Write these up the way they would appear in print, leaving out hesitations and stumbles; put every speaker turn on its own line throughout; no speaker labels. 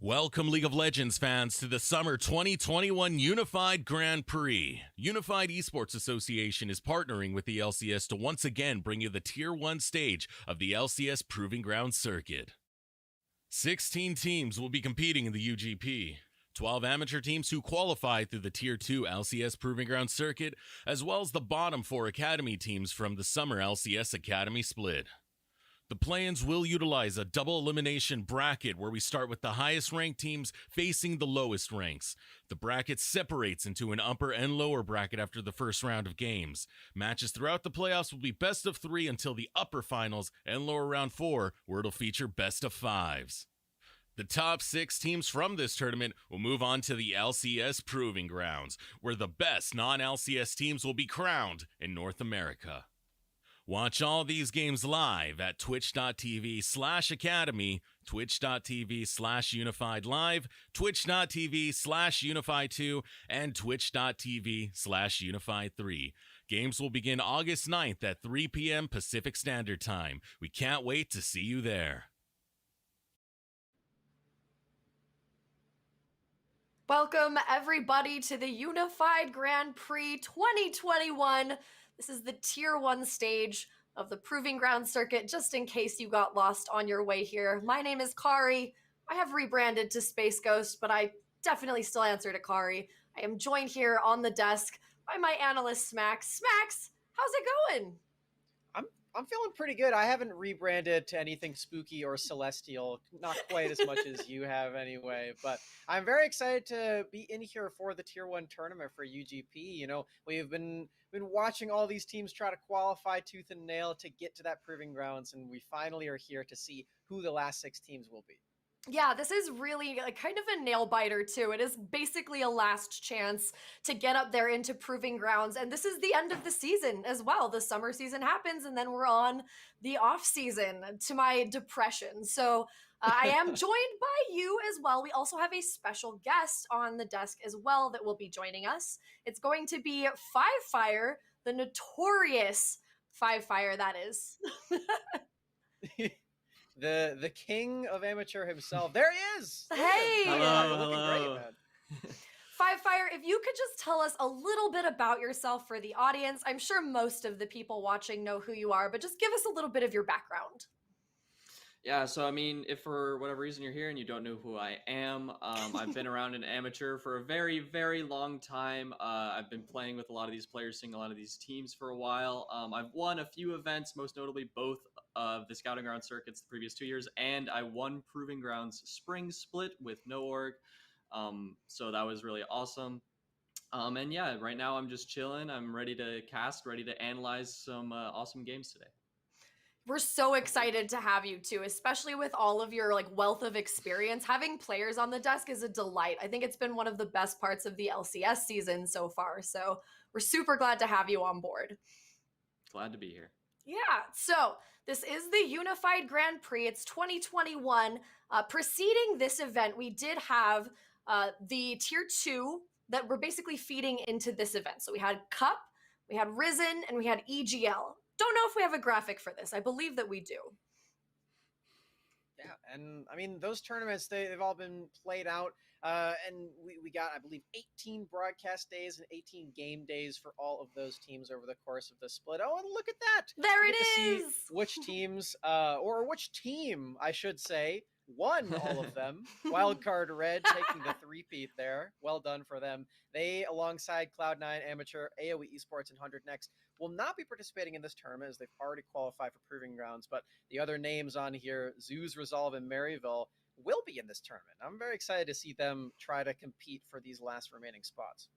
Welcome, League of Legends fans, to the Summer 2021 Unified Grand Prix. Unified Esports Association is partnering with the LCS to once again bring you the Tier 1 stage of the LCS Proving Ground Circuit. 16 teams will be competing in the UGP. 12 amateur teams who qualify through the Tier 2 LCS Proving Ground Circuit, as well as the bottom 4 Academy teams from the Summer LCS Academy split. The play-ins will utilize a double elimination bracket where we start with the highest ranked teams facing the lowest ranks. The bracket separates into an upper and lower bracket after the first round of games. Matches throughout the playoffs will be best of 3 until the upper finals and lower round 4, where it'll feature best of 5s. The top 6 teams from this tournament will move on to the LCS Proving Grounds, where the best non-LCS teams will be crowned in North America. Watch all these games live at twitch.tv/academy, twitch.tv/unified live, twitch.tv/unify2, and twitch.tv/unify3. Games will begin August 9th at 3 p.m. Pacific Standard Time. We can't wait to see you there.
Welcome everybody to the Unified Grand Prix 2021. This is the Tier 1 stage of the Proving Ground Circuit, just in case you got lost on your way here. My name is Kari. I have rebranded to Space Ghost, but I definitely still answer to Kari. I am joined here on the desk by my analyst, Smax. Smax, how's it going?
I'm feeling pretty good. I haven't rebranded to anything spooky or celestial, not quite as much as you have anyway, but I'm very excited to be in here for the Tier 1 tournament for UGP. You know, we've been watching all these teams try to qualify tooth and nail to get to that Proving Grounds, and we finally are here to see who the last 6 teams will be.
Yeah, this is really kind of a nail biter too. It is basically a last chance to get up there into Proving Grounds. And this is the end of the season as well. The summer season happens and then we're on the off season, to my depression. So I am joined by you as well. We also have a special guest on the desk as well that will be joining us. It's going to be Five Fire, the notorious Five Fire, that is.
The king of amateur himself. There he is.
Hey,
hello. Great, man.
Five Fire, if you could just tell us a little bit about yourself for the audience. I'm sure most of the people watching know who you are, but just give us a little bit of your background.
Yeah, so I mean, if for whatever reason you're here and you don't know who I am, I've been around in amateur for a very, very long time. I've been playing with a lot of these players, seeing a lot of these teams for a while. I've won a few events, most notably both of the Scouting Ground circuits the previous 2 years, and I won Proving Grounds Spring Split with no org. So that was really awesome. And yeah, right now I'm just chilling. I'm ready to cast, ready to analyze some awesome games today.
We're so excited to have you too, especially with all of your wealth of experience. Having players on the desk is a delight. I think it's been one of the best parts of the LCS season so far. So we're super glad to have you on board.
Glad to be here.
Yeah, so this is the Unified Grand Prix. It's 2021. Preceding this event, we did have the Tier 2 that were basically feeding into this event. So we had Cup, we had Risen, and we had EGL. Don't know if we have a graphic for this. I believe that we do.
Yeah, and I mean, those tournaments, they've all been played out, and we got, I believe, 18 broadcast days and 18 game days for all of those teams over the course of the split. Oh, and look at that!
There it
is! See which teams, or which team, I should say, won all of them. Wildcard Red taking the three-peat there. Well done for them. They, alongside Cloud9, Amateur, AoE Esports, and 100 Next, will not be participating in this tournament as they've already qualified for Proving Grounds, but the other names on here, Zeus, Resolve, and Maryville, will be in this tournament. I'm very excited to see them try to compete for these last remaining spots.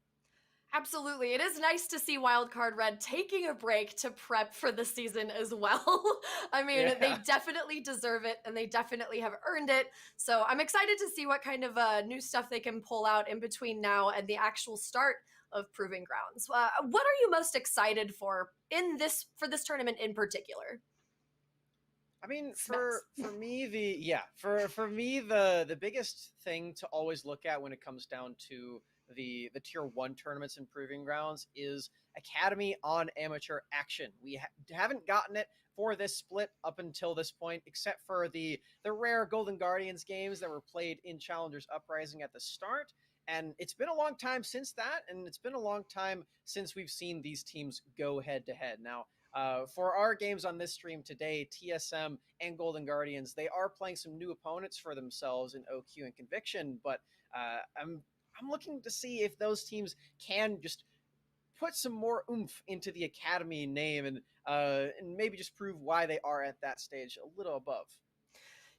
Absolutely. It is nice to see Wildcard Red taking a break to prep for the season as well. I mean, They definitely deserve it, and they definitely have earned it. So I'm excited to see what kind of new stuff they can pull out in between now and the actual start of Proving Grounds. What are you most excited for this tournament in particular?
I mean, for me, the biggest thing to always look at when it comes down to the tier 1 tournaments and proving grounds is academy on amateur action. We haven't gotten it for this split up until this point, except for the rare Golden Guardians games that were played in Challengers Uprising at the start. And it's been a long time since that, and it's been a long time since we've seen these teams go head to head. Now, for our games on this stream today, TSM and Golden Guardians, they are playing some new opponents for themselves in OQ and Conviction, but I'm looking to see if those teams can just put some more oomph into the academy name and maybe just prove why they are at that stage a little above.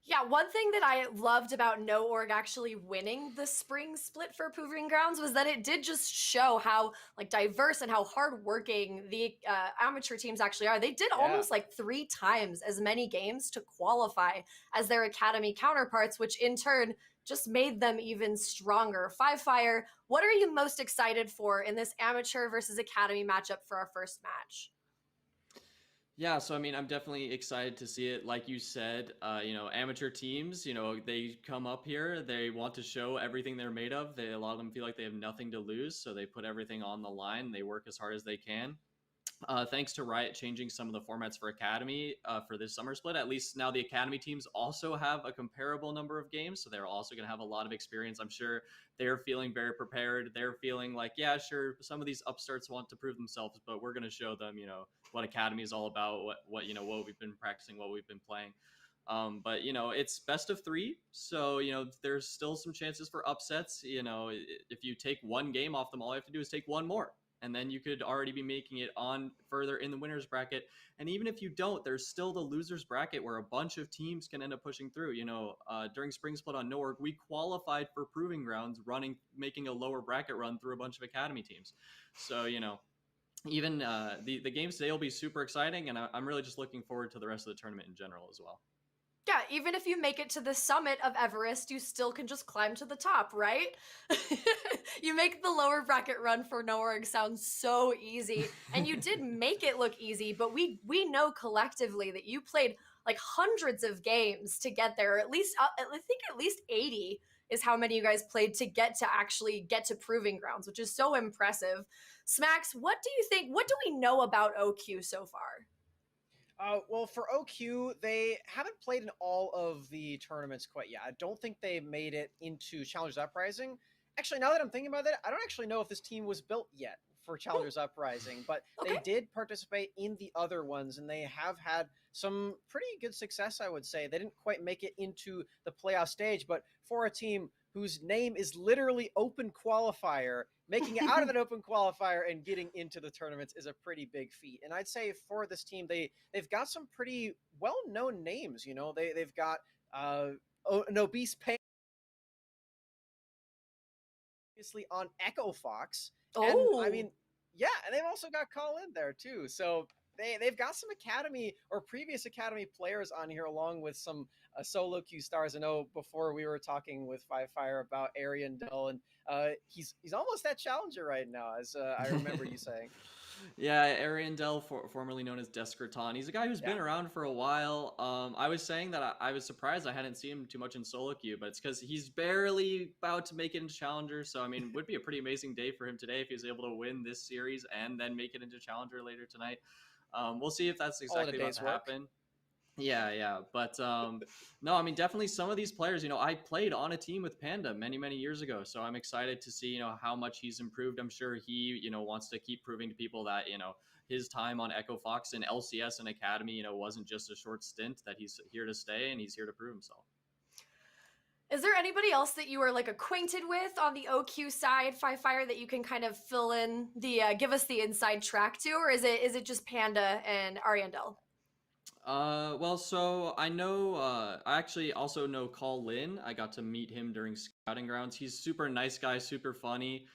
Yeah, one thing that I loved about No Org actually winning the spring split for Proving Grounds was that it did just show how like diverse and how hardworking the amateur teams actually are. They did almost like 3 times as many games to qualify as their academy counterparts, which in turn just made them even stronger. Five Fire, what are you most excited for in this amateur versus academy matchup for our first match?
Yeah, so I mean, I'm definitely excited to see it. Like you said, amateur teams, they come up here, they want to show everything they're made of. A lot of them feel like they have nothing to lose, so they put everything on the line. They work as hard as they can. Thanks to Riot changing some of the formats for Academy for this summer split, at least now the Academy teams also have a comparable number of games, so they're also going to have a lot of experience. I'm sure they're feeling very prepared. They're feeling like, yeah, sure, some of these upstarts want to prove themselves, but we're going to show them, what Academy is all about, what we've been practicing, what we've been playing. But it's best of 3, so there's still some chances for upsets. If you take one game off them, all you have to do is take one more, and then you could already be making it on further in the winners bracket. And even if you don't, there's still the losers bracket where a bunch of teams can end up pushing through. During spring split on NORG, we qualified for Proving Grounds, making a lower bracket run through a bunch of academy teams. So even the games today will be super exciting, and I'm really just looking forward to the rest of the tournament in general as well.
Yeah, even if you make it to the summit of Everest, you still can just climb to the top, right? You make the lower bracket run for No Org sound so easy, and you did make it look easy, but we know collectively that you played like hundreds of games to get there. At least I think at least 80 is how many you guys played to actually get to Proving Grounds, which is so impressive. Smacks, what do you think? What do we know about OQ so far?
Well, for OQ, they haven't played in all of the tournaments quite yet. I don't think they made it into Challengers Uprising. Actually, now that I'm thinking about it, I don't actually know if this team was built yet for Challengers Uprising, but they did participate in the other ones, and they have had some pretty good success, I would say. They didn't quite make it into the playoff stage, but for a team whose name is literally Open Qualifier, making it out of an Open Qualifier and getting into the tournaments is a pretty big feat. And I'd say for this team, they've got some pretty well-known names. They've got an obese Pay obviously on Echo Fox. And I mean, yeah, and they've also got Colin there too. So they've got some academy or previous academy players on here, along with some solo queue stars. I know before we were talking with Five Fire about Arian Dell, and he's almost that challenger right now, as I remember you saying.
Yeah, Arian Dell, formerly known as Descraton. He's a guy who's been around for a while. I was saying that I was surprised I hadn't seen him too much in solo queue, but it's because he's barely about to make it into Challenger. So, I mean, it would be a pretty amazing day for him today if he was able to win this series and then make it into Challenger later tonight. We'll see if that's exactly about to happen. Yeah. But no, I mean, definitely some of these players, I played on a team with Panda many, many years ago. So I'm excited to see, how much he's improved. I'm sure he, wants to keep proving to people that, his time on Echo Fox and LCS and Academy, wasn't just a short stint, that he's here to stay and he's here to prove himself.
Is there anybody else that you are like acquainted with on the OQ side, Five Fire, that you can kind of fill in the, give us the inside track to, or is it just Panda and Ariandel?
Well, so I know, I actually also know Call Lin. I got to meet him during Scouting Grounds. He's super nice guy, super funny.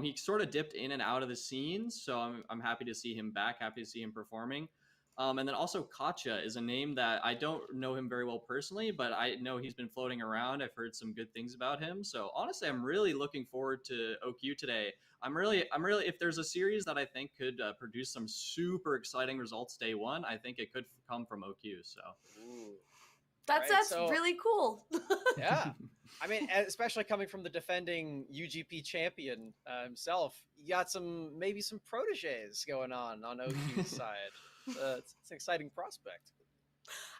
He sort of dipped in and out of the scenes, so I'm happy to see him back, happy to see him performing. And then also Katya is a name that I don't know him very well personally, but I know he's been floating around. I've heard some good things about him. So honestly, I'm really looking forward to OQ today. I'm really, if there's a series that I think could produce some super exciting results day one, I think it could come from OQ. So.
Ooh.
That's
So,
really cool.
yeah. I mean, especially coming from the defending UGP champion himself, you got maybe some proteges going on OQ's side. It's an exciting prospect.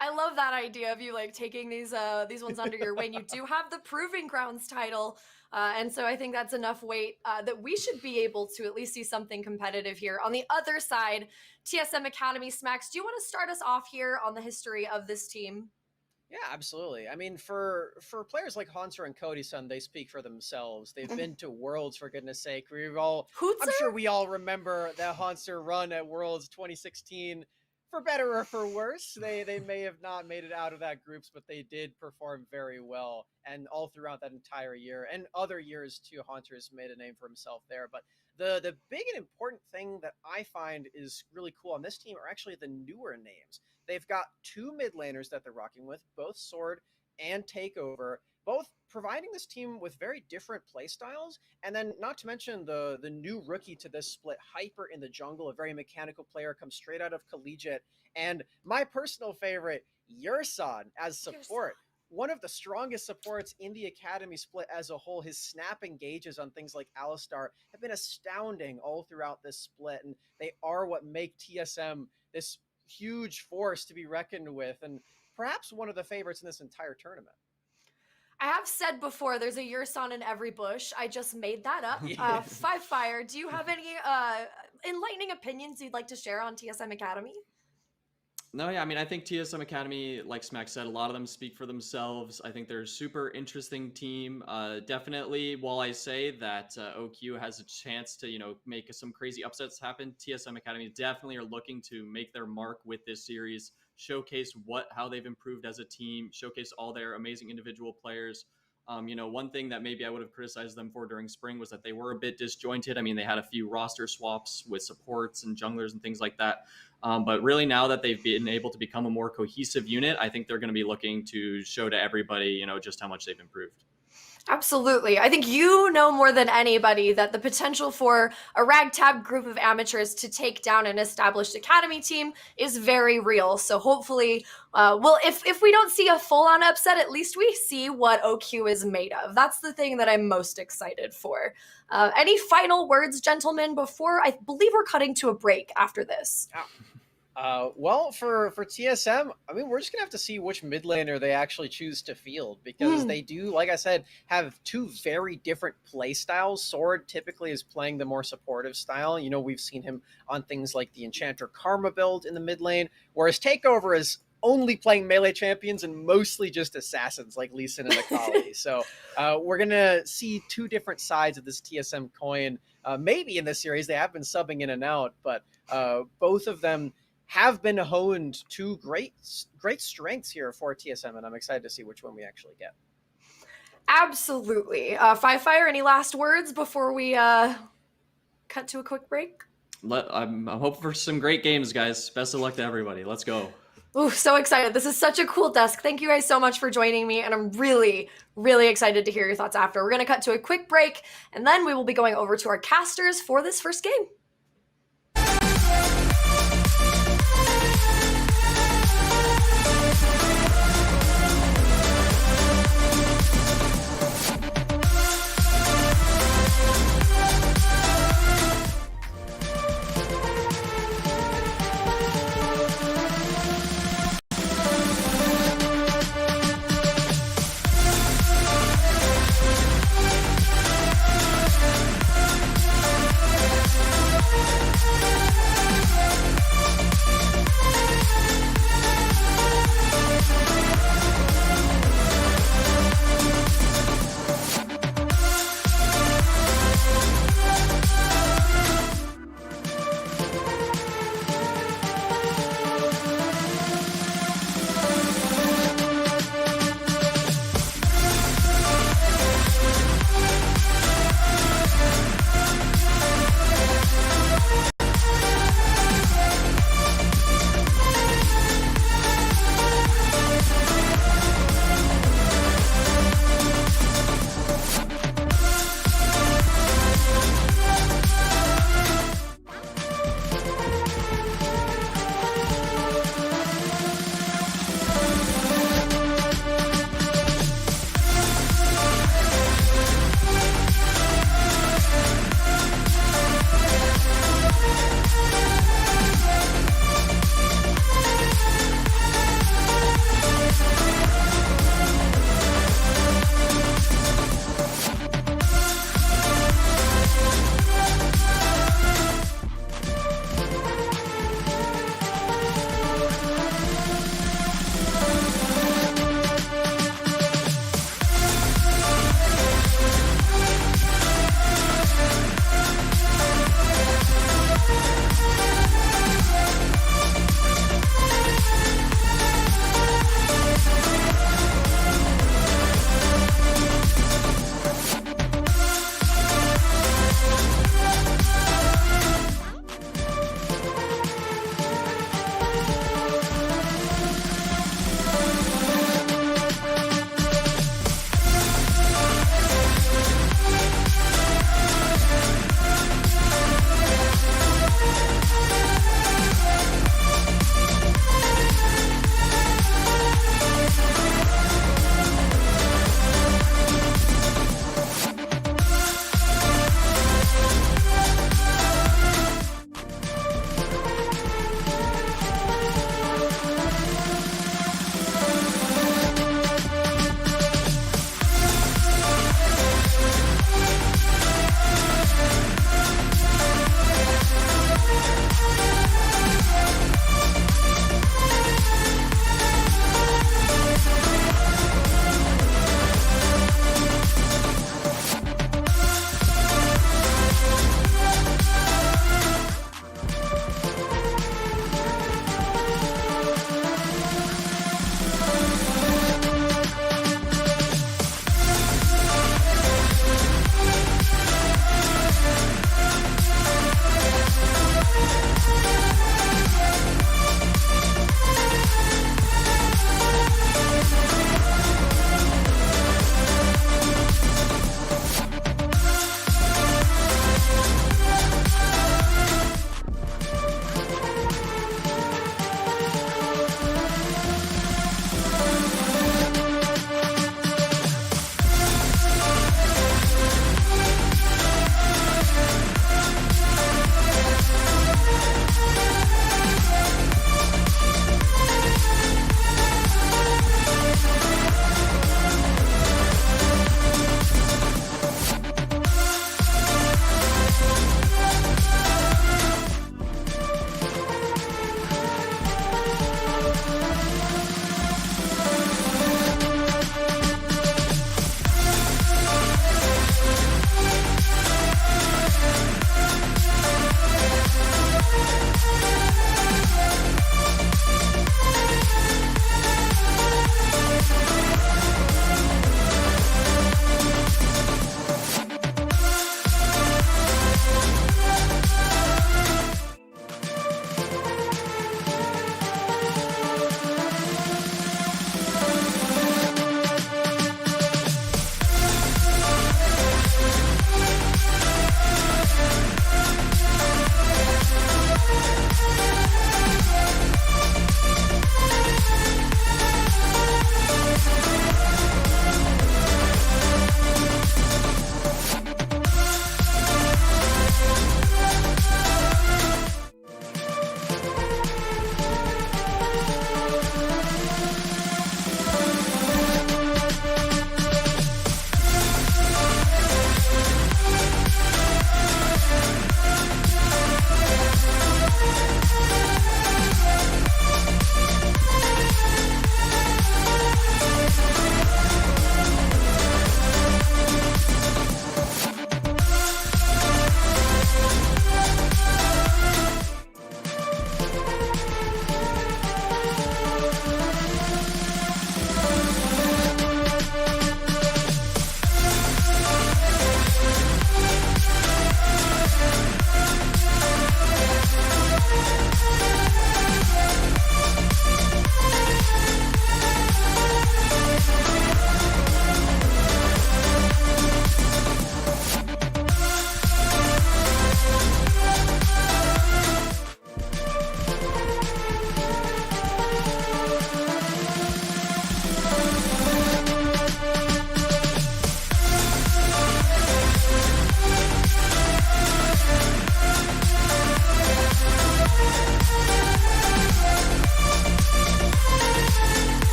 I love that idea of you like taking these ones under your wing. You do have the Proving Grounds title, and so I think that's enough weight that we should be able to at least see something competitive here. On the other side, TSM Academy Smacks, do you want to start us off here on the history of this team?
Yeah, absolutely. I mean, for players like Hanser and Cody-san, they speak for themselves. They've been to Worlds, for goodness sake. I'm sure we all remember that Hanser run at Worlds 2016. For better or for worse, they may have not made it out of that groups, but they did perform very well. And all throughout that entire year and other years too, Hanser's made a name for himself there. But the big and important thing that I find is really cool on this team are actually the newer names. They've got two mid laners that they're rocking with, both Sword and Takeover, both providing this team with very different play styles. And then not to mention the new rookie to this split, Hyper in the jungle, a very mechanical player, comes straight out of collegiate. And my personal favorite, Yursan as support. One of the strongest supports in the Academy split as a whole. His snap engages on things like Alistar have been astounding all throughout this split. And they are what make TSM this huge force to be reckoned with, and perhaps one of the favorites in this entire tournament.
I have said before, there's a Yursan in every bush. I just made that up.
Yeah.
Five Fire, do you have any enlightening opinions you'd like to share on TSM Academy?
No, yeah, I mean, I think TSM Academy, like Smack said, a lot of them speak for themselves. I think they're a super interesting team. Definitely, while I say that OQ has a chance to, make some crazy upsets happen, TSM Academy definitely are looking to make their mark with this series, showcase how they've improved as a team, showcase all their amazing individual players. One thing that maybe I would have criticized them for during spring was that they were a bit disjointed. I mean, they had a few roster swaps with supports and junglers and things like that. But really now that they've been able to become a more cohesive unit, I think they're going to be looking to show to everybody, just how much they've improved.
Absolutely. I think you know more than anybody that the potential for a ragtag group of amateurs to take down an established academy team is very real. So hopefully, if we don't see a full-on upset, at least we see what OQ is made of. That's the thing that I'm most excited for. Any final words, gentlemen, before I believe we're cutting to a break after this?
Well, for TSM, I mean, we're just going to have to see which mid laner they actually choose to field, because they do, like I said, have two very different play styles. Sword typically is playing the more supportive style. We've seen him on things like the Enchanter Karma build in the mid lane, whereas Takeover is only playing melee champions and mostly just assassins like Lee Sin and Akali. So we're going to see two different sides of this TSM coin. Maybe in this series, they have been subbing in and out, but both of them have been honed to great strengths here for TSM, and I'm excited to see which one we actually get.
Absolutely. Five Fire, any last words before we cut to a quick break?
I'm hoping for some great games, guys. Best of luck to everybody. Let's go.
Ooh, so excited. This is such a cool desk. Thank you guys so much for joining me, and I'm really, really excited to hear your thoughts after. We're going to cut to a quick break, and then we will be going over to our casters for this first game.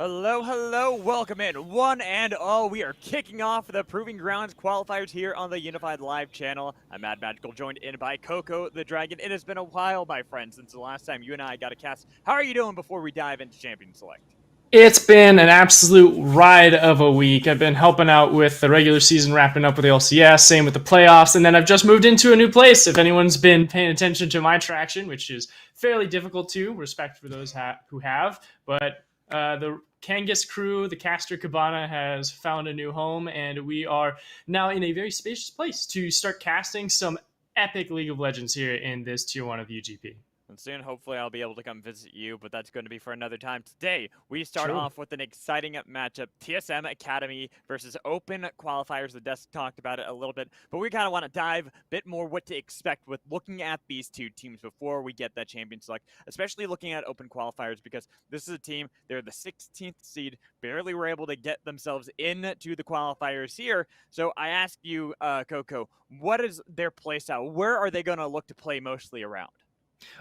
Hello, hello, welcome in, one and all. We are kicking off the Proving Grounds qualifiers here on the Unified Live channel. I'm Mad Magical, joined in by Coco the Dragon. It has been a while, my friend, since the last time you and I got a cast. How are you doing before we dive into Champion Select?
It's been an absolute ride of a week. I've been helping out with the regular season, wrapping up with the LCS, same with the playoffs, and then I've just moved into a new place. If anyone's been paying attention to my traction, which is fairly difficult to, respect for those who have, but the Kangas crew, the Caster Cabana, has found a new home, and we are now in a very spacious place to start casting some epic League of Legends here in this Tier 1 of UGP.
And soon, hopefully, I'll be able to come visit you, but that's going to be for another time. Today, we start
True.
off with an exciting matchup, TSM Academy versus Open Qualifiers. The desk talked about it a little bit, but we kind of want to dive a bit more what to expect with looking at these two teams before we get that champion select, especially looking at Open Qualifiers, because this is a team, they're the 16th seed, barely were able to get themselves into the qualifiers here. So I ask you, Coco, what is their playstyle? Where are they going to look to play mostly around?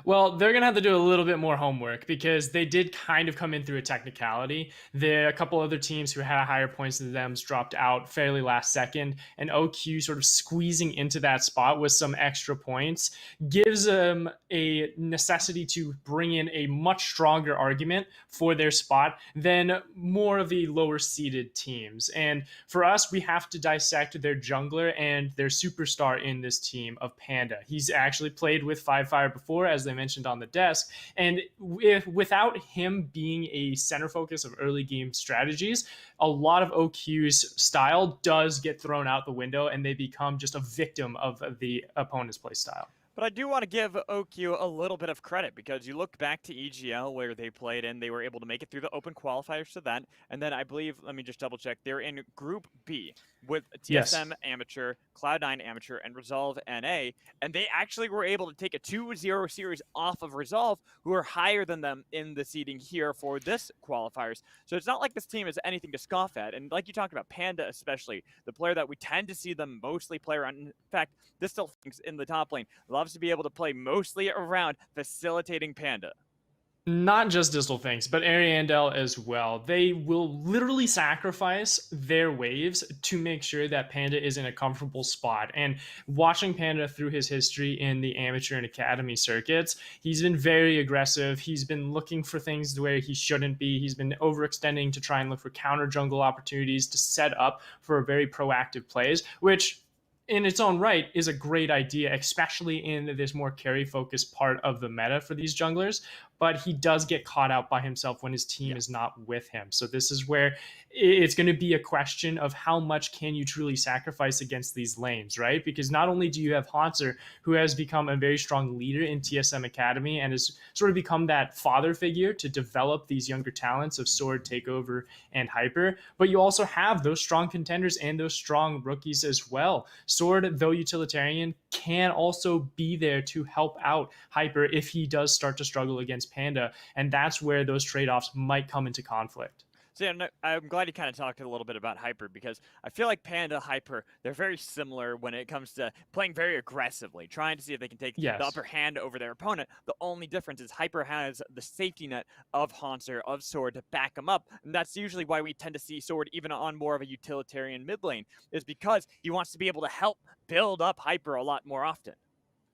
Well, they're going to have to do a little bit more homework because they did kind of come in through a technicality. A couple other teams who had higher points than them dropped out fairly last second, and OQ sort of squeezing into that spot with some extra points gives them a necessity to bring in a much stronger argument for their spot than more of the lower seeded teams. And for us, we have to dissect their jungler and their superstar in this team of Panda. He's actually played with Five Fire before, as they mentioned on the desk, and without him being a center focus of early game strategies, a lot of OQ's style does get thrown out the window and they become just a victim of the opponent's play style.
But I do want to give OQ a little bit of credit because you look back to EGL where they played and they were able to make it through the open qualifiers to that. And then I believe, let me just double check, they're in Group B with TSM Amateur, Cloud9 Amateur, and Resolve NA. And they actually were able to take a 2-0 series off of Resolve, who are higher than them in the seeding here for this qualifiers. So it's not like this team is anything to scoff at. And like you talked about, Panda especially, the player that we tend to see them mostly play around. In fact, this still thinks in the top lane, loves to be able to play mostly around facilitating Panda.
Not just Distal Finks, but Ariandel as well. They will literally sacrifice their waves to make sure that Panda is in a comfortable spot. And watching Panda through his history in the amateur and academy circuits, he's been very aggressive. He's been looking for things where he shouldn't be. He's been overextending to try and look for counter jungle opportunities to set up for very proactive plays, which in its own right is a great idea, especially in this more carry focused part of the meta for these junglers. But he does get caught out by himself when his team is not with him. So this is where it's going to be a question of how much can you truly sacrifice against these lanes, right? Because not only do you have Haunter, who has become a very strong leader in TSM Academy and has sort of become that father figure to develop these younger talents of Sword, Takeover, and Hyper, but you also have those strong contenders and those strong rookies as well. Sword, though utilitarian, can also be there to help out Hyper if he does start to struggle against Panda, and that's where those trade-offs might come into conflict.
So yeah, I'm glad you kind of talked a little bit about Hyper because I feel like Panda, Hyper, they're very similar when it comes to playing very aggressively, trying to see if they can take the upper hand over their opponent. The only difference is Hyper has the safety net of Haunter, of Sword to back him up, and that's usually why we tend to see Sword even on more of a utilitarian mid lane, is because he wants to be able to help build up Hyper a lot more often.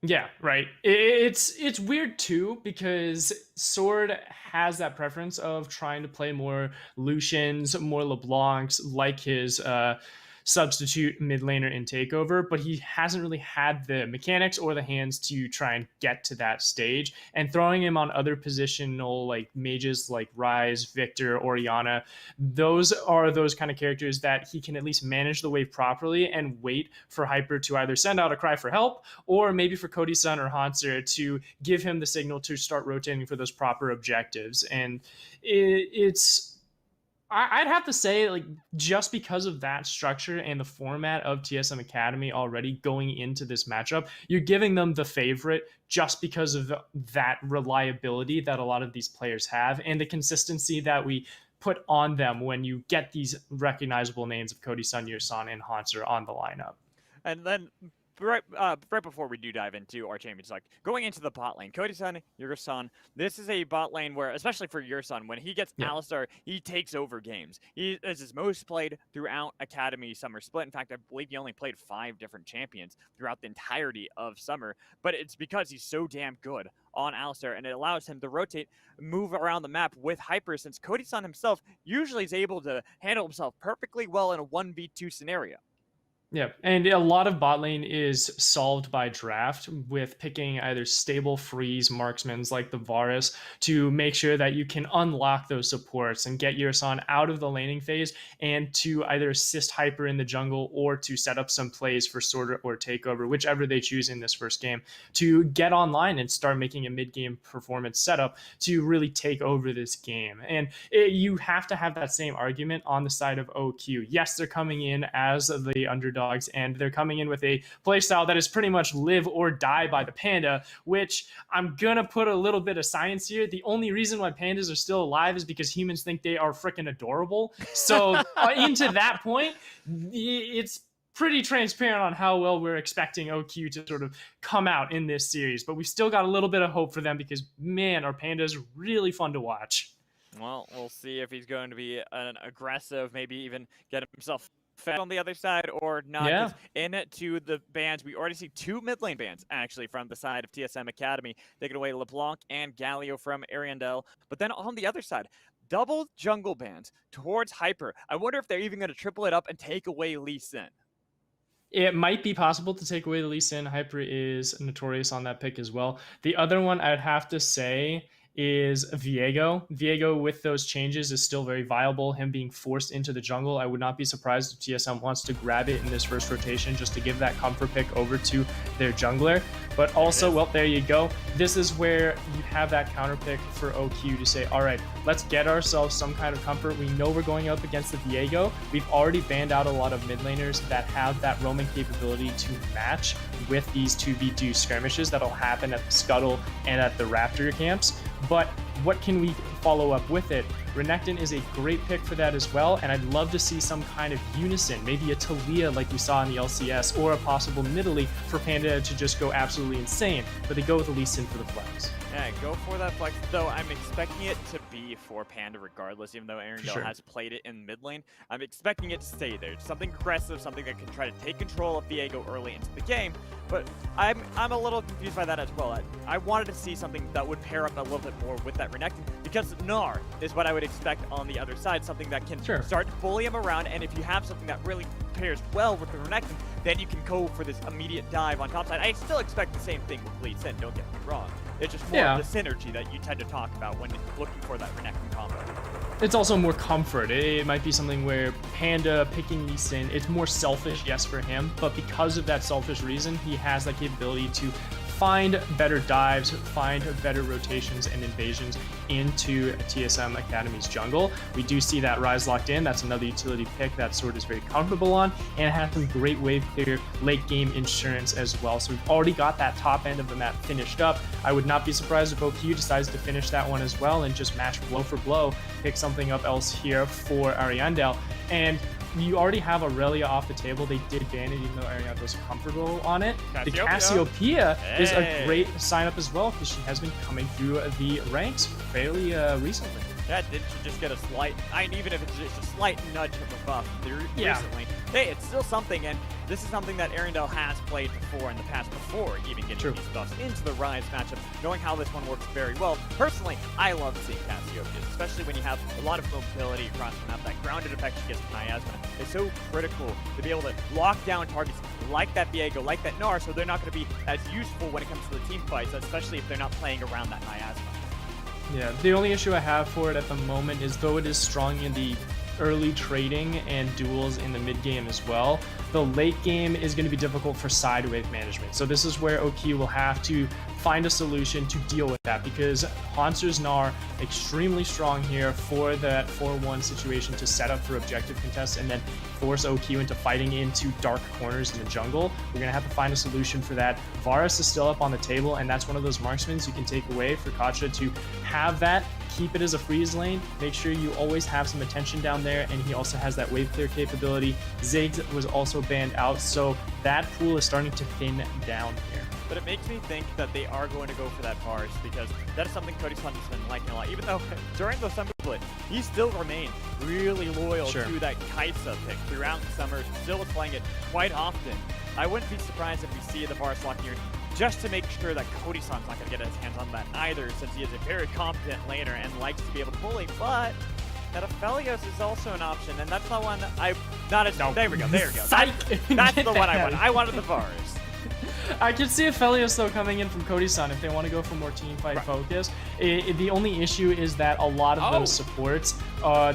Yeah, right. It's weird too because Sword has that preference of trying to play more Lucians, more LeBlancs, like his substitute mid laner in Takeover, but he hasn't really had the mechanics or the hands to try and get to that stage. And throwing him on other positional like mages like Ryze, Victor, Orianna, those are those kind of characters that he can at least manage the wave properly and wait for Hyper to either send out a cry for help or maybe for Cody Sun or Haunter to give him the signal to start rotating for those proper objectives. And I'd have to say, like, just because of that structure and the format of TSM Academy already going into this matchup, you're giving them the favorite just because of that reliability that a lot of these players have and the consistency that we put on them when you get these recognizable names of Cody Sun, Yersan, and Haunter on the lineup.
And then right before we do dive into our champions, like going into the bot lane, Cody-san, Yurson, this is a bot lane where, especially for Yurson, when he gets Alistar, he takes over games. He is his most played throughout Academy Summer Split. In fact, I believe he only played 5 different champions throughout the entirety of Summer, but it's because he's so damn good on Alistar, and it allows him to rotate, move around the map with Hyper, since Cody-san himself usually is able to handle himself perfectly well in a 1v2 scenario.
Yeah, and a lot of bot lane is solved by draft with picking either stable freeze marksmans like the Varus to make sure that you can unlock those supports and get Yurson out of the laning phase and to either assist Hyper in the jungle or to set up some plays for Sword or Takeover, whichever they choose in this first game, to get online and start making a mid-game performance setup to really take over this game. And you have to have that same argument on the side of OQ. Yes, they're coming in as the underdog, and they're coming in with a playstyle that is pretty much live or die by the Panda, which I'm gonna put a little bit of science here. The only reason why pandas are still alive is because humans think they are freaking adorable. So into that point, it's pretty transparent on how well we're expecting OQ to sort of come out in this series, but we still got a little bit of hope for them because, man, our pandas are really fun to watch.
Well, we'll see if he's going to be an aggressive, maybe even get himself fed on the other side or not.
Yeah.
Into the bans, we already see 2 mid lane bans actually from the side of TSM Academy, taking away LeBlanc and Galio from Ariandel. But then on the other side, double jungle bans towards Hyper. I wonder if they're even going to triple it up and take away Lee Sin.
It might be possible to take away the Lee Sin. Hyper is notorious on that pick as well. The other one I'd have to say is Viego. Viego, with those changes, is still very viable. Him being forced into the jungle, I would not be surprised if TSM wants to grab it in this first rotation just to give that comfort pick over to their jungler. But also, well, there you go. This is where you have that counter pick for OQ to say, all right, let's get ourselves some kind of comfort. We know we're going up against the Viego. We've already banned out a lot of mid laners that have that roaming capability to match with these 2v2 skirmishes that'll happen at the Scuttle and at the Raptor camps. But what can we follow up with it? Renekton is a great pick for that as well, and I'd love to see some kind of unison, maybe a Talia like we saw in the LCS, or a possible Nidalee for Panda to just go absolutely insane, but they go with a Lee Sin for the flex.
Yeah, go for that flex, though I'm expecting it to be for Panda regardless, even though Ariandel has played it in mid lane. I'm expecting it to stay there. Something aggressive, something that can try to take control of Viego early into the game, but I'm a little confused by that as well. I wanted to see something that would pair up a little bit more with that Renekton, because Gnar is what I would expect on the other side, something that can start to bully him around, and if you have something that really pairs well with the Renekton, then you can go for this immediate dive on top side. I still expect the same thing with Lee Sin, don't get me wrong. It's just more of the synergy that you tend to talk about when looking for that Renekton combo.
It's also more comfort. It might be something where Panda picking Lee Sin, it's more selfish, yes, for him, but because of that selfish reason, he has that capability to find better dives, find better rotations and invasions into TSM Academy's jungle. We do see that Rise locked in. That's another utility pick that Sword is very comfortable on, and it has some great wave clear late game insurance as well. So we've already got that top end of the map finished up. I would not be surprised if OQ decides to finish that one as well and just match blow for blow, pick something up else here for Ariandel. And you already have Aurelia off the table. They did ban it even though Ariandel was comfortable on it. The Cassiopeia is a great sign up as well because she has been coming through the ranks fairly recently.
Yeah, did she just get a slight, even if it's just a slight nudge of a buff recently. Hey, it's still something, and this is something that Ariandel has played before in the past before even getting these buffs into the Rise matchup, knowing how this one works very well. Personally, I love seeing Cassiopeia, especially when you have a lot of mobility across the map. That grounded effect she gets from Miasma is so critical to be able to lock down targets like that Viego, like that Gnar, so they're not going to be as useful when it comes to the team fights, especially if they're not playing around that Miasma.
Yeah, the only issue I have for it at the moment is though it is strong in the early trading and duels in the mid game as well, the late game is going to be difficult for side wave management. So this is where OQ will have to find a solution to deal with that, because Haunter's Gnar extremely strong here for that 4-1 situation to set up for objective contests and then force OQ into fighting into dark corners in the jungle. We're going to have to find a solution for that. Varus is still up on the table, and that's one of those marksmen you can take away for Katja to have that keep it as a freeze lane. Make sure you always have some attention down there, and he also has that wave clear capability. Ziggs was also banned out, so that pool is starting to thin down here.
But it makes me think that they are going to go for that Vars, because that is something Cody Sun has been liking a lot. Even though during the summer split, he still remained really loyal to that Kaisa pick throughout the summer, still was playing it quite often. I wouldn't be surprised if we see the Vars lock here, just to make sure that Cody Sun's not going to get his hands on that either, since he is a very competent laner and likes to be able to bully. But that Aphelios is also an option, and that's the one I... There we go.
Psych!
That's the one I wanted. I wanted the Vars.
I can see Aphelios, though, coming in from Cody-san if they want to go for more teamfight focus. The only issue is that a lot of those supports,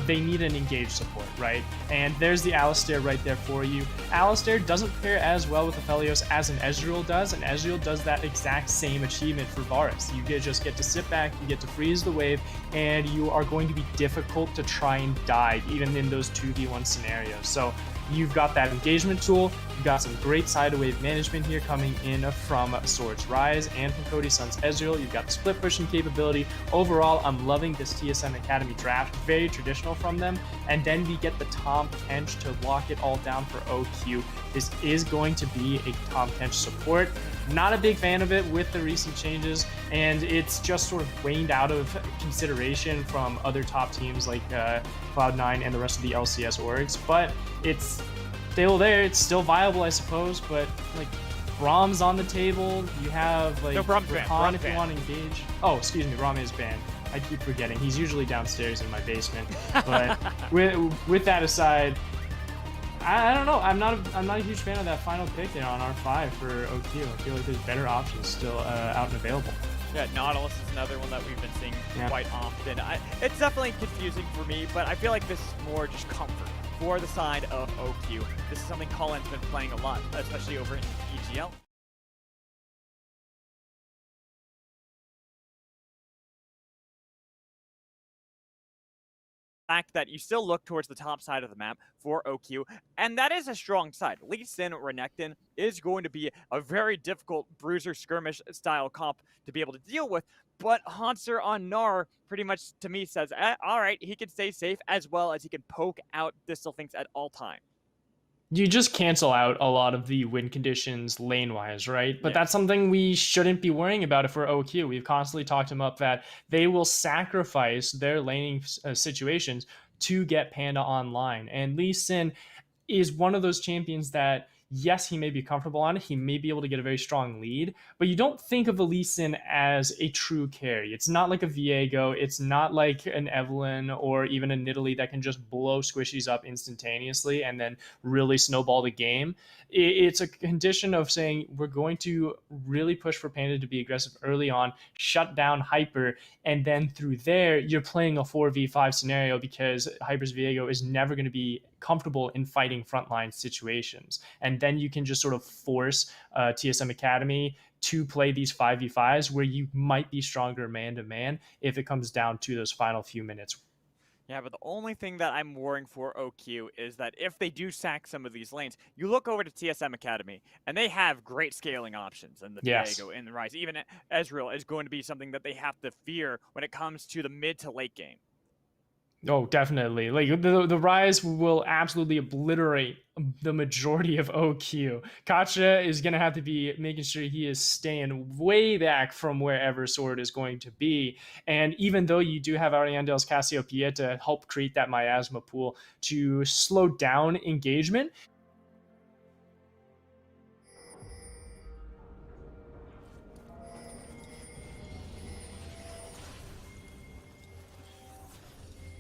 they need an engaged support, right? And there's the Alistair right there for you. Alistair doesn't pair as well with Aphelios as an Ezreal does, and Ezreal does that exact same achievement for Varus. You just get to sit back, you get to freeze the wave, and you are going to be difficult to try and dive, even in those 2v1 scenarios. So you've got that engagement tool, you've got some great side wave management here coming in from Sword's Rise and from Cody Sun's Ezreal. You've got the split pushing capability. Overall, I'm loving this TSM Academy draft. Very traditional from them. And then we get the Tom Kench to lock it all down for OQ. This is going to be a Tom Kench support. Not a big fan of it with the recent changes, and it's just sort of waned out of consideration from other top teams like Cloud9 and the rest of the LCS orgs, but it's still there. It's still viable, I suppose, but like Braum's on the table. You have like Rakan if you want to engage. Oh, excuse me, Braum is banned. I keep forgetting. He's usually downstairs in my basement. But with that aside, I don't know. I'm not a huge fan of that final pick there on R5 for OQ. I feel like there's better options still out and available.
Yeah, Nautilus is another one that we've been seeing quite often. It's definitely confusing for me, but I feel like this is more just comfort for the side of OQ. This is something Colin's been playing a lot, especially over in EGL. Fact that you still look towards the top side of the map for OQ, and that is a strong side. Lee Sin Renekton is going to be a very difficult bruiser skirmish style comp to be able to deal with, but Haunter on Gnar pretty much to me says, all right, he can stay safe as well as he can poke out Distelfinks at all time.
You just cancel out a lot of the win conditions lane-wise, right? But that's something we shouldn't be worrying about if we're OQ. We've constantly talked them up that they will sacrifice their laning situations to get Panda online. And Lee Sin is one of those champions that, yes, he may be comfortable on it. He may be able to get a very strong lead, but you don't think of a Lee Sin as a true carry. It's not like a Viego. It's not like an Evelyn or even a Nidalee that can just blow squishies up instantaneously and then really snowball the game. It's a condition of saying we're going to really push for Panda to be aggressive early on, shut down Hyper, and then through there, you're playing a 4v5 scenario because Hyper's Viego is never going to be comfortable in fighting frontline situations. And then you can just sort of force TSM Academy to play these 5v5s where you might be stronger man-to-man if it comes down to those final few minutes.
Yeah, but the only thing that I'm worrying for OQ is that if they do sack some of these lanes, you look over to TSM Academy, and they have great scaling options in the Viego, in the Rise. Even Ezreal is going to be something that they have to fear when it comes to the mid to late game.
Oh, definitely. Like the Rise will absolutely obliterate the majority of OQ. Katja is going to have to be making sure he is staying way back from wherever Sword is going to be. And even though you do have Ariandel's Cassiopeia to help create that miasma pool to slow down engagement,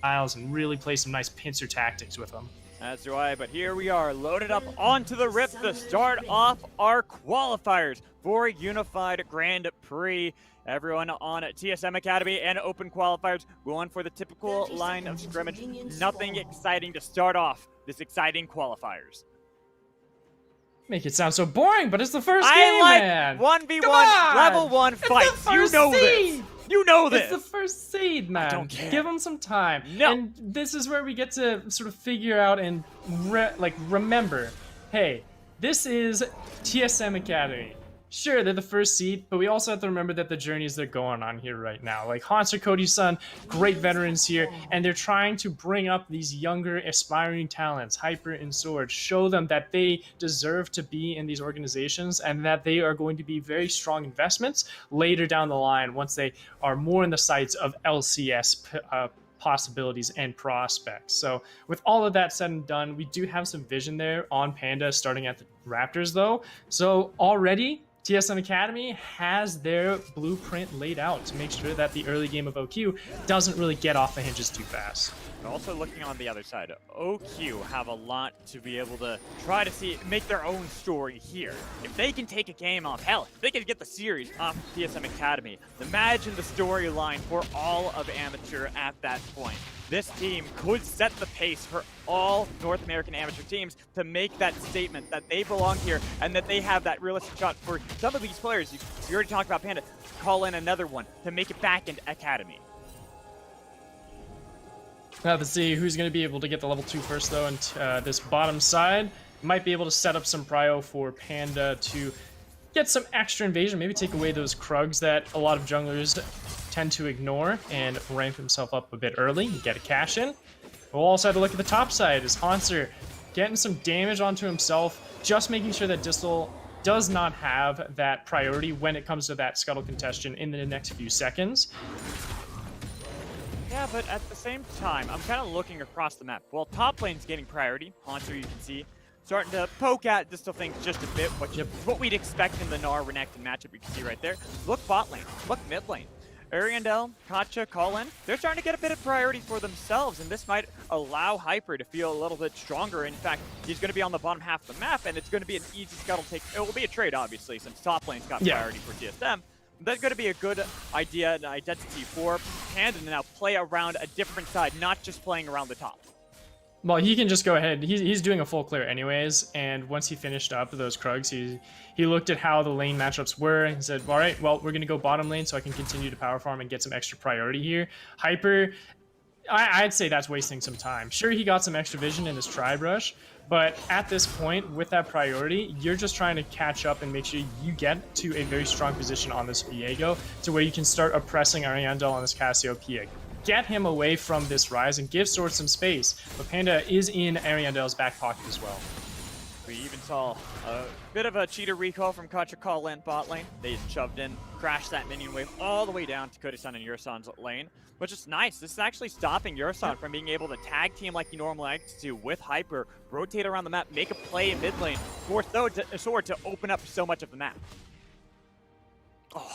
and really play some nice pincer tactics with them.
As do I, but here we are, loaded up onto the Rift to start off our qualifiers for Unified Grand Prix. Everyone on TSM Academy and Open Qualifiers going for the typical line of scrimmage. Nothing exciting to start off this exciting qualifiers.
Make it sound so boring, but it's the first game, man.
1v1 level 1 fights. You know this. You know this.
It's the first seed, man.
I don't care.
Give them some time.
No.
And this is where we get to sort of figure out and remember, hey, this is TSM Academy. sure, they're the first seed, but we also have to remember that the journeys they're going on here right now. Like Hansel, Cody's son, great veterans here, and they're trying to bring up these younger, aspiring talents, Hyper and Sword, show them that they deserve to be in these organizations and that they are going to be very strong investments later down the line once they are more in the sights of LCS possibilities and prospects. So with all of that said and done, we do have some vision there on Panda starting at the Raptors though. So already TSM Academy has their blueprint laid out to make sure that the early game of OQ doesn't really get off the hinges too fast.
Also looking on the other side, OQ have a lot to be able to try to make their own story here. If they can take a game off, hell, if they can get the series off TSM Academy, imagine the storyline for all of Amateur at that point. This team could set the pace for all North American amateur teams to make that statement that they belong here and that they have that realistic shot for some of these players. You already talked about Panda, call in another one to make it back into Academy.
Now to see who's going to be able to get the level 2 first though, and this bottom side might be able to set up some prio for Panda to get some extra invasion, maybe take away those Krugs that a lot of junglers tend to ignore and ramp himself up a bit early and get a cash in. We'll also have to look at the top side as Hanser getting some damage onto himself, just making sure that Distal does not have that priority when it comes to that scuttle contestation in the next few seconds.
Yeah, but at the same time, I'm kind of looking across the map. Well, top lane's getting priority. Haunter, you can see, starting to poke at Distal things just a bit, what we'd expect in the Gnar Renekton matchup you can see right there. Look bot lane, look mid lane. Ariandel, Katcha, Colin, they're starting to get a bit of priority for themselves, and this might allow Hyper to feel a little bit stronger. In fact, he's going to be on the bottom half of the map, and it's going to be an easy scuttle take. It will be a trade, obviously, since top lane's got priority for TSM. That's going to be a good idea and identity for Panda to now play around a different side, not just playing around the top.
Well, he can just go ahead. He's doing a full clear anyways, and once he finished up those Krugs, he looked at how the lane matchups were and said, all right, well, we're going to go bottom lane so I can continue to power farm and get some extra priority here. Hyper, I'd say that's wasting some time. Sure, he got some extra vision in his tribe rush, but at this point, with that priority, you're just trying to catch up and make sure you get to a very strong position on this Viego to where you can start oppressing Ariandel on this Cassiopeia. Get him away from this Rise and give Sword some space, but Panda is in Ariandel's back pocket as well.
We even saw a bit of a cheater recall from Katcha Call in bot lane. They shoved in, crashed that minion wave all the way down to Kodi-san and Yursan's lane, which is nice. This is actually stopping Yursan from being able to tag team like he normally likes to with Hyper, rotate around the map, make a play in mid lane, force Sword to open up so much of the map.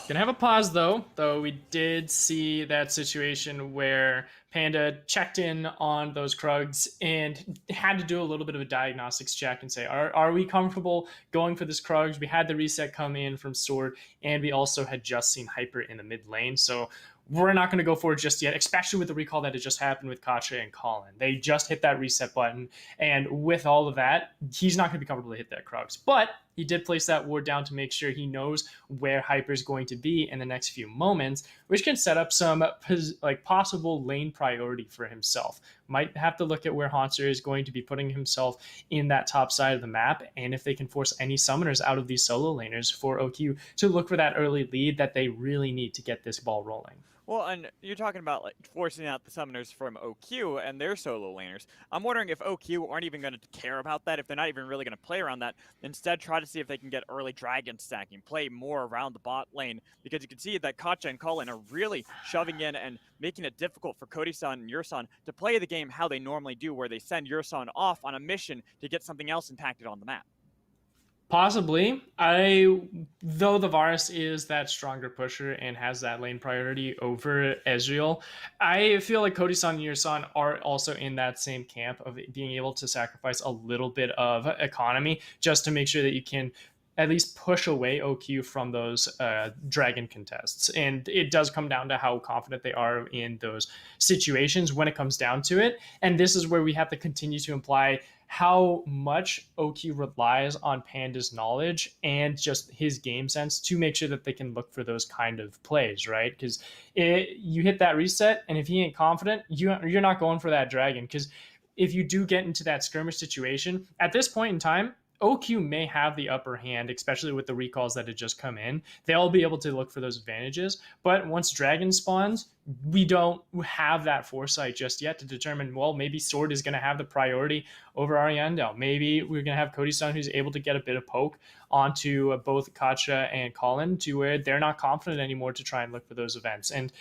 Gonna have a pause though we did see that situation where Panda checked in on those Krugs and had to do a little bit of a diagnostics check and say, are we comfortable going for this Krugs? We had the reset come in from Sword, and we also had just seen Hyper in the mid lane, so we're not going to go for it just yet, especially with the recall that had just happened with Katcha and Colin. They just hit that reset button, and with all of that, he's not going to be comfortable to hit that Krugs. But he did place that ward down to make sure he knows where Hyper is going to be in the next few moments, which can set up some possible lane priority for himself. Might have to look at where Haunter is going to be putting himself in that top side of the map, and if they can force any summoners out of these solo laners for OQ to look for that early lead that they really need to get this ball rolling.
Well, and you're talking about like forcing out the summoners from OQ and their solo laners. I'm wondering if OQ aren't even going to care about that, if they're not even really going to play around that. Instead, try to see if they can get early dragon stacking, play more around the bot lane, because you can see that Katcha and Colin are really shoving in and making it difficult for Kodi-san and Yursan to play the game how they normally do, where they send Yursan off on a mission to get something else impacted on the map.
Possibly. Though the Varus is that stronger pusher and has that lane priority over Ezreal, I feel like Kodi-san and Yursan are also in that same camp of being able to sacrifice a little bit of economy just to make sure that you can at least push away OQ from those dragon contests. And it does come down to how confident they are in those situations when it comes down to it. And this is where we have to continue to imply how much OQ relies on Panda's knowledge and just his game sense to make sure that they can look for those kind of plays, right? Because you hit that reset, and if he ain't confident, you're not going for that dragon. Because if you do get into that skirmish situation, at this point in time, OQ may have the upper hand, especially with the recalls that had just come in. They'll be able to look for those advantages. But once Dragon spawns, we don't have that foresight just yet to determine, well, maybe Sword is going to have the priority over Ariandel. Maybe we're going to have Cody Stone, who's able to get a bit of poke onto both Katja and Colin, to where they're not confident anymore to try and look for those events. And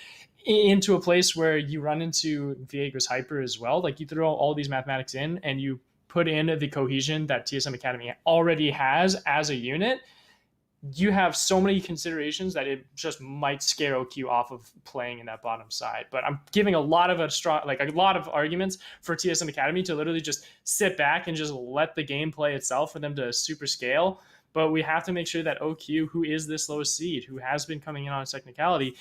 into a place where you run into Viego's Hyper as well. Like, you throw all these mathematics in and you put in the cohesion that TSM Academy already has as a unit, you have so many considerations that it just might scare OQ off of playing in that bottom side. But I'm giving a lot of arguments for TSM Academy to literally just sit back and just let the game play itself for them to super scale. But we have to make sure that OQ, who is this lowest seed, who has been coming in on a technicality,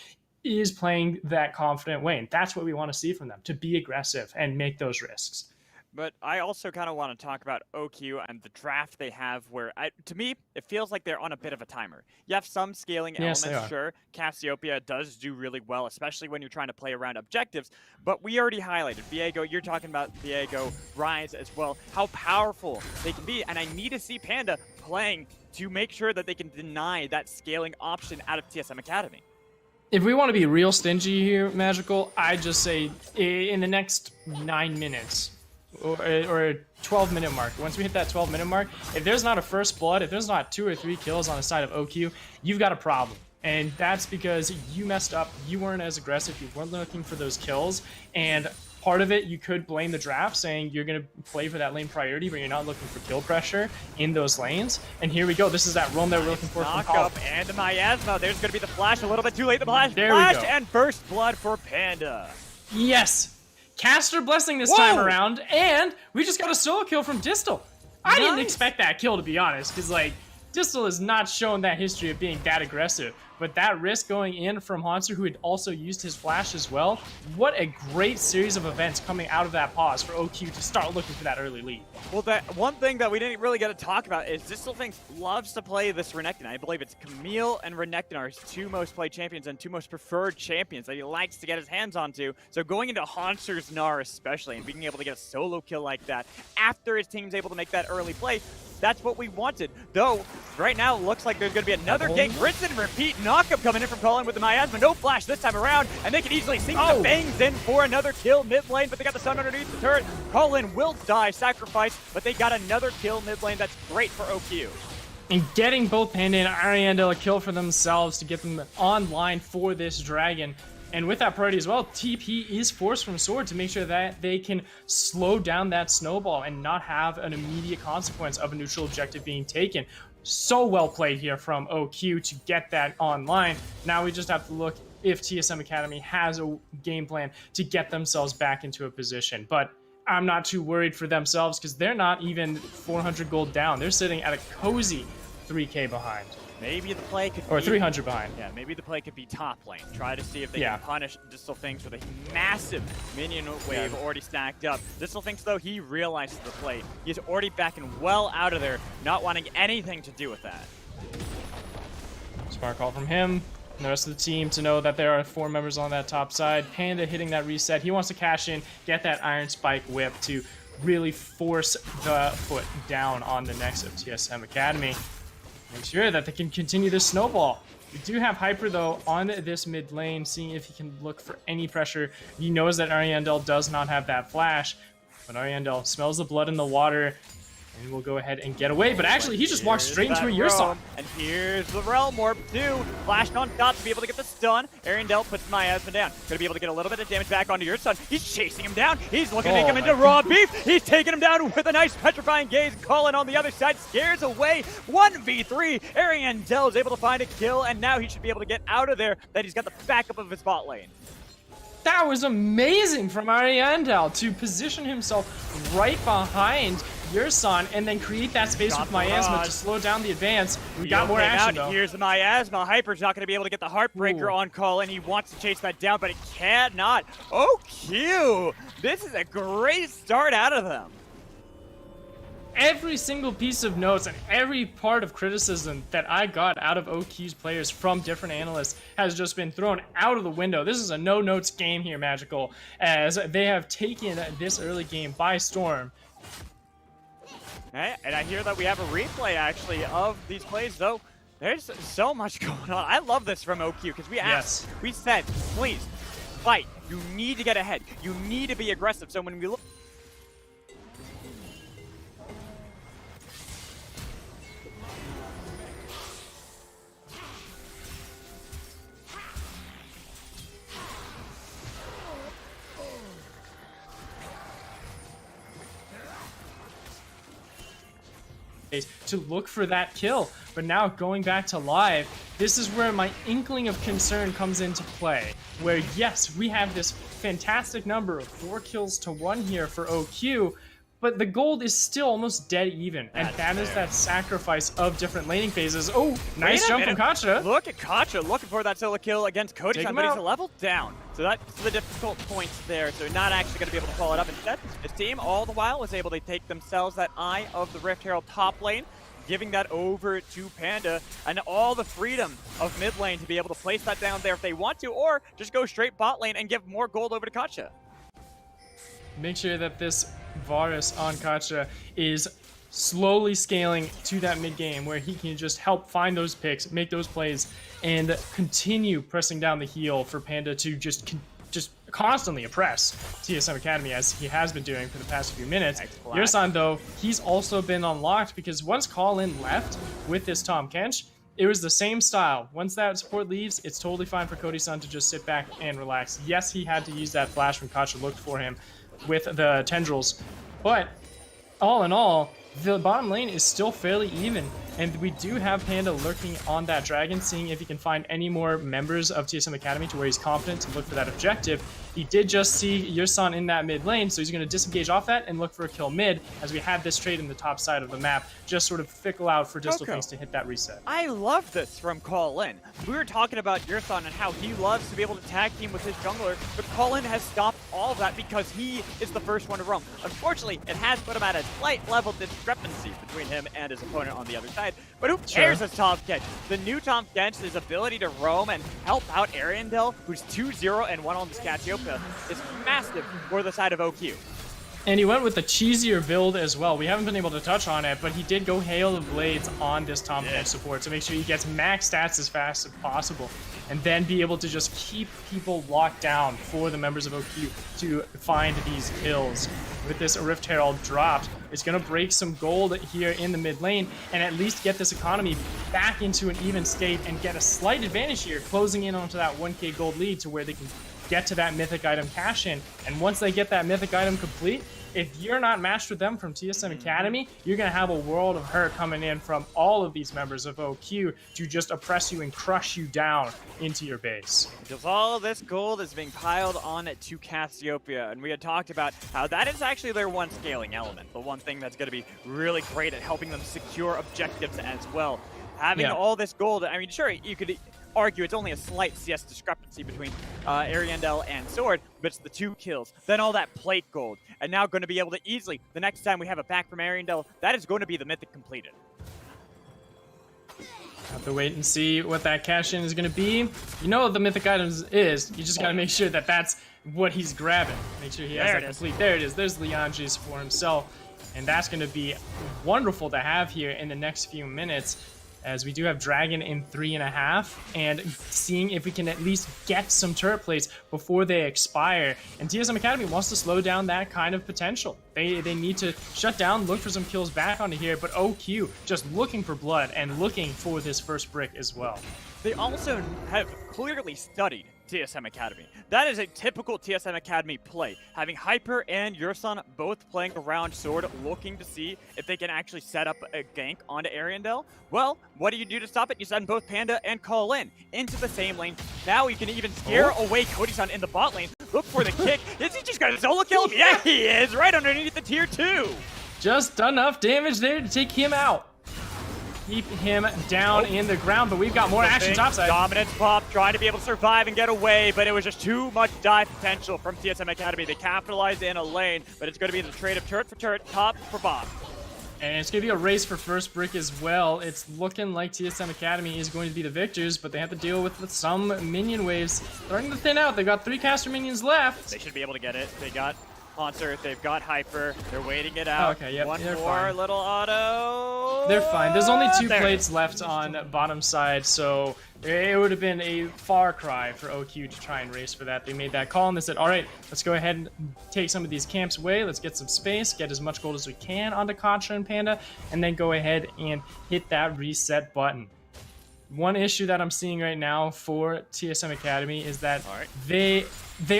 is playing that confident way. And that's what we want to see from them, to be aggressive and make those risks.
But I also kind of want to talk about OQ and the draft they have where, to me, it feels like they're on a bit of a timer. You have some scaling elements, sure. Cassiopeia does do really well, especially when you're trying to play around objectives. But we already highlighted Viego. You're talking about Viego, Rise as well, how powerful they can be. And I need to see Panda playing to make sure that they can deny that scaling option out of TSM Academy.
If we want to be real stingy here, Magical, I just say in the next 9 minutes, or 12-minute mark. Once we hit that 12-minute mark, if there's not a first blood, if there's not 2 or 3 kills on the side of OQ, you've got a problem. And that's because you messed up, you weren't as aggressive, you weren't looking for those kills, and part of it, you could blame the draft, saying you're going to play for that lane priority, but you're not looking for kill pressure in those lanes. And here we go. This is that roam that we're looking for from
Knock up and the miasma. There's going to be the flash a little bit too late. The flash,
there we go.
And first blood for Panda.
Yes. Caster blessing this time around, and we just got a solo kill from Distal. I didn't expect that kill, to be honest, because, like, Distal has not shown that history of being that aggressive. But that risk going in from Hanser, who had also used his flash as well, what a great series of events coming out of that pause for OQ to start looking for that early lead.
Well, that one thing that we didn't really get to talk about is Distal Things loves to play this Renekton. I believe it's Camille and Renekton are his 2 most played champions and 2 most preferred champions that he likes to get his hands onto. So going into Hanser's Gnar especially and being able to get a solo kill like that after his team's able to make that early play, that's what we wanted. Though, right now, it looks like there's going to be another gank. Rinse and repeat knockup coming in from Colin with the miasma. No flash this time around, and they can easily sink the bangs in for another kill mid lane, but they got the stun underneath the turret. Colin will die, sacrifice, but they got another kill mid lane. That's great for OQ.
And getting both Panda and Ariandel a kill for themselves to get them online for this dragon. And with that priority as well, TP is forced from Sword to make sure that they can slow down that snowball and not have an immediate consequence of a neutral objective being taken. So well played here from OQ to get that online. Now we just have to look if TSM Academy has a game plan to get themselves back into a position. But I'm not too worried for themselves because they're not even 400 gold down. They're sitting at a cozy 3K behind.
Maybe the play could
or
be
300 behind.
Yeah, maybe the play could be top lane. Try to see if they can punish Distal Things with a massive minion wave already stacked up. Distal Things, though, he realizes the play. He's already backing well out of there, not wanting anything to do with that.
Smart call from him. And the rest of the team to know that there are 4 members on that top side. Panda hitting that reset. He wants to cash in, get that Iron Spike whip to really force the foot down on the necks of TSM Academy. Make sure that they can continue this snowball. We do have Hyper, though, on this mid lane, seeing if he can look for any pressure. He knows that Ariandel does not have that flash, but Ariandel smells the blood in the water and will go ahead and get away. But actually, he just walks straight into a Yurson.
And here's the Realm Warp, too. Flash on top to be able to get the stun. Ariandel puts miasma down. Gonna be able to get a little bit of damage back onto Yurson. He's chasing him down. He's looking to make him into raw beef. He's taking him down with a nice petrifying gaze. Colin on the other side scares away. 1v3. Ariandel is able to find a kill, and now he should be able to get out of there. That he's got the backup of his bot lane.
That was amazing from Ariandel to position himself right behind Yurson and then create that space with miasma to slow down the advance. We got more action, though.
Here's the miasma. Hyper's not going to be able to get the Heartbreaker on Colin. He wants to chase that down, but he cannot. OQ! This is a great start out of them.
Every single piece of notes and every part of criticism that I got out of OQ's players from different analysts has just been thrown out of the window. This is a no-notes game here, Magical, as they have taken this early game by storm.
And I hear that we have a replay, actually, of these plays, though. There's so much going on. I love this from OQ, because we asked, we said, please, fight. You need to get ahead. You need to be aggressive. So when we look...
to look for that kill. But now going back to live, this is where my inkling of concern comes into play, where yes, we have this fantastic number of 4 kills to 1 here for OQ, but the gold is still almost dead even, and that is that sacrifice of different laning phases. Oh, nice jump from Kacha.
Look at Kacha looking for that solo kill against Cody, but he's a level down. So that's the difficult points there. So not actually going to be able to follow it up. Instead, his team all the while was able to take themselves that Eye of the Rift Herald top lane, giving that over to Panda, and all the freedom of mid lane to be able to place that down there if they want to, or just go straight bot lane and give more gold over to Kacha.
Make sure that this Varus on Kacha is slowly scaling to that mid game where he can just help find those picks, make those plays, and continue pressing down the heel for Panda to just constantly oppress TSM Academy as he has been doing for the past few minutes. Yersan, though, he's also been unlocked because once Call-In left with this Tahm Kench, it was the same style. Once that support leaves, it's totally fine for Cody-san to just sit back and relax. Yes, he had to use that flash when Kacha looked for him with the tendrils, but all in all, the bottom lane is still fairly even, and we do have Panda lurking on that dragon, seeing if he can find any more members of TSM Academy to where he's confident to look for that objective. He did just see Yersan in that mid lane, so he's going to disengage off that and look for a kill mid, as we have this trade in the top side of the map, just sort of fickle out for Distal Things to hit that reset.
I love this from Call-In. We were talking about Yersan and how he loves to be able to tag team with his jungler, but Call-In has stopped all of that because he is the first one to roam. Unfortunately, it has put him at a slight level discrepancy between him and his opponent on the other side, but who cares as Tahm Kench? The new Tahm Kench, his ability to roam and help out Ariandel, who's 2-0 and 1 on this Cassiopeia, is massive for the side of OQ.
And he went with a cheesier build as well. We haven't been able to touch on it, but he did go Hail of Blades on this Tahm Kench support to make sure he gets max stats as fast as possible, and then be able to just keep people locked down for the members of OQ to find these kills. With this Rift Herald dropped, it's going to break some gold here in the mid lane and at least get this economy back into an even state and get a slight advantage here, closing in onto that 1k gold lead to where they can get to that mythic item cash in. And once they get that mythic item complete, if you're not matched with them from TSM Academy, you're going to have a world of hurt coming in from all of these members of OQ to just oppress you and crush you down into your base.
Because all of this gold is being piled on to Cassiopeia, and we had talked about how that is actually their one scaling element, the one thing that's going to be really great at helping them secure objectives as well. Having all this gold, I mean, sure, you could argue it's only a slight CS discrepancy between Ariandel and Sword, but it's the 2 kills, then all that plate gold, and now going to be able to easily, the next time we have it back from Ariandel, that is going to be the mythic completed.
Have to wait and see what that cash-in is going to be. You know what the mythic items is, you just got to make sure that that's what he's grabbing. Make sure he has that complete. There it is, there's Leandri's for himself, and that's going to be wonderful to have here in the next few minutes, as we do have Dragon in 3.5, and seeing if we can at least get some turret plates before they expire. And TSM Academy wants to slow down that kind of potential. They need to shut down, look for some kills back onto here, but OQ just looking for blood and looking for this first brick as well.
They also have clearly studied TSM Academy. That is a typical TSM Academy play. Having Hyper and Yersan both playing around Sword, looking to see if they can actually set up a gank onto Ariandel. Well, what do you do to stop it? You send both Panda and Call-In into the same lane. Now you can even scare away Cody-san in the bot lane. Look for the kick. Is he just going to solo kill him? Yeah, he is, right underneath the tier 2.
Just enough damage there to take him out. Keep him down in the ground, but we've got more action topside.
Dominance pop, trying to be able to survive and get away, but it was just too much dive potential from TSM Academy. They capitalized in a lane, but it's going to be the trade of turret for turret, top for bot.
And it's going to be a race for first brick as well. It's looking like TSM Academy is going to be the victors, but they have to deal with some minion waves starting to thin out. They got 3 caster minions left.
They should be able to get it. They got Haunter, they've got Hyper. They're waiting it out.
Okay, yep,
One
they're
more
fine.
little auto.
They're fine. There's only 2
There it
plates
is.
left on bottom side, so it would have been a far cry for OQ to try and race for that. They made that call and they said, all right, let's go ahead and take some of these camps away. Let's get some space, get as much gold as we can onto Contra and Panda, and then go ahead and hit that reset button. One issue that I'm seeing right now for TSM Academy is that they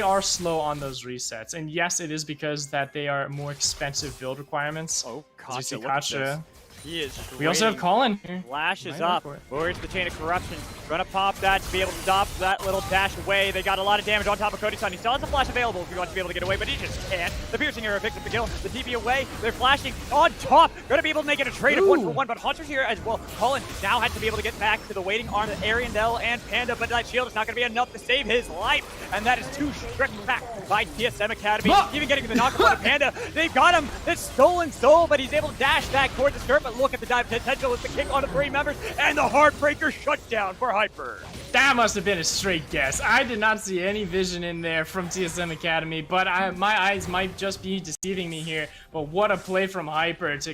are slow on those resets. And yes, it is because that they are more expensive build requirements.
Oh,
As you see
Kasha, look at this.
Kasha.
He is just
We also have
waiting.
Colin here.
Flash is
Might
up.
go for it.
Where's the chain of corruption? Gonna pop that to be able to stop that little dash away. They got a lot of damage on top of Cody Sun. He still has a flash available if he wants to be able to get away, but he just can't. The piercing arrow picks up the kill. The TP away. They're flashing on top. Gonna be able to make it a trade of 1-for-1, but Hunter's here as well. Colin now had to be able to get back to the waiting arm of Ariandel and Panda, but that shield is not gonna be enough to save his life, and that is too stripped back by TSM Academy. Even getting the knock on Panda. They've got him. This stolen soul, but he's able to dash back towards the skirt, but look at the dive potential with the kick on the 3 members, and the Heartbreaker shutdown for Hyper.
That must have been a straight guess. I did not see any vision in there from TSM Academy, but my eyes might just be deceiving me here. But what a play from Hyper to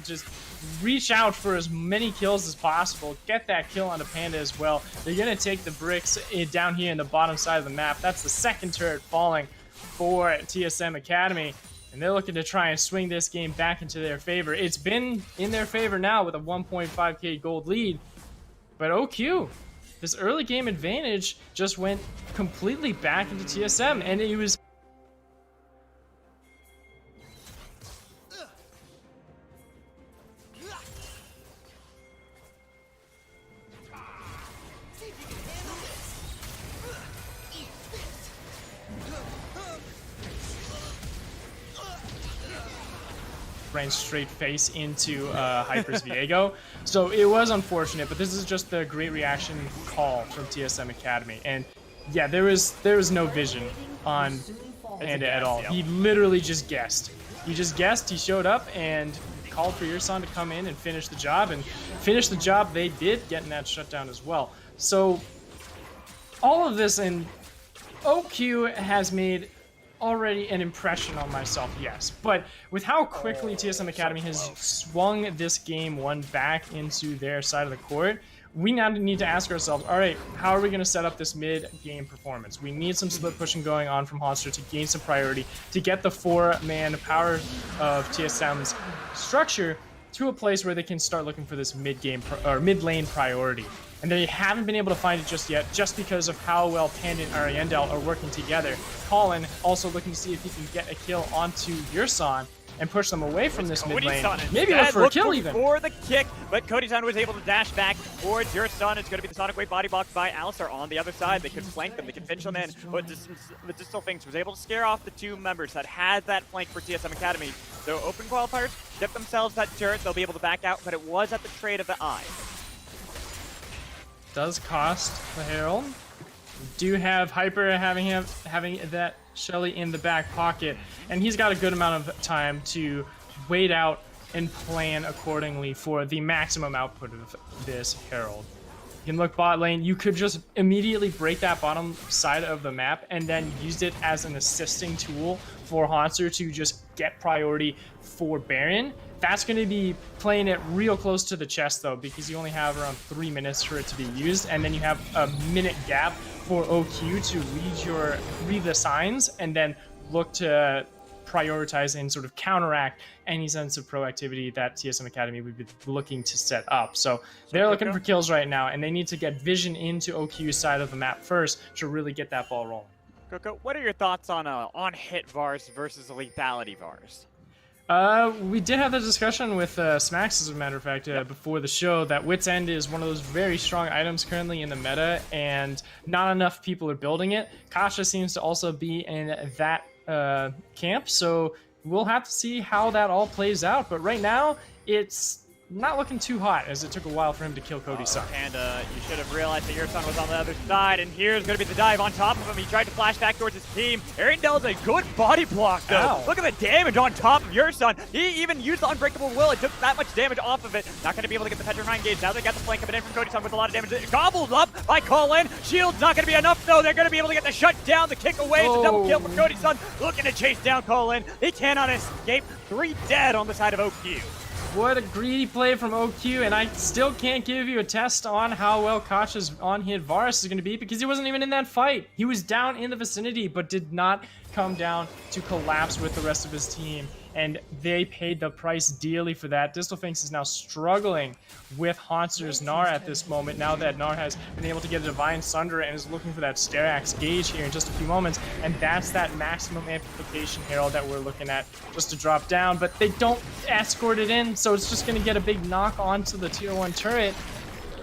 just reach out for as many kills as possible, get that kill on the Panda as well. They're going to take the bricks down here in the bottom side of the map. That's the second turret falling for TSM Academy. And they're looking to try and swing this game back into their favor. It's been in their favor now with a 1.5k gold lead. But OQ, this early game advantage just went completely back into TSM. And it was... ran straight face into Hyper's Viego. So it was unfortunate, but this is just the great reaction call from TSM Academy. And yeah, there was no vision on Panda at all. He literally just guessed. He just guessed, he showed up and called for Yurson to come in and finish the job. And finish the job they did, getting that shutdown as well. So all of this, and OQ has made already an impression on myself, yes. But with how quickly TSM Academy has swung this game 1 back into their side of the court, we now need to ask ourselves, all right, how are we going to set up this mid-game performance? We need some split pushing going on from Monster to gain some priority, to get the 4-man power of TSM's structure to a place where they can start looking for this mid-lane priority. And they haven't been able to find it just yet, just because of how well Panda and Ariandel are working together. Colin also looking to see if he can get a kill onto Yurson and push them away from this mid lane. Maybe look for a kill even.
For the kick, but Cody-san was able to dash back towards Yurson. It's going to be the Sonic Wave body blocked by Alistar on the other side. They could flank them, they could finish them in, but the Distal Finks was able to scare off the 2 members that had that flank for TSM Academy. So open qualifiers, get themselves that turret, they'll be able to back out, but it was at the trade of the eye.
Does cost the Herald. Do have Hyper having that Shelly in the back pocket, and he's got a good amount of time to wait out and plan accordingly for the maximum output of this Herald. You can look bot lane, you could just immediately break that bottom side of the map and then use it as an assisting tool for Haunter to just get priority for Baron. That's going to be playing it real close to the chest though, because you only have around 3 minutes for it to be used, and then you have a minute gap for OQ to read the signs and then look to prioritize and sort of counteract any sense of proactivity that TSM Academy would be looking to set up. So they're looking for kills right now, and they need to get vision into OQ's side of the map first to really get that ball rolling.
Coco, what are your thoughts on hit Vars versus lethality Vars?
We did have the discussion with Smax, as a matter of fact, before the show, that Wit's End is one of those very strong items currently in the meta, and not enough people are building it. Kasha seems to also be in that camp, so we'll have to see how that all plays out. But right now, it's not looking too hot, as it took a while for him to kill Cody's son.
Panda, you should have realized that your son was on the other side, and here's going to be the dive on top of him. He tried to flash back towards his team. Ariandel's a good body block, though.
Ow.
Look at the damage on top of your son. He even used the Unbreakable Will. It took that much damage off of it. Not going to be able to get the Petrifying Gauge. Now they got the flank coming in from Cody's son with a lot of damage. Gobbled up by Colin. Shield's not going to be enough, though. They're going to be able to get the shut down. The kick away. It's a double kill from Cody's son. Looking to chase down Colin. They cannot escape. 3 dead on the side of OQ.
What a greedy play from OQ, and I still can't give you a test on how well Koch's on-hit Varus is going to be because he wasn't even in that fight. He was down in the vicinity, but did not come down to collapse with the rest of his team, and they paid the price dearly for that. Distelfinks is now struggling with Haunter's Gnar at this moment, now that Gnar has been able to get a Divine Sunder and is looking for that Sterax Gauge here in just a few moments, and that's that maximum amplification Herald that we're looking at just to drop down, but they don't escort it in, so it's just going to get a big knock onto the tier 1 turret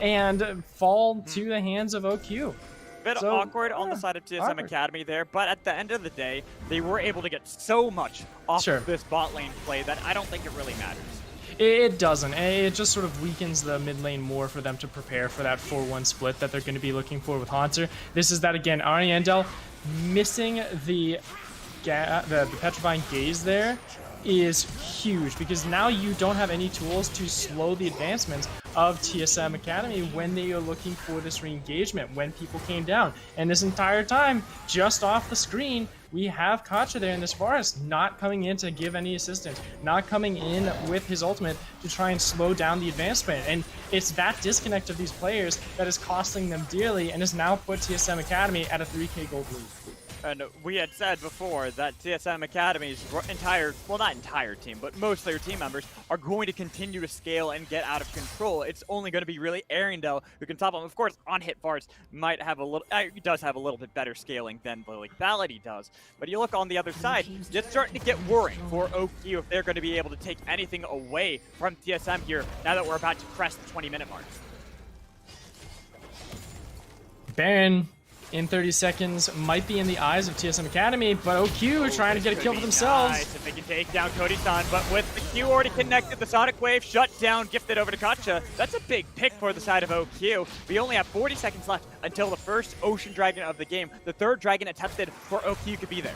and fall to the hands of OQ.
Bit awkward on the side of TSM Academy there, but at the end of the day, they were able to get so much off of this bot lane play that I don't think it really matters.
It doesn't. It just sort of weakens the mid lane more for them to prepare for that 4-1 split that they're going to be looking for with Haunter. This is that again, Ariandel missing the Petrifying Gaze there is huge because now you don't have any tools to slow the advancements of TSM Academy when they are looking for this re-engagement, when people came down. And this entire time, just off the screen, we have Kocha there in this Varus not coming in to give any assistance, not coming in with his ultimate to try and slow down the advancement. And it's that disconnect of these players that is costing them dearly and has now put TSM Academy at a 3K gold lead.
And we had said before that TSM Academy's entire, well not entire team, but most of their team members are going to continue to scale and get out of control. It's only going to be really Ariandel who can top them. Of course, on-hit Varus might have a little, he does have a little bit better scaling than the lethality does. But you look on the other side, it's starting to get worrying for OQ if they're going to be able to take anything away from TSM here now that we're about to crest the 20-minute mark.
Baron in 30 seconds might be in the eyes of TSM Academy, but OQ trying to get a kill for themselves.
Nice if they can take down Cody-san, but with the Q already connected, the Sonic Wave shut down, gifted over to Kocha. That's a big pick for the side of OQ. We only have 40 seconds left until the first Ocean Dragon of the game. The third Dragon attempted for OQ could be there.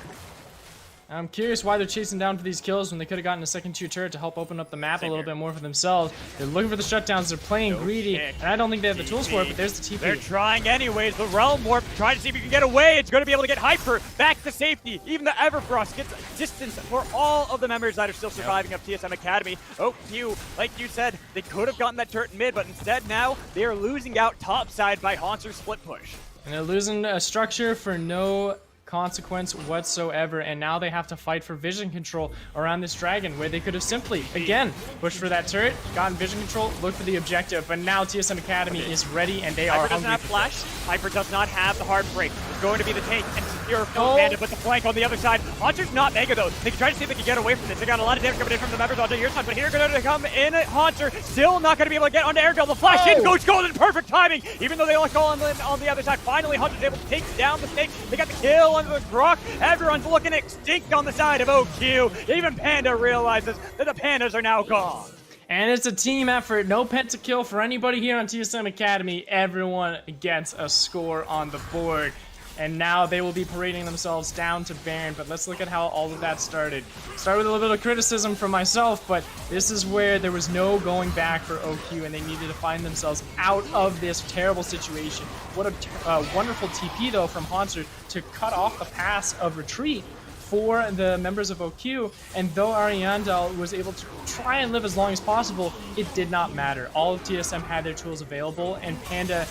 I'm curious why they're chasing down for these kills when they could have gotten a second tier turret to help open up the map a little bit more for themselves. They're looking for the shutdowns, they're playing greedy, and I don't think they have the tools for it, but there's the TP.
They're trying anyways. The Realm Warp, trying to see if you can get away. It's going to be able to get Hyper back to safety. Even the Everfrost gets distance for all of the members that are still surviving of TSM Academy. OQ, like you said, they could have gotten that turret in mid, but instead now they are losing out topside by Haunter's split push.
And they're losing a structure for no consequence whatsoever, and now they have to fight for vision control around this dragon where they could have simply, again, pushed for that turret, gotten vision control, looked for the objective, but now TSM Academy is ready and they are
Hyper doesn't have flash, Hyper does not have the hard break. It's going to be the tank and secure from Panda, but the flank on the other side. Haunter's not mega though. They can try to see if they can get away from this. They got a lot of damage coming in from the members onto your side, but here going to come in Haunter, still not going to be able to get onto Airedale. The flash in goes golden, perfect timing, even though they only call on the other side. Finally, Haunter's able to take down the snake. They got the kill on the Grok. Everyone's looking extinct on the side of OQ. Even Panda realizes that the Pandas are now gone.
And it's a team effort. No pentakill for anybody here on TSM Academy. Everyone gets a score on the board. And now they will be parading themselves down to Baron. But let's look at how all of that started. Start with a little bit of criticism from myself, but this is where there was no going back for OQ, and they needed to find themselves out of this terrible situation. What a wonderful TP, though, from Haunter to cut off the pass of retreat for the members of OQ, and though Ariandel was able to try and live as long as possible, it did not matter. All of TSM had their tools available, and Panda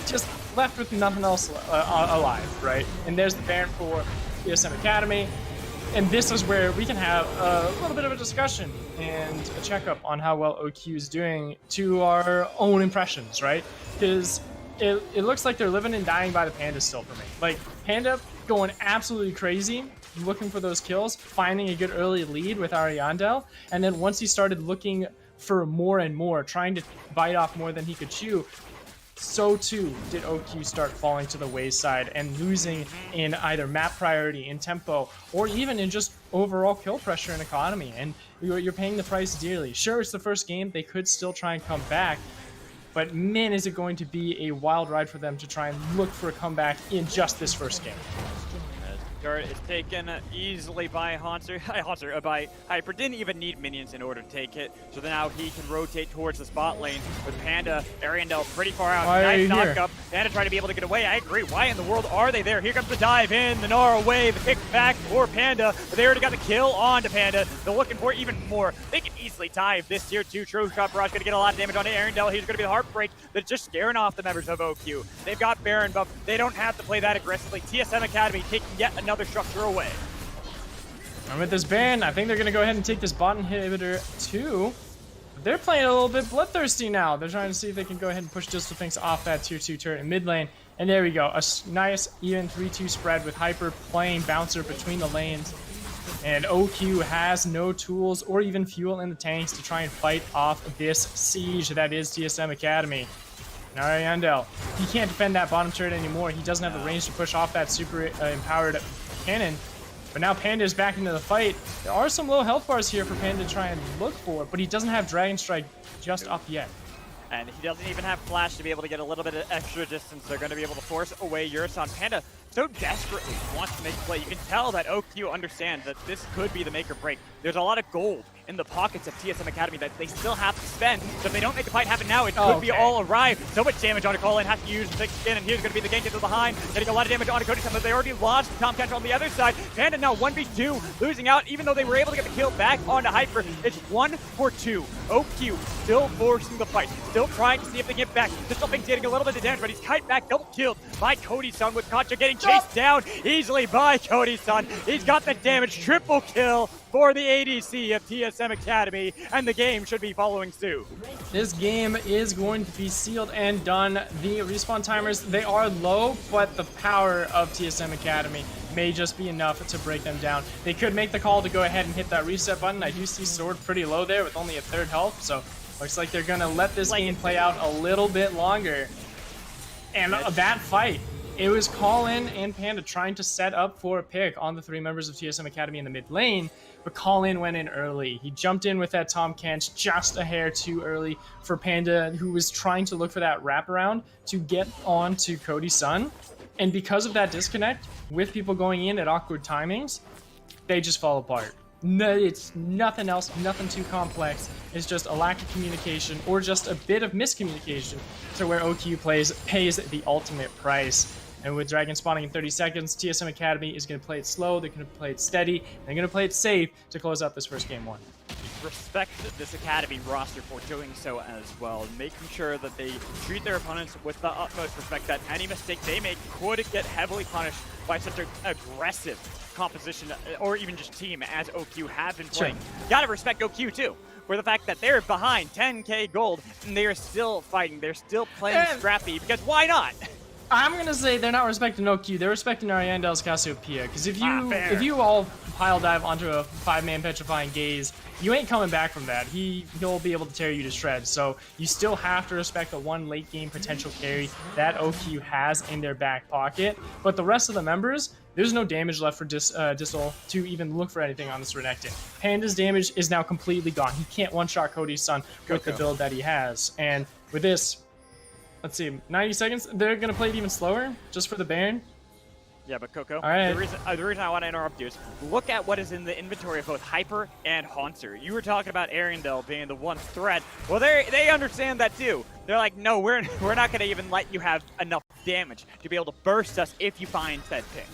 just left with nothing else alive, right? And there's the Baron for TSM Academy, and this is where we can have a little bit of a discussion and a checkup on how well OQ is doing to our own impressions, right? Because it looks like they're living and dying by the Panda still for me. Like, Panda going absolutely crazy, looking for those kills, finding a good early lead with Ariandel, and then once he started looking for more and more, trying to bite off more than he could chew, so too did OQ start falling to the wayside and losing in either map priority, in tempo, or even in just overall kill pressure and economy. And you're paying the price dearly. Sure, it's the first game. They could still try and come back. But man, is it going to be a wild ride for them to try and look for a comeback in just this first game.
Turret is taken easily by by Hyper. Didn't even need minions in order to take it. So then now he can rotate towards the spot lane with Panda, Ariandel pretty far out.
Why are
Nice
you
knock
here?
up. Panda trying to be able to get away. I agree. Why in the world are they there? Here comes the dive in, the Nara wave, the kick back for Panda. But they already got the kill onto Panda. They're looking for even more. They can easily dive this tier 2. True Shot Barrage going to get a lot of damage onto Ariandel. He's going to be the heartbreak that's just scaring off the members of OQ. They've got Baron buff. They don't have to play that aggressively. TSM Academy taking yet another structure away.
And with this ban, I think they're going to go ahead and take this bot inhibitor too. They're playing a little bit bloodthirsty now. They're trying to see if they can go ahead and push Distalfinks off that tier 2 turret in mid lane. And there we go. A nice even 3-2 spread with Hyper playing bouncer between the lanes. And OQ has no tools or even fuel in the tanks to try and fight off this siege that is TSM Academy. And Ariandel, he can't defend that bottom turret anymore. He doesn't have the range to push off that super empowered cannon. But now Panda is back into the fight. There are some low health bars here for Panda to try and look for, but he doesn't have Dragon Strike just up yet.
And he doesn't even have Flash to be able to get a little bit of extra distance. They're going to be able to force away Yurison. Panda so desperately wants to make a play. You can tell that OQ understands that this could be the make or break. There's a lot of gold in the pockets of TSM Academy that they still have to spend. So if they don't make the fight happen now, it could be all arrive. So much damage onto Colin, has to use thick skin, and here's going to be the gank into the behind. Getting a lot of damage onto Cody, but they already launched the Tom Catcher on the other side. Panda now 1v2, losing out, even though they were able to get the kill back onto Hyper. It's 1 for 2. OQ still forcing the fight, still trying to see if they get back. Distalfinks getting a little bit of damage, but he's kite back, double killed by Cody-san, with Concha getting chased down easily by Cody-san. He's got the damage, triple kill for the ADC of TSM Academy, and the game should be following suit.
This game is going to be sealed and done. The respawn timers, they are low, but the power of TSM Academy may just be enough to break them down. They could make the call to go ahead and hit that reset button. I do see Sword pretty low there with only a third health, so looks like they're going to let this game play out a little bit longer. And that fight, it was Colin and Panda trying to set up for a pick on the 3 members of TSM Academy in the mid lane, but Colin went in early. He jumped in with that Tom Kench just a hair too early for Panda, who was trying to look for that wraparound to get on to Cody-san. And because of that disconnect, with people going in at awkward timings, they just fall apart. No, it's nothing else, nothing too complex. It's just a lack of communication or just a bit of miscommunication to where OQ pays the ultimate price. And with Dragon spawning in 30 seconds, TSM Academy is going to play it slow, they're going to play it steady, they're going to play it safe to close out this first game 1.
Respect this Academy roster for doing so as well, making sure that they treat their opponents with the utmost respect, that any mistake they make could get heavily punished by such an aggressive composition or even just team as OQ have been playing. Sure. Gotta respect OQ too, for the fact that they're behind 10k gold and they are still fighting, they're still playing scrappy, because why not?
I'm gonna say they're not respecting OQ, they're respecting Ariandel's Cassiopeia, because if you all pile dive onto a 5-man petrifying gaze, you ain't coming back from that. He'll be able to tear you to shreds. So you still have to respect the one late game potential carry that OQ has in their back pocket. But the rest of the members, there's no damage left for Distal to even look for anything on this Renekton. Panda's damage is now completely gone. He can't one-shot Cody-san with the build that he has. And with this, let's see, 90 seconds, they're going to play it even slower just for the Baron.
Yeah, but Coco,
all right.
the reason I want to interrupt you is look at what is in the inventory of both Hyper and Haunter. You were talking about Ariandel being the one threat. Well, they understand that too. They're like, no, we're not going to even let you have enough damage to be able to burst us if you find said pick.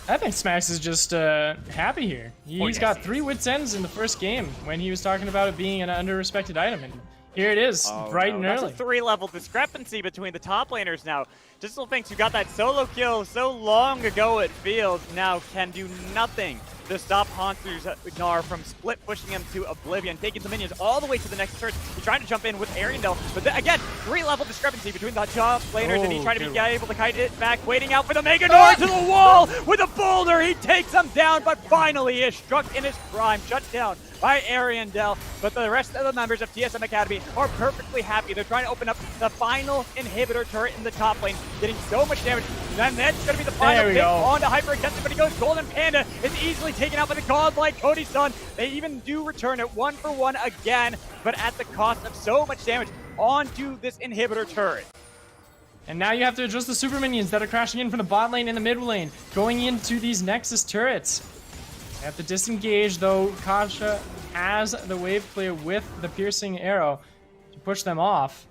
I think Smax is just happy here. He's got 3 Wits Ends in the first game when he was talking about it being an under-respected item. And here it is, bright and early.
That's a 3-level discrepancy between the top laners now. Distalfinks, who got that solo kill so long ago it feels, now can do nothing to stop Hansu's Gnar from split pushing him to oblivion, taking the minions all the way to the next turret. He's trying to jump in with Ariandel, but again, 3-level discrepancy between the top laners, and he's trying to be able to kite it back, waiting out for the Mega Gnar to the wall with a boulder. He takes him down, but finally is struck in his prime, shut down by Ariandel. But the rest of the members of TSM Academy are perfectly happy. They're trying to open up the final inhibitor turret in the top lane, getting so much damage. And that's going to be the final pick on to Hyper Extensive, but he goes Golden Panda. Is easily taken out by the godlike Cody's son. They even do return it 1-for-1 again, but at the cost of so much damage onto this inhibitor turret.
And now you have to address the super minions that are crashing in from the bot lane and the mid lane, going into these Nexus turrets. They have to disengage, though Kasha has the wave clear with the piercing arrow to push them off.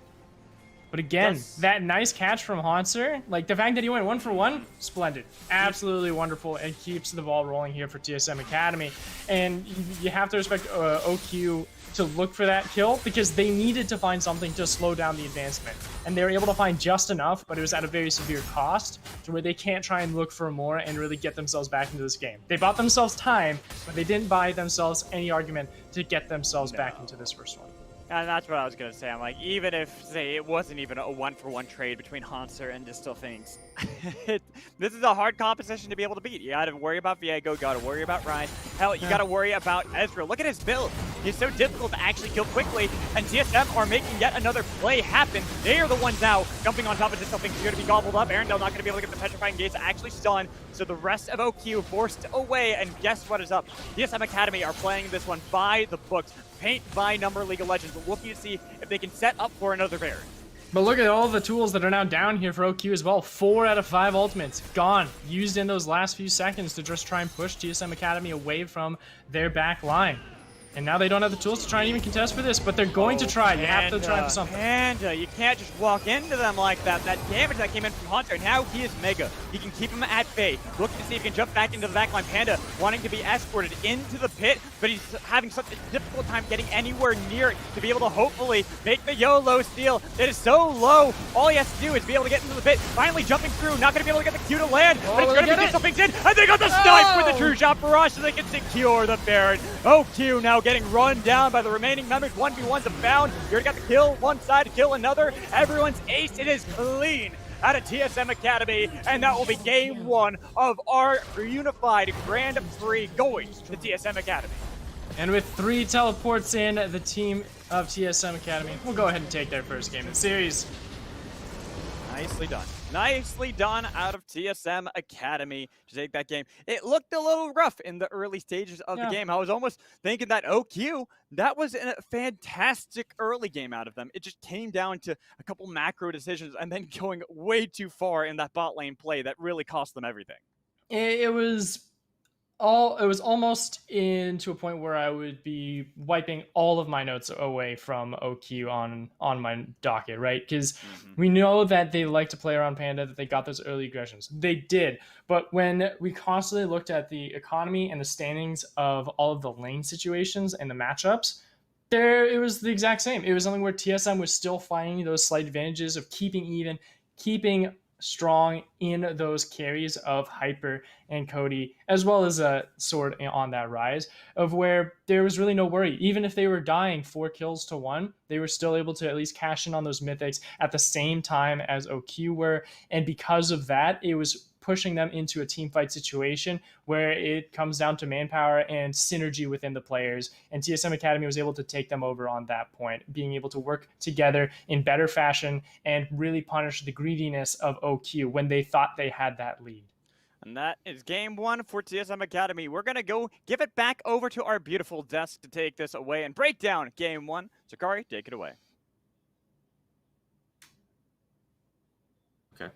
But again, that nice catch from Hanser, like the fact that he went 1-for-1, splendid. Absolutely wonderful. It keeps the ball rolling here for TSM Academy. And you have to respect OQ to look for that kill because they needed to find something to slow down the advancement. And they were able to find just enough, but it was at a very severe cost to where they can't try and look for more and really get themselves back into this game. They bought themselves time, but they didn't buy themselves any argument to get themselves back into this first one.
And that's what I was going to say. I'm like, even if, say, it wasn't even a 1-for-1 trade between Hanser and Distal Things, this is a hard competition to be able to beat. You got to worry about Viego, got to worry about Ryan. Hell, you got to worry about Ezreal. Look at his build. He's so difficult to actually kill quickly, and TSM are making yet another play happen. They are the ones now jumping on top of Distal Things. He's going to be gobbled up. Arendelle not going to be able to get the Petrifying Gates actually stunned. So the rest of OQ forced away, and guess what is up? TSM Academy are playing this one by the books. Paint by number League of Legends, looking to see if they can set up for another variant.
But look at all the tools that are now down here for OQ as well. 4 out of 5 ultimates gone, used in those last few seconds to just try and push TSM Academy away from their back line. And now they don't have the tools to try and even contest for this, but they're going to try. You have to try for something.
Panda, you can't just walk into them like that. That damage that came in from Hunter, now he is Mega. He can keep him at bay. Looking to see if he can jump back into the backline. Panda wanting to be escorted into the pit, but he's having such a difficult time getting anywhere near it to be able to hopefully make the YOLO steal. It is so low. All he has to do is be able to get into the pit. Finally jumping through. Not going to be able to get the Q to land, but it's going to be something in. And they got the snipe with the True Shot Barrage so they can secure the Baron. OQ now getting run down by the remaining members. 1v1s abound. You already got the kill one side, kill another. Everyone's ace. It is clean out of TSM Academy, and that will be game 1 of our unified Grand Prix going to TSM Academy.
And with 3 teleports in, the team of TSM Academy will go ahead and take their first game of the series.
Nicely done. Nicely done out of TSM Academy to take that game. It looked a little rough in the early stages of the game. I was almost thinking that OQ, that was a fantastic early game out of them. It just came down to a couple macro decisions and then going way too far in that bot lane play that really cost them everything.
It was almost into a point where I would be wiping all of my notes away from OQ on my docket, right? Because we know that they like to play around Panda, that they got those early aggressions. They did. But when we constantly looked at the economy and the standings of all of the lane situations and the matchups, it was the exact same. It was something where TSM was still finding those slight advantages of keeping even, keeping strong in those carries of Hyper and Cody, as well as a Sword on that rise, of where there was really no worry. Even if they were dying 4 kills to 1, they were still able to at least cash in on those mythics at the same time as OQ were. And because of that, it was pushing them into a team fight situation where it comes down to manpower and synergy within the players. And TSM Academy was able to take them over on that point, being able to work together in better fashion and really punish the greediness of OQ when they thought they had that lead.
And that is game 1 for TSM Academy. We're going to go give it back over to our beautiful desk to take this away and break down game 1. Sakari, take it away.
Okay.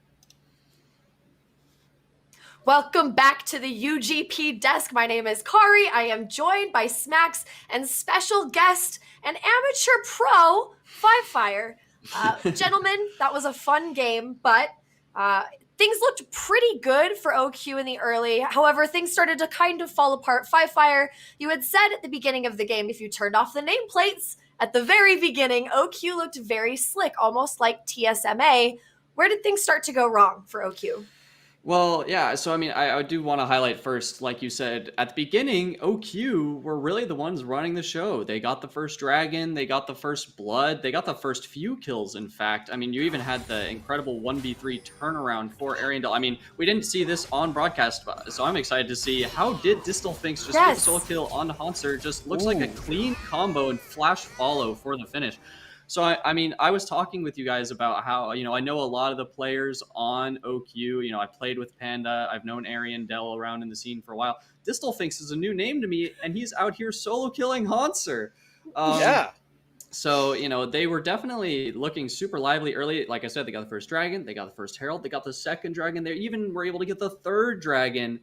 Welcome back to the UGP desk. My name is Kari. I am joined by Smacks and special guest and amateur pro, Fire. Gentlemen, that was a fun game, but things looked pretty good for OQ in the early. However, things started to kind of fall apart. Fire, you had said at the beginning of the game, if you turned off the nameplates at the very beginning, OQ looked very slick, almost like TSMA. Where did things start to go wrong for OQ?
Well, yeah. So, I mean, I do want to highlight first, like you said, at the beginning, OQ were really the ones running the show. They got the first dragon, they got the first blood, they got the first few kills, in fact. I mean, you even had the incredible 1v3 turnaround for Ariandel. I mean, we didn't see this on broadcast, so I'm excited to see how did Distal Finks just get a solo kill on Hanser. Just looks like a clean combo and flash follow for the finish. So, I mean, I was talking with you guys about how, I know a lot of the players on OQ. I played with Panda. I've known Ariandel around in the scene for a while. Distal Finks is a new name to me, and he's out here solo killing Hanser.
Yeah.
So, they were definitely looking super lively early. Like I said, they got the first dragon, they got the first herald, they got the second dragon. They even were able to get the third dragon.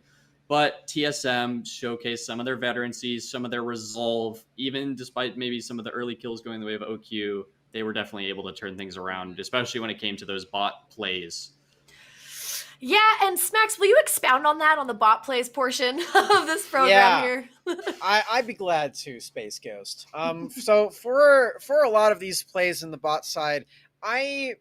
But TSM showcased some of their veterancy, some of their resolve, even despite maybe some of the early kills going the way of OQ. They were definitely able to turn things around, especially when it came to those bot plays.
Yeah, and Smacks, will you expound on that, on the bot plays portion of this program here?
I'd be glad to, Space Ghost. So for a lot of these plays in the bot side, I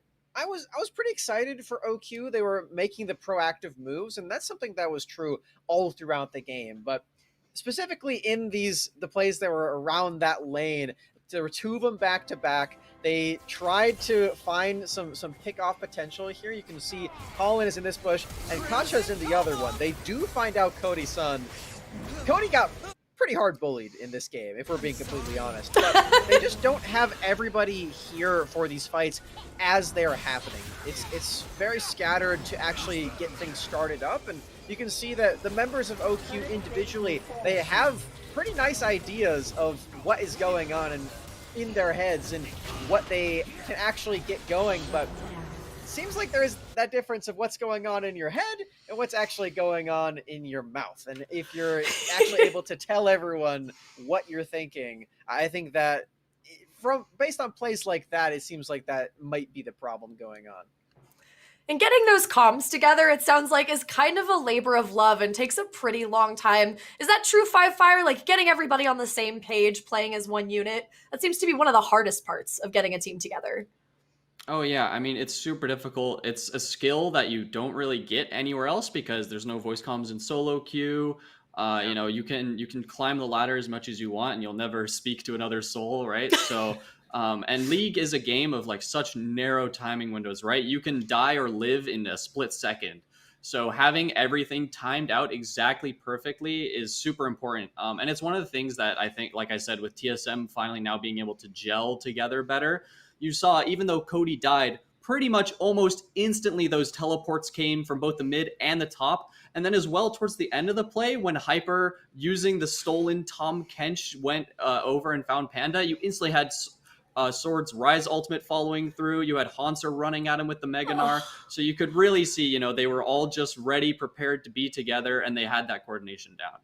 was pretty excited for OQ. They were making the proactive moves, and that's something that was true all throughout the game. But specifically in the plays that were around that lane, there were two of them back to back. They tried to find some pick-off potential here. You can see Colin is in this bush, and Kacha's in the other one. They do find out Cody's son. Cody got pretty hard bullied in this game, if we're being completely honest. But they just don't have everybody here for these fights as they're happening. It's very scattered to actually get things started up, and you can see that the members of OQ individually, they have pretty nice ideas of what is going on and in their heads and what they can actually get going, but it seems like there is that difference of what's going on in your head and what's actually going on in your mouth. And if you're actually able to tell everyone what you're thinking, I think that based on plays like that, it seems like that might be the problem going on.
And getting those comms together, it sounds like, is kind of a labor of love and takes a pretty long time. Is that true, Five Fire? Like, getting everybody on the same page, playing as one unit, that seems to be one of the hardest parts of getting a team together.
Oh, yeah. I mean, it's super difficult. It's a skill that you don't really get anywhere else because there's no voice comms in solo queue. You can climb the ladder as much as you want and you'll never speak to another soul, right? So... and League is a game of like such narrow timing windows, right? You can die or live in a split second. So having everything timed out exactly perfectly is super important. And it's one of the things that I think, like I said, with TSM finally now being able to gel together better, you saw even though Cody died, pretty much almost instantly those teleports came from both the mid and the top. And then as well towards the end of the play, when Hyper using the stolen Tom Kench went over and found Panda, you instantly had... Sword's Rise ultimate following through. You had Hanser running at him with the Meganar. So you could really see, they were all just ready, prepared to be together, and they had that coordination down.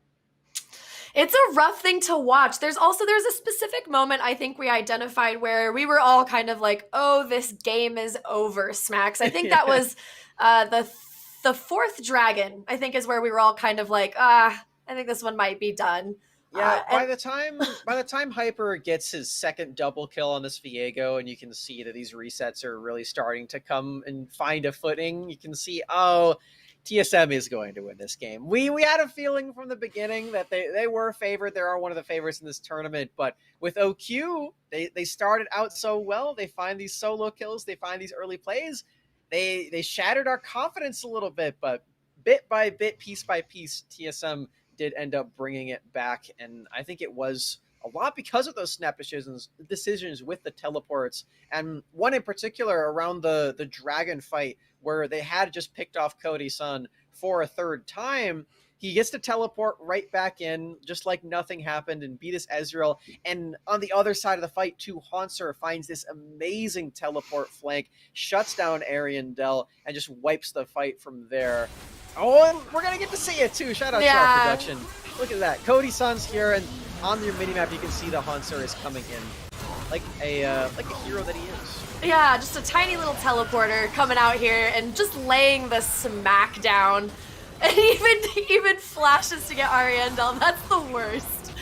It's a rough thing to watch. There's a specific moment I think we identified where we were all kind of like, oh, this game is over, Smacks. I think that was the fourth dragon, I think, is where we were all kind of like, I think this one might be done.
Yeah, by the time Hyper gets his second double kill on this Viego, and you can see that these resets are really starting to come and find a footing, you can see, TSM is going to win this game. We had a feeling from the beginning that they were favored. They are one of the favorites in this tournament, but with OQ, they started out so well. They find these solo kills, they find these early plays. They shattered our confidence a little bit, but bit by bit, piece by piece, TSM did end up bringing it back, and I think it was a lot because of those snap decisions with the teleports, and one in particular around the dragon fight where they had just picked off Cody's son for a third time. He gets to teleport right back in, just like nothing happened, and beat his Ezreal. And on the other side of the fight, too, Hanser finds this amazing teleport flank, shuts down Ariandel, and just wipes the fight from there. Oh, and we're going to get to see it, too. Shout out to our production. Look at that. Cody's son's here, and on your minimap, you can see the Hanser is coming in like a hero that he is.
Yeah, just a tiny little teleporter coming out here and just laying the smack down. And even flashes to get Ariandel. That's the worst.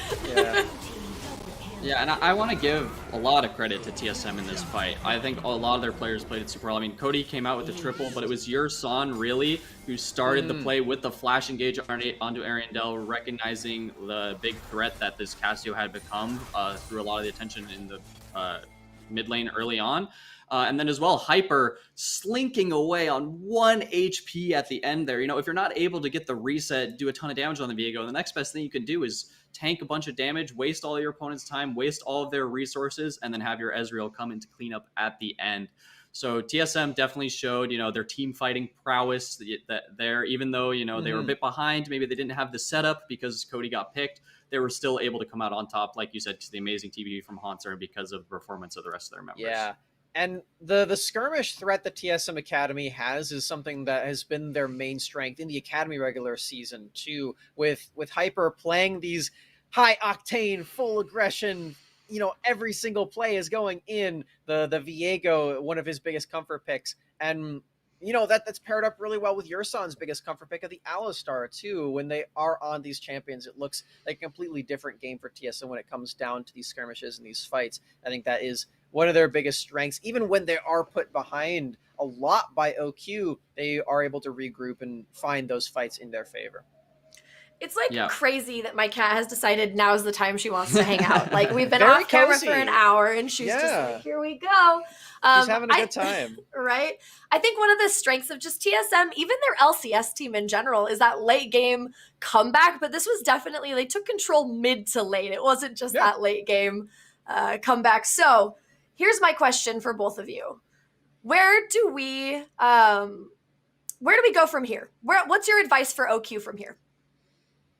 Yeah, and I want to give a lot of credit to TSM in this fight. I think a lot of their players played it super well. I mean, Cody came out with the triple, but it was your Son really who started the play with the flash engage onto Ariandel, recognizing the big threat that this Cassio had become through a lot of the attention in the mid lane early on. And then as well, Hyper slinking away on 1 HP at the end there. You know, if you're not able to get the reset, do a ton of damage on the Viego, the next best thing you can do is tank a bunch of damage, waste all your opponent's time, waste all of their resources, and then have your Ezreal come in to clean up at the end. So TSM definitely showed, you know, their team fighting prowess that there, even though, you know, they were a bit behind, maybe they didn't have the setup because Cody got picked, they were still able to come out on top, like you said, to the amazing TBV from Haunter and because of the performance of the rest of their members.
Yeah. And the skirmish threat that TSM Academy has is something that has been their main strength in the Academy regular season too, with Hyper playing these high octane, full aggression, you know, every single play is going in. The Viego, one of his biggest comfort picks. And you know, that's paired up really well with your son's biggest comfort pick of the Alistar too. When they are on these champions, it looks like a completely different game for TSM when it comes down to these skirmishes and these fights. I think that is one of their biggest strengths. Even when they are put behind a lot by OQ, they are able to regroup and find those fights in their favor.
It's like crazy that my cat has decided now's the time she wants to hang out. Like we've been
Very
off camera
cozy.
for an hour and she's just like, here we go.
She's having a good time.
Right? I think one of the strengths of just TSM, even their LCS team in general, is that late game comeback. But this was definitely, they took control mid to late. It wasn't just that late game comeback. So here's my question for both of you. Where do we go from here? What's your advice for OQ from here?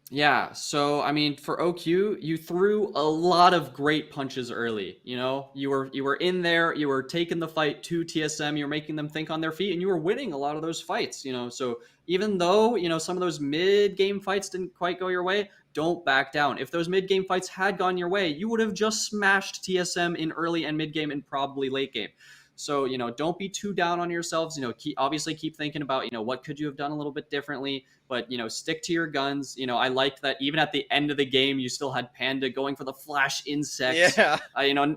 Yeah, so I mean, for OQ, you threw a lot of great punches early. You know, you were in there, you were taking the fight to TSM, you were making them think on their feet, and you were winning a lot of those fights. You know, so even though some of those mid-game fights didn't quite go your way, don't back down. If those mid-game fights had gone your way, you would have just smashed TSM in early and mid-game and probably late game. So, don't be too down on yourselves. Obviously keep thinking about, what could you have done a little bit differently, but, stick to your guns. I liked that even at the end of the game, you still had Panda going for the flash insects.
Yeah.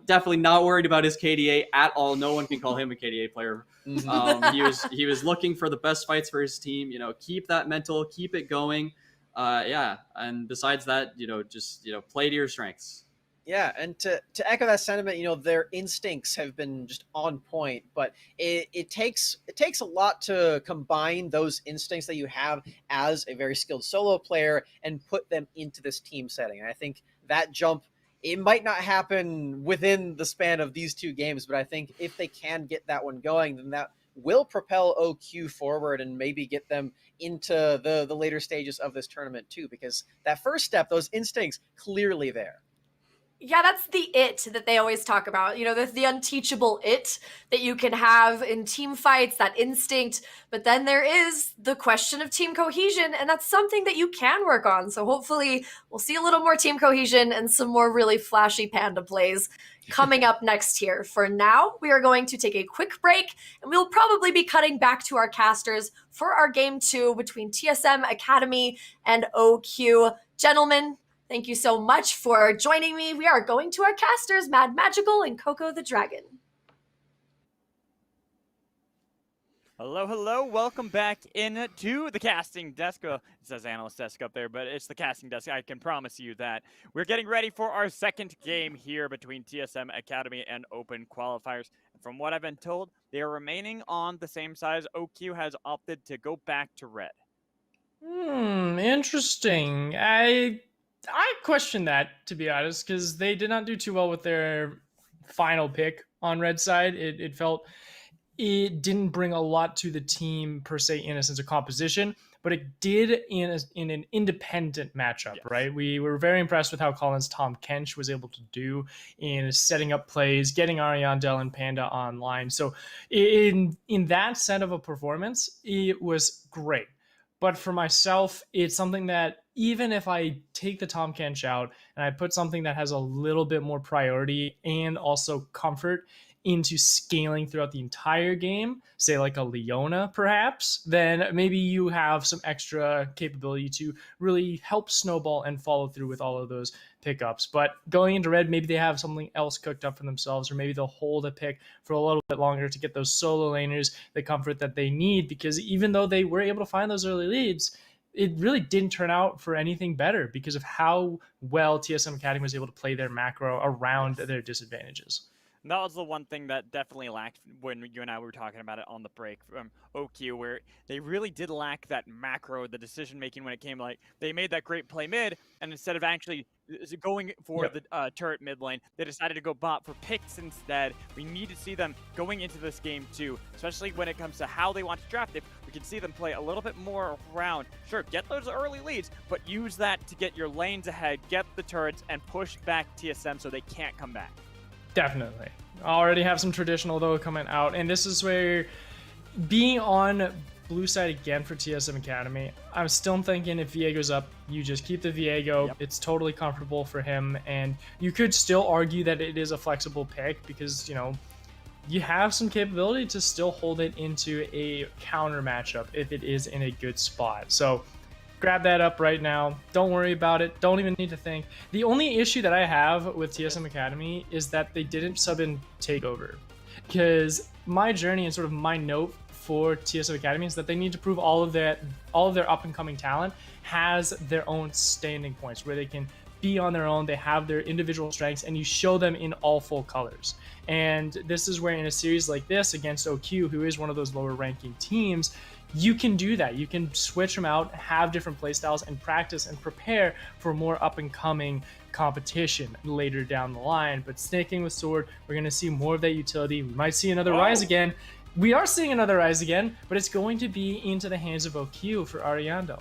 Definitely not worried about his KDA at all. No one can call him a KDA player. He was looking for the best fights for his team. Keep that mental, keep it going. And besides that, just, play to your strengths.
Yeah, and to echo that sentiment, their instincts have been just on point, but it takes a lot to combine those instincts that you have as a very skilled solo player and put them into this team setting. And I think that jump, it might not happen within the span of these two games, but I think if they can get that one going, then that will propel OQ forward and maybe get them into the later stages of this tournament too, because that first step, those instincts, clearly there.
Yeah, that's the it that they always talk about. The unteachable it that you can have in team fights, that instinct. But then there is the question of team cohesion, and that's something that you can work on. So hopefully we'll see a little more team cohesion and some more really flashy Panda plays coming up next here. For now, we are going to take a quick break, and we'll probably be cutting back to our casters for our game 2 between TSM Academy and OQ. Gentlemen, thank you so much for joining me. We are going to our casters, Mad Magical and Coco the Dragon.
Hello. Welcome back into the casting desk. It says analyst desk up there, but it's the casting desk. I can promise you that. We're getting ready for our second game here between TSM Academy and Open Qualifiers. From what I've been told, they are remaining on the same size. OQ has opted to go back to red.
Interesting. I question that, to be honest, because they did not do too well with their final pick on red side. It felt it didn't bring a lot to the team per se in a sense of composition, but it did in an independent matchup, yes. Right? We were very impressed with how Collins Tom Kench was able to do in setting up plays, getting Ariandel and Panda online. So in that set of a performance, it was great. But for myself, it's something that even if I take the Tom Kench out and I put something that has a little bit more priority and also comfort into scaling throughout the entire game, say like a Leona perhaps, then maybe you have some extra capability to really help snowball and follow through with all of those pickups. But going into red, maybe they have something else cooked up for themselves, or maybe they'll hold a pick for a little bit longer to get those solo laners the comfort that they need, because even though they were able to find those early leads, it really didn't turn out for anything better because of how well TSM Academy was able to play their macro around their disadvantages.
And that was the one thing that definitely lacked when you and I were talking about it on the break from OQ, where they really did lack that macro, the decision making when it came, like they made that great play mid, and instead of actually going for the turret mid lane, they decided to go bot for picks instead. We need to see them going into this game too, especially when it comes to how they want to draft it. We can see them play a little bit more around. Sure, get those early leads, but use that to get your lanes ahead, get the turrets, and push back TSM so they can't come back.
Definitely. Already have some traditional though coming out, and this is where being on blue side again for TSM Academy, I'm still thinking if Viego's up, you just keep the Viego.
Yep.
It's totally comfortable for him, and you could still argue that it is a flexible pick because, you know, you have some capability to still hold it into a counter matchup if it is in a good spot. So grab that up right now. Don't worry about it. Don't even need to think. The only issue that I have with TSM Academy is that they didn't sub in Takeover. Because my journey and sort of my note for TSM Academy is that they need to prove all of their up and coming talent has their own standing points where they can be on their own, they have their individual strengths, and you show them in all full colors. And this is where in a series like this against OQ, who is one of those lower ranking teams, you can do that. You can switch them out, have different playstyles, and practice and prepare for more up-and-coming competition later down the line. But sticking with Sword, we're going to see more of that utility. We might see another Rise again. We are seeing another Rise again, but it's going to be into the hands of OQ for Ariando.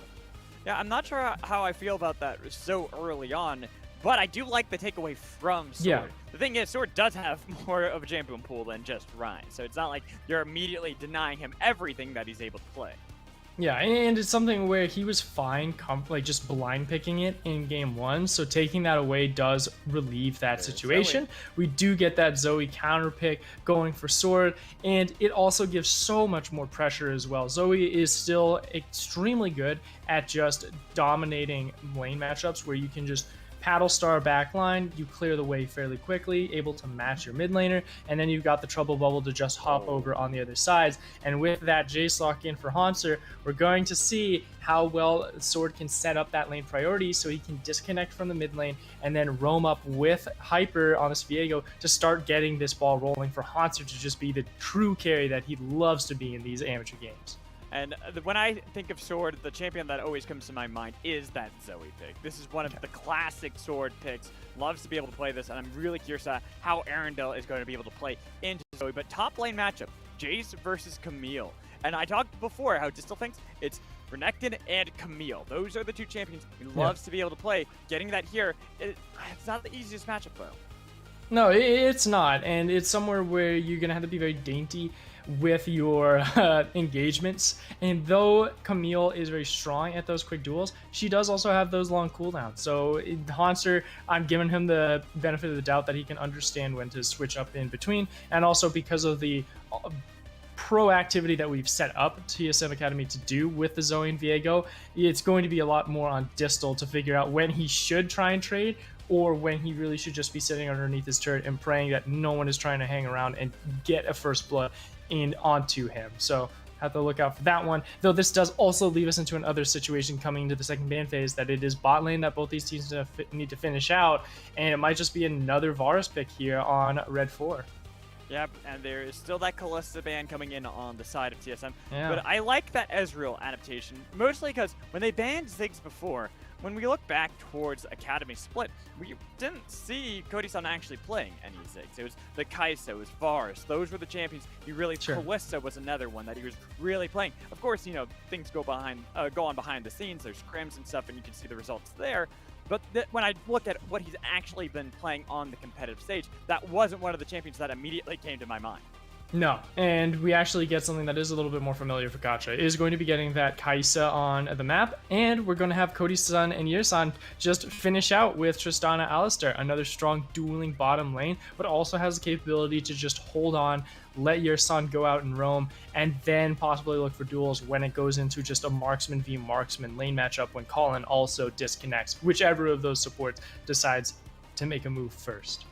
Yeah, I'm not sure how I feel about that so early on, but I do like the takeaway from Sword.
Yeah.
The thing is, Sword does have more of a champion pool than just Ryan, so it's not like you're immediately denying him everything that he's able to play.
Yeah, and it's something where he was fine, like just blind picking it in game one. So taking that away does relieve that situation. We do get that Zoe counter pick going for Sword, and it also gives so much more pressure as well. Zoe is still extremely good at just dominating lane matchups where you can just paddle star backline, you clear the way fairly quickly, able to match your mid laner, and then you've got the trouble bubble to just hop over on the other sides. And with that Jace lock in for Hanser, we're going to see how well Sword can set up that lane priority so he can disconnect from the mid lane and then roam up with Hyper on this Viego to start getting this ball rolling for Hanser to just be the true carry that he loves to be in these amateur games.
And when I think of Sword, the champion that always comes to my mind is that Zoe pick. This is one of the classic Sword picks. Loves to be able to play this, and I'm really curious how Arundel is going to be able to play into Zoe. But top lane matchup, Jace versus Camille. And I talked before how Distal thinks it's Renekton and Camille. Those are the two champions he loves to be able to play. Getting that here, it's not the easiest matchup, though.
No, it's not, and it's somewhere where you're going to have to be very dainty with your engagements. And though Camille is very strong at those quick duels, she does also have those long cooldowns. So Hanser, I'm giving him the benefit of the doubt that he can understand when to switch up in between, and also because of the proactivity that we've set up TSM Academy to do with the Zoe and Viego, it's going to be a lot more on Distal to figure out when he should try and trade or when he really should just be sitting underneath his turret and praying that no one is trying to hang around and get a first blood in onto him. So have to look out for that one. Though this does also leave us into another situation coming into the second ban phase that it is bot lane that both these teams need to finish out, and it might just be another Varus pick here on Red 4.
Yep, and there is still that Kalista ban coming in on the side of TSM.
Yeah.
But I like that Ezreal adaptation, mostly because when they banned Ziggs before, when we look back towards Academy Split, we didn't see Cody-san actually playing any Ziggs. It was the Kai'Sa, it was Varus. Those were the champions he really...
Sure.
Kalista was another one that he was really playing. Of course, you know, things go on behind the scenes. There's scrims and stuff, and you can see the results there. But when I look at what he's actually been playing on the competitive stage, that wasn't one of the champions that immediately came to my mind.
No, and we actually get something that is a little bit more familiar for Gacha. Is going to be getting that Kaisa on the map, and we're going to have Cody-san and Year-san just finish out with Tristana Alistar, another strong dueling bottom lane, but also has the capability to just hold on, let Year-san go out and roam, and then possibly look for duels when it goes into just a marksman v marksman lane matchup when Colin also disconnects, whichever of those supports decides to make a move first.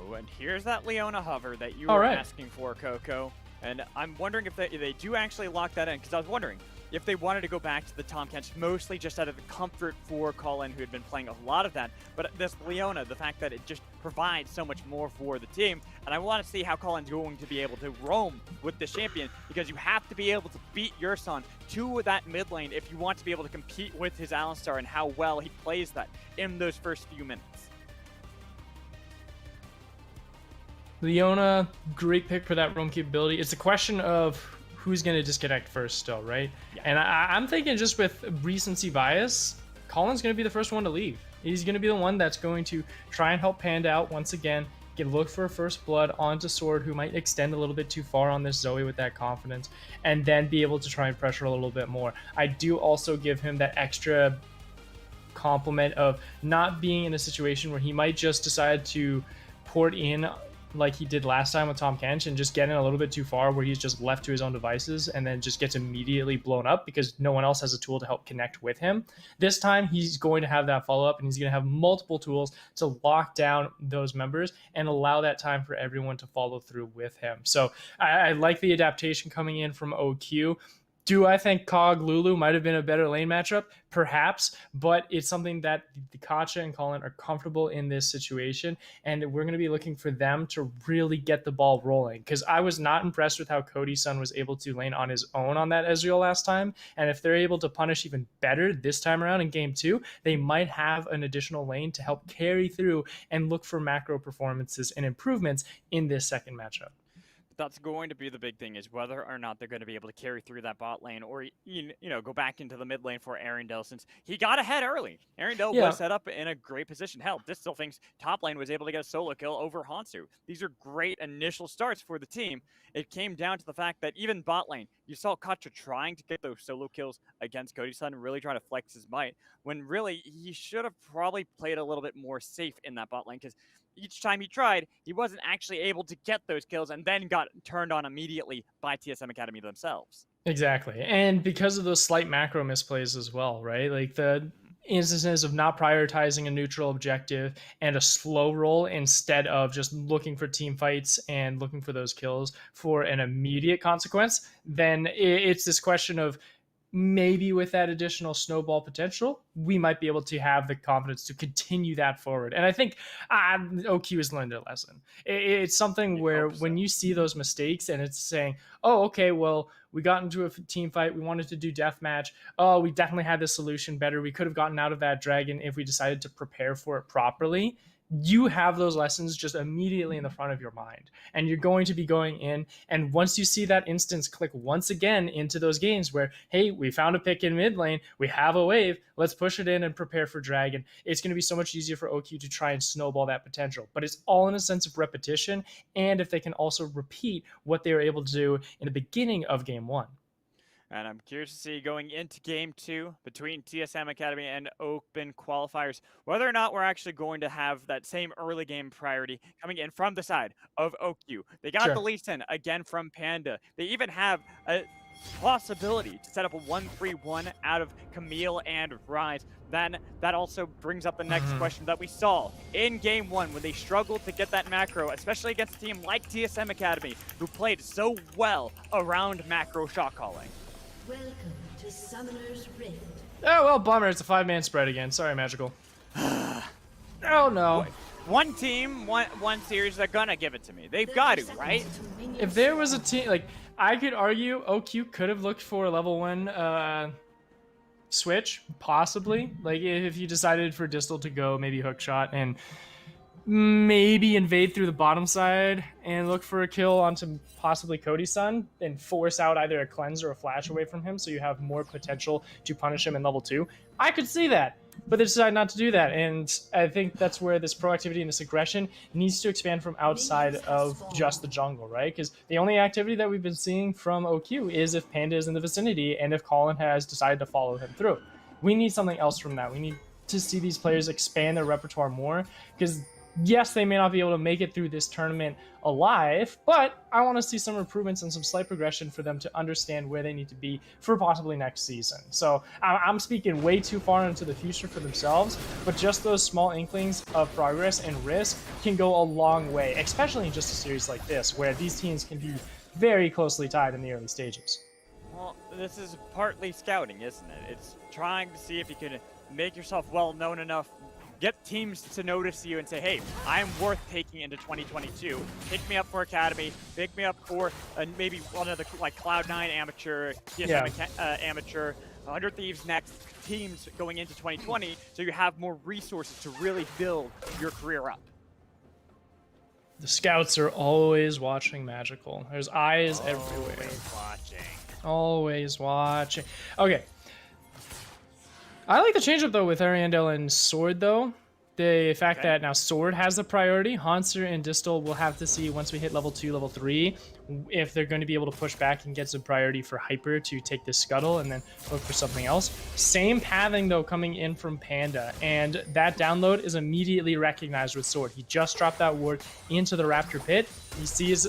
Oh, and here's that Leona hover that you were asking for, Coco. And I'm wondering if they do actually lock that in, because I was wondering if they wanted to go back to the Tom Kench, mostly just out of the comfort for Colin, who had been playing a lot of that. But this Leona, the fact that it just provides so much more for the team. And I want to see how Colin's going to be able to roam with this champion, because you have to be able to beat Yurson to that mid lane if you want to be able to compete with his Alistar and how well he plays that in those first few minutes.
Leona, great pick for that roam capability. It's a question of who's going to disconnect first still, right? Yeah. And I'm thinking just with recency bias, Colin's going to be the first one to leave. He's going to be the one that's going to try and help Panda out once again, look for a first blood onto Sword, who might extend a little bit too far on this Zoe with that confidence, and then be able to try and pressure a little bit more. I do also give him that extra compliment of not being in a situation where he might just decide to port in like he did last time with Tom Kench and just get in a little bit too far where he's just left to his own devices and then just gets immediately blown up because no one else has a tool to help connect with him. This time he's going to have that follow-up, and he's going to have multiple tools to lock down those members and allow that time for everyone to follow through with him. So I like the adaptation coming in from OQ. Do I think Cog Lulu might have been a better lane matchup? Perhaps, but it's something that the Kacha and Colin are comfortable in this situation, and we're going to be looking for them to really get the ball rolling, because I was not impressed with how Cody-san was able to lane on his own on that Ezreal last time, and if they're able to punish even better this time around in Game 2, they might have an additional lane to help carry through and look for macro performances and improvements in this second matchup.
That's going to be the big thing, is whether or not they're going to be able to carry through that bot lane, or go back into the mid lane for Arendelle, since he got ahead early. Arendelle was set up in a great position. Hell, this still thinks top lane was able to get a solo kill over Hansu. These are great initial starts for the team. It came down to the fact that even bot lane, you saw Kacha trying to get those solo kills against Cody-san, really trying to flex his might, when really he should have probably played a little bit more safe in that bot lane, because each time he tried, he wasn't actually able to get those kills and then got turned on immediately by TSM Academy themselves.
Exactly. And because of those slight macro misplays as well, right? Like the instances of not prioritizing a neutral objective and a slow roll instead of just looking for team fights and looking for those kills for an immediate consequence, then it's this question of, maybe with that additional snowball potential, we might be able to have the confidence to continue that forward. And I think OQ has learned a lesson. It's something where when you see those mistakes and it's saying, oh, okay, well, we got into a team fight, we wanted to do deathmatch. Oh, we definitely had this solution better. We could have gotten out of that dragon if we decided to prepare for it properly. You have those lessons just immediately in the front of your mind, and you're going to be going in, and once you see that instance click once again into those games where, hey, we found a pick in mid lane, we have a wave, let's push it in and prepare for dragon, it's going to be so much easier for OQ to try and snowball that potential. But it's all in a sense of repetition, and if they can also repeat what they were able to do in the beginning of Game 1.
And I'm curious to see going into Game 2 between TSM Academy and Open Qualifiers, whether or not we're actually going to have that same early game priority coming in from the side of OQ. They got the Lee Sin again from Panda. They even have a possibility to set up a 1-3-1 out of Camille and Rise. Then that also brings up the next question that we saw in Game 1 when they struggled to get that macro, especially against a team like TSM Academy, who played so well around macro shot calling.
Welcome to Summoner's Rift.
Oh, well, bummer. It's a 5-man spread again. Sorry, Magical. Oh, no.
One team, one series, they're gonna give it to me. They've got to, right?
If there was a team, like, I could argue OQ could have looked for a level 1 switch, possibly. Like, if you decided for Distal to go maybe hook shot and maybe invade through the bottom side and look for a kill onto possibly Cody's son and force out either a cleanse or a flash away from him so you have more potential to punish him in level 2. I could see that, but they decided not to do that, and I think that's where this proactivity and this aggression needs to expand from outside of just the jungle, right? Because the only activity that we've been seeing from OQ is if Panda is in the vicinity and if Colin has decided to follow him through. We need something else from that. We need to see these players expand their repertoire more, because yes, they may not be able to make it through this tournament alive, but I want to see some improvements and some slight progression for them to understand where they need to be for possibly next season. So I'm speaking way too far into the future for themselves, but just those small inklings of progress and risk can go a long way, especially in just a series like this, where these teams can be very closely tied in the early stages.
Well, this is partly scouting, isn't it? It's trying to see if you can make yourself well known enough, get teams to notice you and say, hey, I'm worth taking into 2022. Pick me up for Academy, pick me up for maybe one of the like Cloud9 amateur, TSM amateur, 100 Thieves next teams going into 2020, so you have more resources to really build your career up.
The scouts are always watching Magical. There's eyes everywhere. Always watching. Okay. I like the change-up, though, with Ariandel and Sword, though. The fact that now Sword has the priority. Haunter and Distal will have to see once we hit level 2, level 3, if they're going to be able to push back and get some priority for Hyper to take the Scuttle and then look for something else. Same pathing, though, coming in from Panda, and that download is immediately recognized with Sword. He just dropped that ward into the Raptor pit. He sees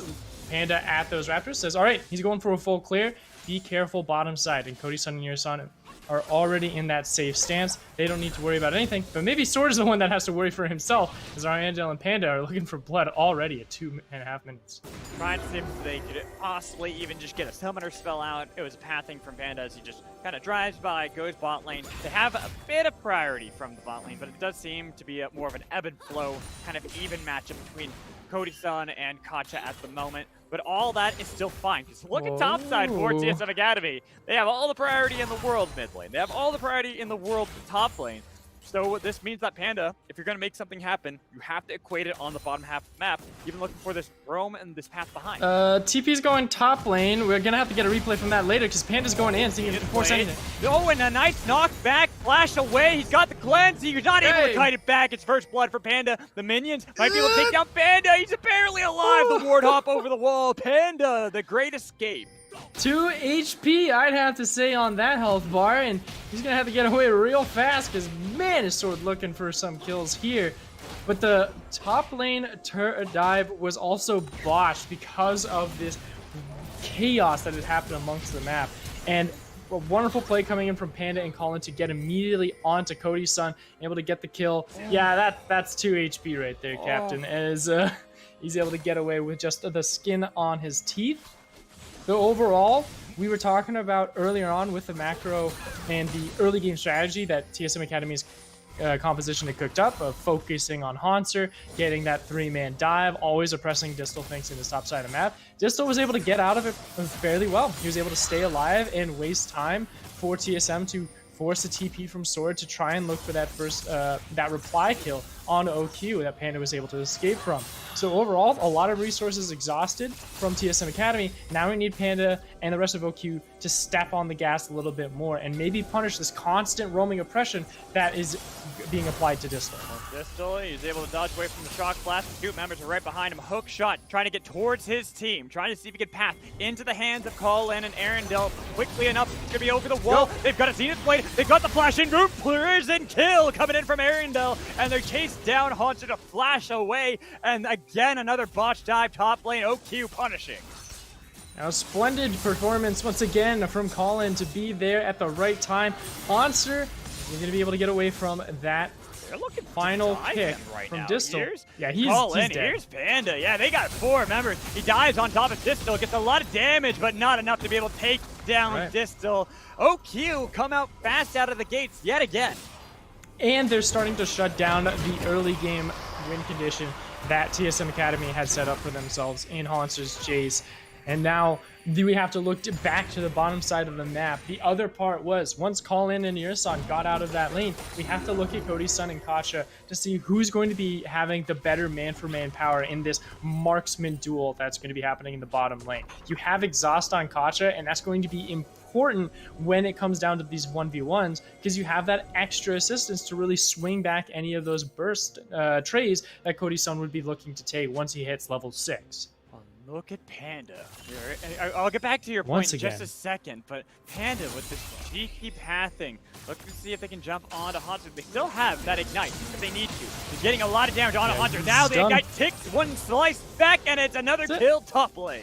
Panda at those Raptors, says, all right, he's going for a full clear. Be careful bottom side, and Cody, Sun, and your son are already in that safe stance. They don't need to worry about anything, but maybe Sword is the one that has to worry for himself, as Ariandel and Panda are looking for blood already at 2.5 minutes.
Trying to see if they could possibly even just get a summoner spell out. It was pathing from Panda as he just kind of drives by, goes bot lane. They have a bit of priority from the bot lane, but it does seem to be more of an ebb and flow, kind of even matchup between Cody-san and Kacha at the moment. But all that is still fine, because look at topside for TSM Academy. They have all the priority in the world mid lane. They have all the priority in the world top lane. So this means that Panda, if you're going to make something happen, you have to equate it on the bottom half of the map, even looking for this roam and this path behind.
TP's going top lane. We're going to have to get a replay from that later, because Panda's going in, so he can force anything.
Oh, and a nice knockback, flash away. He's got the cleanse. He's not able to kite it back. It's first blood for Panda. The minions might be able to take down Panda. He's apparently alive. The ward hop over the wall. Panda, the great escape.
2 HP, I'd have to say, on that health bar, and he's gonna have to get away real fast, because man, is Sword looking for some kills here. But the top lane dive was also botched because of this chaos that had happened amongst the map. And a wonderful play coming in from Panda and Colin to get immediately onto Cody's son, able to get the kill. Yeah, that's 2 HP right there, Captain, as he's able to get away with just the skin on his teeth. So overall, we were talking about earlier on with the macro and the early game strategy that TSM Academy's composition had cooked up of focusing on Haunter, getting that 3-man dive, always oppressing Distal thanks in the top side of the map. Distal was able to get out of it fairly well. He was able to stay alive and waste time for TSM to force a TP from Sword to try and look for that first that reply kill on OQ that Panda was able to escape from. So overall, a lot of resources exhausted from TSM Academy. Now we need Panda and the rest of OQ to step on the gas a little bit more and maybe punish this constant roaming oppression that is being applied to Distal.
Distal, he's able to dodge away from the shock blast. The Scoop members are right behind him. Hook shot, trying to get towards his team, trying to see if he can pass into the hands of Colin and Ariandel quickly enough. It's gonna be over the wall. They've got a Zenith Blade. They've got the flash in group. Prison kill coming in from Ariandel, and they chase down Haunter to flash away. And again, another botch dive top lane. OQ punishing.
Now, splendid performance once again from Colin to be there at the right time. Haunter is going to be able to get away from that final kick from Distal. Yeah, he's dead.
Here's Panda. Yeah, they got 4 members. He dives on top of Distal, gets a lot of damage, but not enough to be able to take down Distal. OQ come out fast out of the gates yet again.
And they're starting to shut down the early game win condition that TSM Academy had set up for themselves in Haunter's chase. And now we have to look back to the bottom side of the map. The other part was, once Colin and Yurson got out of that lane, we have to look at Cody's son and Kacha to see who's going to be having the better man-for-man power in this marksman duel that's going to be happening in the bottom lane. You have exhaust on Kacha, and that's going to be important when it comes down to these 1v1s, because you have that extra assistance to really swing back any of those burst trays that Cody's son would be looking to take once he hits level 6.
Look at Panda. I'll get back to your point in just a second, but Panda with this cheeky pathing. Look to see if they can jump onto Hunter. They still have that Ignite if they need to. They're getting a lot of damage onto Hunter. Now the Ignite ticks one slice back, and it's another kill top lane.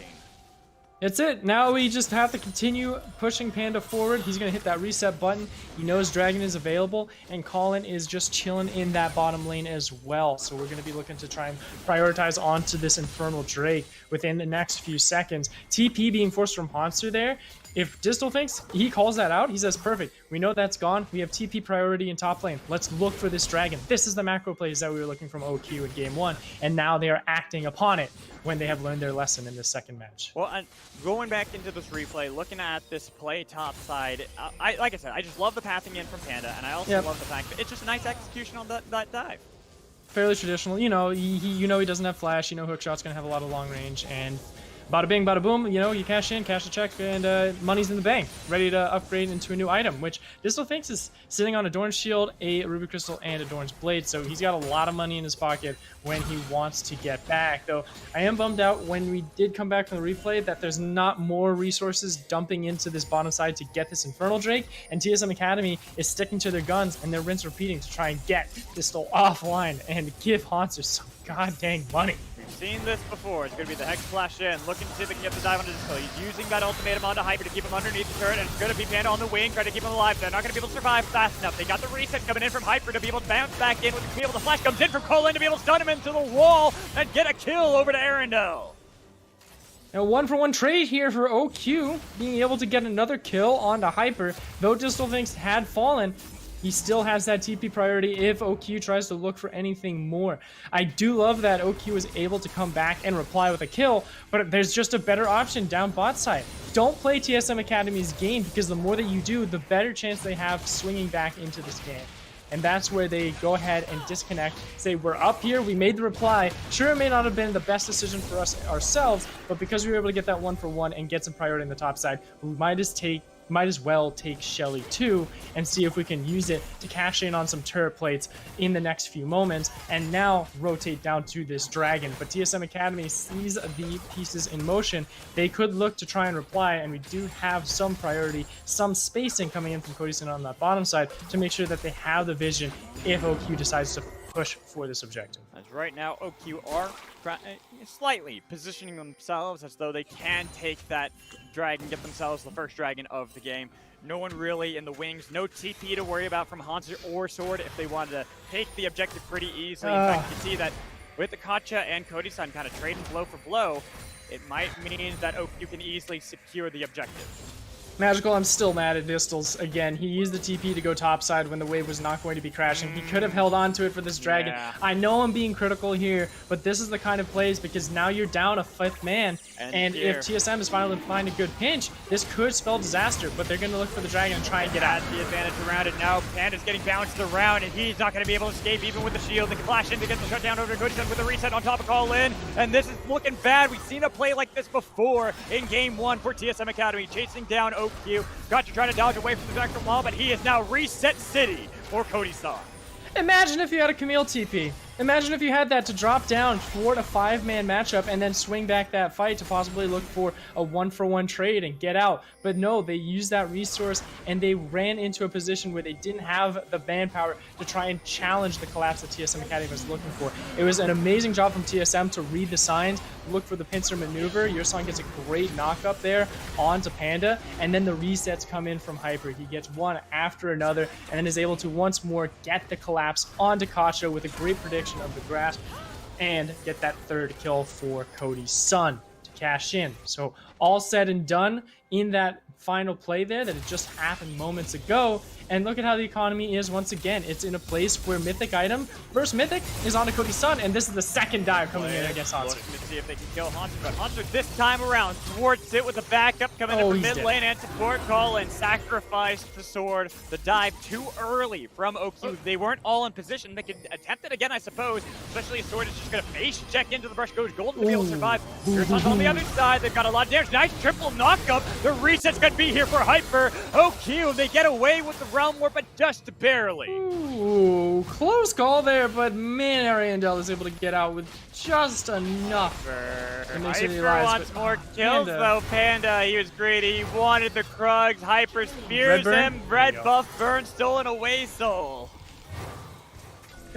That's it. Now we just have to continue pushing Panda forward. He's going to hit that reset button. He knows Dragon is available, and Colin is just chilling in that bottom lane as well. So we're going to be looking to try and prioritize onto this Infernal Drake within the next few seconds. TP being forced from Monster there. If Distal thinks he calls that out, he says, perfect. We know that's gone. We have TP priority in top lane. Let's look for this dragon. This is the macro plays that we were looking from OQ in game 1, and now they are acting upon it when they have learned their lesson in this second match.
Well, and going back into this replay, looking at this play top side, like I said, I just love the pathing in from Panda, and I also love the fact that it's just a nice execution on that dive.
Fairly traditional. You know, he doesn't have flash. You know, hookshot's going to have a lot of long range, and bada bing, bada boom, you know, you cash in, cash the check, and money's in the bank, ready to upgrade into a new item, which Distal thinks is sitting on a Dorn's Shield, a Ruby Crystal, and a Dorn's Blade, so he's got a lot of money in his pocket when he wants to get back. Though I am bummed out when we did come back from the replay that there's not more resources dumping into this bottom side to get this Infernal Drake, and TSM Academy is sticking to their guns and they're rinse repeating to try and get Distal offline and give Hanser some god dang money.
We've seen this before. It's going to be the Hex Flash in, looking to see if they can get the dive onto Distal. He's using that ultimatum onto Hyper to keep him underneath the turret, and it's going to be Panda on the wing, trying to keep him alive. They're not going to be able to survive fast enough. They got the reset coming in from Hyper to be able to bounce back in, to be able to flash comes in from Colin to be able to stun him into the wall and get a kill over to Arundel.
A 1-for-1 trade here for OQ, being able to get another kill onto Hyper. Though Distal thinks had fallen, he still has that TP priority if OQ tries to look for anything more. I do love that OQ is able to come back and reply with a kill, but there's just a better option down bot side. Don't play TSM Academy's game, because the more that you do, the better chance they have swinging back into this game. And that's where they go ahead and disconnect, say, we're up here, we made the reply. Sure, it may not have been the best decision for us ourselves, but because we were able to get that 1-for-1 and get some priority on the top side, we might as well take Shelly too and see if we can use it to cash in on some turret plates in the next few moments and now rotate down to this dragon. But TSM Academy sees the pieces in motion. They could look to try and reply, and we do have some priority, some spacing coming in from Codyson on that bottom side to make sure that they have the vision if OQ decides to push for this objective.
As right now, OQ are slightly positioning themselves as though they can take that dragon, get themselves the first dragon of the game. No one really in the wings, no TP to worry about from Hanser or Sword if they wanted to take the objective pretty easily. In fact, you can see that with the Kacha and Codyson kind of trading blow for blow, it might mean that OQ can easily secure the objective.
Magical, I'm still mad at Distals. Again, he used the TP to go topside when the wave was not going to be crashing. He could have held on to it for this dragon.
Yeah.
I know I'm being critical here, but this is the kind of plays, because now you're down a 5th man, and if TSM is finally find a good pinch, this could spell disaster, but they're going to look for the dragon and try and get out.
The advantage around it now. Panda's getting bounced around, and he's not going to be able to escape even with the shield. They can flash in to get the shutdown over to Goodison with a reset on top of Colin, and this is looking bad. We've seen a play like this before in game 1 for TSM Academy, chasing down OQ. Got to try to dodge away from the Vector Wall, but he is now reset city for Codyson.
Imagine if you had a Camille TP. Imagine if you had that to drop down toward a 5-man matchup and then swing back that fight to possibly look for a 1-for-1 trade and get out. But no, they used that resource and they ran into a position where they didn't have the manpower to try and challenge the collapse that TSM Academy was looking for. It was an amazing job from TSM to read the signs, look for the pincer maneuver. Yurson gets a great knock up there onto Panda, and then the resets come in from Hyper. He gets one after another and then is able to once more get the collapse onto Kacha with a great prediction of the grasp and get that 3rd kill for Cody's son to cash in. So all said and done in that final play there that had just happened moments ago. And look at how the economy is once again. It's in a place where Mythic item, first Mythic, is on to Cody's Sun, and this is the second dive coming in against Hanser.
Looking to see if they can kill Hanser, but Hanser this time around thwarts it with a backup coming in from mid lane and support call and sacrificed the sword. The dive too early from OQ. They weren't all in position. They could attempt it again, I suppose, especially a sword is just going to face check into the brush, goes golden to be able to survive. Here's on the other side. They've got a lot of damage. Nice triple knockup. The reset's going to be here for Hyper. OQ, they get away with the Realm Warp, but just barely.
Ooh, close call there, but man, Ariandel is able to get out with just enough. To make sure they
Hyper
rise,
wants
but
more kills, though. Panda, he was greedy. He wanted the Krugs. Hyper spears him. Red buff burn, stolen away soul.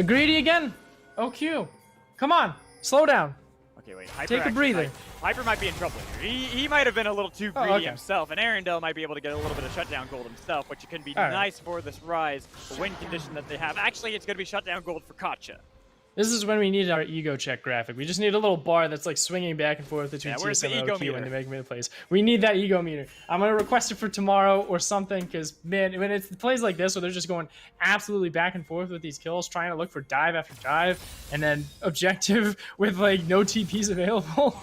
Greedy again. OQ. Come on, slow down.
Okay, wait. Hyper
Take a breather.
Hyper might be in trouble here. He might have been a little too greedy
okay.
himself, and Arendelle might be able to get a little bit of shutdown gold himself, which can be nice for this Rise, the win condition that they have. Actually, it's going to be shutdown gold for Katja.
This is when we need our ego check graphic. We just need a little bar that's like swinging back and forth between TSM and OQ when they make mid plays. We need that ego meter. I'm going to request it for tomorrow or something because, man, when it's plays like this where they're just going absolutely back and forth with these kills, trying to look for dive after dive, and then objective with like no TPs available,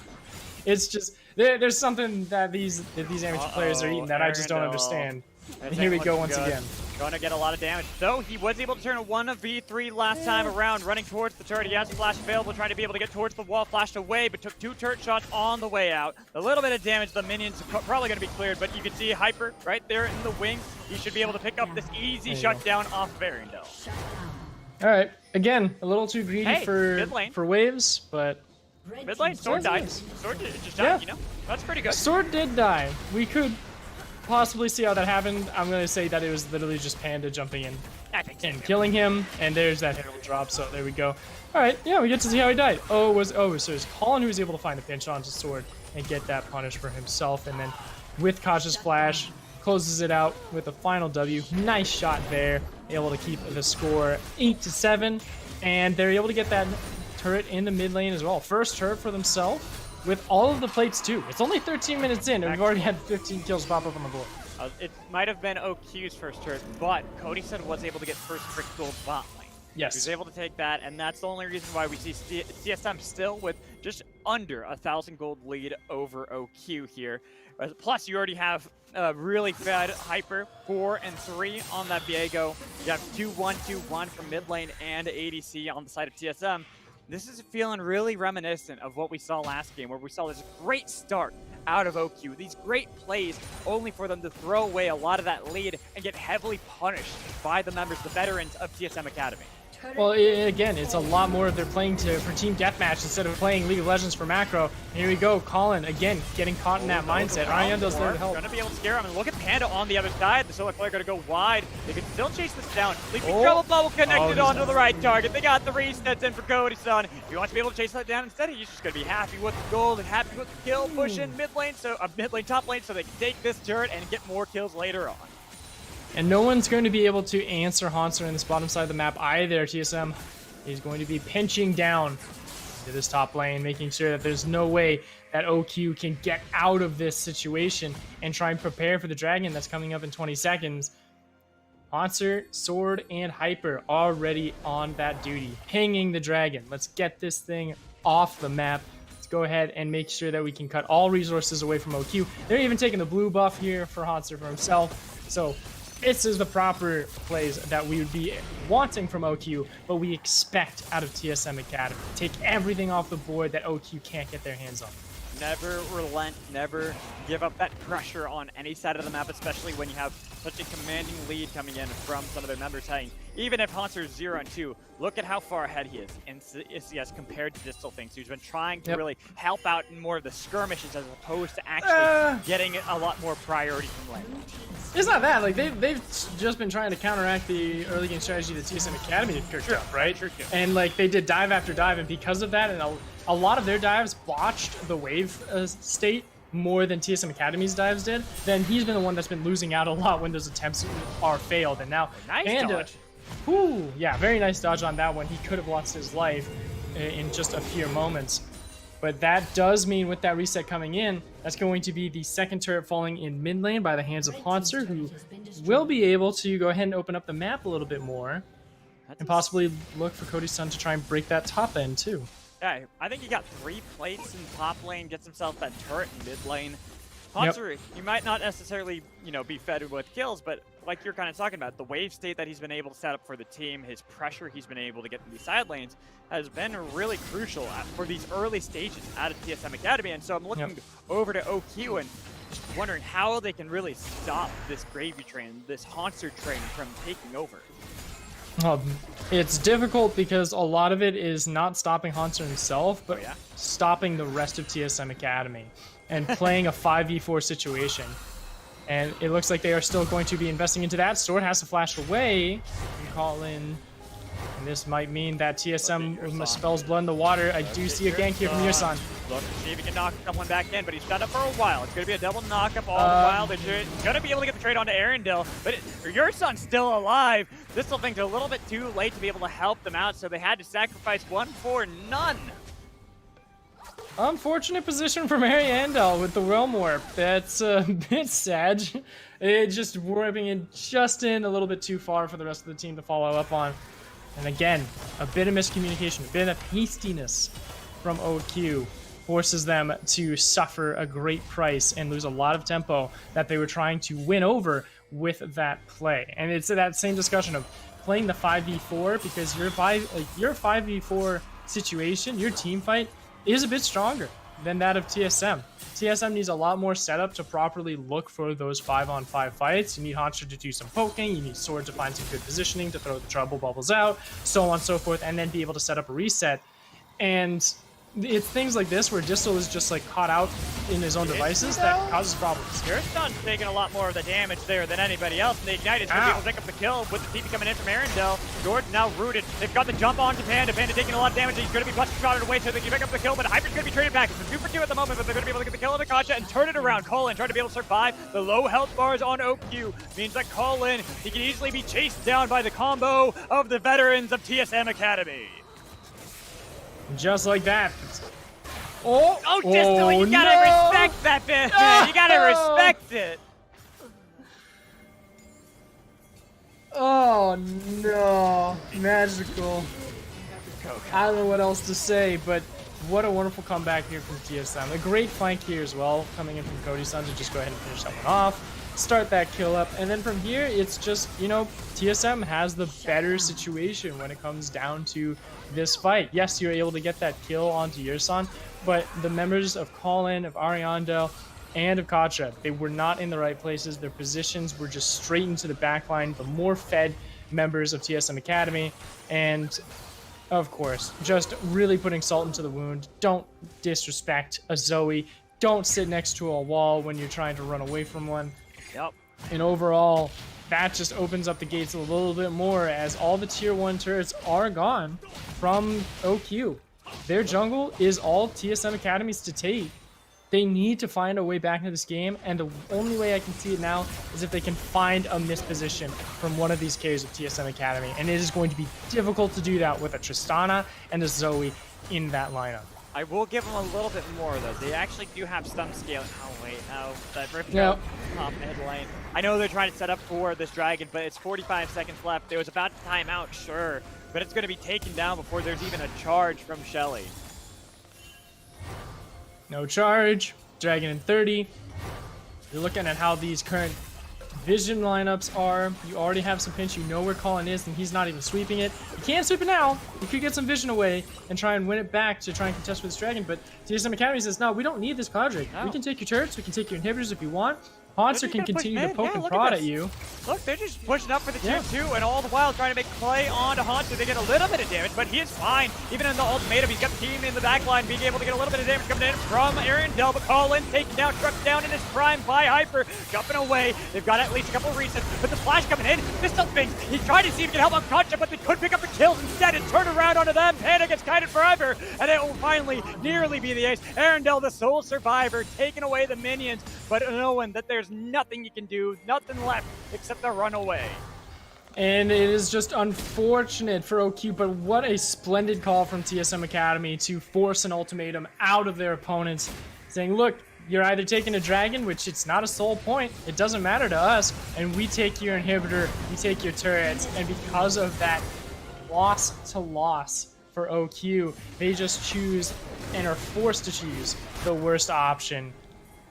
it's just, there's something that these amateur players are eating that I just don't understand. And here we go once again.
Gonna get a lot of damage, though he was able to turn a 1v3 last time around, running towards the turret. He has flash available, trying to be able to get towards the wall, flashed away, but took 2 turret shots on the way out. A little bit of damage, the minions are probably gonna be cleared, but you can see Hyper right there in the wing. He should be able to pick up this easy shutdown off of Arendelle.
All right, again, a little too greedy for waves, but
mid lane, sword died. Sword just died, you know? That's pretty good.
Sword did die. We could possibly see how that happened. I'm going to say that it was literally just Panda jumping in and killing him, and there's that herald drop, so there we go. All right, yeah, we get to see how he died. So it's Colin who was able to find the pinch onto Sword and get that punish for himself, and then with Katja's flash, closes it out with a final W. Nice shot there, able to keep the score 8-7, and they're able to get that turret in the mid lane as well. First turret for themselves, with all of the plates too. It's only 13 minutes in, and we've already had 15 kills pop up on the board.
It might have been OQ's first turret, but Cody said was able to get first brick gold bot lane.
Yes.
He was able to take that, and that's the only reason why we see TSM still with just under 1,000 gold lead over OQ here. Plus, you already have really fed Hyper 4 and 3 on that Viego. You have 2-1-2-1 from mid lane and ADC on the side of TSM. This is feeling really reminiscent of what we saw last game, where we saw this great start out of OQ. These great plays, only for them to throw away a lot of that lead and get heavily punished by the members, the veterans of TSM Academy.
Well, again, it's a lot more of they're playing for Team Deathmatch instead of playing League of Legends for macro. And here we go, Colin, again, getting caught in that mindset. Ariando's there to help.
Gonna be able to scare him. And look at Panda on the other side. The Solar Flare gonna go wide. They can still chase this down. Sleeping Trouble Bubble connected onto the right target. They got the resets in for Cody's Son. If he wants to be able to chase that down instead, he's just gonna be happy with the gold and happy with the kill. Push in mid lane, top lane, so they can take this turret and get more kills later on.
And no one's going to be able to answer Hanser in this bottom side of the map either. TSM is going to be pinching down to this top lane, making sure that there's no way that OQ can get out of this situation and try and prepare for the dragon that's coming up in 20 seconds. Hanser, Sword, and Hyper already on that duty, pinging the dragon. Let's get this thing off the map. Let's go ahead and make sure that we can cut all resources away from OQ. They're even taking the blue buff here for Hanser for himself. So this is the proper plays that we would be wanting from OQ, but we expect out of TSM Academy. Take everything off the board that OQ can't get their hands on.
Never relent, never give up that pressure on any side of the map, especially when you have such a commanding lead coming in from some of their members saying, even if Hanser is 0-2, look at how far ahead he is in CS compared to Distal Things, who's been trying to really help out in more of the skirmishes as opposed to actually getting a lot more priority from lane.
It's not that. Like they've just been trying to counteract the early game strategy that TSM Academy had cooked up, right?
Sure.
And like they did dive after dive, and because of that, and a lot of their dives botched the wave state more than TSM Academy's dives did. Then he's been the one that's been losing out a lot when those attempts are failed. And now
nice dodge.
Ooh, yeah, very nice dodge on that one. He could have lost his life in just a few moments. But that does mean with that reset coming in, that's going to be the second turret falling in mid lane by the hands of Haunter, who will be able to go ahead and open up the map a little bit more and possibly look for Cody's Sun to try and break that top end too.
Yeah, I think he got 3 plates in top lane, gets himself that turret in mid lane. Haunter, he might not necessarily, be fed with kills, but like you're kind of talking about, the wave state that he's been able to set up for the team, his pressure he's been able to get in these side lanes has been really crucial for these early stages out of TSM Academy. And so I'm looking over to OQ and just wondering how they can really stop this gravy train, this Haunter train from taking over.
It's difficult because a lot of it is not stopping Haunter himself, but stopping the rest of TSM Academy and playing a 5v4 situation. And it looks like they are still going to be investing into that. Sword has to flash away and call in. And this might mean that TSM spells blood in the water. I do see a gank here from Yursan.
Look to see if he can knock someone back in, but he's done it for a while. It's going to be a double knock-up all the while. They're going to be able to get the trade onto Arendelle, but Yursan's still alive. This will think a little bit too late to be able to help them out, so they had to sacrifice 1 for none.
Unfortunate position from Ariandel with the Realm Warp. That's a bit sad. It just warping it just in a little bit too far for the rest of the team to follow up on. And again, a bit of miscommunication, a bit of hastiness from OQ forces them to suffer a great price and lose a lot of tempo that they were trying to win over with that play. And it's that same discussion of playing the 5v4 because your 5v4 situation, your team fight, is a bit stronger than that of TSM. TSM needs a lot more setup to properly look for those 5-on-5 fights. You need Haunter to do some poking, you need Sword to find some good positioning to throw the trouble bubbles out, so on and so forth, and then be able to set up a reset. And it's things like this where Distal is just like caught out in his own devices that causes problems.
Yursan's taking a lot more of the damage there than anybody else, and the Ignite is going to be able to pick up the kill with the TP coming in from Arendelle. Jordan now rooted. They've got the jump on to Panda. Panda taking a lot of damage. He's going to be busted shotted away so they can pick up the kill, but Hyper's going to be traded back. It's a 2 for 2 at the moment, but they're going to be able to get the kill on Akasha and turn it around. Colin trying to be able to survive the low health bars on OQ means that Colin, he can easily be chased down by the combo of the veterans of TSM Academy.
Just like that.
Distal, you gotta respect that bit. You gotta respect it.
Oh no, magical. I don't know what else to say, but what a wonderful comeback here from TSM. A great flank here as well, coming in from Cody's Sun to just go ahead and finish that one off, start that kill up, and then from here, it's just, TSM has the better situation when it comes down to this fight. Yes, you're able to get that kill onto Yursan, but the members of Colin, of Ariandel, and of Katja, they were not in the right places. Their positions were just straight into the backline, the more fed members of TSM Academy, and of course, just really putting salt into the wound. Don't disrespect a Zoe. Don't sit next to a wall when you're trying to run away from one.
Yep.
And overall, that just opens up the gates a little bit more as all the tier 1 turrets are gone from OQ. Their jungle is all TSM Academies to take. They need to find a way back into this game, and the only way I can see it now is if they can find a misposition from one of these carries of TSM Academy, and it is going to be difficult to do that with a Tristana and a Zoe in that lineup.
I will give them a little bit more, though. They actually do have stun scaling. Oh, wait, no. That rift top mid lane. I know they're trying to set up for this dragon, but it's 45 seconds left. It was about to time out, sure, but it's going to be taken down before there's even a charge from Shelly.
No charge. Dragon in 30. You're looking at how these current vision lineups are. You already have some pinch. You know where Colin is, and he's not even sweeping it. You can't sweep it now. You could get some vision away and try and win it back to try and contest with this dragon, but TSM Academy says, no, we don't need this Cloud Drake. We can take your turrets. We can take your inhibitors if you want. Haunter can continue to poke and prod at you.
Look, they're just pushing up for the tier 2, and all the while trying to make play onto Haunter. They get a little bit of damage, but he is fine. Even in the ultimatum, he's got the team in the backline being able to get a little bit of damage coming in from Arendelle, but Colin taken down, struck down in his prime by Hyper, jumping away. They've got at least a couple of resets, but the flash coming in, Distal thinks he's trying to see if he can help out Katja, but they could pick up the kills instead and turn around onto them. Panda gets kited forever, and it will finally nearly be the ace. Arendelle, the sole survivor, taking away the minions, but knowing that there's nothing you can do, nothing left except to run away.
And it is just unfortunate for OQ, but what a splendid call from TSM Academy to force an ultimatum out of their opponents, saying, look, you're either taking a dragon, which it's not a soul point, it doesn't matter to us, and we take your inhibitor, we take your turrets, and because of that loss to loss for OQ, they just choose and are forced to choose the worst option.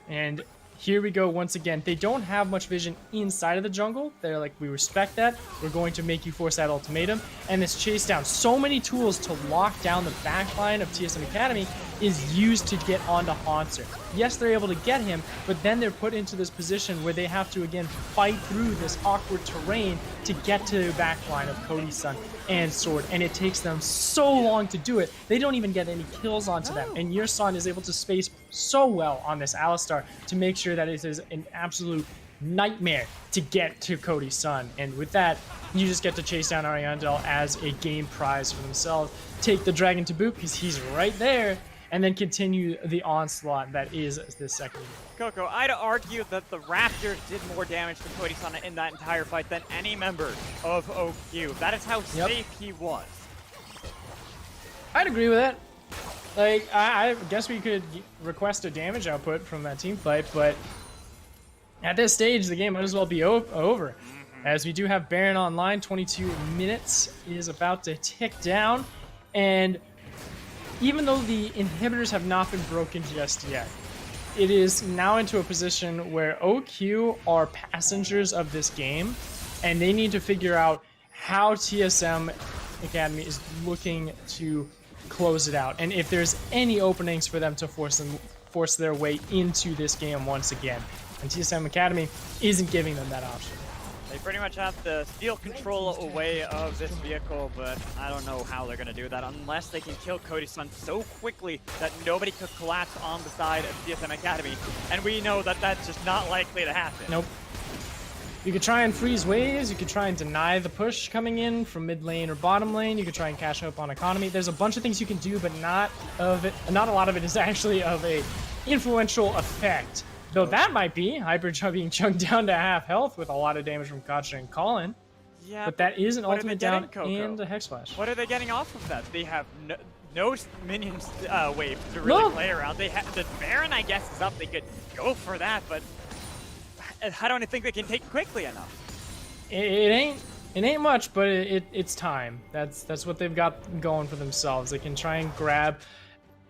And here we go once again. They don't have much vision inside of the jungle. They're like, we respect that. We're going to make you force that ultimatum. And this chase down, so many tools to lock down the backline of TSM Academy is used to get onto Haunter. Yes, they're able to get him, but then they're put into this position where they have to, again, fight through this awkward terrain to get to the backline of Cody's son and Sword. And it takes them so long to do it. They don't even get any kills onto them. And your son is able to space so well on this Alistar to make sure that it is an absolute nightmare to get to Cody's son. And with that, you just get to chase down Ariandel as a game prize for themselves. Take the dragon to boot because he's right there, and then continue the onslaught that is the second game.
Coco, I'd argue that the Raptors did more damage to Cody Sana in that entire fight than any member of OQ. That is how safe he was.
I'd agree with that. Like, I guess we could request a damage output from that team fight, but at this stage, the game might as well be over. As we do have Baron online, 22 minutes is about to tick down, and even though the inhibitors have not been broken just yet, it is now into a position where OQ are passengers of this game, and they need to figure out how TSM Academy is looking to close it out, and if there's any openings for them to force their way into this game once again. And TSM Academy isn't giving them that option.
They pretty much have to steal control away of this vehicle, but I don't know how they're going to do that unless they can kill Cody's son so quickly that nobody could collapse on the side of TSM Academy. And we know that that's just not likely to happen.
Nope. You could try and freeze waves, you could try and deny the push coming in from mid lane or bottom lane, you could try and cash up on economy. There's a bunch of things you can do, but not a lot of it is actually of a influential effect. Though that might be Hyper being chunked down to half health with a lot of damage from Gotcha and Colin.
Yeah,
but that is an ultimate down
Coco?
and a Hex Flash.
What are they getting off of that? They have no minions wave to really play around. They have the Baron, I guess, is up. They could go for that, but I don't think they can take quickly enough.
It ain't much, but it's time. That's what they've got going for themselves. They can try and grab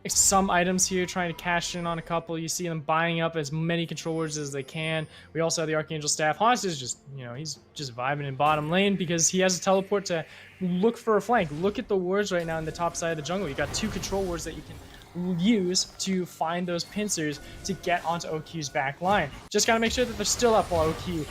some items here, trying to cash in on a couple. You see them buying up as many controllers as they can. We also have the Archangel staff. Haas is just, he's just vibing in bottom lane because he has a teleport to look for a flank. Look at the wards right now in the top side of the jungle. You got 2 control wards that you can use to find those pincers to get onto OQ's back line. Just gotta make sure that they're still up while OQ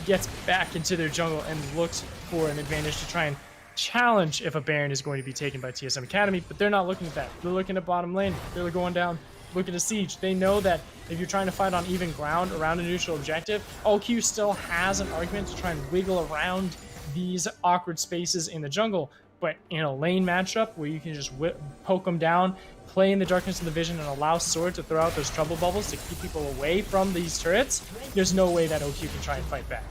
gets back into their jungle and looks for an advantage to try and challenge if a Baron is going to be taken by TSM Academy, but they're not looking at that. They're looking at bottom lane. They're going down, looking to siege. They know that if you're trying to fight on even ground around a neutral objective, OQ still has an argument to try and wiggle around these awkward spaces in the jungle, but in a lane matchup where you can just poke them down, play in the darkness of the vision, and allow Sword to throw out those trouble bubbles to keep people away from these turrets, there's no way that OQ can try and fight back.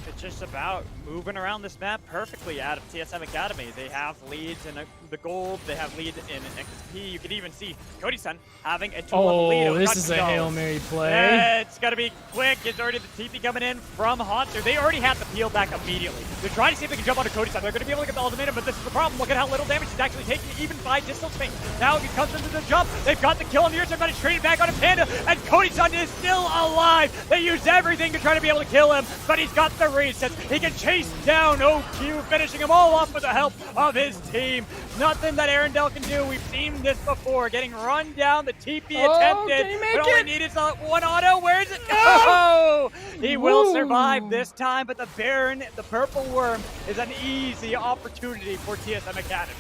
It's just about moving around this map perfectly out of TSM Academy. They have leads in the gold, they have lead in XP. You can even see Cody-san having a 2-level lead.
Oh, this is a Hail Mary play.
It's got to be quick. It's already the TP coming in from Haunter. They already have the peel back immediately. They're trying to see if they can jump onto Cody-san. They're going to be able to get the ultimatum, but this is the problem. Look at how little damage he's actually taking, even by distance thing. Now he comes into the jump. They've got the kill on the ears. They've got it straight back on a Panda, and Cody-san is still alive. They used everything to try to be able to kill him, but he's got the resets. He can chase down OQ, finishing him all off with the help of his team. Nothing that Arendelle can do. We've seen this before. Getting run down, the TP attempted, but all he needed is one auto. Where is it? Oh! He will survive this time, but the Baron, the purple worm, is an easy opportunity for TSM Academy.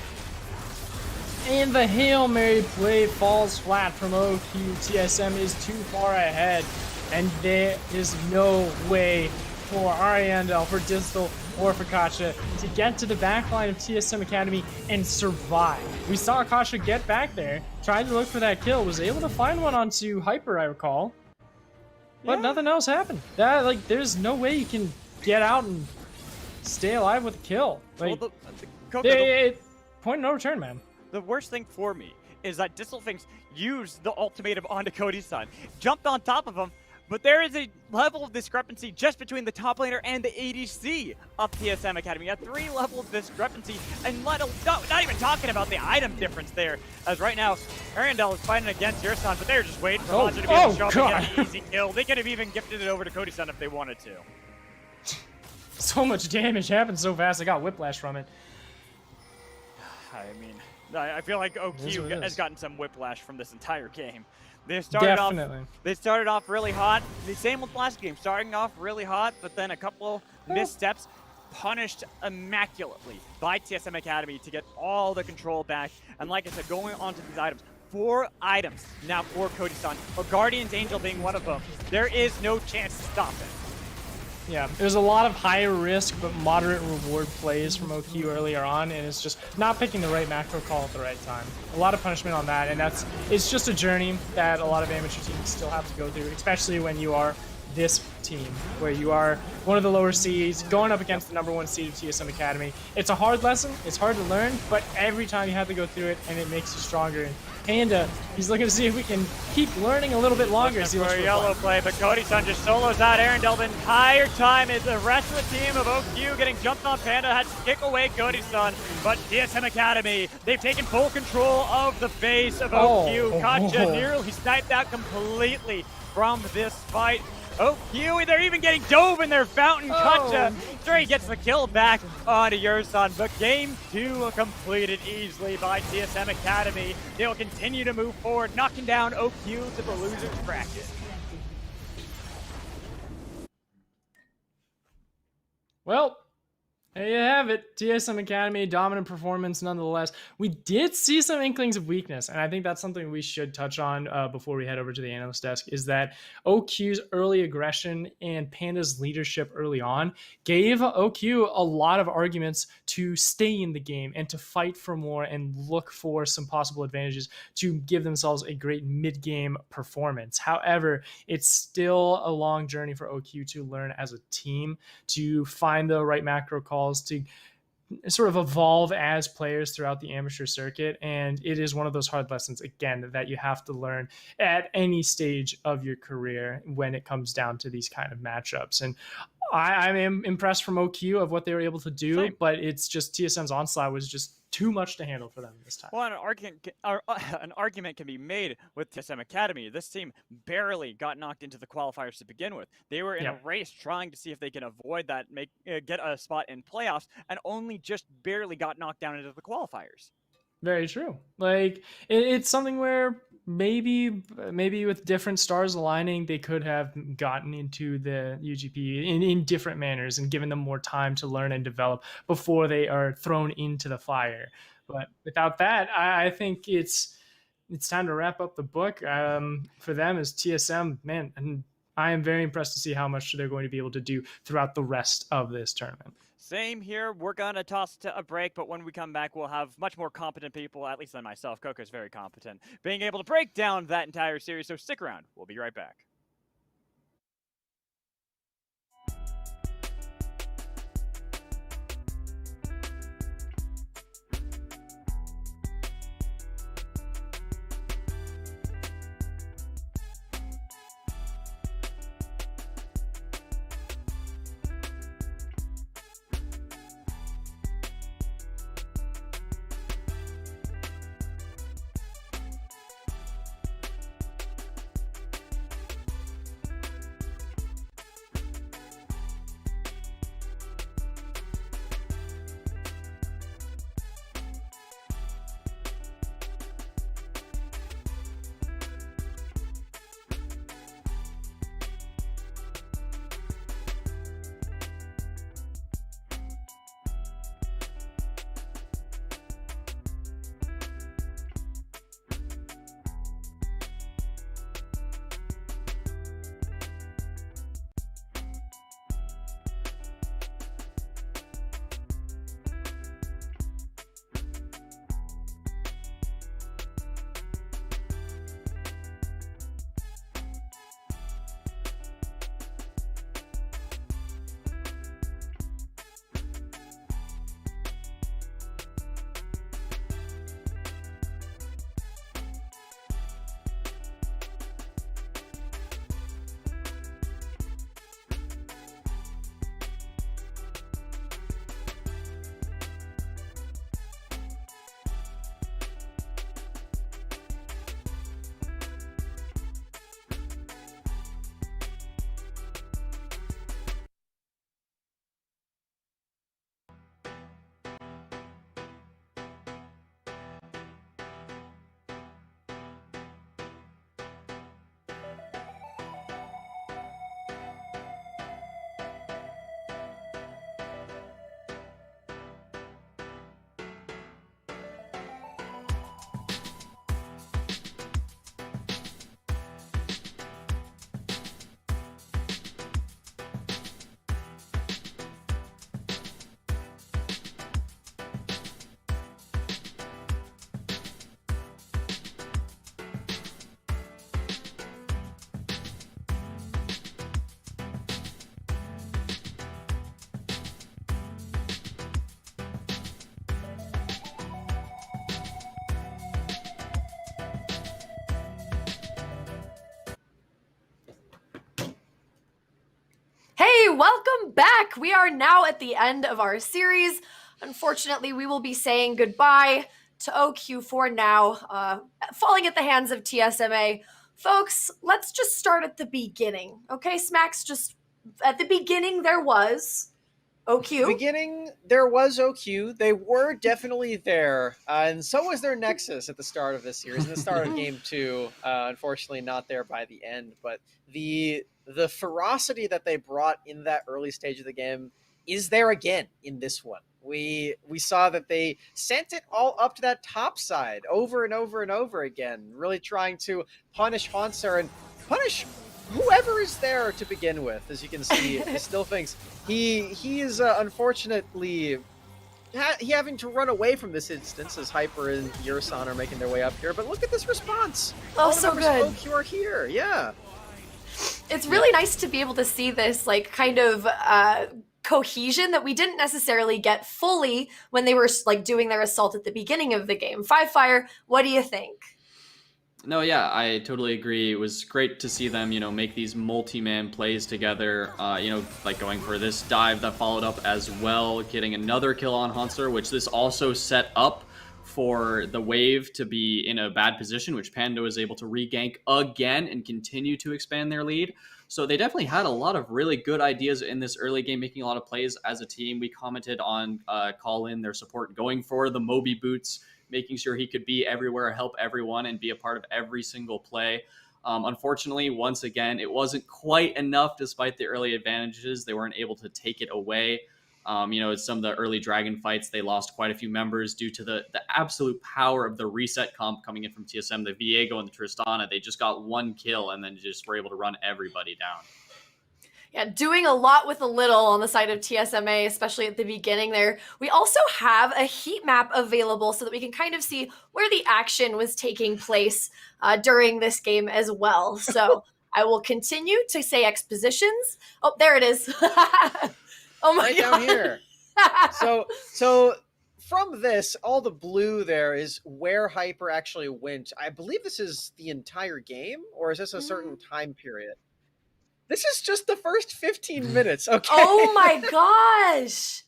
And the Hail Mary play falls flat from OQ. TSM is too far ahead, and there is no way for Ariandel, for Distal, or for Kasha to get to the backline of TSM Academy and survive. We saw Kasha get back there, tried to look for that kill, was able to find one onto Hyper, I recall, but nothing else happened. There's no way you can get out and stay alive with a kill. Like,
well, Coco,
point of no return, man.
the worst thing for me is that Distelfinks used the ultimatum onto Cody's son, jumped on top of him, but there is a level of discrepancy just between the top laner and the ADC of TSM Academy. A 3-level discrepancy, and not even talking about the item difference there, as right now, Ariandel is fighting against your son, but they're just waiting for Monster to be able to show up and get an easy kill. They could have even gifted it over to Cody's son if they wanted to.
So much damage happened so fast, I got whiplash from it.
I mean, I feel like OQ has gotten some whiplash from this entire game. They started off really hot. The same with last game, starting off really hot, but then a couple missteps punished immaculately by TSM Academy to get all the control back. And like I said, going on to these items, 4 items now for Cody-san, or Guardian's Angel being one of them. There is no chance to stop it.
Yeah, there's a lot of high risk but moderate reward plays from OQ earlier on, and it's just not picking the right macro call at the right time. A lot of punishment on that, and it's just a journey that a lot of amateur teams still have to go through, especially when you are this team, where you are one of the lower seeds, going up against the #1 seed of TSM Academy. It's a hard lesson, it's hard to learn, but every time you have to go through it, and it makes you stronger. And Panda, he's looking to see if we can keep learning a little bit longer.
For a yellow play, but Cody-san just solos out Ariandel the entire time. Is the rest of the team of OQ getting jumped on? Panda had to kick away Cody-san, but TSM Academy, they've taken full control of the base of OQ. Katja nearly sniped out completely from this fight. OQ, they're even getting dove in their fountain. Katja, Dre gets the kill back onto Yurson, but game 2 completed easily by TSM Academy. They'll continue to move forward, knocking down OQ to the loser's bracket.
Well, there you have it. TSM Academy, dominant performance nonetheless. We did see some inklings of weakness, and I think that's something we should touch on before we head over to the analyst desk, is that OQ's early aggression and Panda's leadership early on gave OQ a lot of arguments to stay in the game and to fight for more and look for some possible advantages to give themselves a great mid-game performance. However, it's still a long journey for OQ to learn as a team, to find the right macro call, to sort of evolve as players throughout the amateur circuit. And it is one of those hard lessons, again, that you have to learn at any stage of your career when it comes down to these kind of matchups. And I'm impressed from OQ of what they were able to do, but it's just TSM's onslaught was just too much to handle for them this time.
Well, an argument can be made with TSM Academy. This team barely got knocked into the qualifiers to begin with. They were in a race trying to see if they can avoid that, get a spot in playoffs, and only just barely got knocked down into the qualifiers.
Very true. Like, it's something where maybe with different stars aligning, they could have gotten into the UGP in different manners and given them more time to learn and develop before they are thrown into the fire. But without that, I think it's time to wrap up the book for them as TSM, man. And I am very impressed to see how much they're going to be able to do throughout the rest of this tournament.
Same here. We're going to toss to a break, but when we come back, we'll have much more competent people, at least than myself. Coco's very competent, being able to break down that entire series. So stick around. We'll be right back.
welcome back. We are now at the end of our series. Unfortunately, we will be saying goodbye to OQ for now, falling at the hands of TSMA. Folks, let's just start at the beginning. Okay, Smacks, just at the beginning there was OQ.
Beginning, there was OQ. They were definitely there, and so was their Nexus at the start of this series. And the start of Game 2, unfortunately, not there by the end. But the ferocity that they brought in that early stage of the game is there again in this one. We saw that they sent it all up to that top side over and over and over again, really trying to punish Haunter and punish whoever is there to begin with. As you can see, he still thinks he is unfortunately having to run away from this instance as Hyper and Yursan are making their way up here. But look at this response.
Oh, so good.
OQ are here. Yeah.
It's really nice to be able to see this like kind of cohesion that we didn't necessarily get fully when they were like doing their assault at the beginning of the game. Five Fire, what do you think?
No, yeah, I totally agree. It was great to see them, make these multi-man plays together, like going for this dive that followed up as well, getting another kill on Haunter, which this also set up for the wave to be in a bad position, which Panda was able to regank again and continue to expand their lead. So they definitely had a lot of really good ideas in this early game, making a lot of plays as a team. We commented on Call-In, their support, going for the Moby boots, making sure he could be everywhere, help everyone, and be a part of every single play. Unfortunately, once again, it wasn't quite enough despite the early advantages. They weren't able to take it away. Some of the early Dragon fights, they lost quite a few members due to the absolute power of the reset comp coming in from TSM, the Viego and the Tristana. They just got one kill and then just were able to run everybody down.
Yeah, doing a lot with a little on the side of TSMA, especially at the beginning there. We also have a heat map available so that we can kind of see where the action was taking place during this game as well. So I will continue to say expositions. Oh, there it is. Oh my
right
God.
Down here. So from this, all the blue there is where Hyper actually went. I believe this is the entire game, or is this a certain time period? This is just the first 15 minutes, okay?
Oh my gosh.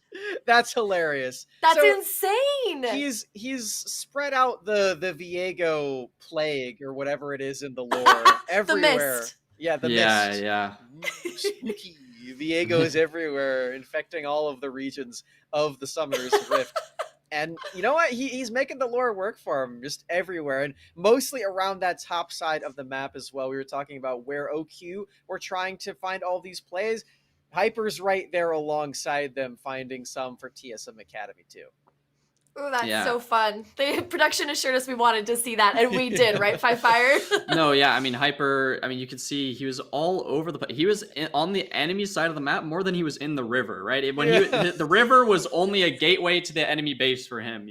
That's hilarious.
That's
So
insane.
He's spread out the Viego plague or whatever it is in the lore everywhere.
Mist.
Yeah, the
Yeah,
mist.
yeah.
Spooky. Viego is everywhere, infecting all of the regions of the Summoner's Rift. And you know what? He's making the lore work for him just everywhere, and mostly around that top side of the map as well. We were talking about where OQ were trying to find all these plays. Hyper's right there alongside them, finding some for TSM Academy too.
Oh, that's
Yeah.
so fun. The production assured us we wanted to see that, and we did, right, Five Fire?
No, yeah, Hyper, you could see he was all over the place. He was on the enemy side of the map more than he was in the river, right? When the river was only a gateway to the enemy base for him,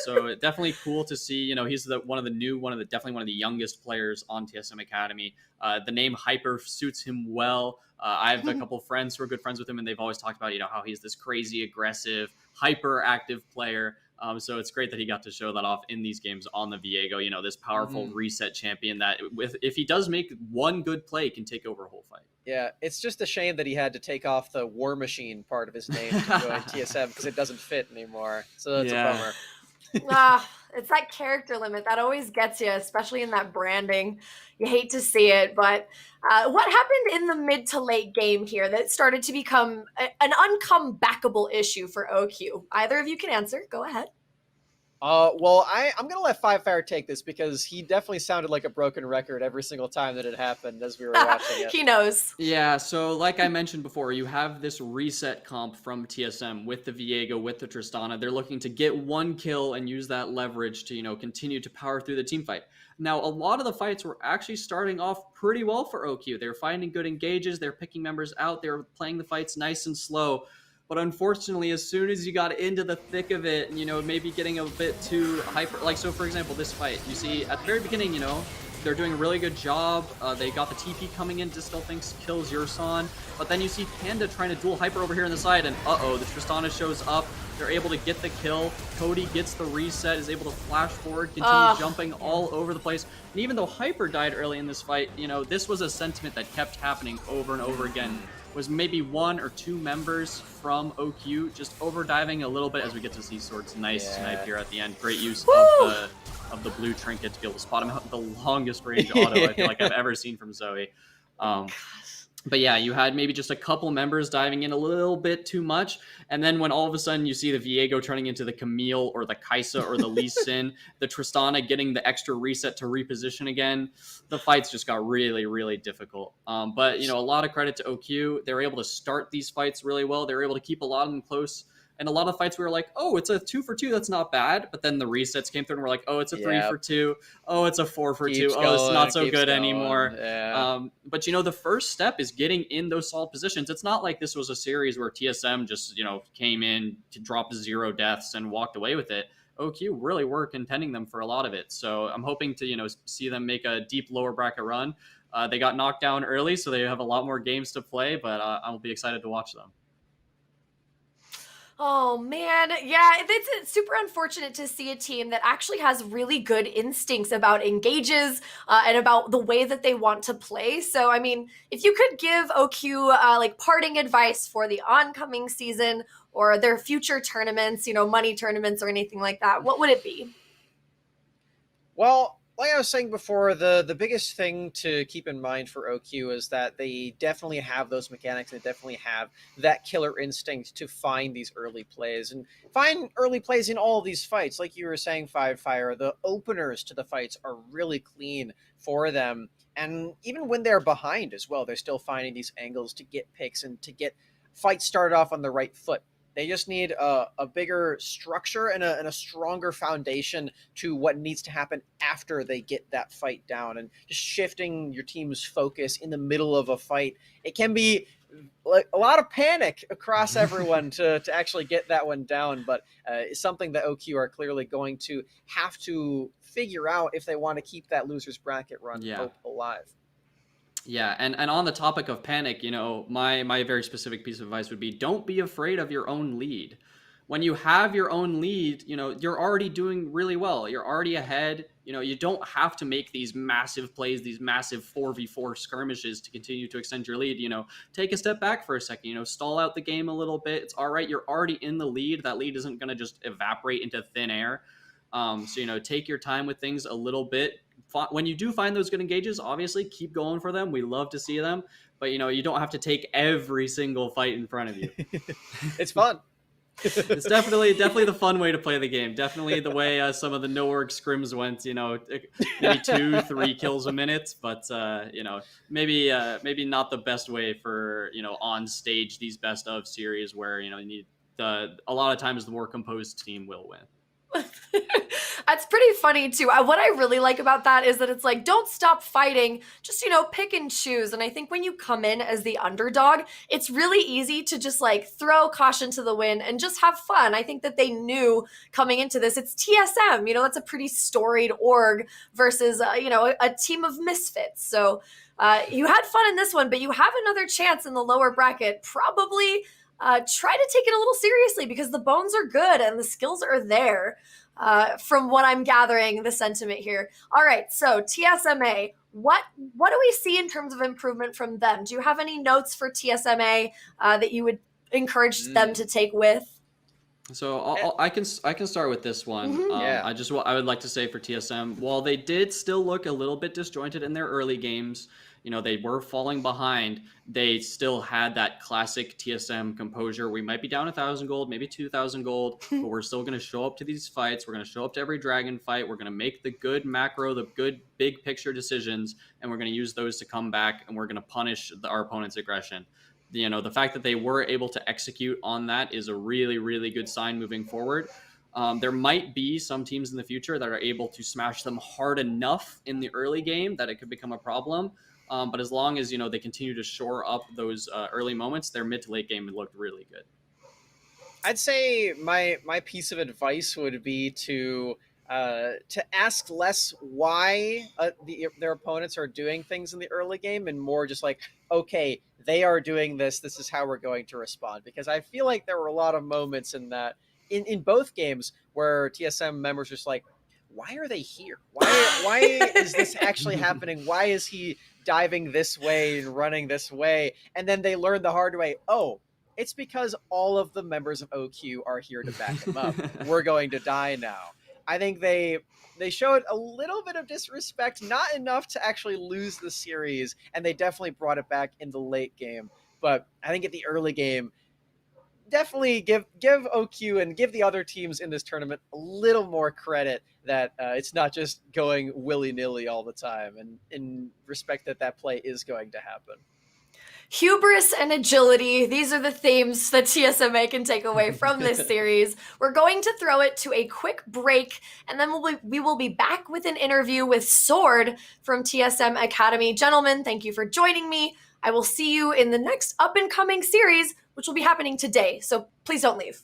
So definitely cool to see, he's definitely one of the youngest players on TSM Academy. The name Hyper suits him well. I have a couple of friends who are good friends with him, and they've always talked about, how he's this crazy, aggressive, hyper-active player. So it's great that he got to show that off in these games on the Viego, this powerful reset champion that if he does make one good play, can take over a whole fight.
Yeah, it's just a shame that he had to take off the War Machine part of his name to join TSM because it doesn't fit anymore. So that's a bummer.
It's that character limit that always gets you, especially in that branding. You hate to see it, but what happened in the mid to late game here that started to become an uncomebackable issue for OQ? Either of you can answer. Go ahead.
Well, I'm going to let Five Fire take this because he definitely sounded like a broken record every single time that it happened as we were watching it.
He knows.
Yeah, so like I mentioned before, you have this reset comp from TSM with the Viego, with the Tristana. They're looking to get one kill and use that leverage to, continue to power through the team fight. Now, a lot of the fights were actually starting off pretty well for OQ. They were finding good engages. They're picking members out. They were playing the fights nice and slow. But unfortunately, as soon as you got into the thick of it, maybe getting a bit too hyper, like, so for example, this fight, you see at the very beginning, they're doing a really good job. They got the TP coming in, Distal thinks kills Yursan, but then you see Panda trying to duel Hyper over here on the side, and the Tristana shows up, They're able to get the kill. Cody gets the reset, is able to flash forward, continue jumping all over the place. And even though Hyper died early in this fight, this was a sentiment that kept happening over and over again. Was maybe 1 or 2 members from OQ just overdiving a little bit, as we get to see Sword's nice snipe here at the end. Great use of the blue trinket to be able to spot him out. The longest range auto I feel like I've ever seen from Zoe. But yeah, you had maybe just a couple members diving in a little bit too much. And then when all of a sudden you see the Viego turning into the Camille or the Kaisa or the Lee Sin, the Tristana getting the extra reset to reposition again, the fights just got really, really difficult. But, a lot of credit to OQ. They were able to start these fights really well. They were able to keep a lot of them close. And a lot of fights we were like, oh, it's a 2 for 2. That's not bad. But then the resets came through and we're like, oh, it's a 3 for 2. Oh, it's a 4 for 2. Oh, it's not so good anymore.
Yeah.
But the first step is getting in those solid positions. It's not like this was a series where TSM just, came in to drop 0 deaths and walked away with it. OQ really were contending them for a lot of it. So I'm hoping to, see them make a deep lower bracket run. They got knocked down early, so they have a lot more games to play, but I'll be excited to watch them.
Oh man, yeah, it's super unfortunate to see a team that actually has really good instincts about engages and about the way that they want to play. So, I mean, if you could give OQ like parting advice for the oncoming season or their future tournaments, money tournaments or anything like that, what would it be?
Well, like I was saying before, the biggest thing to keep in mind for OQ is that they definitely have those mechanics. They definitely have that killer instinct to find these early plays and find early plays in all of these fights. Like you were saying, Five Fire, the openers to the fights are really clean for them. And even when they're behind as well, they're still finding these angles to get picks and to get fights started off on the right foot. They just need a bigger structure and a stronger foundation to what needs to happen after they get that fight down. And just shifting your team's focus in the middle of a fight, it can be like a lot of panic across everyone to actually get that one down. But it's something that OQ are clearly going to have to figure out if they want to keep that loser's bracket run alive.
Yeah, and on the topic of panic, my very specific piece of advice would be don't be afraid of your own lead. When you have your own lead, you're already doing really well. You're already ahead. You don't have to make these massive plays, these massive 4v4 skirmishes to continue to extend your lead. Take a step back for a second, stall out the game a little bit. It's all right. You're already in the lead. That lead isn't going to just evaporate into thin air. So, take your time with things a little bit. When you do find those good engages, obviously keep going for them. We love to see them, but you don't have to take every single fight in front of you.
It's fun.
It's definitely the fun way to play the game. Definitely the way some of the no-org scrims went, maybe 2-3 kills a minute, but maybe not the best way for, on stage, these best of series where, you need a lot of times the more composed team will win.
That's pretty funny too. What I really like about that is that it's like, don't stop fighting, just, pick and choose. And I think when you come in as the underdog, it's really easy to just like throw caution to the wind and just have fun. I think that they knew coming into this, it's TSM, that's a pretty storied org versus, a team of misfits. So you had fun in this one, but you have another chance in the lower bracket. Probably try to take it a little seriously because the bones are good and the skills are there. From what I'm gathering, the sentiment here. All right, so TSMA, what do we see in terms of improvement from them? Do you have any notes for TSMA that you would encourage them to take with?
So I can start with this one.
Mm-hmm.
I would like to say for TSM, while they did still look a little bit disjointed in their early games, they were falling behind. They still had that classic TSM composure. We might be down 1,000 gold, maybe 2,000 gold, but we're still going to show up to these fights. We're going to show up to every dragon fight. We're going to make the good macro, the good big picture decisions, and we're going to use those to come back, and we're going to punish our opponent's aggression. The fact that they were able to execute on that is a really, really good sign moving forward. There might be some teams in the future that are able to smash them hard enough in the early game that it could become a problem. But as long as, they continue to shore up those early moments, their mid to late game looked really good.
I'd say my piece of advice would be to ask less why their opponents are doing things in the early game and more just like, okay, they are doing this. This is how we're going to respond. Because I feel like there were a lot of moments in that in both games where TSM members just like, why are they here? Why is this actually happening? Why is he diving this way and running this way? And then they learn the hard way, oh, it's because all of the members of OQ are here to back him up. We're going to die now. I think they showed a little bit of disrespect, not enough to actually lose the series, and they definitely brought it back in the late game. But I think at the early game, definitely give OQ and give the other teams in this tournament a little more credit that it's not just going willy-nilly all the time, and in respect that play is going to happen.
Hubris and agility, these are the themes that TSMA can take away from this series. We're going to throw it to a quick break, and then we will be back with an interview with Sword from TSM Academy. Gentlemen, thank you for joining me. I will see you in the next up-and-coming series, which will be happening today, so please don't leave.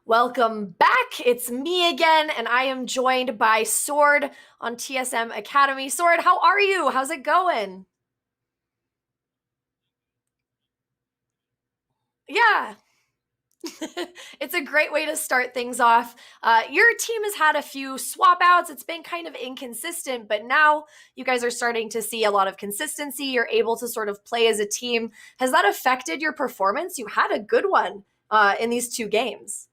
Welcome back. It's me again, and I am joined by Sword on TSM Academy. Sword, how are you? How's it going? Yeah. It's a great way to start things off. Your team has had a few swap outs. It's been kind of inconsistent, but now you guys are starting to see a lot of consistency. You're able to sort of play as a team. Has that affected your performance? You had a good one in these 2 games.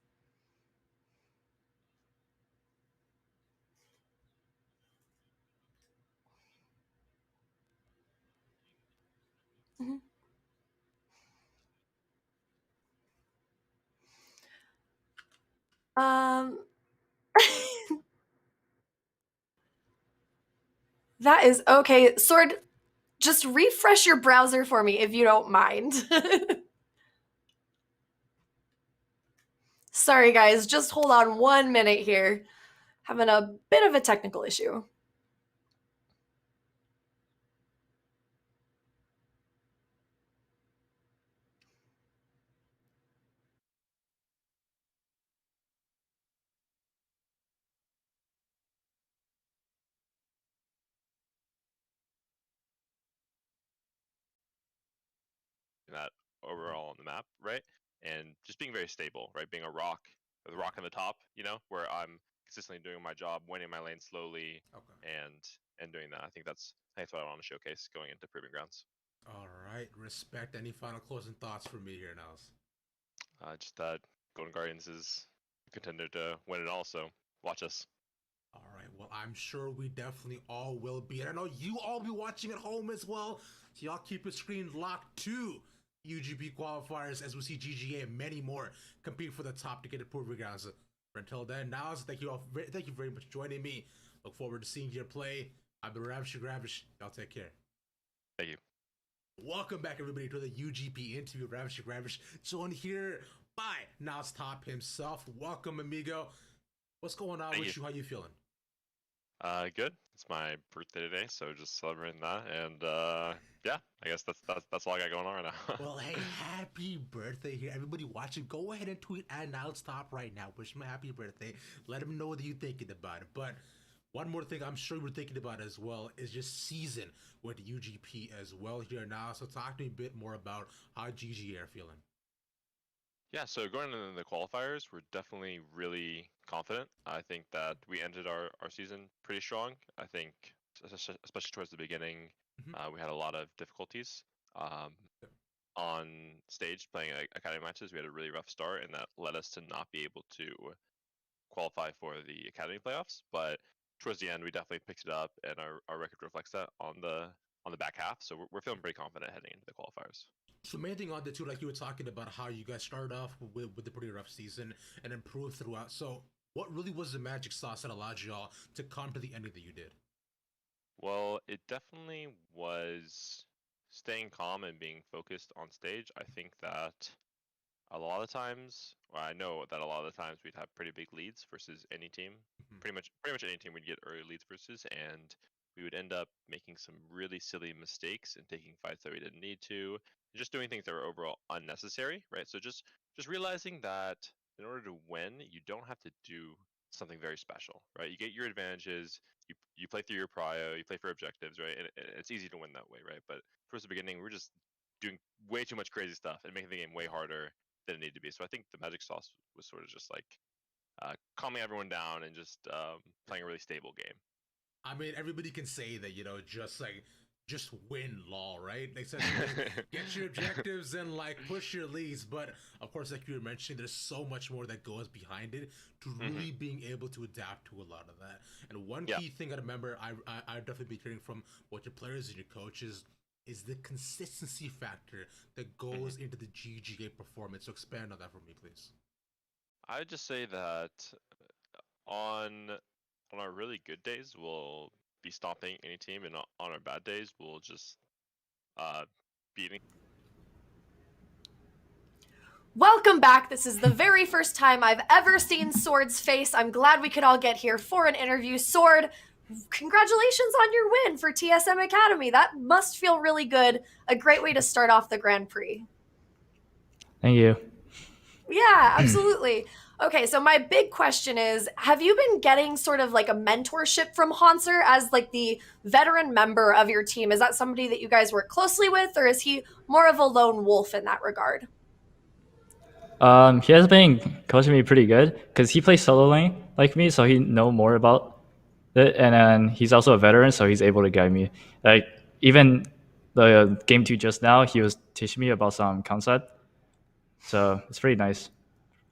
Mhm. Um, that is okay. Sword, just refresh your browser for me if you don't mind. Sorry, guys. Just hold on 1 minute here. Having a bit of a technical issue.
that overall on the map, right? And just being very stable, right? Being a rock, with a rock on the top, where I'm consistently doing my job, winning my lane slowly, and doing that. I think that's what I want to showcase going into Proving Grounds.
All right, respect. Any final closing thoughts for me here, Nels?
Just that Golden Guardians is a contender to win it all, so watch us.
All right, well, I'm sure we definitely all will be. And I know you all be watching at home as well. So y'all keep your screen locked to UGP qualifiers as we see GGA and many more compete for the top to get it Proving Grounds. But until then, Nels, thank you very much for joining me. Look forward to seeing you play. I've been Ravish. Y'all take care.
Thank you.
Welcome back, everybody, to the UGP interview. Ravish, joined here by Nels Top himself. Welcome, amigo. What's going on with you? How you feeling?
Good. It's my birthday today, so just celebrating that, and yeah, I guess that's all I got going on right now.
Well, hey, happy birthday here, everybody watching. Go ahead and tweet at Nels Top right now. Wish him a happy birthday. Let him know what you're thinking about it. But one more thing I'm sure we're thinking about as well is just season with UGP as well here now. So talk to me a bit more about how GG are feeling.
Yeah, so going into the qualifiers, we're definitely really confident. I think that we ended our season pretty strong. I think, especially towards the beginning, we had a lot of difficulties on stage playing academy matches. We had a really rough start, and that led us to not be able to qualify for the academy playoffs. But towards the end, we definitely picked it up, and our record reflects that on the back half. So we're feeling pretty confident heading into the qualifiers.
So main thing on the two, like you were talking about how you guys started off with the pretty rough season and improved throughout. So what really was the magic sauce that allowed y'all to come to the ending that you did?
Well, it definitely was staying calm and being focused on stage. I think that a lot of times, well, I know that a lot of the times we'd have pretty big leads versus any team. Pretty much any team we'd get early leads versus, and we would end up making some really silly mistakes and taking fights that we didn't need to, just doing things that were overall unnecessary, right? So just realizing that in order to win, you don't have to do something very special, right? You get your advantages, you play through your prio, you play for objectives, right? And it's easy to win that way, right? But towards the beginning, we're just doing way too much crazy stuff and making the game way harder than it needed to be. So I think the magic sauce was sort of just like calming everyone down and just playing a really stable game.
I mean, everybody can say that, just win lol, right? They said get your objectives and push your leads, but of course, like you were mentioning, there's so much more that goes behind it to really being able to adapt to a lot of that. And one key thing I remember, I've definitely been hearing from what your players and your coaches is the consistency factor that goes into the GGA performance. So expand on that for me, please.
I would just say that on our really good days, we'll be stopping any team, and on our bad days, we'll just beating.
Welcome back. This is the very first time I've ever seen Sword's face. I'm glad we could all get here for an interview. Sword, congratulations on your win for TSM Academy. That must feel really good. A great way to start off the Grand Prix.
Thank you.
Yeah, absolutely. Okay, so my big question is, have you been getting sort of like a mentorship from Hanser as like the veteran member of your team? Is that somebody that you guys work closely with, or is he more of a lone wolf in that regard?
He has been coaching me pretty good because he plays solo lane like me, so he know more about it. And then he's also a veteran, so he's able to guide me. Like even the game 2 just now, he was teaching me about some concept, so it's pretty nice.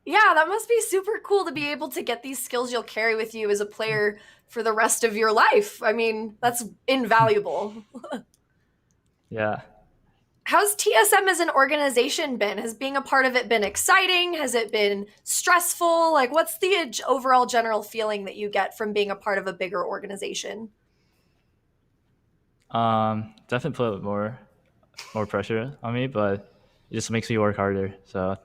Yeah, that must be super cool to be able to get these skills you'll carry with you as a player for the rest of your life. I mean, that's invaluable.
Yeah.
How's TSM as an organization been? Has being a part of it been exciting? Has it been stressful? Like, what's the overall general feeling that you get from being a part of a bigger organization?
Definitely put more pressure on me, but it just makes me work harder. So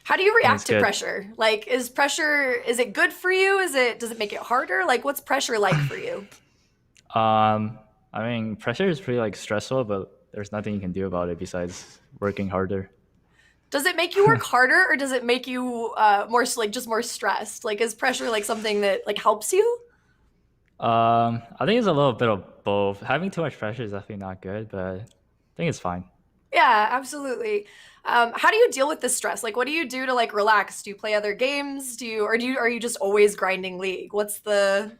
How do you
I think it's
react to
good.
pressure? Like, is it good for you? Does it make it harder? Like, what's pressure like for you?
I mean, pressure is pretty like stressful, but there's nothing you can do about it besides working harder.
Does it make you work harder, or does it make you just more stressed? Like, is pressure like something that like helps you?
I think it's a little bit of both. Having too much pressure is definitely not good, but I think it's fine.
Yeah, absolutely. How do you deal with the stress? Like, what do you do to like relax? Do you play other games? Are you just always grinding League? What's the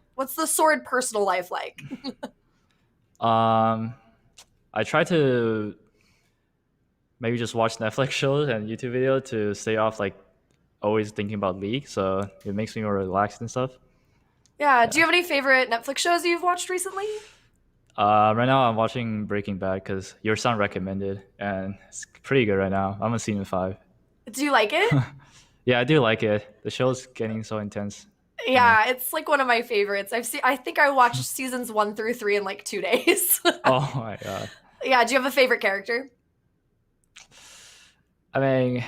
sword personal life like?
Um, I try to maybe just watch Netflix shows and YouTube video to stay off like always thinking about League, so it makes me more relaxed and stuff.
Yeah. Do you have any favorite Netflix shows you've watched recently?
Right now I'm watching Breaking Bad because your son recommended, and it's pretty good right now. I'm on season 5.
Do you like it?
Yeah, I do like it. The show's getting so intense.
Yeah, it's like one of my favorites. I think I watched seasons 1 through 3 in like 2 days.
Oh my god.
Yeah. Do you have a favorite character?
I mean,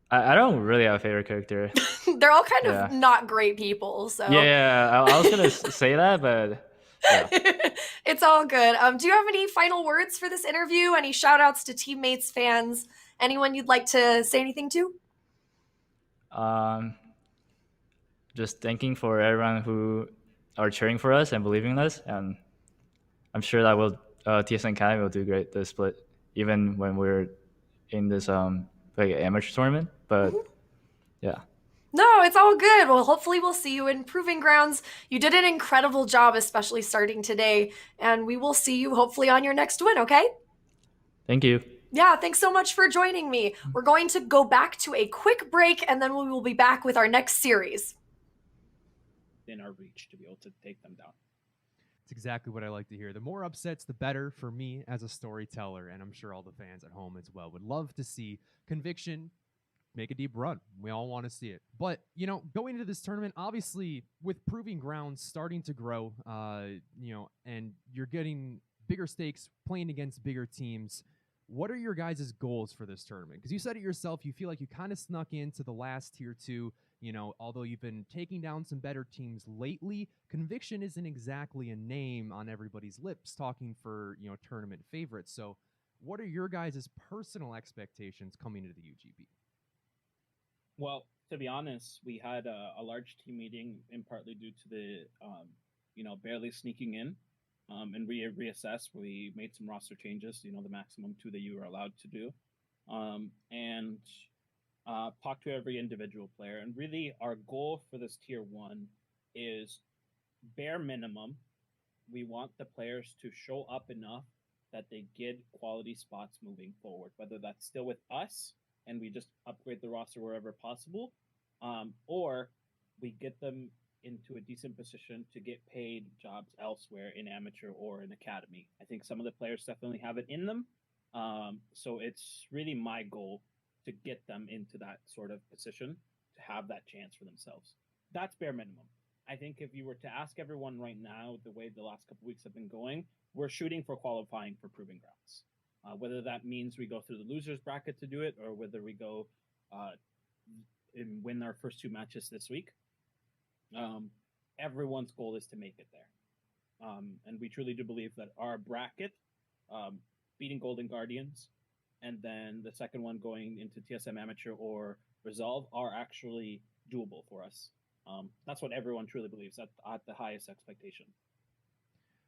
I don't really have a favorite character.
They're all kind
Yeah.
of not great people, so
Yeah, I was gonna say that, but yeah.
it's all good. Do you have any final words for this interview? Any shout outs to teammates, fans, anyone you'd like to say anything to?
Um, just thanking for everyone who are cheering for us and believing in us, and I'm sure that TSN Academy will do great this split, even when we're in this like amateur tournament. But
Mhm.
yeah,
No, it's all good. Well, hopefully we'll see you in Proving Grounds. You did an incredible job, especially starting today, and we will see you hopefully on your next win, okay?
thank you.
Yeah, thanks so much for joining me. We're going to go back to a quick break, and then we will be back with our next series.
In our reach to be able to take them down.
It's exactly what I like to hear. The more upsets, the better for me as a storyteller, and I'm sure all the fans at home as well would love to see Conviction make a deep run. We all want to see it. But, going into this tournament, obviously, with Proving Grounds starting to grow, and you're getting bigger stakes, playing against bigger teams, what are your guys' goals for this tournament? Because you said it yourself, you feel like you kind of snuck into the last tier 2. Although you've been taking down some better teams lately, Conviction isn't exactly a name on everybody's lips talking for, tournament favorites. So what are your guys' personal expectations coming into the UGB?
Well, to be honest, we had a large team meeting, in partly due to the, barely sneaking in, and we reassessed. We made some roster changes, the maximum 2 that you were allowed to do, and talk to every individual player. And really, our goal for this tier 1 is bare minimum. We want the players to show up enough that they get quality spots moving forward, whether that's still with us and we just upgrade the roster wherever possible, or we get them into a decent position to get paid jobs elsewhere in amateur or in academy. I think some of the players definitely have it in them. So it's really my goal to get them into that sort of position to have that chance for themselves. That's bare minimum. I think if you were to ask everyone right now, the way the last couple weeks have been going, we're shooting for qualifying for Proving Grounds. Whether that means we go through the losers bracket to do it, or whether we go and win our first 2 matches this week, everyone's goal is to make it there. And we truly do believe that our bracket, beating Golden Guardians, and then the second one going into TSM Amateur or resolve are actually doable for us. That's what everyone truly believes at the highest expectation.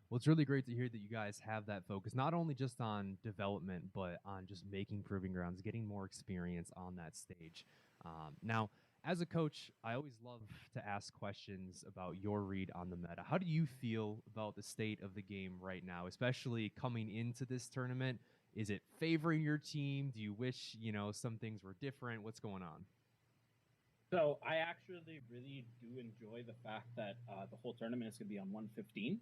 Well, it's really great to hear that you guys have that focus, not only just on development, but on just making proving grounds, getting more experience on that stage. Now, as a coach, I always love to ask questions about your read on the meta. How do you feel about the state of the game right now, especially coming into this tournament? Is it favoring your team? Do you wish, some things were different? What's going on?
So I actually really do enjoy the fact that the whole tournament is going to be on 115.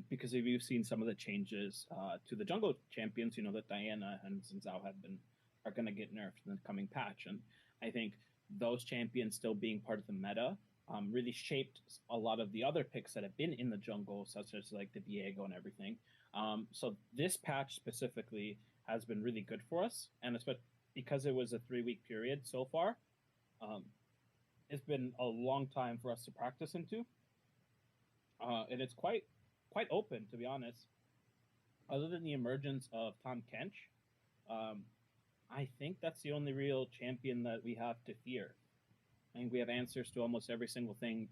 Because if you've seen some of the changes to the jungle champions, that Diana and Xin are going to get nerfed in the coming patch, and I think those champions still being part of the meta really shaped a lot of the other picks that have been in the jungle, such as like the Diego and everything. So this patch specifically has been really good for us, and especially because it was a 3-week period so far. It's been a long time for us to practice into, and it's quite open, to be honest. Other than the emergence of Tom Kench, I think that's the only real champion that we have to fear. I think we have answers to almost every single thing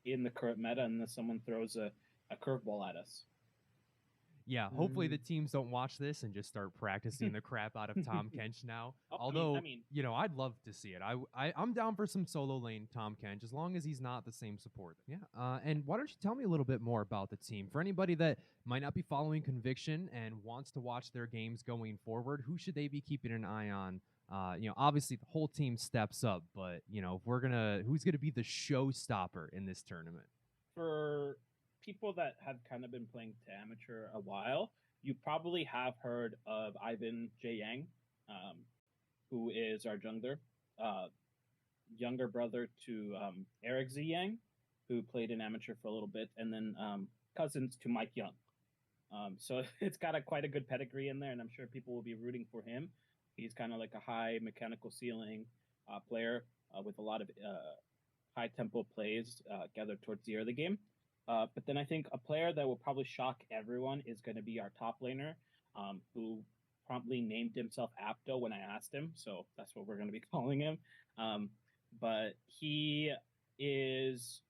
in the current meta, unless someone throws a curveball at us.
Yeah, hopefully the teams don't watch this and just start practicing the crap out of Tom Kench now. Although, I'd love to see it. I'm down for some solo lane Tom Kench, as long as he's not the same support. Yeah, and why don't you tell me a little bit more about the team? For anybody that might not be following Conviction and wants to watch their games going forward, who should they be keeping an eye on? Obviously the whole team steps up, but, who's going to be the showstopper in this tournament?
For people that have kind of been playing to amateur a while, you probably have heard of Ivan J. Yang, who is our jungler, younger brother to Eric Z. Yang, who played in amateur for a little bit, and then cousins to Mike Young. So it's got quite a good pedigree in there, and I'm sure people will be rooting for him. He's kind of like a high mechanical ceiling player with a lot of high tempo plays gathered towards the early game. But then I think a player that will probably shock everyone is going to be our top laner, who promptly named himself Apto when I asked him. So that's what we're going to be calling him. But he is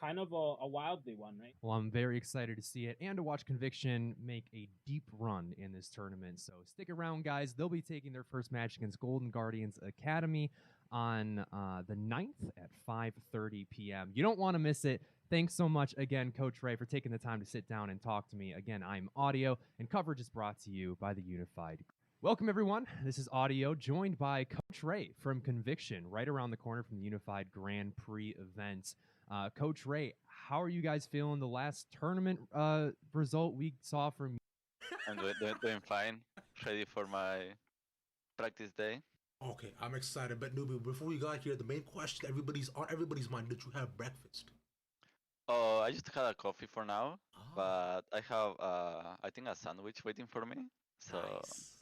kind of a wildly one, right?
Well, I'm very excited to see it and to watch Conviction make a deep run in this tournament. So stick around, guys. They'll be taking their first match against Golden Guardians Academy on the 9th at 5:30 p.m. You don't want to miss it. Thanks so much again, Coach Ray, for taking the time to sit down and talk to me. Again, I'm Audio, and coverage is brought to you by the Unified. Welcome, everyone. This is Audio, joined by Coach Ray from Conviction, right around the corner from the Unified Grand Prix event. Coach Ray, how are you guys feeling? The last tournament result we saw from
I'm doing fine. Ready for my practice day.
Okay, I'm excited. But Nubi, before we got here, the main question on everybody's mind: did you have breakfast?
Oh, I just had a coffee for now, but I have I think a sandwich waiting for me. So
nice.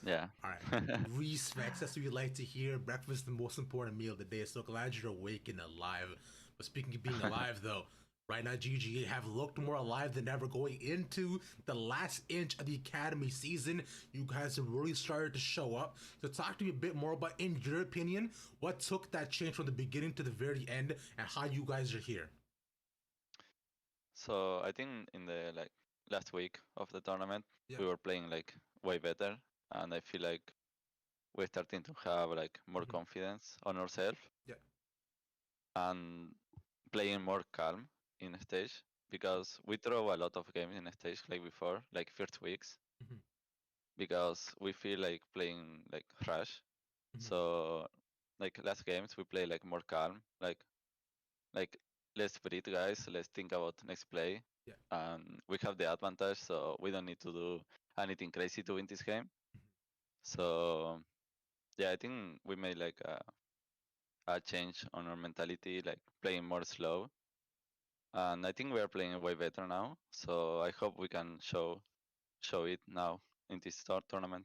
Yeah.
All right. Respects. That's what we like to hear. Breakfast is the most important meal of the day. So glad you're awake and alive. But speaking of being alive, though, right now GGA have looked more alive than ever going into the last inch of the Academy season. You guys have really started to show up. So talk to me a bit more about, in your opinion, what took that change from the beginning to the very end and how you guys are here.
So I think in the last week of the tournament, we were playing way better, and I feel like we're starting to have more confidence on ourselves.
Yeah.
And playing more calm in stage, because we throw a lot of games in stage like before, like first weeks, because we feel like playing rush. So last games we play more calm, like let's breathe, guys. Let's think about next play.
Yeah.
And we have the advantage, so we don't need to do anything crazy to win this game. So yeah, I think we made a change on our mentality, playing more slow. And I think we are playing way better now. So I hope we can show it now in this tournament.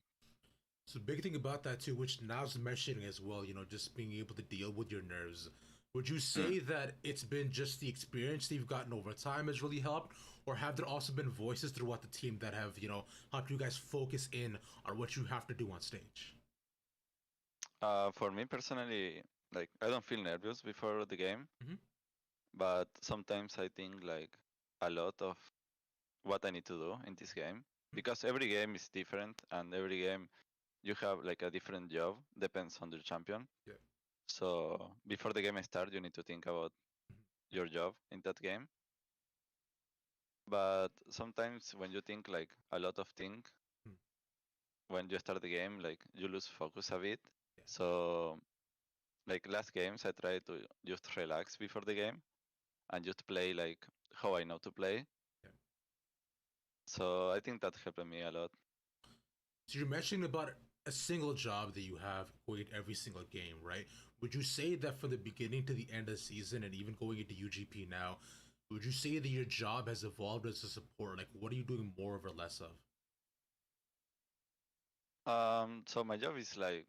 So the big thing about that too, which Now's mentioning as well, just being able to deal with your nerves. Would you say that it's been just the experience that you've gotten over time has really helped, or have there also been voices throughout the team that have, helped you guys focus in on what you have to do on stage?
For me personally, like I don't feel nervous before the game,
Mhm.
but sometimes I think like a lot of what I need to do in this game because every game is different and every game you have like a different job depends on the champion.
Yeah.
So before the game starts, you need to think about your job in that game. But sometimes when you think like a lot of things,
Hmm.
when you start the game, like you lose focus a bit.
Yeah.
So like last games, I try to just relax before the game and just play like how I know to play.
Yeah.
So I think that helped me a lot.
So you're mentioning about a single job that you have going every single game, right? Would you say that from the beginning to the end of the season and even going into UGP now, would you say that your job has evolved as a support? Like, what are you doing more of or less of?
So my job is like,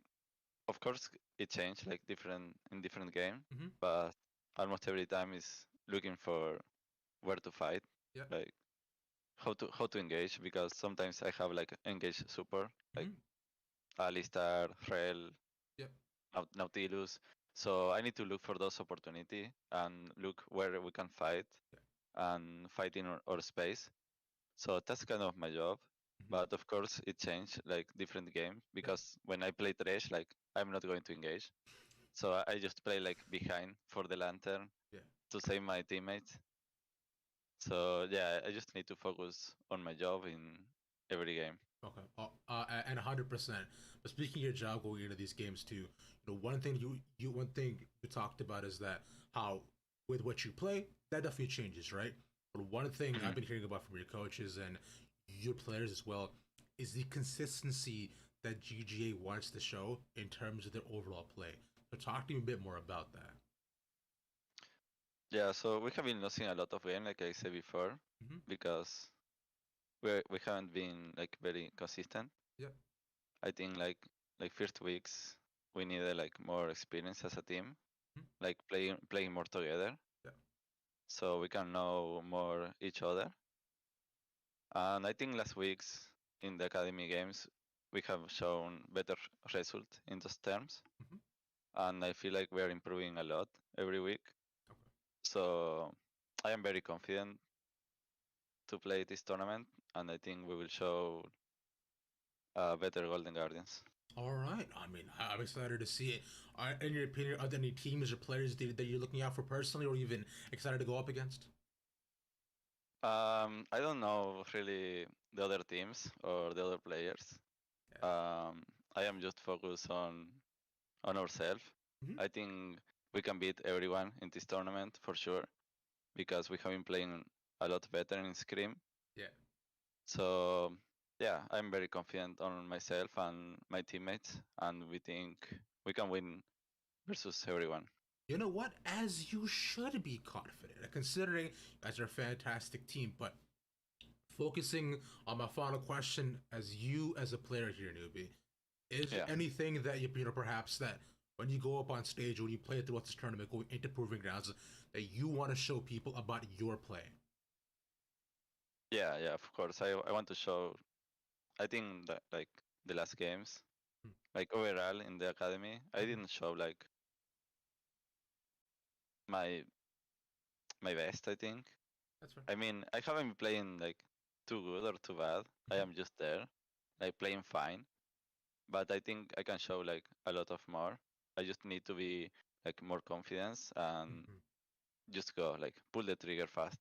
of course, it changed like different in different game,
Mhm.
but almost every time is looking for where to fight,
Yeah.
like how to engage because sometimes I have like engage support like
Mhm.
Alistar, Rel,
Yep.
Nautilus. So I need to look for those opportunity and look where we can fight and fight in our space. So that's kind of my job.
Mhm.
But of course, it changed like different game because when I play Thresh, like I'm not going to engage. So I just play like behind for the lantern
Yeah.
to save my teammates. So yeah, I just need to focus on my job in every game.
Okay. And 100%. But speaking of your job going into these games too, one thing one thing you talked about is that how with what you play, that definitely changes, right? But one thing I've been hearing about from your coaches and your players as well is the consistency that GGA wants to show in terms of their overall play. So talk to me a bit more about that.
Yeah, so we have been losing a lot of game, like I said before,
Mhm.
because we haven't been like very consistent.
Yeah.
I think like first weeks we needed like more experience as a team,
Mhm.
like playing more together,
Yeah.
so we can know more each other. And I think last weeks in the academy games we have shown better result in those terms,
Mhm.
and I feel like we're improving a lot every week.
Okay.
So I am very confident to play this tournament, and I think we will show better Golden Guardians.
All right. I mean, I'm excited to see it. In your opinion, are there any teams or players that you're looking out for personally, or even excited to go up against?
I don't know really the other teams or the other players. I am just focused on ourselves.
Mhm.
I think we can beat everyone in this tournament for sure because we have been playing a lot better in Scream.
Yeah.
So yeah, I'm very confident on myself and my teammates, and we think we can win versus everyone.
You know what? As you should be confident, considering you guys are a fantastic team. But focusing on my final question, as you as a player here, newbie, is there
Yeah.
anything that perhaps that when you go up on stage, when you play throughout this tournament, going into proving grounds, that you want to show people about your play?
Yeah, of course. I want to show. I think that like the last games,
Hmm.
like overall in the academy, I didn't show like my my best. I think.
That's fine.
I mean, I haven't been playing like too good or too bad. I am just there, like playing fine. But I think I can show like a lot of more. I just need to be like more confidence and
Mhm.
just go like pull the trigger fast.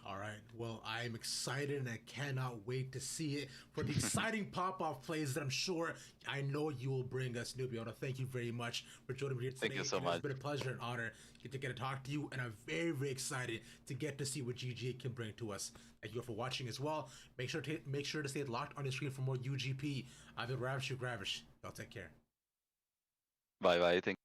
All right. Well, I'm excited and I cannot wait to see it for the exciting pop-off plays that I'm sure I know you will bring us. Newbie, I want to thank you very much for joining me here today.
Thank you so
It has
much.
been a pleasure and honor to get to talk to you, and I'm very, very excited to get to see what GGA can bring to us. Thank you all for watching as well. Make sure to stay locked on the screen for more UGP. I've been Ravish, you Gravish. Y'all take care.
Bye bye. Thank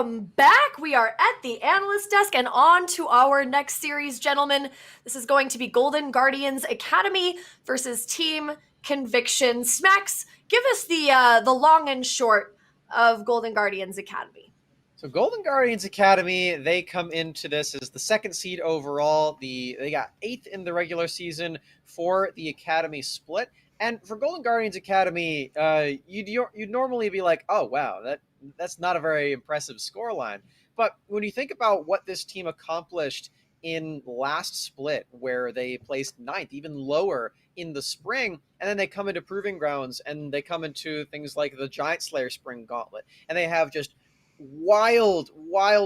welcome back. We are at the analyst desk and on to our next series, gentlemen. This is going to be Golden Guardians Academy versus Team Conviction. Smacks, give us the long and short of Golden Guardians Academy.
So Golden Guardians Academy, they come into this as the second seed overall. They got 8th in the regular season for the Academy split. And for Golden Guardians Academy, you'd normally be like, oh wow, that's not a very impressive scoreline. But when you think about what this team accomplished in last split, where they placed 9th, even lower in the spring, and then they come into Proving Grounds and they come into things like the Giant Slayer Spring Gauntlet, and they have just wild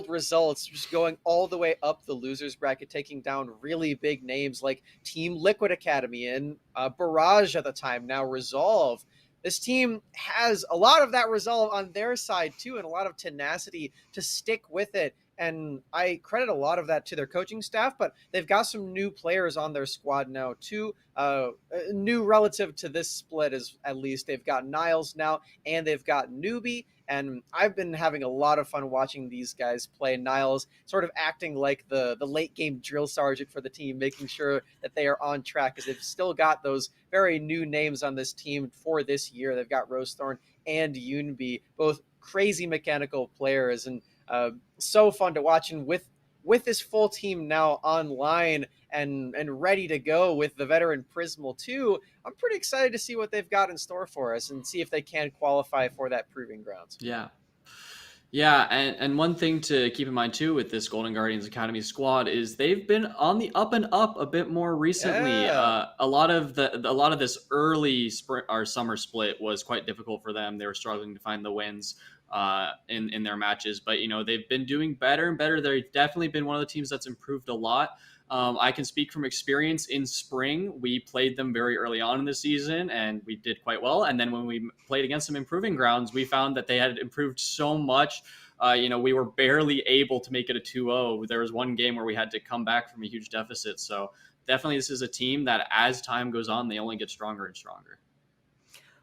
results, just going all the way up the losers bracket, taking down really big names like Team Liquid Academy and Barrage at the time, now Resolve. This team has a lot of that resolve on their side too, and a lot of tenacity to stick with it. And I credit a lot of that to their coaching staff, but they've got some new players on their squad now too. New relative to this split is at least they've got Niles now, and they've got Newbie. And I've been having a lot of fun watching these guys play. Niles sort of acting like the late game drill sergeant for the team, making sure that they are on track, because they've still got those very new names on this team for this year. They've got Rosethorn and Yunbi, both crazy mechanical players, and so fun to watch. And with this full team now online and ready to go with the veteran Prismal too, I'm pretty excited to see what they've got in store for us and see if they can qualify for that Proving Grounds.
Yeah, and one thing to keep in mind too with this Golden Guardians Academy squad is they've been on the up and up a bit more recently.
Yeah.
A lot of this early spring or summer split was quite difficult for them. They were struggling to find the wins in their matches, but they've been doing better and better. They've definitely been one of the teams that's improved a lot. I can speak from experience. In spring, we played them very early on in the season, and we did quite well. And then when we played against them in Proving Grounds, we found that they had improved so much. We were barely able to make it a 2-0. There was one game where we had to come back from a huge deficit. So definitely this is a team that as time goes on, they only get stronger and stronger.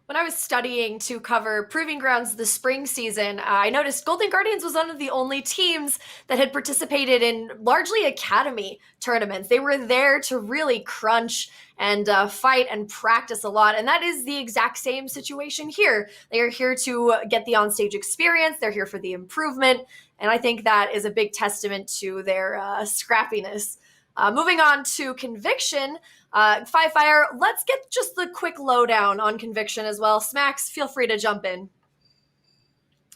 When I was studying to cover Proving Grounds the spring season, I noticed Golden Guardians was one of the only teams that had participated in largely academy tournaments. They were there to really crunch and fight and practice a lot. And that is the exact same situation here. They are here to get the onstage experience. They're here for the improvement. And I think that is a big testament to their scrappiness. Moving on to Conviction, Fire, let's get just the quick lowdown on Conviction as well. Smacks, feel free to jump in.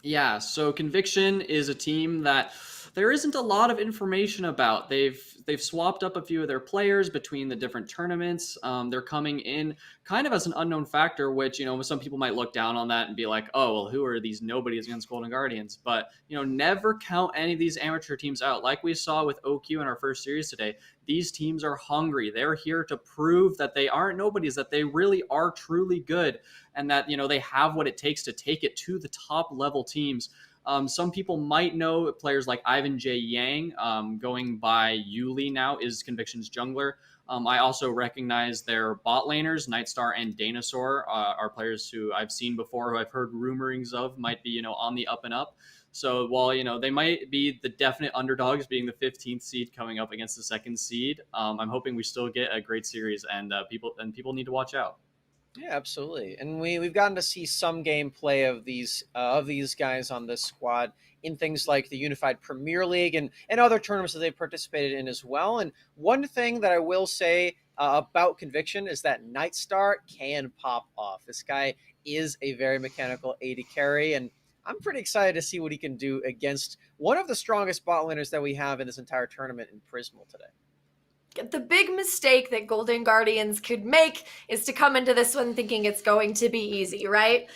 Yeah, so Conviction is a team that there isn't a lot of information about. They've swapped up a few of their players between the different tournaments. They're coming in kind of as an unknown factor, which, some people might look down on that and be like, oh, well, who are these nobodies against Golden Guardians? But, never count any of these amateur teams out. Like we saw with OQ in our first series today, these teams are hungry. They're here to prove that they aren't nobodies, that they really are truly good, and that, they have what it takes to take it to the top level teams. Some people might know players like Ivan J. Yang, going by Yuli now, is Conviction's jungler. I also recognize their bot laners, Nightstar and Dinosaur, are players who I've seen before, who I've heard rumorings of might be, on the up and up. So while, they might be the definite underdogs, being the 15th seed coming up against the 2nd seed, I'm hoping we still get a great series, and people need to watch out.
Yeah, absolutely. And we've gotten to see some gameplay of these guys on this squad in things like the Unified Premier League and other tournaments that they've participated in as well. And one thing that I will say about Conviction is that Nightstar can pop off. This guy is a very mechanical AD carry, and I'm pretty excited to see what he can do against one of the strongest bot laners that we have in this entire tournament in Prismal today.
The big mistake that Golden Guardians could make is to come into this one thinking it's going to be easy, right?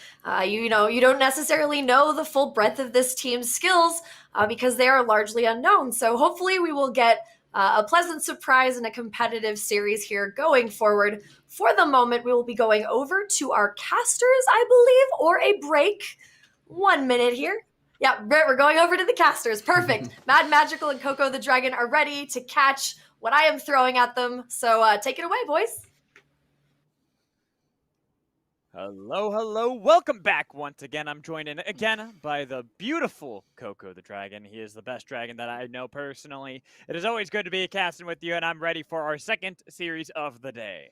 You don't necessarily know the full breadth of this team's skills because they are largely unknown. So hopefully we will get a pleasant surprise and a competitive series here going forward. For the moment, we will be going over to our casters, I believe, or a break. 1 minute here. Yeah, we're going over to the casters. Perfect. Mad Magical and Coco the Dragon are ready to catch what I am throwing at them. So take it away, boys.
Hello, hello. Welcome back once again. I'm joined in again by the beautiful Coco the Dragon. He is the best dragon that I know personally. It is always good to be casting with you, and I'm ready for our second series of the day.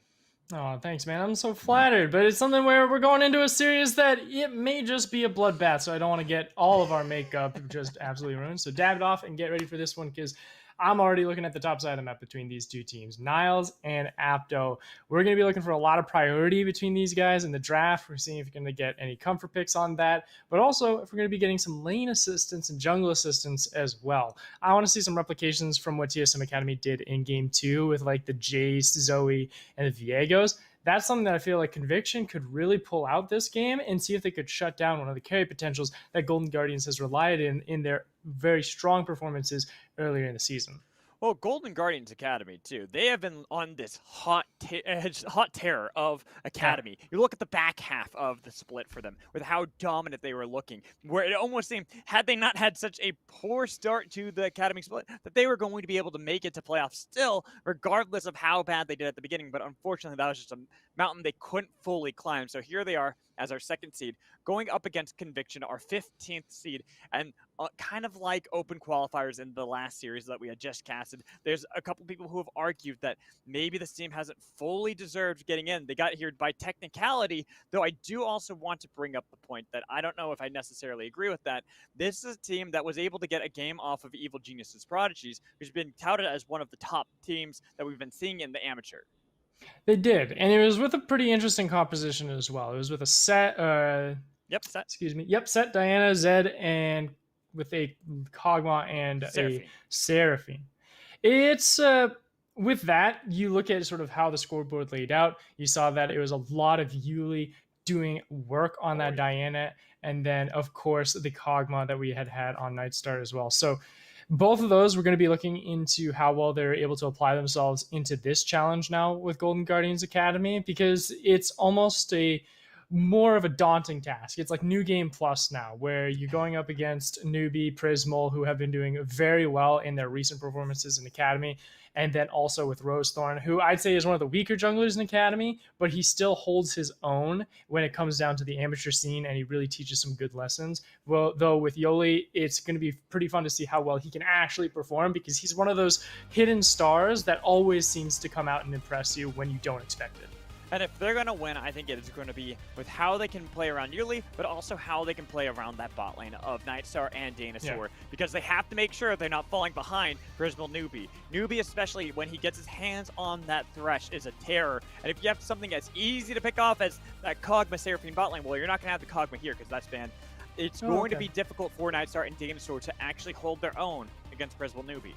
Oh, thanks, man. I'm so flattered, but it's something where we're going into a series that it may just be a bloodbath, so I don't want to get all of our makeup just absolutely ruined. So dab it off and get ready for this one, because I'm already looking at the top side of the map between these two teams, Niles and Apto. We're going to be looking for a lot of priority between these guys in the draft. We're seeing if we're going to get any comfort picks on that, but also if we're going to be getting some lane assistance and jungle assistance as well. I want to see some replications from what TSM Academy did in Game 2 with like the Jace, Zoe, and the Viegos. That's something that I feel like Conviction could really pull out this game and see if they could shut down one of the carry potentials that Golden Guardians has relied in their very strong performances earlier in the season.
Well, Golden Guardians Academy, too. They have been on this hot terror of Academy. You look at the back half of the split for them, with how dominant they were looking, where it almost seemed, had they not had such a poor start to the Academy split, that they were going to be able to make it to playoffs still, regardless of how bad they did at the beginning. But unfortunately, that was just a mountain they couldn't fully climb. So here they are as our second seed, going up against Conviction, our 15th seed, and kind of like open qualifiers in the last series that we had just casted. There's a couple people who have argued that maybe this team hasn't fully deserved getting in. They got here by technicality, though I do also want to bring up the point that I don't know if I necessarily agree with that. This is a team that was able to get a game off of Evil Genius's Prodigies, who's been touted as one of the top teams that we've been seeing in the amateur.
They did, and it was with a pretty interesting composition as well. It was with a set.
Set.
Excuse me. Yep, set Diana, Zed, and with a Kog'Maw and
Seraphine.
a Seraphine. It's with that, you look at sort of how the scoreboard laid out. You saw that it was a lot of Yuli doing work on that Diana, and then of course the Kog'Maw that we had on Nightstar as well. So both of those, we're going to be looking into how well they're able to apply themselves into this challenge now with Golden Guardians Academy, because it's almost more of a daunting task. It's like New Game Plus now, where you're going up against Newbie, Prismal, who have been doing very well in their recent performances in Academy, and then also with Rosethorn, who I'd say is one of the weaker junglers in Academy, but he still holds his own when it comes down to the amateur scene, and he really teaches some good lessons. Well, though with Yoli, it's going to be pretty fun to see how well he can actually perform, because he's one of those hidden stars that always seems to come out and impress you when you don't expect it.
And if they're going to win, I think it is going to be with how they can play around Yuli, but also how they can play around that bot lane of Nightstar and Dinosaur, because they have to make sure they're not falling behind Prismal Newbie. Newbie, especially when he gets his hands on that Thresh, is a terror. And if you have something as easy to pick off as that Kog'Maw Seraphine bot lane, well, you're not going to have the Kog'Maw here because that's banned. It's going to be difficult for Nightstar and Dinosaur to actually hold their own against Prismal Newbie.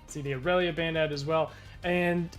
See the Aurelia Bandit as well, and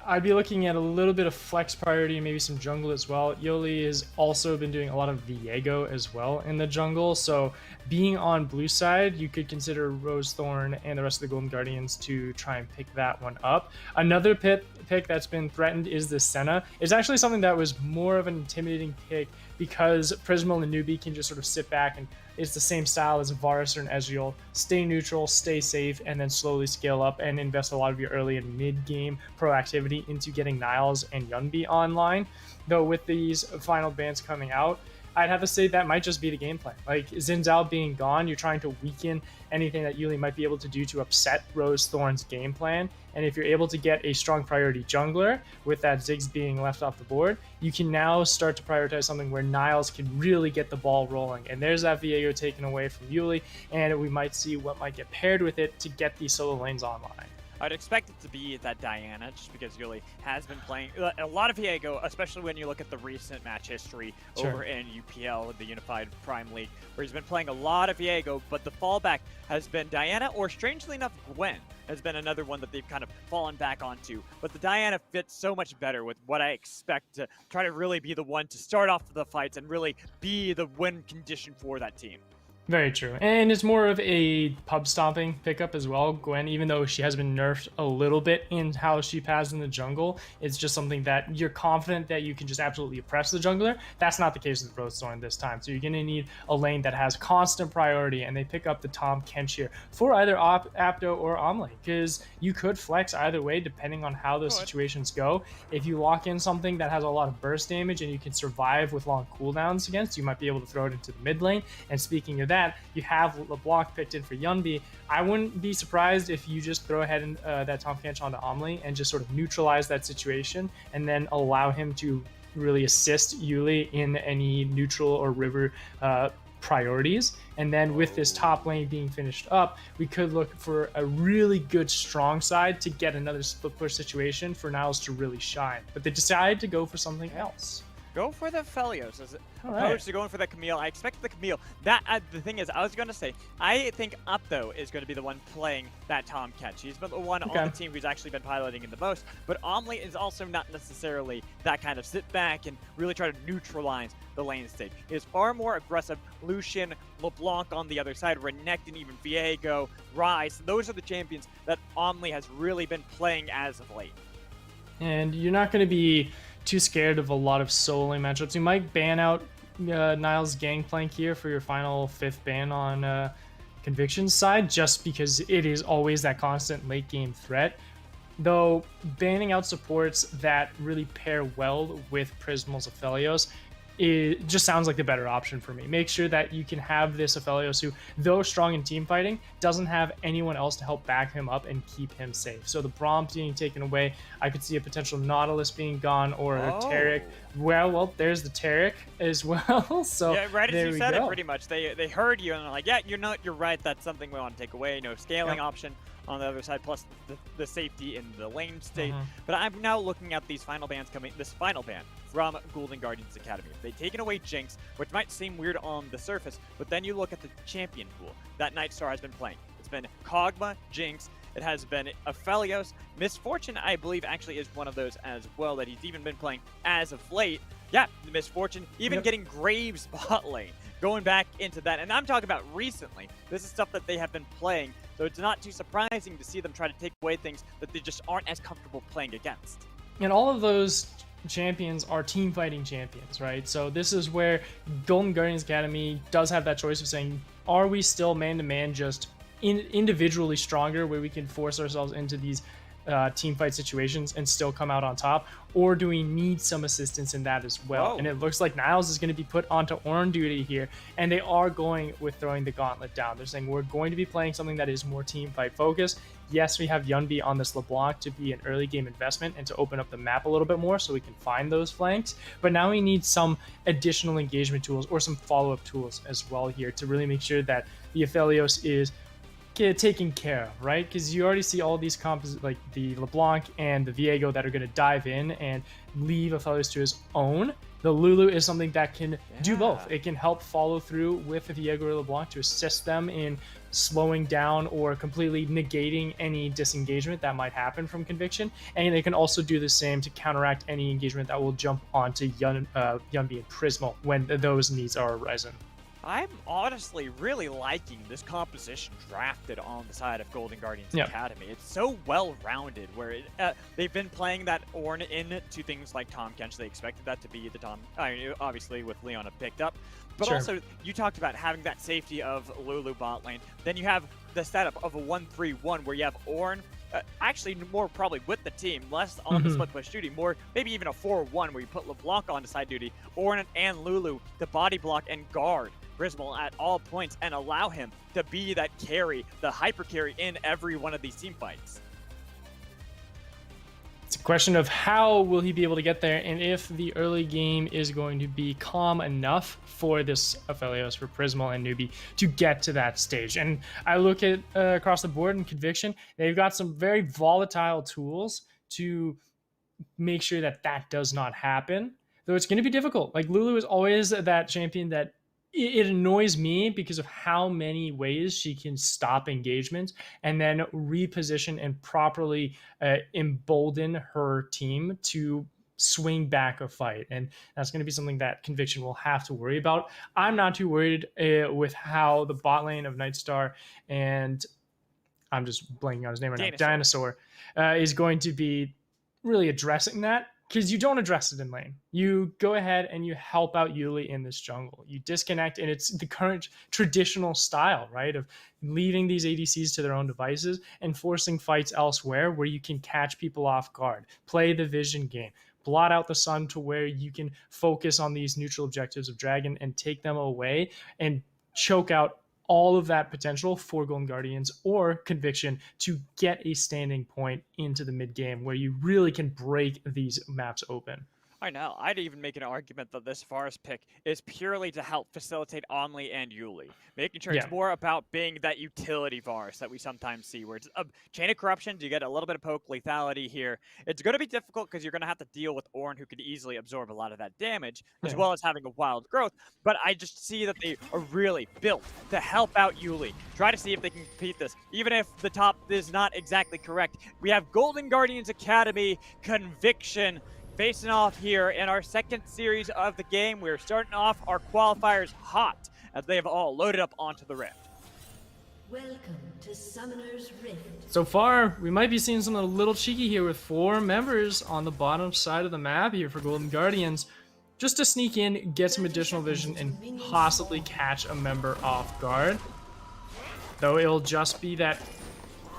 I'd be looking at a little bit of flex priority and maybe some jungle as well. Yoli has also been doing a lot of Viego as well in the jungle, so being on blue side, you could consider Rosethorn and the rest of the Golden Guardians to try and pick that one up. Another pick that's been threatened is the Senna. It's actually something that was more of an intimidating pick because Prismal and Newbie can just sort of sit back, and it's the same style as Varus and Ezreal. Stay neutral, stay safe, and then slowly scale up and invest a lot of your early and mid-game proactivity into getting Niles and Yunbi online. Though with these final bans coming out, I'd have to say that might just be the game plan. Like Xin Zhao being gone, you're trying to weaken anything that Yuli might be able to do to upset Rosethorn's game plan. And if you're able to get a strong priority jungler with that Ziggs being left off the board, you can now start to prioritize something where Niles can really get the ball rolling. And there's that Viego taken away from Yuli, and we might see what might get paired with it to get these solo lanes online.
I'd expect it to be that Diana, just because Yuli has been playing a lot of Viego, especially when you look at the recent match history over in UPL, the Unified Prime League, where he's been playing a lot of Viego, but the fallback has been Diana, or strangely enough, Gwen has been another one that they've kind of fallen back onto. But the Diana fits so much better with what I expect to try to really be the one to start off the fights and really be the win condition for that team.
Very true. And it's more of a pub stomping pickup as well. Gwen, even though she has been nerfed a little bit in how she paths in the jungle, it's just something that you're confident that you can just absolutely oppress the jungler. That's not the case with Roadthorn this time. So you're going to need a lane that has constant priority, and they pick up the Tahm Kench here for either Apto or Omlane, because you could flex either way depending on how those situations go. If you lock in something that has a lot of burst damage and you can survive with long cooldowns against, you might be able to throw it into the mid lane. And speaking of that, you have LeBlanc picked in for Yunbi. I wouldn't be surprised if you just throw ahead and that Tahm Kench onto Omlane and just sort of neutralize that situation and then allow him to really assist Yuli in any neutral or river priorities. And then with this top lane being finished up, we could look for a really good strong side to get another split push situation for Niles to really shine. But they decided to go for something else.
Go for the Felios as
All
opposed
right.
to going for the Camille. I expect the Camille. That the thing is, I was going to say, I think Uptho is going to be the one playing that Tahm Kench. He's been the one on the team who's actually been piloting it the most. But Omlane is also not necessarily that kind of sit back and really try to neutralize the lane state. He is far more aggressive. Lucian, LeBlanc on the other side, Renekton, even Viego, Ryze. Those are the champions that Omlane has really been playing as of late.
And you're not going to be too scared of a lot of solo lane matchups. You might ban out Niles' Gangplank here for your final 5th ban on Conviction's side, just because it is always that constant late game threat. Though banning out supports that really pair well with Prismal's Aphelios, it just sounds like the better option for me. Make sure that you can have this Aphelios who, though strong in team fighting, doesn't have anyone else to help back him up and keep him safe. So the Braum being taken away, I could see a potential Nautilus being gone or a Taric. Well, there's the Taric as well. So
yeah, right as you said
go.
it, pretty much. They heard you and they're like, yeah, you're right. That's something we want to take away. No scaling option on the other side, plus the safety in the lane state. But I'm now looking at these final bans coming. This final ban from Golden Guardians Academy. They've taken away Jinx, which might seem weird on the surface, but then you look at the champion pool that Nightstar has been playing. It's been Kog'Maw, Jinx. It has been Aphelios. Misfortune, I believe, actually is one of those as well that he's even been playing as of late. Yeah, the Misfortune, even getting Graves bot lane, going back into that. And I'm talking about recently. This is stuff that they have been playing, so it's not too surprising to see them try to take away things that they just aren't as comfortable playing against.
And all of those champions are team fighting champions, right? So this is where Golden Guardians Academy does have that choice of saying, are we still man-to-man just individually stronger where we can force ourselves into these team fight situations and still come out on top, or do we need some assistance in that as well? And it looks like Niles is going to be put onto Ornn duty here, and they are going with throwing the gauntlet down. They're saying we're going to be playing something that is more team fight focused. Yes, we have Yunbi on this LeBlanc to be an early game investment and to open up the map a little bit more so we can find those flanks, but now we need some additional engagement tools or some follow-up tools as well here to really make sure that the Aphelios is taken care of, right? Because you already see all these comps like the LeBlanc and the Viego that are going to dive in and leave Aphelios to his own. The Lulu is something that can do both. It can help follow through with the Viego or LeBlanc to assist them in slowing down or completely negating any disengagement that might happen from Conviction, and it can also do the same to counteract any engagement that will jump onto Yunbi and Prismal when those needs are arisen.
I'm honestly really liking this composition drafted on the side of Golden Guardians Academy. It's so well-rounded, where they've been playing that Ornn into things like Tahm Kench. They expected that to be the Tahm, obviously with Leona picked up. But also, you talked about having that safety of Lulu bot lane. Then you have the setup of a 1-3-1 where you have Ornn, actually more probably with the team, less on the split push duty, more maybe even a 4-1 where you put LeBlanc on the side duty, Ornn and Lulu to body block and guard Prismal at all points and allow him to be that carry, the hyper carry in every one of these team fights.
It's a question of how will he be able to get there, and if the early game is going to be calm enough for this Aphelios, for Prismal and Newbie to get to that stage. And I look at across the board in Conviction, they've got some very volatile tools to make sure that that does not happen, though it's going to be difficult. Like Lulu is always that champion that it annoys me because of how many ways she can stop engagement and then reposition and properly embolden her team to swing back a fight, and that's going to be something that Conviction will have to worry about. I'm not too worried with how the bot lane of Nightstar and I'm just blanking on his name right now, Dinosaur, is going to be really addressing that, because you don't address it in lane. You go ahead and you help out Yuli in this jungle. You disconnect, and it's the current traditional style, right, of leaving these ADCs to their own devices and forcing fights elsewhere where you can catch people off guard, play the vision game, blot out the sun to where you can focus on these neutral objectives of Dragon and take them away and choke out all of that potential for Golden Guardians or Conviction to get a standing point into the mid game where you really can break these maps open.
I know. I'd even make an argument that this Varus pick is purely to help facilitate Only and Yuli, making sure it's more about being that utility Varus that we sometimes see, where it's a Chain of Corruptions, you get a little bit of poke lethality here. It's going to be difficult because you're going to have to deal with Ornn, who could easily absorb a lot of that damage, as well as having a wild growth, but I just see that they are really built to help out Yuli, try to see if they can compete this, even if the top is not exactly correct. We have Golden Guardians Academy, Conviction, facing off here in our second series of the game. We're starting off our qualifiers hot as they have all loaded up onto the Rift.
Welcome to Summoner's Rift.
So far, we might be seeing something a little cheeky here with 4 members on the bottom side of the map here for Golden Guardians, just to sneak in, get some additional vision, and possibly catch a member off guard. Though it'll just be that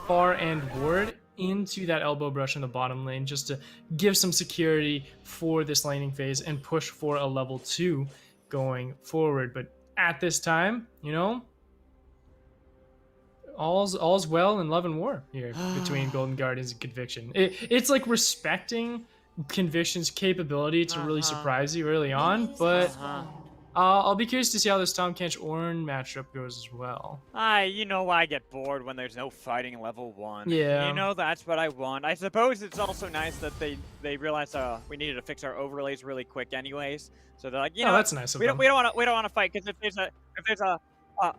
far end ward into that elbow brush in the bottom lane just to give some security for this laning phase and push for a level 2 going forward. But at this time, you know, all's well in love and war here between Golden Guardians and Conviction. It's like respecting Conviction's capability to really surprise you early on, but I'll be curious to see how this Tahm Kench Ornn matchup goes as well.
You know, I get bored when there's no fighting level 1.
Yeah.
You know, that's what I want. I suppose it's also nice that they realized we needed to fix our overlays really quick anyways. So they're like, you know,
that's nice of them.
we don't want to fight, because if there's a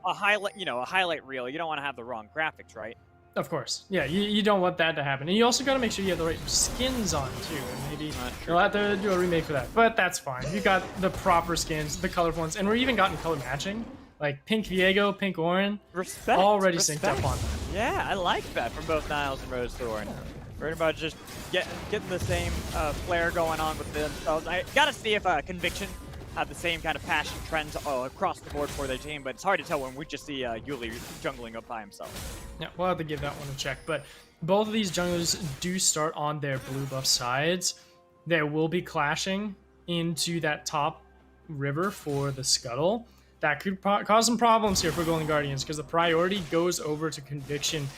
highlight, you know, a highlight reel, you don't want to have the wrong graphics, right?
Of course. Yeah, you don't want that to happen. And you also got to make sure you have the right skins on, too. And maybe you'll have to do a remake for that. But that's fine. You got the proper skins, the colorful ones. And we're even gotten color matching. Like Pink Viego, Pink Ornn.
Respect.
Already synced up on that.
Yeah, I like that from both Niles and Rose Thorn. Pretty much just getting the same flair going on with themselves. I got to see if Conviction have the same kind of passion trends across the board for their team, but it's hard to tell when we just see Yuli jungling up by himself.
Yeah, we'll have to give that one a check. But both of these junglers do start on their blue buff sides. They will be clashing into that top river for the scuttle. That could cause some problems here for Golden Guardians, because the priority goes over to Conviction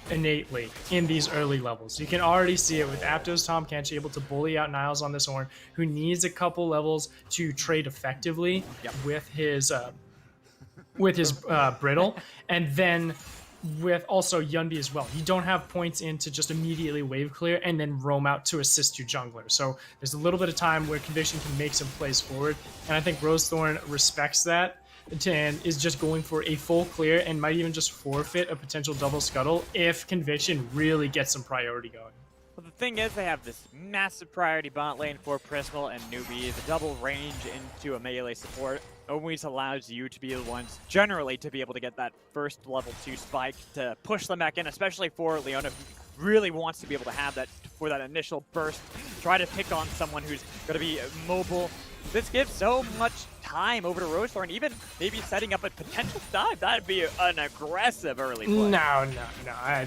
innately in these early levels. You can already see it with Aptos Tahm Kench able to bully out Niles on this Ornn, who needs a couple levels to trade effectively with his brittle, and then with also Yunbi as well. You don't have points in to just immediately wave clear and then roam out to assist your jungler. So there's a little bit of time where Conviction can make some plays forward, and I think Rose Thorn respects that and is just going for a full clear and might even just forfeit a potential double scuttle if Conviction really gets some priority going.
Well, the thing is, they have this massive priority bot lane for Prismal and Newbie. The double range into a melee support always allows you to be the ones, generally, to be able to get that first level 2 spike to push them back in, especially for Leona, who really wants to be able to have that for that initial burst. Try to pick on someone who's going to be mobile. This gives so much time over to Rosethorn, even maybe setting up a potential dive. That'd be an aggressive early play.
No,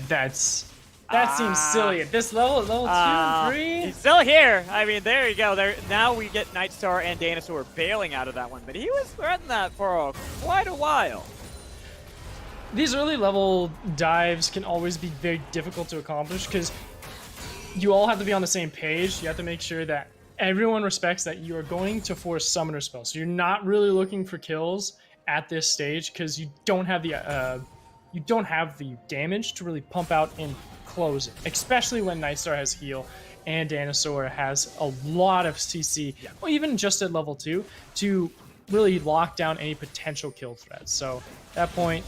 that seems silly at this level 2 and 3.
He's still here. I mean, there you go. Now we get Nightstar and Dinosaur bailing out of that one, but he was threatening that for quite a while.
These early level dives can always be very difficult to accomplish because you all have to be on the same page. You have to make sure that everyone respects that you are going to force summoner spells. So you're not really looking for kills at this stage because you don't have the damage to really pump out and close it, especially when Nightstar has heal and Dinosaur has a lot of CC, or even just at level 2, to really lock down any potential kill threats. So at that point,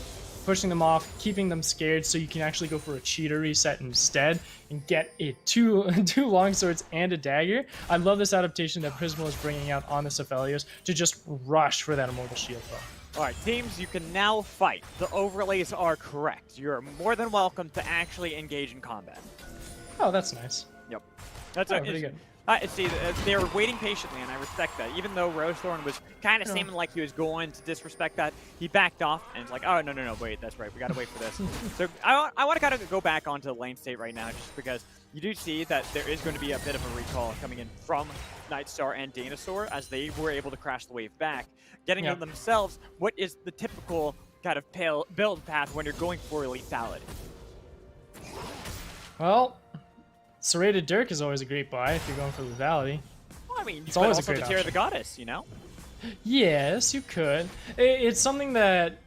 pushing them off, keeping them scared, so you can actually go for a cheater reset instead and get a two long swords and a dagger. I love this adaptation that Prismo is bringing out on the Cephalios to just rush for that Immortal Shield though.
All right, teams, you can now fight. The overlays are correct. You're more than welcome to actually engage in combat.
Oh, that's nice.
Yep. That's
pretty good.
See, they were waiting patiently, and I respect that. Even though Rosethorn was kind of seeming like he was going to disrespect that, he backed off, and it's like, oh, no, wait, that's right, we gotta wait for this. So I want to kind of go back onto the lane state right now, just because you do see that there is going to be a bit of a recall coming in from Nightstar and Dinosaur, as they were able to crash the wave back, getting them themselves what is the typical kind of build path when you're going for lethality.
Well, Serrated Dirk is always a great buy if you're going for lethality.
Well, I mean,
it's
always
always a
also
great
the Tear of the
option.
Goddess, you know?
Yes, you could. It's something that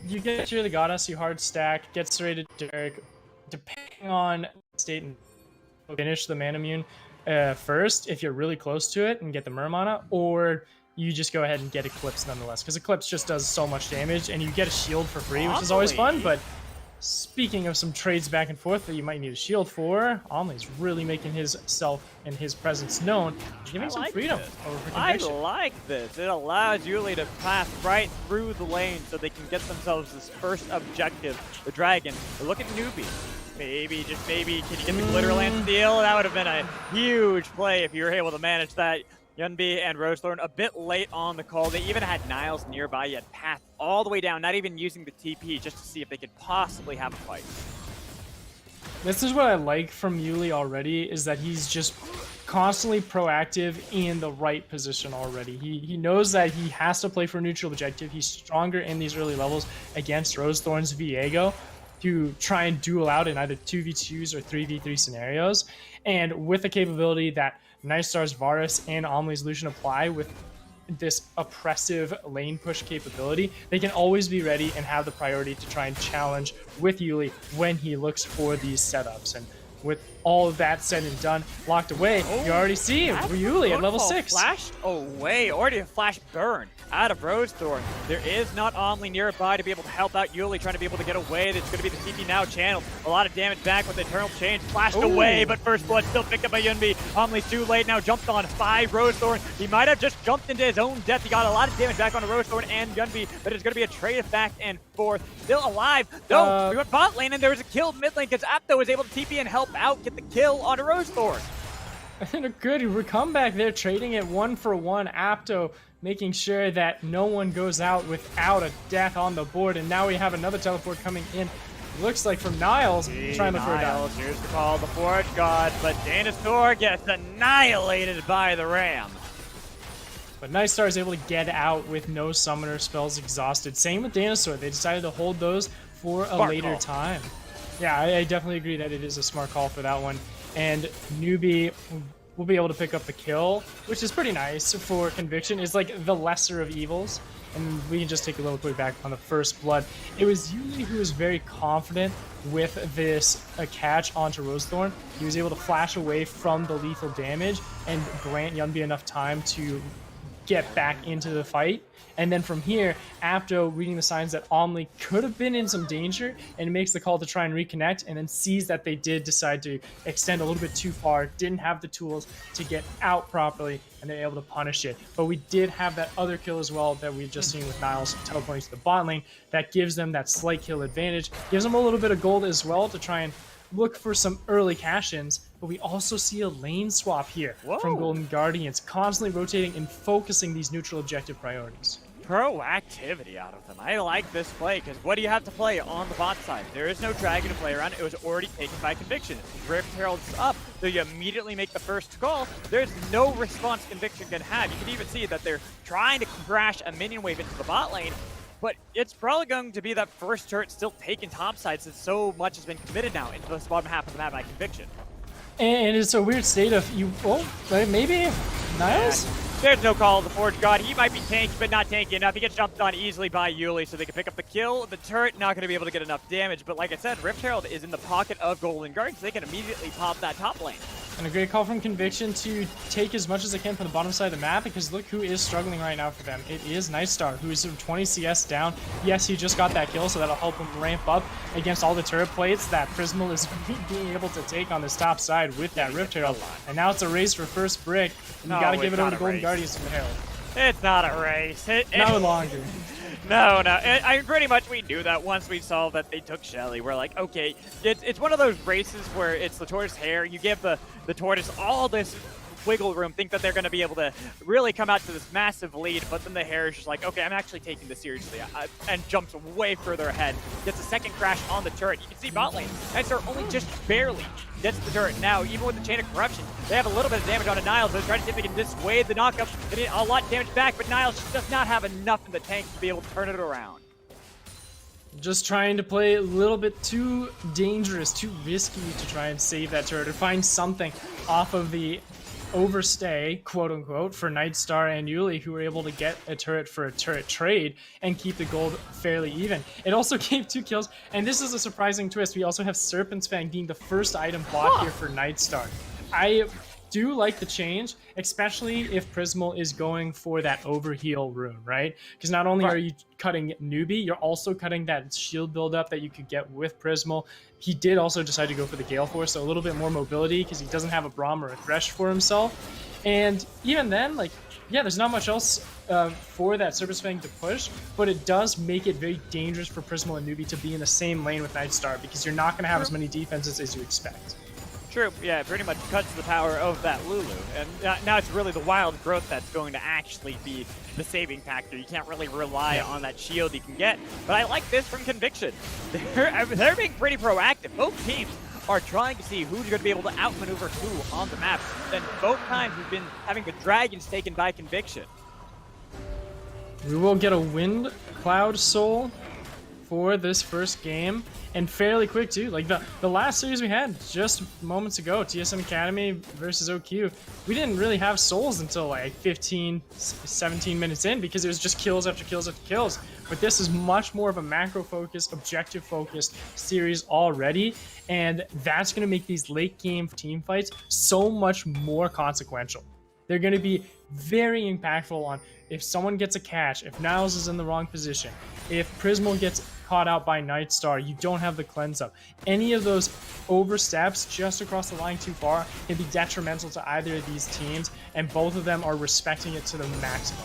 you get Tear of the Goddess, you hard stack, get Serrated Dirk, depending on state and finish the Manamune first if you're really close to it and get the Murmana, or you just go ahead and get Eclipse nonetheless, because Eclipse just does so much damage, and you get a shield for free, which is always fun, but speaking of some trades back and forth that you might need a shield for, Omni's really making himself and his presence known, giving some freedom over for Conviction.
I like this. It allows Yuli to pass right through the lane so they can get themselves this first objective, the Dragon. But look at Newbie. Maybe, just maybe, can you get the Glitter Lance steal? That would have been a huge play if you were able to manage that. Yunbi and Rosethorn a bit late on the call. They even had Niles nearby, yet path all the way down, not even using the TP just to see if they could possibly have a fight.
This is what I like from Yuli already, is that he's just constantly proactive in the right position already. He knows that he has to play for a neutral objective. He's stronger in these early levels against Rosethorn's Viego to try and duel out in either 2v2s or 3v3 scenarios. And with the capability that Nightstar's Varus and Omli's Lucian apply with this oppressive lane push capability, they can always be ready and have the priority to try and challenge with Yuli when he looks for these setups. And with all of that said and done, locked away, you already see Yuli at level 6.
Flashed away, already a flash burn out of Rosethorn. There is not Omli nearby to be able to help out Yuli, trying to be able to get away. That's going to be the TP now channel. A lot of damage back with the Eternal Change. Flashed away, but First Blood still picked up by Yunbi. Omli's too late now, jumped on 5 Rosethorn. He might have just jumped into his own death. He got a lot of damage back on Rosethorn and Yunbi, but it's going to be a trade back and forth. Still alive. No, we went bot lane and there was a kill mid lane because Apto was able to TP and help out, get the kill on Rosethorn.
And a good comeback there, trading it 1-for-1. Apto making sure that no one goes out without a death on the board. And now we have another teleport coming in. Looks like from Niles, trying to look for a dive.
Here's the call, the Forge God, but Dinosaur gets annihilated by the Ram.
But Nightstar is able to get out with no summoner spells exhausted. Same with Dinosaur. They decided to hold those for a later time. Yeah, I definitely agree that it is a smart call for that one. And Newbie will be able to pick up the kill, which is pretty nice for Conviction. It's like the lesser of evils. And we can just take a little quick back on the First Blood. It was Yuli who was very confident with this catch onto Rosethorn. He was able to flash away from the lethal damage and grant Yunbi enough time to get back into the fight. And then from here, Apto reading the signs that Omli could have been in some danger and makes the call to try and reconnect, and then sees that they did decide to extend a little bit too far, didn't have the tools to get out properly, and they're able to punish it. But we did have that other kill as well that we've just seen with Niles teleporting to the bot lane. That gives them that slight kill advantage, gives them a little bit of gold as well to try and look for some early cash-ins. But we also see a lane swap here from Golden Guardians, constantly rotating and focusing these neutral objective priorities.
Proactivity out of them. I like this play, because what do you have to play on the bot side? There is no dragon to play around. It was already taken by Conviction. Rift Herald's up, so you immediately make the first call. There's no response Conviction can have. You can even see that they're trying to crash a minion wave into the bot lane, but it's probably going to be that first turret still taken topside, since so much has been committed now into the bottom half of the map by Conviction.
And it's a weird state of maybe Niles?
Yeah. There's no call of the Forge God. He might be tanky, but not tanky enough. He gets jumped on easily by Yuli, so they can pick up the kill. The turret not going to be able to get enough damage, but like I said, Rift Herald is in the pocket of Golden Guardians, so they can immediately pop that top lane.
And a great call from Conviction to take as much as they can from the bottom side of the map, because look who is struggling right now for them. It is Nightstar, who is 20 CS down. Yes, he just got that kill, so that'll help him ramp up against all the turret plates that Prismal is being able to take on this top side with that Rift Herald. And now it's a race for first brick, and you gotta give it over to Golden Guardians from the Herald.
It's not a race.
No longer.
No. I pretty much we knew that once we saw that they took Shelly. We're like, okay, it's one of those races where it's the tortoise hare. You give the tortoise all this wiggle room, think that they're going to be able to really come out to this massive lead, but then the hare is just like, okay, I'm actually taking this seriously, and jumps way further ahead. Gets a second crash on the turret. You can see bot lane. Nightstar only just barely gets the turret. Now, even with the Chain of Corruption, they have a little bit of damage on a Niles. They're trying to see if they can dissuade the knockup. They need a lot of damage back, but Niles does not have enough in the tank to be able to turn it around.
Just trying to play a little bit too dangerous, too risky to try and save that turret or find something off of the overstay, quote unquote, for Nightstar and Yuli, who were able to get a turret for a turret trade and keep the gold fairly even. It also gave 2 kills, and this is a surprising twist. We also have Serpent's Fang being the first item bought here for Nightstar. I do like the change, especially if Prismal is going for that overheal rune, right? Because not only are you cutting newbie, you're also cutting that shield buildup that you could get with Prismal. He did also decide to go for the Gale Force, so a little bit more mobility because he doesn't have a Braum or a Thresh for himself. And even then, like, yeah, there's not much else for that Serpent's Fang to push, but it does make it very dangerous for Prismal and newbie to be in the same lane with Nightstar, because you're not going to have as many defenses as you expect.
True, yeah, it pretty much cuts the power of that Lulu. And now it's really the wild growth that's going to actually be the saving factor. You can't really rely on that shield you can get. But I like this from Conviction. They're being pretty proactive. Both teams are trying to see who's going to be able to outmaneuver who on the map. And both times we've been having the dragons taken by Conviction.
We will get a Wind Cloud Soul for this first game, and fairly quick too. Like the last series we had just moments ago, TSM Academy versus OQ, we didn't really have souls until like 15, 17 minutes in, because it was just kills after kills after kills. But this is much more of a macro focused, objective focused series already, and that's going to make these late game team fights so much more consequential. They're going to be very impactful on if someone gets a catch, if Niles is in the wrong position, if Prismal gets caught out by Nightstar, you don't have the cleanse up. Any of those oversteps just across the line too far can be detrimental to either of these teams, and both of them are respecting it to the maximum.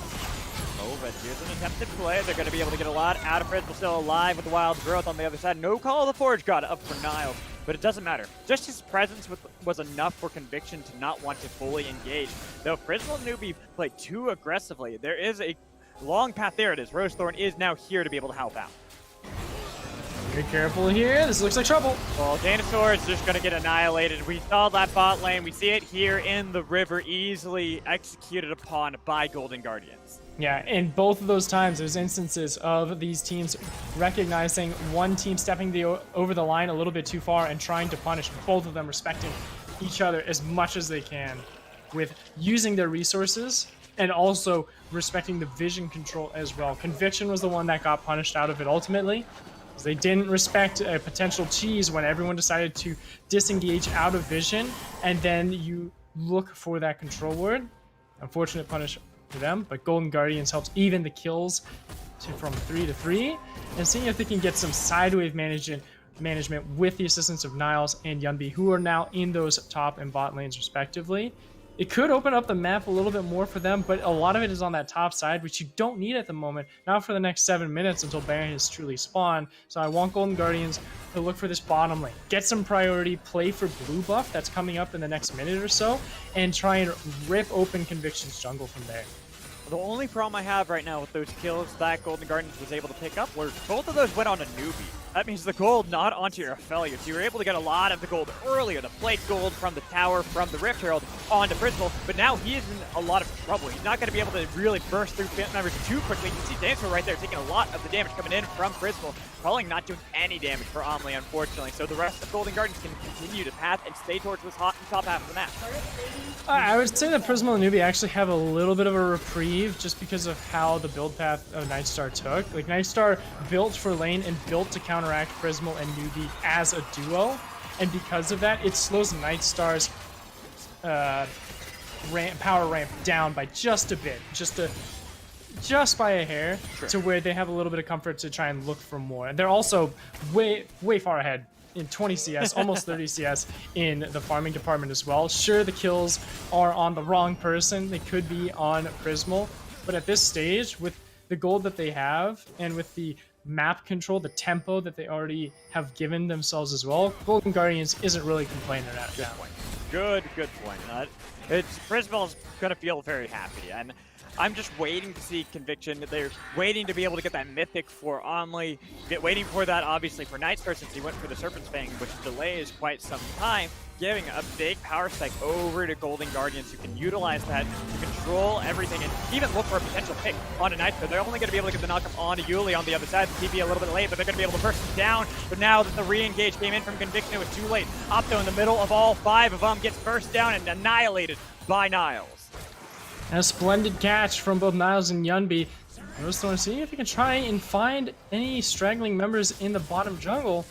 Oh, but here's an attempted play. They're going to be able to get a lot out of Prismal, still alive with the wild growth on the other side. No call of the Forge God up for Niles, but it doesn't matter. Just his presence was enough for Conviction to not want to fully engage. Though Prismal and Newbie play too aggressively, there is a long path. There it is. Rosethorn is now here to be able to help out.
Be careful here. This looks like trouble.
Well, Dinosaur is just going to get annihilated. We saw that bot lane. We see it here in the river, easily executed upon by Golden Guardians.
Yeah, and both of those times, there's instances of these teams recognizing one team stepping over the line a little bit too far and trying to punish, both of them respecting each other as much as they can with using their resources and also respecting the vision control as well. Conviction was the one that got punished out of it ultimately. They didn't respect a potential cheese when everyone decided to disengage out of vision, and then you look for that control word. Unfortunate punish for them, but Golden Guardians helps even the kills from 3 to 3, and seeing if they can get some sidewave management with the assistance of Niles and Yunbi, who are now in those top and bot lanes respectively. It could open up the map a little bit more for them, but a lot of it is on that top side, which you don't need at the moment, not for the next 7 minutes until Baron has truly spawned. So I want Golden Guardians to look for this bottom lane, get some priority, play for blue buff that's coming up in the next minute or so, and try and rip open Conviction's jungle from there.
The only problem I have right now with those kills that Golden Guardians was able to pick up were both of those went on a newbie. That means the gold not onto your Aphelios. So you were able to get a lot of the gold earlier, the plate gold from the tower, from the Rift Herald onto Prismal, but now he is in a lot of trouble. He's not going to be able to really burst through family members too quickly. You can see Dancer right there taking a lot of the damage coming in from Prismal, probably not doing any damage for Omni, unfortunately. So the rest of Golden Guardians can continue to path and stay towards this top half of the map.
I would say that Prismal and Newbie actually have a little bit of a reprieve just because of how the build path of Nightstar took. Like, Nightstar built for lane and built to counteract Prismal and Newbie as a duo, and because of that, it slows Nightstar's power ramp down by just a bit, just by a hair, to where they have a little bit of comfort to try and look for more. And they're also way far ahead in 20 CS, almost 30 CS in the farming department as well. Sure, the kills are on the wrong person. They could be on Prismal, but at this stage, with the gold that they have and with the map control, the tempo that they already have given themselves as well, Golden Guardians isn't really complaining at that point.
Good point. Prismal's gonna feel very happy, and I'm just waiting to see Conviction. They're waiting to be able to get that Mythic for Omli, waiting for that, obviously, for Nightstar, since he went for the Serpent's Fang, which delays quite some time, giving a big power spike over to Golden Guardians, who can utilize that to control everything and even look for a potential pick on a Nightstar. They're only going to be able to get the knockup on Yuli on the other side. The TP a little bit late, but they're going to be able to burst him down. But now that the re-engage came in from Conviction, it was too late. Opto in the middle of all 5 of them gets burst down and annihilated by Niles.
And a splendid catch from both Niles and Yunbi. Rosethorn seeing if he can try and find any straggling members in the bottom jungle.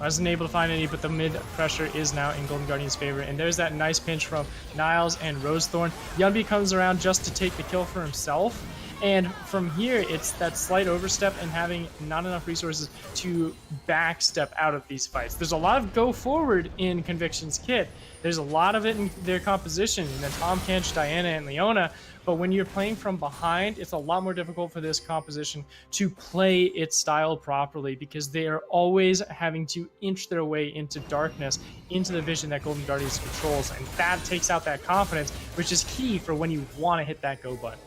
Wasn't able to find any, but the mid pressure is now in Golden Guardian's favor. And there's that nice pinch from Niles and Rosethorn. Yunbi comes around just to take the kill for himself. And from here, it's that slight overstep and having not enough resources to backstep out of these fights. There's a lot of go forward in Conviction's kit. There's a lot of it in their composition, and then Tom Kench, Diana, and Leona. But when you're playing from behind, it's a lot more difficult for this composition to play its style properly, because they are always having to inch their way into darkness, into the vision that Golden Guardians controls. And that takes out that confidence, which is key for when you want to hit that go button.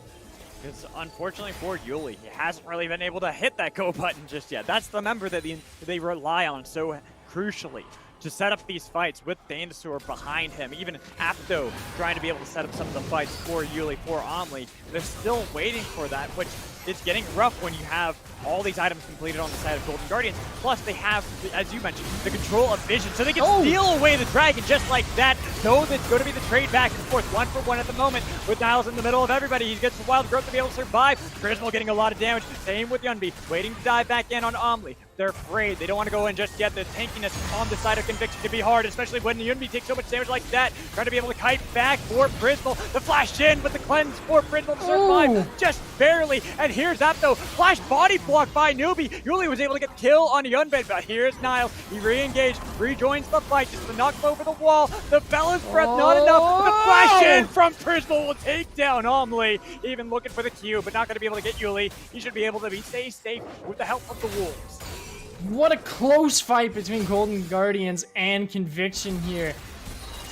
Because unfortunately for Yuli, he hasn't really been able to hit that go button just yet. That's the member that they rely on so crucially to set up these fights, with Dinosaur behind him. Even Apto trying to be able to set up some of the fights for Yuli, for Omli. They're still waiting for that, which is getting rough when you have all these items completed on the side of Golden Guardians. Plus, they have, as you mentioned, the control of vision, so they can steal away the dragon just like that. So that's going to be the trade back and forth, 1-for-1 at the moment, with Niles in the middle of everybody. He gets the Wild Growth to be able to survive. Prismal getting a lot of damage. Same with Yunbi, waiting to dive back in on Omli. They're afraid. They don't want to go in just yet. The tankiness on the side of Conviction can be hard, especially when Yunbi takes so much damage like that. Trying to be able to kite back for Prismal. The flash in, but the cleanse for Prismal to survive just barely. And here's Apto. Flash body block by Newbie. Yuli was able to get the kill on Yunbei, but here's Niles. He re-engaged, rejoins the fight, just to knock him over the wall. The Bellows Breath, not enough. The flash in from Prismal will take down Omli. Even looking for the Q, but not going to be able to get Yuli. He should be able to stay safe with the help of the Wolves.
What a close fight between Golden Guardians and Conviction here.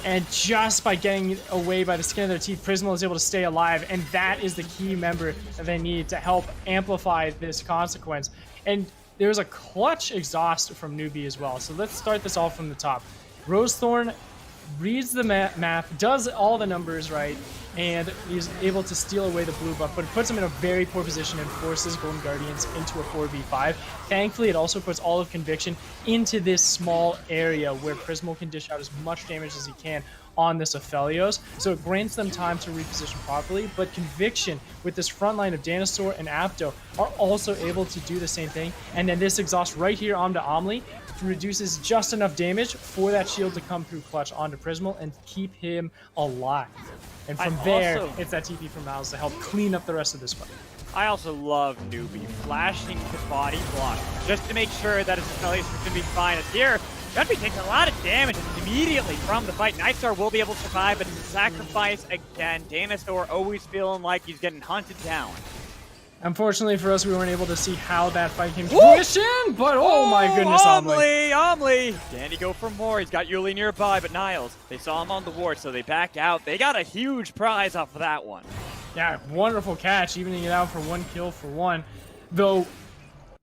And just by getting away by the skin of their teeth, Prismal is able to stay alive. And that is the key member that they need to help amplify this consequence. And there's a clutch exhaust from Newbie as well. So let's start this all from the top. Rosethorn reads the map, does all the numbers right, and is able to steal away the blue buff, but it puts him in a very poor position and forces Golden Guardians into a 4v5. Thankfully, it also puts all of Conviction into this small area where Prismal can dish out as much damage as he can on this Aphelios, so it grants them time to reposition properly. But Conviction, with this front line of Dinosaur and Apto, are also able to do the same thing. And then this exhaust right here onto Omli reduces just enough damage for that shield to come through clutch onto Prismal and keep him alive. And from there, it's that TP from Niles to help clean up the rest of this fight.
I also love Newbie flashing to body block just to make sure that his Aphelios is going to be fine. As here, Yunbei takes a lot of damage immediately from the fight. Nightstar will be able to survive, but sacrifice again. Dinosaur always feeling like he's getting hunted down.
Unfortunately for us, we weren't able to see how that fight came to fruition, but oh my goodness,
Omli! Can he go for more? He's got Yuli nearby, but Niles, they saw him on the ward, so they back out. They got a huge prize off of that one.
Yeah, wonderful catch, evening it out for 1 kill for 1. Though,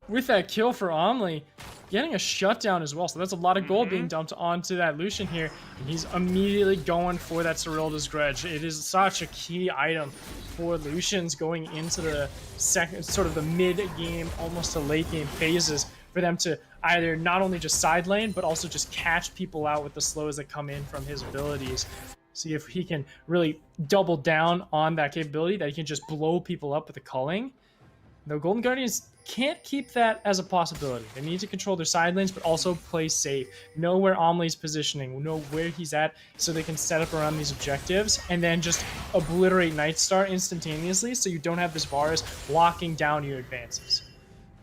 with that kill for Omli, getting a shutdown as well, so that's a lot of gold being dumped onto that Lucian here, and he's immediately going for that Cyrilda's Grudge. It is such a key item for Lucians going into the second, sort of the mid-game, almost to late-game phases, for them to either not only just side lane, but also just catch people out with the slows that come in from his abilities. See if he can really double down on that capability, that he can just blow people up with the culling. The Golden Guardians can't keep that as a possibility. They need to control their side lanes, but also play safe. Know where Omli's positioning, know where he's at, so they can set up around these objectives, and then just obliterate Nightstar instantaneously, so you don't have this Varus locking down your advances.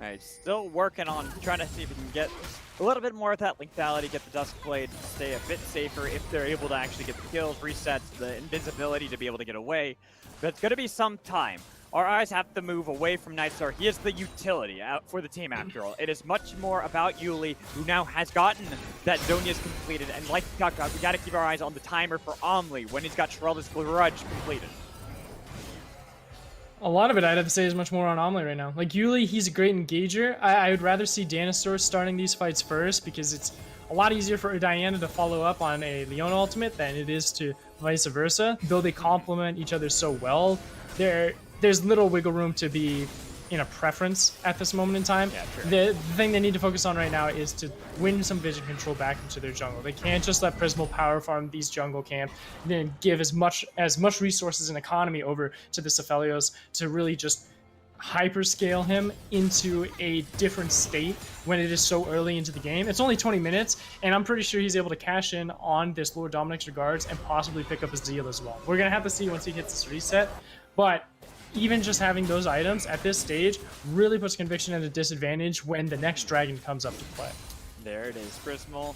All right, still working on trying to see if we can get a little bit more of that lethality, get the Duskblade to stay a bit safer if they're able to actually get the kills, resets, the invisibility to be able to get away. But it's going to be some time. Our eyes have to move away from Nightstar. He is the utility for the team after all. It is much more about Yuli, who now has gotten that Zhonya's completed. And like we got to keep our eyes on the timer for Omli when he's got Sherelda's Grudge completed.
A lot of it, I'd have to say, is much more on Omli right now. Like, Yuli, he's a great engager. I would rather see Dinosaur starting these fights first, because it's a lot easier for Diana to follow up on a Leona ultimate than it is to vice versa. Though they complement each other so well, there's little wiggle room to be in a preference at this moment in time.
Yeah, sure.
The thing they need to focus on right now is to win some vision control back into their jungle. They can't just let Prismal power farm these jungle camp, then give as much resources and economy over to the Aphelios to really just hyperscale him into a different state when it is so early into the game. It's only 20 minutes, and I'm pretty sure he's able to cash in on this Lord Dominic's regards and possibly pick up his Zeal as well. We're going to have to see once he hits this reset, but even just having those items at this stage really puts Conviction at a disadvantage when the next dragon comes up to play.
There it is, Prismal.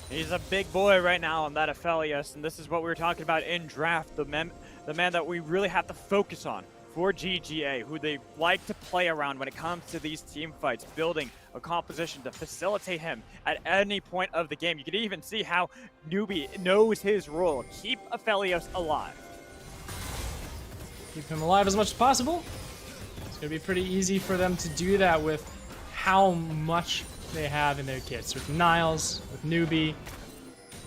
He's a big boy right now on that Aphelios, and this is what we were talking about in draft, the man that we really have to focus on for GGA, who they like to play around when it comes to these team fights, building a composition to facilitate him at any point of the game. You can even see how Newbie knows his role. Keep Aphelios alive.
Keep him alive as much as possible. It's going to be pretty easy for them to do that with how much they have in their kits. With Niles, with Newbie.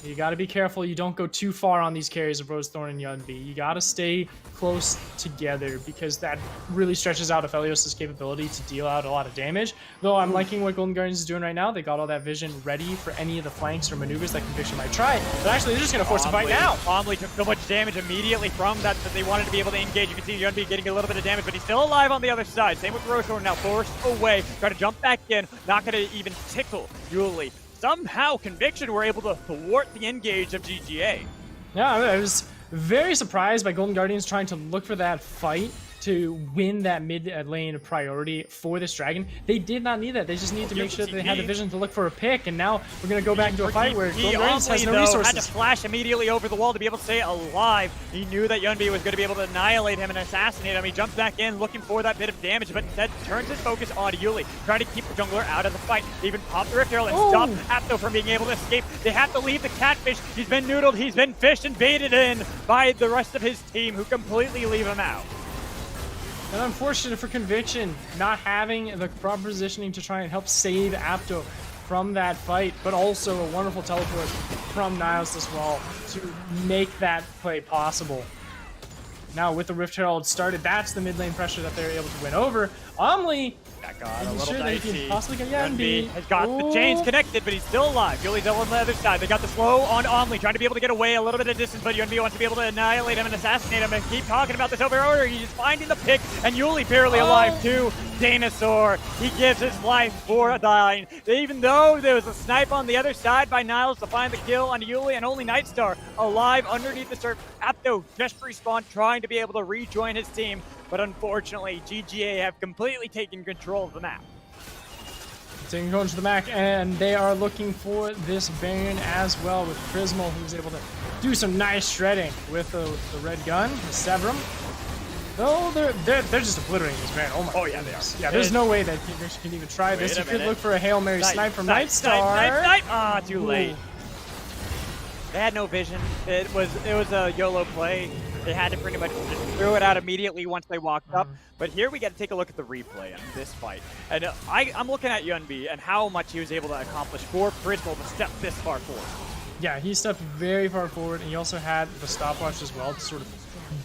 You got to be careful you don't go too far on these carries of Rosethorn and Yunbi. You got to stay close together, because that really stretches out Aphelios' capability to deal out a lot of damage. Though I'm liking what Golden Guardians is doing right now. They got all that vision ready for any of the flanks or maneuvers that Conviction might try. But actually, they're just going to force a fight now.
Omli took so much damage immediately from that they wanted to be able to engage. You can see Yunbi getting a little bit of damage, but he's still alive on the other side. Same with Rosethorn, now forced away. Trying to jump back in. Not going to even tickle Yuli. Somehow, Conviction were able to thwart the engage of GGA.
Yeah, I was very surprised by Golden Guardians trying to look for that fight to win that mid lane priority for this dragon. They did not need that. They just need to make sure that they had the vision to look for a pick, and now we're going to go back into a fight where Golden Guardians has no resources.
Had to flash immediately over the wall to be able to stay alive. He knew that Yunbi was going to be able to annihilate him and assassinate him. He jumps back in looking for that bit of damage, but instead turns his focus on Yuli, trying to keep the jungler out of the fight. They even pop the Rift Herald and stop Apto from being able to escape. They have to leave the catfish. He's been noodled, he's been fished and baited in by the rest of his team, who completely leave him out.
And unfortunate for Conviction, not having the proper positioning to try and help save Apto from that fight, but also a wonderful teleport from Niles as well to make that play possible. Now with the Rift Herald started, that's the mid lane pressure that they're able to win over. Omli,
that got a little
sure
dicey.
They can possibly get Yunbi.
Has got the chains connected, but he's still alive. Yuli's on the other side. They got the slow on Omli, trying to be able to get away a little bit of distance, but Yunbi wants to be able to annihilate him and assassinate him and keep talking about this over order. He's finding the pick, and Yuli barely alive too. Dinosaur, he gives his life for a dying. Even though there was a snipe on the other side by Niles to find the kill on Yuli, and only Nightstar alive underneath the surf. Apto just respawned, trying to be able to rejoin his team, but unfortunately, GGA have completely taken control of the map.
Taking control of the map, and they are looking for this Baron as well with Prismal, who's able to do some nice shredding with the red gun, the Severum. Though they're just obliterating this Baron. Oh my goodness.
They are.
Yeah, there's no way that Conviction can even try this. You could look for a Hail Mary snipe from Nightstar.
Snipe. Ah, too late. They had no vision. It was a YOLO play. They had to pretty much just throw it out immediately once they walked up. But here we get to take a look at the replay on this fight. And I'm looking at Yunbi and how much he was able to accomplish for Prismal to step this far forward.
Yeah, he stepped very far forward, and he also had the stopwatch as well to sort of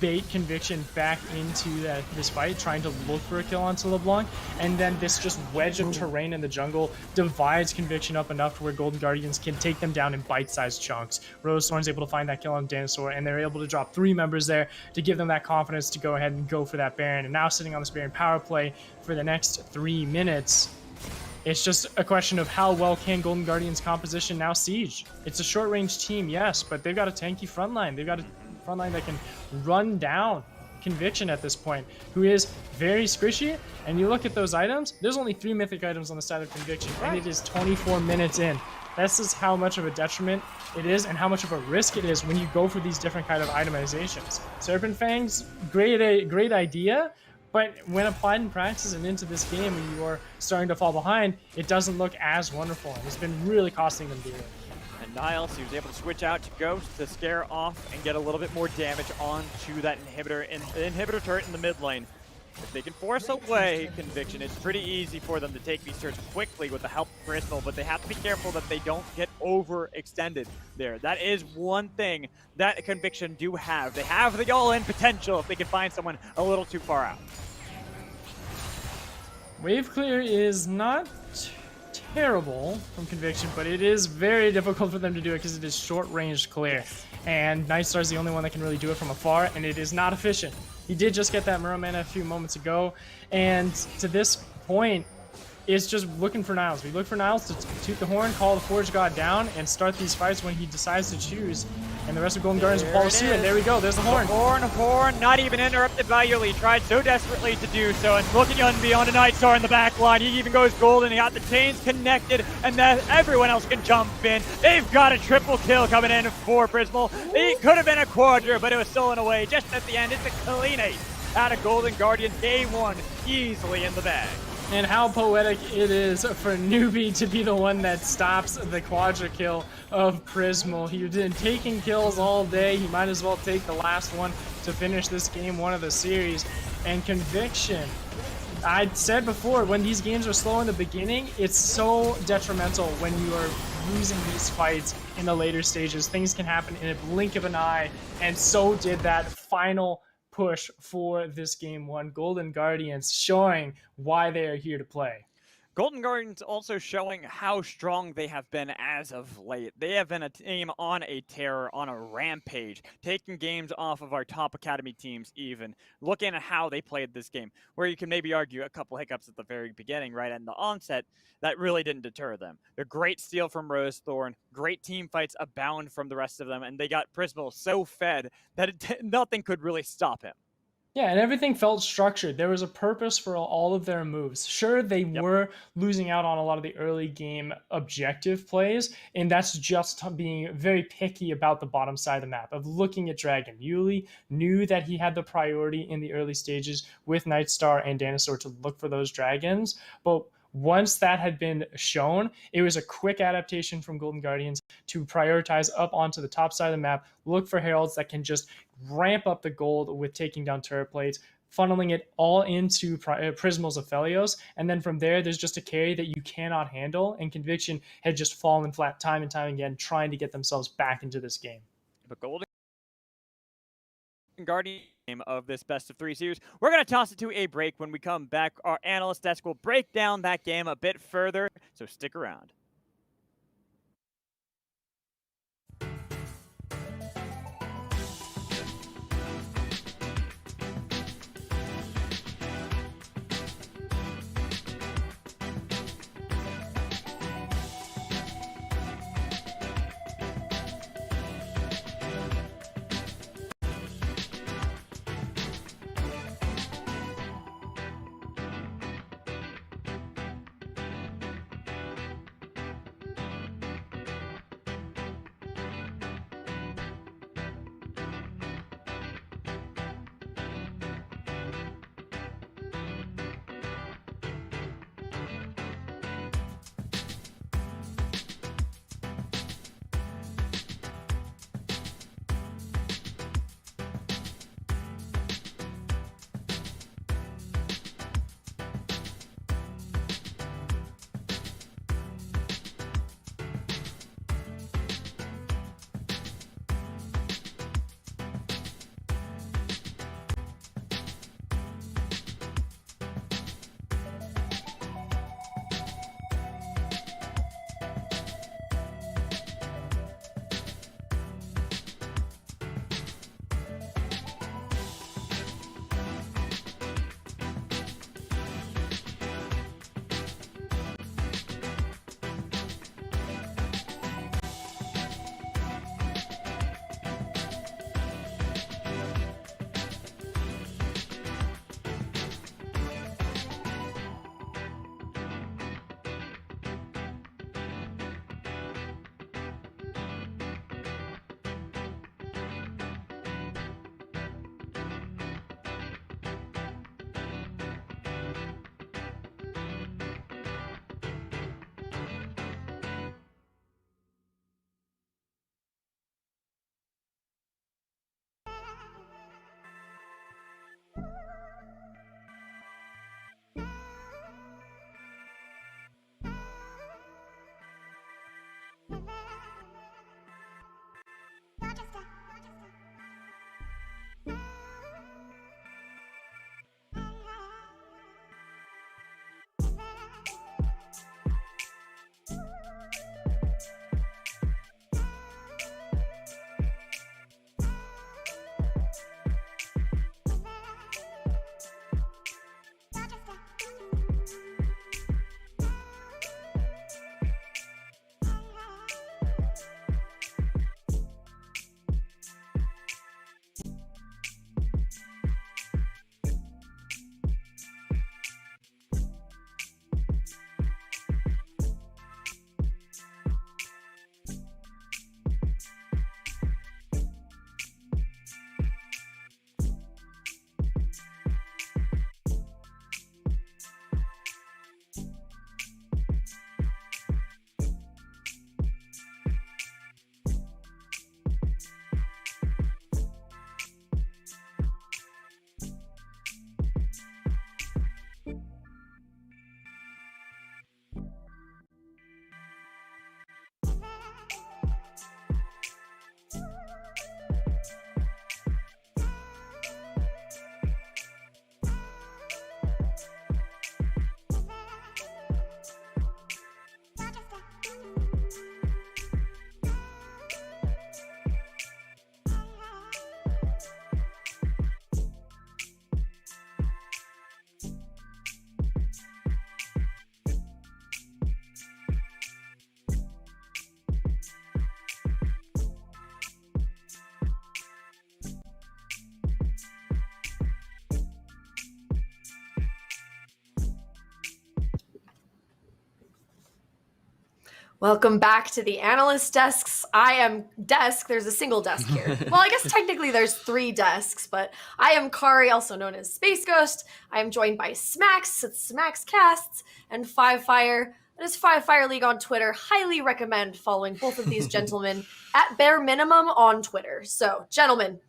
bait Conviction back into this fight, trying to look for a kill onto LeBlanc, and then this just wedge of terrain in the jungle divides Conviction up enough to where Golden Guardians can take them down in bite-sized chunks. Rose Thorn's able to find that kill on Dinosaur, and they're able to drop 3 members there to give them that confidence to go ahead and go for that Baron. And now sitting on this Baron power play for the next 3 minutes, it's just a question of how well can Golden Guardians' composition now siege. It's a short-range team, yes, but they've got a tanky front line. They've got a front line that can run down Conviction at this point, who is very squishy. And you look at those items, there's only 3 mythic items on the side of Conviction, and it is 24 minutes in. This is how much of a detriment it is and how much of a risk it is when you go for these different kind of itemizations. Serpent Fangs, great idea, but when applied in practice and into this game and you are starting to fall behind, it doesn't look as wonderful, and it's been really costing them dearly.
And Niles, he was able to switch out to Ghost to scare off and get a little bit more damage onto that inhibitor turret in the mid lane. If they can force away Conviction, it's pretty easy for them to take these turrets quickly with the help of Crystal, but they have to be careful that they don't get overextended there. That is one thing that Conviction do have. They have the all-in potential if they can find someone a little too far out.
Wave clear is not terrible from Conviction, but it is very difficult for them to do it because it is short-range clear. And Nightstar's the only one that can really do it from afar, and it is not efficient. He did just get that Murrow mana a few moments ago, and to this point, it's just looking for Niles. We look for Niles to toot the horn, call the Forge God down, and start these fights when he decides to choose. And the rest of Golden Guardians will follow suit, and there we go, there's the horn.
Horn, not even interrupted by Yuli. Tried so desperately to do so, and looking beyond a Nightstar in the back line. He even goes golden, he got the chains connected, and then everyone else can jump in. They've got a triple kill coming in for Prismal. It could have been a quadra, but it was stolen away just at the end. It's a clean ace out of Golden Guardian, day 1, easily in the bag.
And how poetic it is for Newbie to be the one that stops the quadra kill of Prismal. He's been taking kills all day. He might as well take the last one to finish this game 1 of the series. And Conviction, I said before, when these games are slow in the beginning, it's so detrimental when you are losing these fights in the later stages. Things can happen in a blink of an eye, and so did that final push for this game 1. Golden Guardians showing why they are here to play.
Golden Guardians also showing how strong they have been as of late. They have been a team on a tear, on a rampage, taking games off of our top academy teams even. Looking at how they played this game, where you can maybe argue a couple hiccups at the very beginning, right at the onset, that really didn't deter them. A great steal from Rose Thorn, great team fights abound from the rest of them, and they got Prismal so fed that nothing could really stop him.
Yeah, and everything felt structured. There was a purpose for all of their moves. Sure, they were losing out on a lot of the early game objective plays, and that's just being very picky about the bottom side of the map, of looking at Dragon. Yuli knew that he had the priority in the early stages with Nightstar and Dinosaur to look for those dragons, but once that had been shown, it was a quick adaptation from Golden Guardians to prioritize up onto the top side of the map, look for heralds that can just ramp up the gold with taking down turret plates, funneling it all into Prismal's Aphelios, and then from there, there's just a carry that you cannot handle, and Conviction had just fallen flat time and time again, trying to get themselves back into this game.
But Golden Guardian game of this best of 3 series. We're going to toss it to a break. When we come back, our analyst desk will break down that game a bit further, so stick around.
Welcome back to the analyst desks. I am desk. There's a single desk here. Well, I guess technically there's 3 desks, but I am Kari, also known as Space Ghost. I am joined by Smax, it's Smax Casts, and Five Fire. That is Five Fire League on Twitter. Highly recommend following both of these gentlemen at bare minimum on Twitter. So, gentlemen,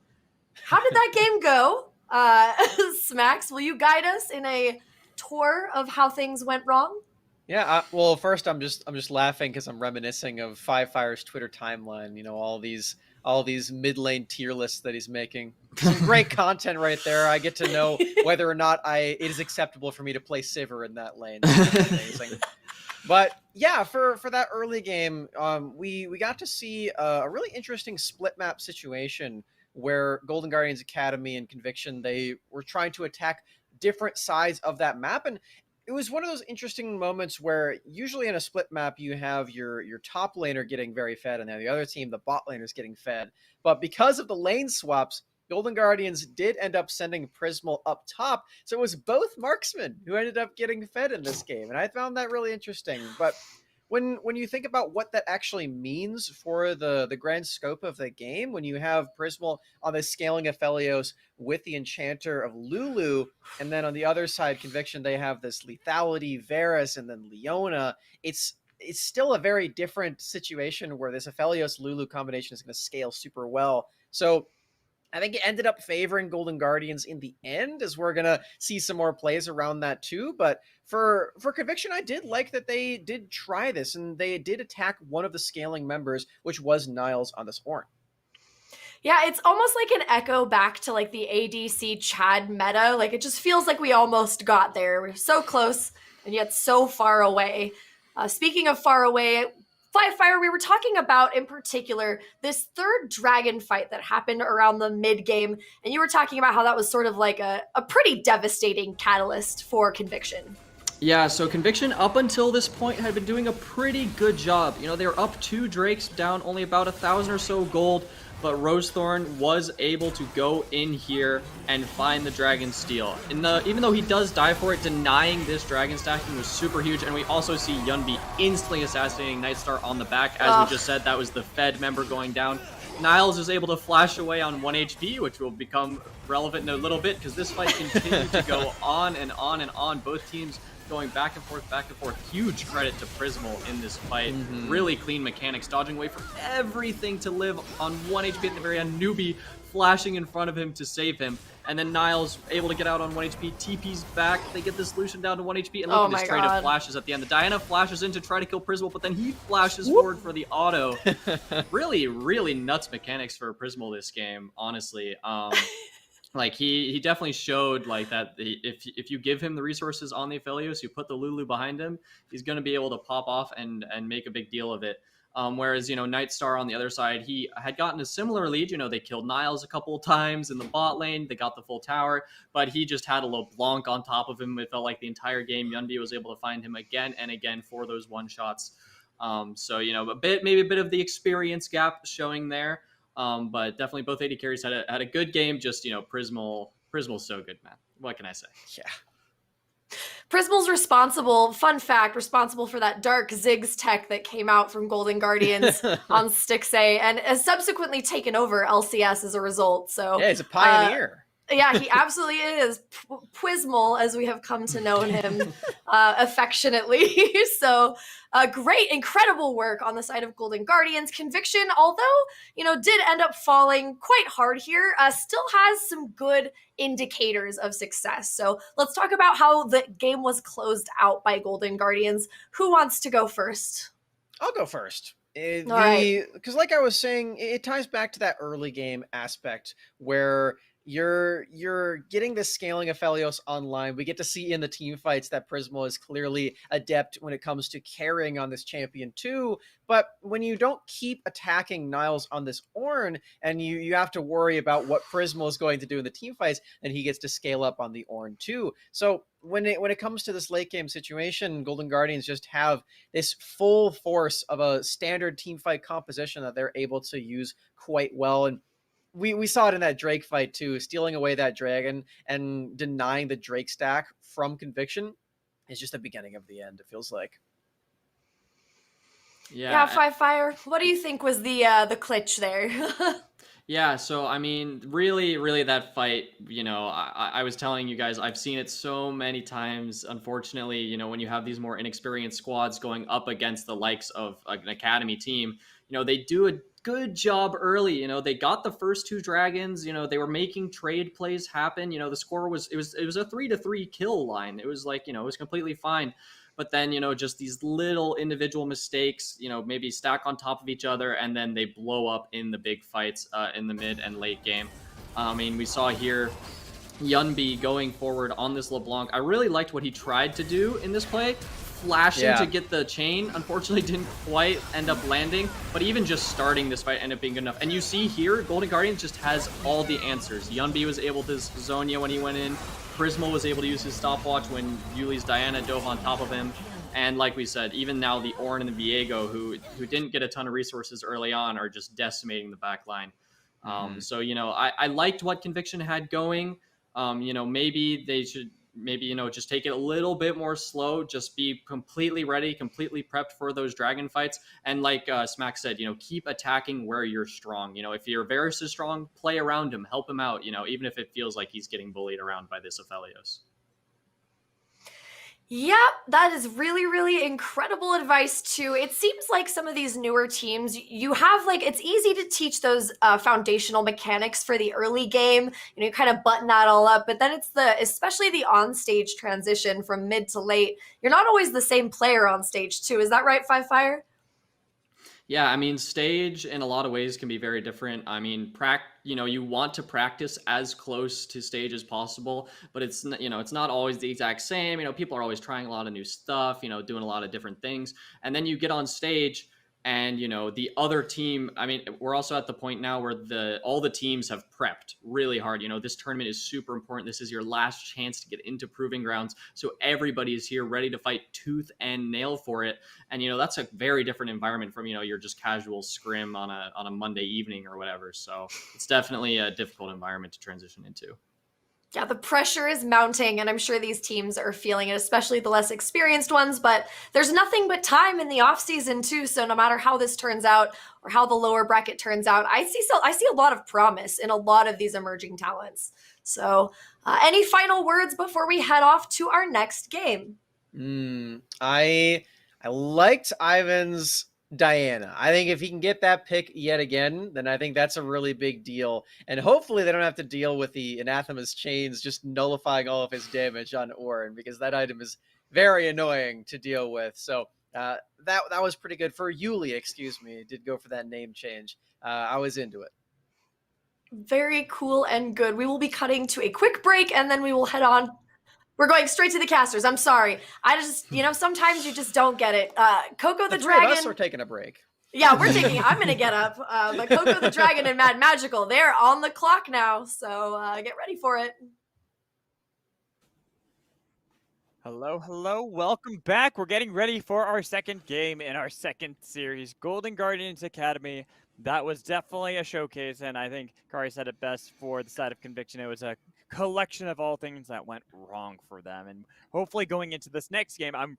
how did that game go? Smax, will you guide us in a tour of how things went wrong?
Yeah, well, first I'm just laughing because I'm reminiscing of Five Fire's Twitter timeline. You know, all these mid lane tier lists that he's making. Some great content right there. I get to know whether or not it is acceptable for me to play Sivir in that lane. That's amazing. But yeah, for that early game, we got to see a really interesting split map situation where Golden Guardians Academy and Conviction, they were trying to attack different sides of that map, and it was one of those interesting moments where usually in a split map you have your top laner getting very fed, and then the other team, the bot laner, is getting fed. But because of the lane swaps, Golden Guardians did end up sending Prismal up top, so it was both marksmen who ended up getting fed in this game, and I found that really interesting. But when you think about what that actually means for the grand scope of the game, when you have Prismal on the scaling Aphelios with the Enchanter of Lulu, and then on the other side, Conviction, they have this Lethality, Varus, and then Leona, it's still a very different situation where this Aphelios Lulu combination is going to scale super well. So I think it ended up favoring Golden Guardians in the end, as we're gonna see some more plays around that too. But for Conviction, I did like that they did try this, and they did attack one of the scaling members, which was Niles on this horn.
Yeah, it's almost like an echo back to like the ADC Chad meta. Like it just feels like we almost got there. We're so close and yet so far away. Speaking of far away, Fire, we were talking about in particular this third dragon fight that happened around the mid game, and you were talking about how that was sort of like a pretty devastating catalyst for Conviction.
Yeah, so Conviction up until this point had been doing a pretty good job. You know, they were up 2 Drakes, down only about 1,000 or so gold, but Rosethorn was able to go in here and find the Dragon Steel. Even though he does die for it, denying this Dragon stacking was super huge, and we also see Yunbi instantly assassinating Nightstar on the back. As we just said, that was the Fed member going down. Niles is able to flash away on 1 HP, which will become relevant in a little bit, because this fight continued to go on and on and on. Both teams going back and forth, back and forth. Huge credit to Prismal in this fight. Really clean mechanics, dodging away from everything to live on 1 HP at the very end. Newbie flashing in front of him to save him. And then Niles able to get out on 1 HP, TP's back. They get the solution down to 1 HP, and look at this trade of flashes at the end. The Diana flashes in to try to kill Prismal, but then he flashes forward for the auto. Really, really nuts mechanics for Prismal this game, honestly. Like he definitely showed like that if you give him the resources on the Aphelios, you put the Lulu behind him, he's going to be able to pop off and make a big deal of it. Whereas, you know, Nightstar on the other side, he had gotten a similar lead. You know, they killed Niles a couple of times in the bot lane. They got the full tower, but he just had a LeBlanc on top of him. It felt like the entire game, Yunbi was able to find him again and again for those one-shots. So, you know, maybe a bit of the experience gap showing there. But definitely both AD carries had a good game. Just, you know, Prismal's so good, man. What can I say?
Yeah.
Prismal's responsible for that dark Ziggs tech that came out from Golden Guardians on Stixay, and has subsequently taken over LCS as a result. So
yeah, he's a pioneer.
Yeah, he absolutely is. Prismal, as we have come to know him affectionately. So great, incredible work on the side of Golden Guardians. Conviction, although, you know, did end up falling quite hard here, still has some good indicators of success. So let's talk about how the game was closed out by Golden Guardians. Who wants to go first?
I'll go first.
Right.
Because like I was saying, it ties back to that early game aspect where you're getting this scaling of Aphelios online. We get to see in the team fights that Prismal is clearly adept when it comes to carrying on this champion too. But when you don't keep attacking Niles on this Ornn, and you have to worry about what Prismal is going to do in the team fights, then he gets to scale up on the Ornn too. So when it comes to this late game situation, Golden Guardians just have this full force of a standard team fight composition that they're able to use quite well. And we saw it in that Drake fight too, stealing away that dragon and denying the Drake stack from Conviction is just the beginning of the end, it feels like.
Yeah, Five Fire. What do you think was the glitch there?
Yeah, so I mean, really, that fight, I was telling you guys, I've seen it so many times. Unfortunately, when you have these more inexperienced squads going up against the likes of an academy team, they do a good job early. They got the first 2 dragons. They were making trade plays happen. The score was it was a 3-3 kill line. It was like it was completely fine. But then, just these little individual mistakes, maybe stack on top of each other, and then they blow up in the big fights in the mid and late game. I mean, we saw here Yunbi going forward on this LeBlanc. I really liked what he tried to do in this play. Flashing to get the chain, unfortunately didn't quite end up landing, but even just starting this fight ended up being good enough. And you see here, Golden Guardian just has all the answers. Yunbi was able to Zonia when he went in. Prismal was able to use his stopwatch when Yuli's Diana dove on top of him. And like we said, even now the Ornn and the Viego, who didn't get a ton of resources early on, are just decimating the back line. So, I liked what Conviction had going. Maybe they should just take it a little bit more slow, just be completely ready, completely prepped for those dragon fights. And like Smack said, keep attacking where you're strong. If your Varus is strong, play around him, help him out, even if it feels like he's getting bullied around by this Aphelios.
Yeah, that is really, really incredible advice too. It seems like some of these newer teams, you have it's easy to teach those foundational mechanics for the early game. You kind of button that all up, but then it's especially the on-stage transition from mid to late. You're not always the same player on stage too. Is that right, Five Fire?
Yeah, I mean, stage in a lot of ways can be very different. I mean, you want to practice as close to stage as possible, but it's not always the exact same. People are always trying a lot of new stuff, doing a lot of different things. And then you get on stage and, the other team, I mean, we're also at the point now where all the teams have prepped really hard. This tournament is super important. This is your last chance to get into Proving Grounds. So everybody is here ready to fight tooth and nail for it. And, that's a very different environment from, your just casual scrim on a Monday evening or whatever. So it's definitely a difficult environment to transition into.
Yeah, the pressure is mounting, and I'm sure these teams are feeling it, especially the less experienced ones, but there's nothing but time in the offseason too, so no matter how this turns out or how the lower bracket turns out, I see a lot of promise in a lot of these emerging talents. So any final words before we head off to our next game?
I liked Ivan's Diana. I think if he can get that pick yet again, then I think that's a really big deal. And hopefully they don't have to deal with the Anathema's chains just nullifying all of his damage on Ornn, because that item is very annoying to deal with. So that was pretty good for Yuli, excuse me. Did go for that name change. I was into it.
Very cool and good. We will be cutting to a quick break, and then we will head on. We're going straight to the casters. I'm sorry. I just, sometimes you just don't get it. Coco the Dragon.
Three of us are taking a break.
Yeah, I'm going to get up. But Coco the Dragon and Mad Magical, they're on the clock now. So get ready for it.
Hello. Welcome back. We're getting ready for our second game in our second series, Golden Guardians Academy. That was definitely a showcase, and I think Kari said it best for the side of Conviction. It was a collection of all things that went wrong for them, and hopefully going into this next game, I'm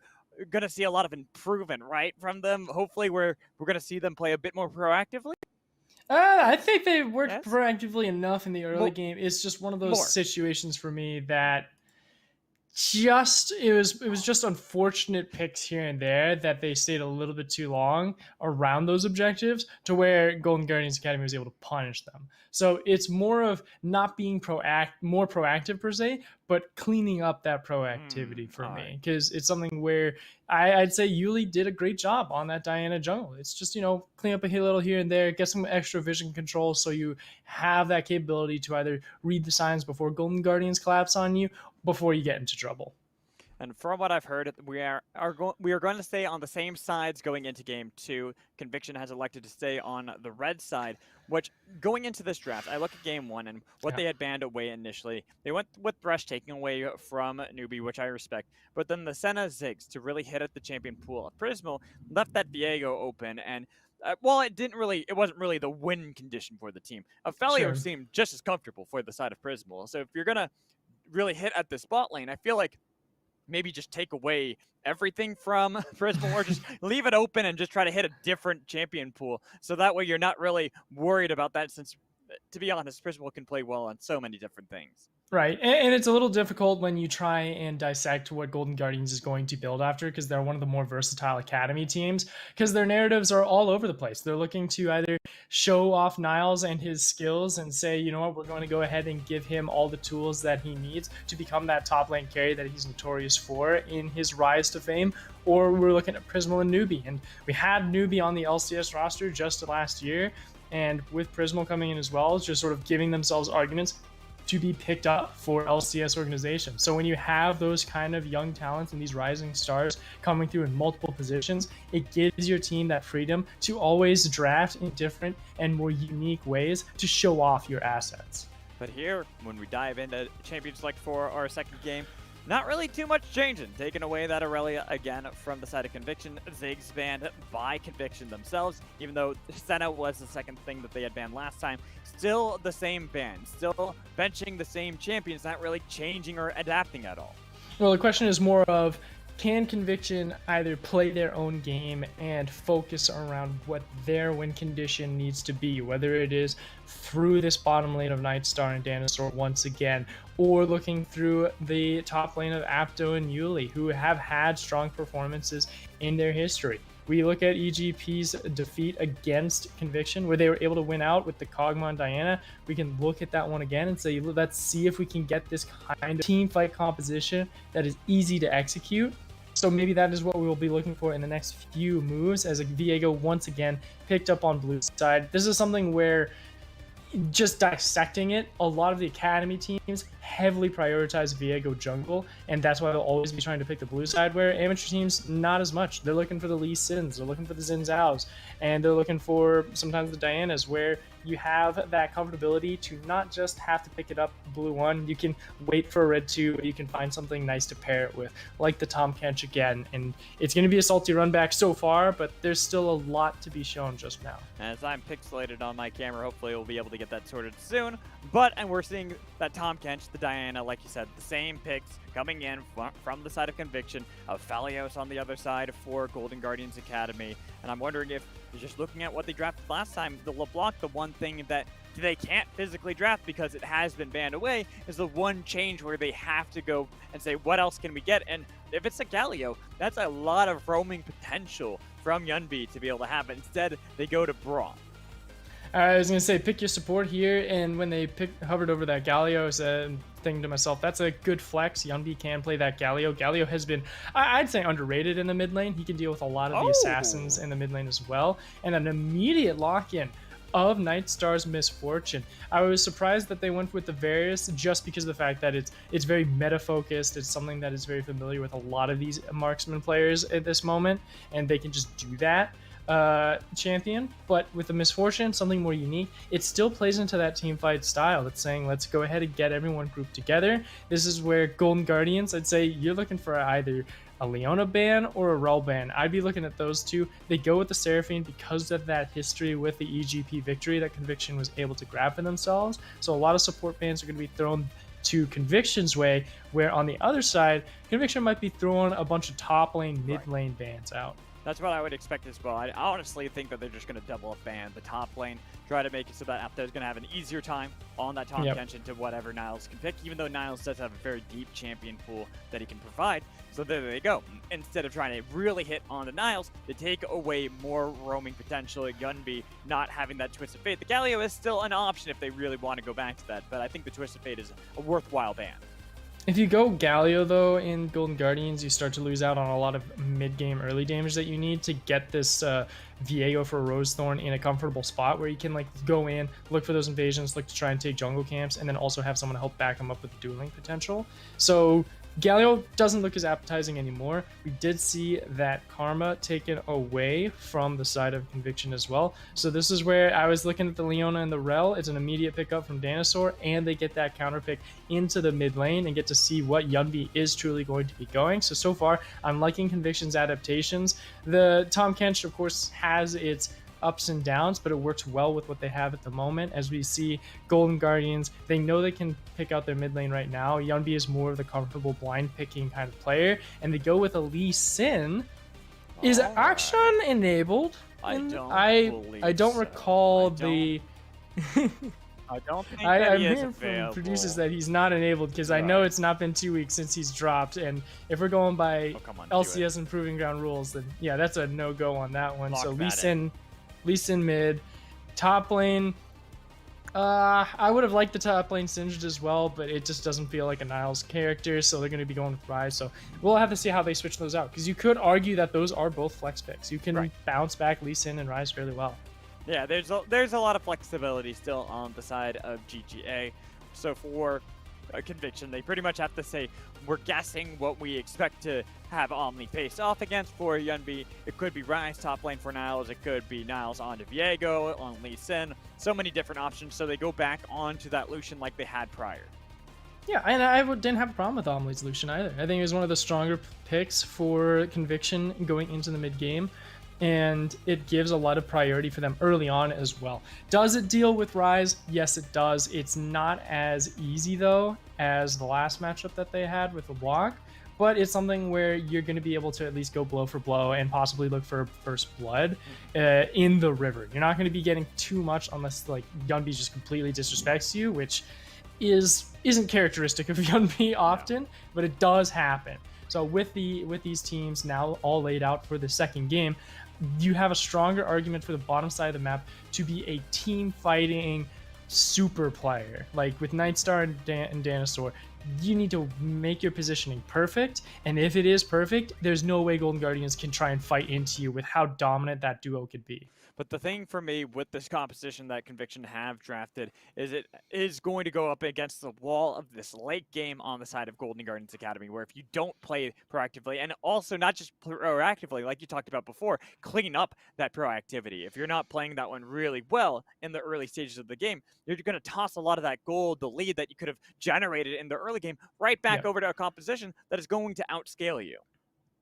going to see a lot of improvement, right, from them. Hopefully we're going to see them play a bit more proactively.
I think they worked proactively enough in the early game. It's just one of those situations for me that it was just unfortunate picks here and there that they stayed a little bit too long around those objectives to where Golden Guardians Academy was able to punish them. So it's more of not being more proactive per se, but cleaning up that proactivity for me, because it's something where I'd say Yuli did a great job on that Diana jungle. It's just, clean up a little here and there, get some extra vision control so you have that capability to either read the signs before Golden Guardians collapse on you, before you get into trouble.
And from what I've heard, we are going to stay on the same sides going into Game 2. Conviction has elected to stay on the red side, which, going into this draft, I look at Game 1 and what they had banned away initially. They went with Thresh taking away from Newbie, which I respect, but then the Senna Ziggs to really hit at the champion pool. Prismal left that Viego open, and while it wasn't really the win condition for the team. Aphelios seemed just as comfortable for the side of Prismal. So if you're going to really hit at the spot lane, I feel like maybe just take away everything from Prismal or just leave it open and just try to hit a different champion pool. So that way you're not really worried about that since, to be honest, Prismal can play well on so many different things.
Right, and it's a little difficult when you try and dissect what Golden Guardians is going to build after, because they're one of the more versatile academy teams, because their narratives are all over the place. They're looking to either show off Niles and his skills and say, you know what, we're going to go ahead and give him all the tools that he needs to become that top lane carry that he's notorious for in his rise to fame, or we're looking at Prismal and Newbie. And we had Newbie on the LCS roster just last year, and with Prismal coming in as well, it's just sort of giving themselves arguments to be picked up for LCS organizations. So when you have those kind of young talents and these rising stars coming through in multiple positions, it gives your team that freedom to always draft in different and more unique ways to show off your assets.
But here, when we dive into Champion Select for our second game, not really too much changing. Taking away that Aurelia again from the side of Conviction. Ziggs banned by Conviction themselves, even though Senna was the second thing that they had banned last time. Still the same ban, still benching the same champions, not really changing or adapting at all.
Well, the question is more of, can Conviction either play their own game and focus around what their win condition needs to be, whether it is through this bottom lane of Nightstar and Dinosaur once again, or looking through the top lane of Apto and Yuli, who have had strong performances in their history. We look at EGP's defeat against Conviction, where they were able to win out with the Kog'Maw and Diana. We can look at that one again and say, let's see if we can get this kind of team fight composition that is easy to execute. So maybe that is what we will be looking for in the next few moves, as Viego once again picked up on blue side. This is something where, just dissecting it, a lot of the academy teams heavily prioritize Viego jungle, and that's why they'll always be trying to pick the blue side, where amateur teams, not as much. They're looking for the Lee Sins, they're looking for the Xin Zhaos, and they're looking for sometimes the Dianas, where you have that comfortability to not just have to pick it up blue 1, you can wait for a red 2, you can find something nice to pair it with, like the Tahm Kench again. And it's going to be a salty run back so far, but there's still a lot to be shown just now.
As I'm pixelated on my camera, hopefully we'll be able to get that sorted soon. But, and we're seeing that Tahm Kench, the Diana, like you said, the same picks coming in from the side of Conviction, of Phalios on the other side for Golden Guardians Academy. And I'm wondering if, just looking at what they drafted last time, the LeBlanc, the one thing that they can't physically draft because it has been banned away, is the one change where they have to go and say, what else can we get? And if it's a Galio, that's a lot of roaming potential from Yunbi to be able to have it. Instead, they go to Braum.
I was going to say, pick your support here, and when they hovered over that Galio, I was thinking to myself, that's a good flex. Yunbi can play that Galio. Galio has been, I'd say, underrated in the mid lane. He can deal with a lot of the assassins in the mid lane as well, and an immediate lock-in of Nightstar's Misfortune. I was surprised that they went with the Various just because of the fact that it's very meta-focused. It's something that is very familiar with a lot of these marksman players at this moment, and they can just do that. Champion, but with the Misfortune, something more unique, it still plays into that team fight style. It's saying, let's go ahead and get everyone grouped together. This is where Golden Guardians, I'd say you're looking for either a Leona ban or a Rel ban. I'd be looking at those two. They go with the Seraphine because of that history with the EGP victory that Conviction was able to grab for themselves. So a lot of support bans are going to be thrown to Conviction's way, where on the other side, Conviction might be throwing a bunch of top lane, mid lane bans out.
That's what I would expect as well. I honestly think that they're just going to double up ban the top lane, try to make it so that Apto is going to have an easier time on that Tahm Kench into whatever Niles can pick, even though Niles does have a very deep champion pool that he can provide. So there they go. Instead of trying to really hit on the Niles, they take away more roaming potential at Yunbi, not having that Twist of Fate. The Galio is still an option if they really want to go back to that, but I think the Twist of Fate is a worthwhile ban.
If you go Galio, though, in Golden Guardians, you start to lose out on a lot of mid-game, early damage that you need to get this Viego for Rosethorn in a comfortable spot where you can like go in, look for those invasions, look to try and take jungle camps, and then also have someone to help back them up with dueling potential. So Galio doesn't look as appetizing anymore. We did see that Karma taken away from the side of Conviction as well. So this is where I was looking at the Leona and the Rel. It's an immediate pickup from Dinosaur, and they get that counter pick into the mid lane and get to see what Yunbi is truly going to be going. So far, I'm liking Conviction's adaptations. The Tahm Kench, of course, has its ups and downs, but it works well with what they have at the moment. As we see Golden Guardians, they know they can pick out their mid lane right now. Yunbi is more of the comfortable blind picking kind of player, and they go with a Lee Sin. Is Akshan enabled?
I
don't recall the.
I don't think
I'm
he is
hearing from
available.
producers that he's not enabled because I know it's not been 2 weeks since he's dropped, and if we're going by LCS and Proving Ground rules, then yeah, that's a no-go on that one.
Lock
so
that
Lee Sin mid, top lane. I would have liked the top lane Singed as well, but it just doesn't feel like a Niles character, so they're going to be going with Rise. So we'll have to see how they switch those out, because you could argue that those are both flex picks. You can bounce back Lee Sin and Rise fairly well.
Yeah, there's a lot of flexibility still on the side of GGA. So for a Conviction, they pretty much have to say, we're guessing what we expect to have Omni face off against. For Yunbi, it could be Rise top lane for Niles, it could be Niles onto Viego, on Lee Sin. So many different options, so they go back onto that Lucian like they had prior.
Yeah, and I didn't have a problem with Omni's Lucian either. I think it was one of the stronger picks for Conviction going into the mid-game, and it gives a lot of priority for them early on as well. Does it deal with Rise? Yes, it does. It's not as easy, though, as the last matchup that they had with LeBlanc, but it's something where you're going to be able to at least go blow for blow and possibly look for first blood in the river. You're not going to be getting too much unless like Yunbi just completely disrespects you, which isn't characteristic of Yunbi often, but it does happen. So with these teams now all laid out for the second game, you have a stronger argument for the bottom side of the map to be a team fighting super player. Like with Nightstar and Dinosaur, you need to make your positioning perfect, and if it is perfect, there's no way Golden Guardians can try and fight into you with how dominant that duo could be.
But the thing for me with this composition that Conviction have drafted is it is going to go up against the wall of this late game on the side of Golden Guardians Academy, where if you don't play proactively, and also not just proactively, like you talked about before, clean up that proactivity. If you're not playing that one really well in the early stages of the game, you're going to toss a lot of that gold, the lead that you could have generated in the early game, right back over to a composition that is going to outscale you.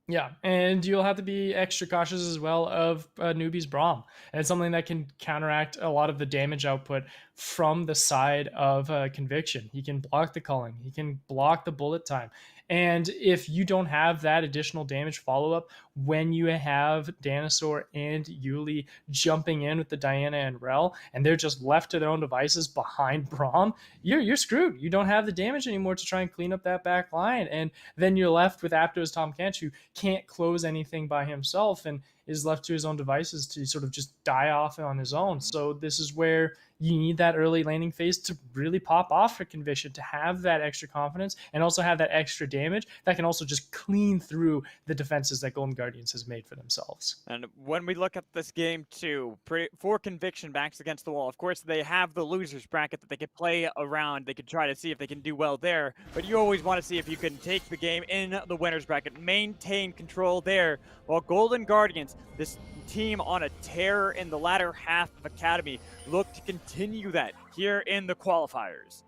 Yeah, and you'll have to be extra cautious as well of Newbie's Braum. And it's something that can counteract a lot of the damage output from the side of Conviction. He can block the culling. He can block the bullet time. And if you don't have that additional damage follow-up when you have Dinosaur and Yuli jumping in with the Diana and Rel, and they're just left to their own devices behind Braum, you're screwed. You don't have the damage anymore to try and clean up that back line. And then you're left with Apto's Tom Kench, who can't close anything by himself and is left to his own devices to sort of just die off on his own. So this is where you need that early laning phase to really pop off for Conviction, to have that extra confidence and also have that extra damage that can also just clean through the defenses that Golden Guardians has made for themselves.
And when we look at this game too, for Conviction backs against the wall, of course they have the losers bracket that they could play around. They could try to see if they can do well there, but you always want to see if you can take the game in the winners bracket, maintain control there, while Golden Guardians, this team on a tear in the latter half of Academy, look to continue that here in the qualifiers.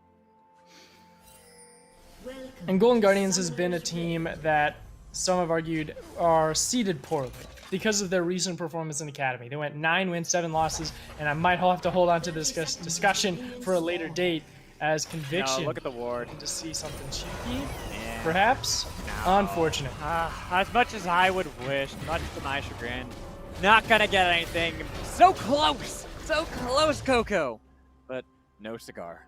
And Golden Guardians has been a team that some have argued are seeded poorly because of their recent performance in Academy. They went 9 wins, 7 losses, and I might have to hold on to this discussion for a later date as Conviction.
No, look at the ward.
To see something cheeky, perhaps. No. Unfortunate.
As much as I would wish, much to my chagrin, not gonna get anything. So close, Coco, but no cigar.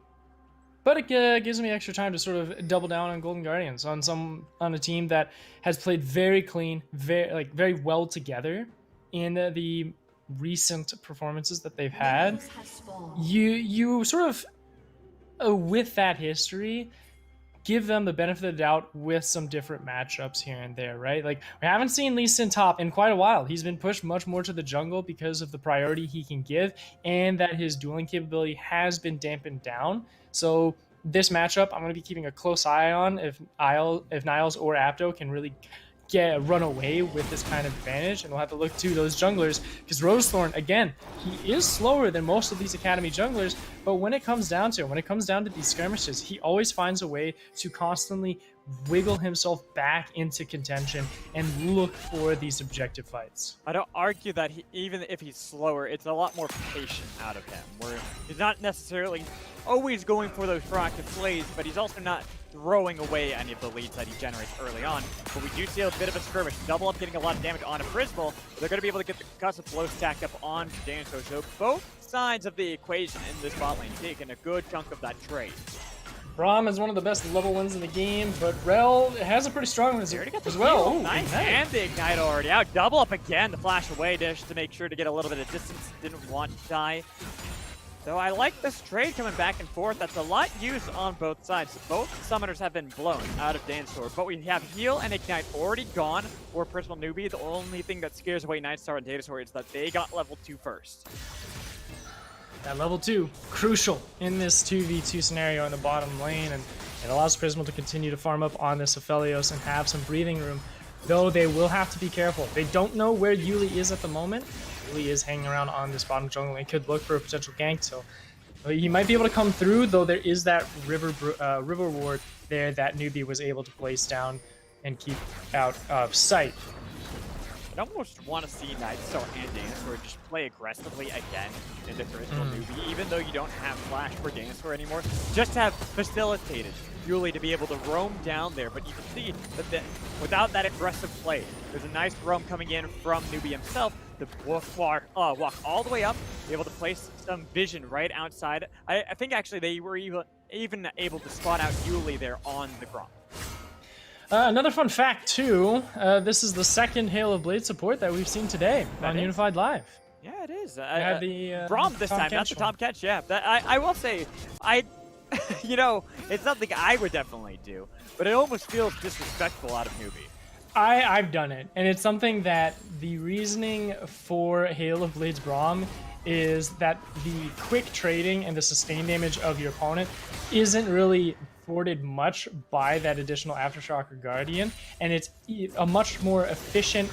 But it gives me extra time to sort of double down on Golden Guardians, on a team that has played very clean, very well together in the recent performances that they've had. You sort of, with that history, give them the benefit of the doubt with some different matchups here and there, right? Like, we haven't seen Lee Sin top in quite a while. He's been pushed much more to the jungle because of the priority he can give, and that his dueling capability has been dampened down. So this matchup, I'm going to be keeping a close eye on if Niles or Apto can really run away with this kind of advantage, and we'll have to look to those junglers, because Rosethorn, again, he is slower than most of these Academy junglers, but when it comes down to these skirmishes, he always finds a way to constantly wiggle himself back into contention and look for these objective fights.
I don't argue that even if he's slower, it's a lot more patient out of him, where he's not necessarily always going for those proactive plays, but he's also not throwing away any of the leads that he generates early on. But we do see a bit of a skirmish. Double up getting a lot of damage on a Prismal. They're going to be able to get the concussive blow stacked up on Daniel. So both sides of the equation in this bot lane taking a good chunk of that trade.
Braum is one of the best level ones in the game, but Rel has a pretty strong one as well.
Ooh, nice, and the Ignite already out. Double up again, the flash away dish to make sure to get a little bit of distance. Didn't want to die. So I like this trade coming back and forth. That's a lot used on both sides. Both summoners have been blown out of Dinosaur, but we have Heal and Ignite already gone for Prismal Newbie. The only thing that scares away Nightstar and Dinosaur is that they got level 2 first.
That level 2, crucial in this 2v2 scenario in the bottom lane, and it allows Prismal to continue to farm up on this Aphelios and have some breathing room, though they will have to be careful. They don't know where Yuli is at the moment. Yuli is hanging around on this bottom jungle and could look for a potential gank, so he might be able to come through, though there is that river ward there that Newbie was able to place down and keep out of sight.
I almost want to see Nightstar and Dinosaur just play aggressively again into Crystal Newbie, even though you don't have Flash for Dinosaur anymore. Just have facilitated Yuli to be able to roam down there, but you can see that without that aggressive play, there's a nice roam coming in from Newbie himself to walk all the way up, be able to place some vision right outside. I think actually they were even able to spot out Yuli there on the ground.
Another fun fact, too, this is the second Hail of Blade support that we've seen today on Unified Live.
Yeah, it is.
Had the
Braum this time, not the Tom Catch, yeah. I will say, you know, it's something I would definitely do, but it almost feels disrespectful out of Newbie.
I've done it, and it's something that the reasoning for Hail of Blades Braum is that the quick trading and the sustained damage of your opponent isn't really afforded much by that additional Aftershock or Guardian, and it's a much more efficient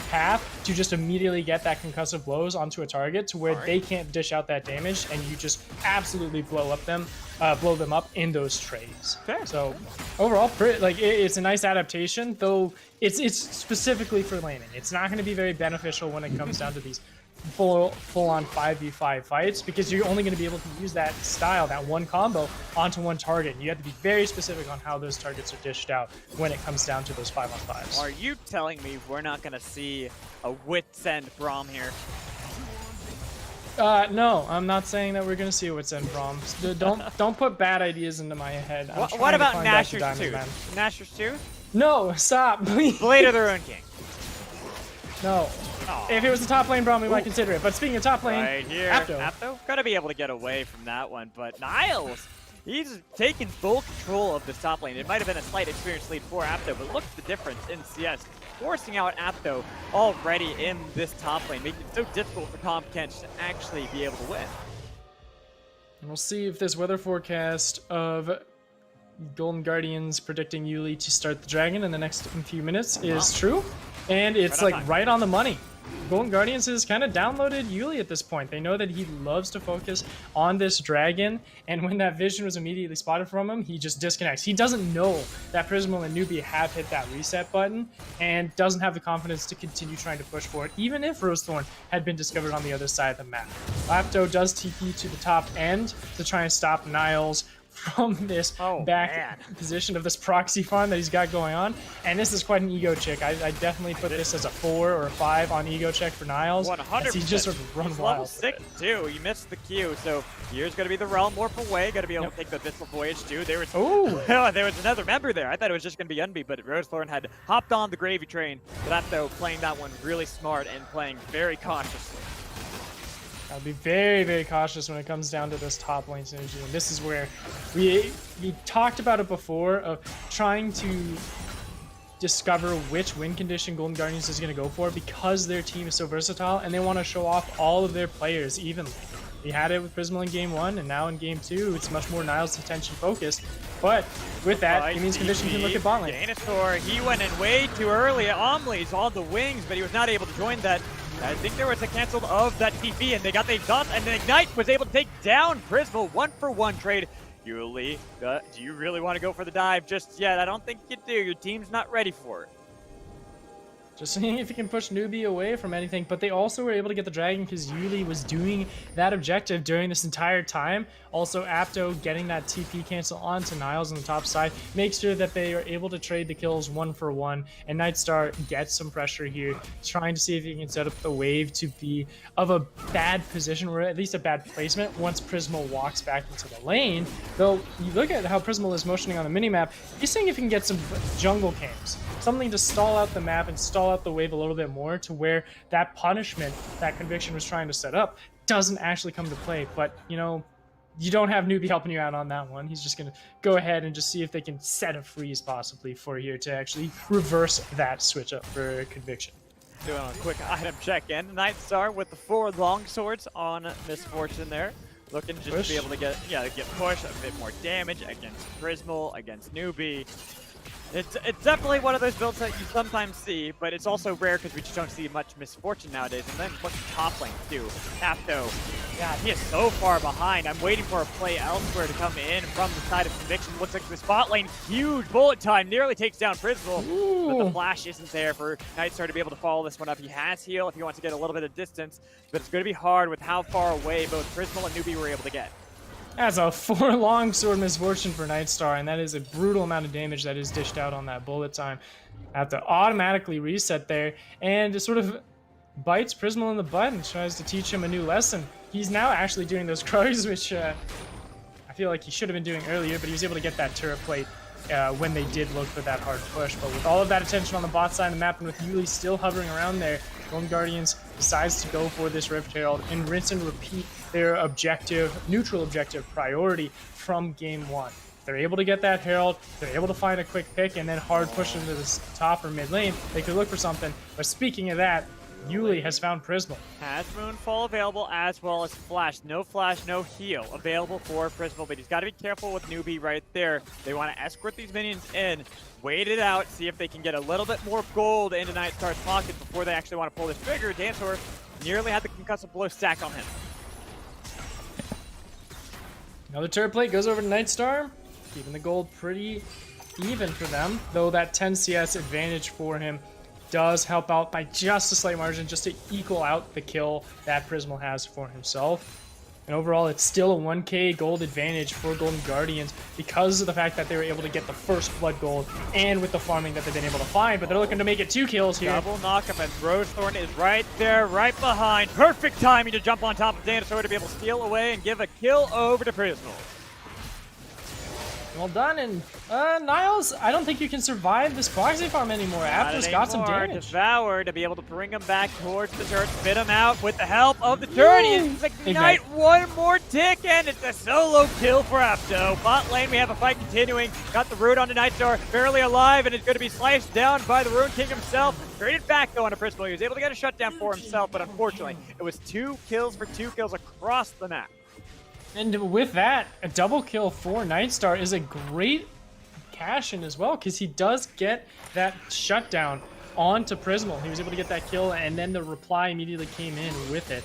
path to just immediately get that concussive blows onto a target to where they can't dish out that damage, and you just absolutely blow them up in those trades.
Fair.
So overall, it's a nice adaptation, though it's specifically for laning. It's not going to be very beneficial when it comes down to these full-on 5v5 fights, because you're only going to be able to use that style, that one combo, onto one target. You have to be very specific on how those targets are dished out when it comes down to those 5-on-5s.
Are you telling me we're not going to see a Wits End Braum here?
No, I'm not saying that we're going to see a Wits End Braum. Don't put bad ideas into my head.
What about Nashor's Tooth? Nashor's Tooth?
No, stop, please.
Blade of the Ruin King.
No. Oh. If it was the top lane Braum, we might consider it. But speaking of top lane,
right here, Apto gotta be able to get away from that one. But Niles, he's taken full control of the top lane. It might have been a slight experience lead for Apto, but look at the difference in CS, forcing out Apto already in this top lane, making it so difficult for Tom Kench to actually be able to win.
And we'll see if this weather forecast of Golden Guardians predicting Yuli to start the dragon in the next few minutes is true. And it's right on the money. Golden Guardians has kind of downloaded Yuli at this point. They know that he loves to focus on this dragon, and when that vision was immediately spotted from him, he just disconnects. He doesn't know that Prismal and Newbie have hit that reset button, and doesn't have the confidence to continue trying to push for it, even if Rosethorn had been discovered on the other side of the map. Apto does TP to the top end to try and stop Niles from this position of this proxy farm that he's got going on, and this is quite an ego check. I definitely put this as a 4 or a 5 on ego check for Niles.
100%.
He just sort of run wild.
Level 6 too. You missed the Q, so here's gonna be the Realm Warp away. Got to be able to take the Abyssal Voyage too. There was there was another member there. I thought it was just gonna be Unbe, but Rosethorn had hopped on the gravy train. But Apto playing that one really smart and playing very cautiously.
I'll be very, very cautious when it comes down to this top lane synergy. And this is where we talked about it before, of trying to discover which win condition Golden Guardians is going to go for, because their team is so versatile and they want to show off all of their players evenly. We had it with Prismal in Game 1, and now in Game 2, it's much more Niles attention focused. But with that, it means condition can look at bot lane.
Dinosaur, he went in way too early. Omli's on the wings, but he was not able to join that. I think there was a cancel of that TP, and they got the exhaust, and the Ignite was able to take down Prismal. 1-for-1 trade. Yuli, do you really want to go for the dive just yet? I don't think you do. Your team's not ready for it.
Just seeing if he can push Newbie away from anything, but they also were able to get the dragon because Yuli was doing that objective during this entire time. Also, Apto getting that TP cancel onto Niles on the top side makes sure that they are able to trade the kills 1-for-1, and Nightstar gets some pressure here, trying to see if he can set up the wave to be of a bad position, or at least a bad placement, once Prismal walks back into the lane. Though, you look at how Prismal is motioning on the minimap, he's seeing if he can get some jungle camps, something to stall out the map and stall out the wave a little bit more to where that punishment that Conviction was trying to set up doesn't actually come to play. But, you know, you don't have Newbie helping you out on that one. He's just going to go ahead and just see if they can set a freeze possibly for here to actually reverse that switch up for Conviction.
Doing a quick item check in. Nightstar with the 4 long swords on Misfortune there. Looking just to be able to get push, a bit more damage against Prismal, against Newbie. It's definitely one of those builds that you sometimes see, but it's also rare because we just don't see much Misfortune nowadays. And then what's the top lane do? Apto, God, he is so far behind. I'm waiting for a play elsewhere to come in from the side of Conviction. Looks like the spot lane, huge bullet time, nearly takes down Prismal. But the flash isn't there for Nightstar to be able to follow this one up. He has heal if he wants to get a little bit of distance, but it's going to be hard with how far away both Prismal and Newbie were able to get.
That's a 4 longsword Misfortune for Nightstar, and that is a brutal amount of damage that is dished out on that bullet time. Have to automatically reset there, and it sort of bites Prismal in the butt and tries to teach him a new lesson. He's now actually doing those Krugs, which I feel like he should have been doing earlier, but he was able to get that turret plate when they did look for that hard push. But with all of that attention on the bot side of the map, and with Yuli still hovering around there, Golden Guardians decides to go for this Rift Herald and rinse and repeat their objective, neutral objective priority from game 1. They're able to get that Herald, they're able to find a quick pick, and then hard push into the top or mid lane. They could look for something. But speaking of that, Yuli has found Prismal.
Has Moonfall available as well as Flash. No Flash, no heal available for Prismal, but he's got to be careful with Newbie right there. They want to escort these minions in, wait it out, see if they can get a little bit more gold into Nightstar's pocket before they actually want to pull this trigger. Dancer nearly had the concussive blow stacked on him.
Another turret plate goes over to Nightstar, keeping the gold pretty even for them, though that 10 CS advantage for him does help out by just a slight margin, just to equal out the kill that Prismal has for himself. And overall, it's still a 1k gold advantage for Golden Guardians because of the fact that they were able to get the first blood gold and with the farming that they've been able to find, but they're looking to make it 2 kills here.
Double knockup, and Rosethorn is right there, right behind. Perfect timing to jump on top of Dinosaur to be able to steal away and give a kill over to Prismal.
Well done, and Niles, I don't think you can survive this proxy farm anymore. Apto's got some damage.
Devour to be able to bring him back towards the turret, spit him out with the help of the turret. He's ignite one more tick, and it's a solo kill for Apto. Bot lane, we have a fight continuing. Got the root onto Nightstar, barely alive, and is going to be sliced down by the Rune King himself. Traded back though onto Prismal. He was able to get a shutdown for himself, but unfortunately, it was 2 kills for 2 kills across the map.
And with that, a double kill for Nightstar is a great cash-in as well, because he does get that shutdown onto Prismal. He was able to get that kill, and then the reply immediately came in with it.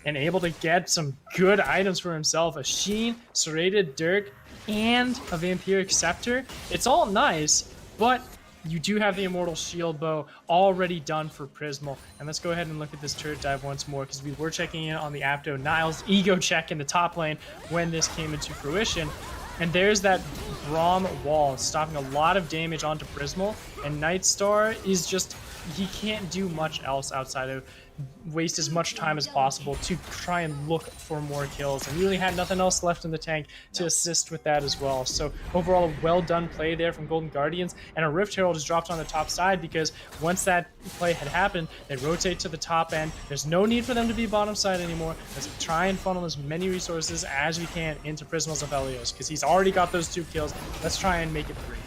And able to get some good items for himself. A Sheen, Serrated Dirk, and a Vampiric Scepter. It's all nice, but you do have the Immortal Shield Bow already done for Prismal. And let's go ahead and look at this turret dive once more, because we were checking in on the Apto Niles ego check in the top lane when this came into fruition. And there's that Braum wall stopping a lot of damage onto Prismal. And Nightstar is just, he can't do much else outside of waste as much time as possible to try and look for more kills, and really had nothing else left in the tank to assist with that as well. So overall, a well done play there from Golden Guardians, and a Rift Herald is dropped on the top side because once that play had happened, they rotate to the top end. There's no need for them to be bottom side anymore. Let's try and funnel as many resources as we can into Prismal's Aphelios, because he's already got those 2 kills. Let's try and make it 3.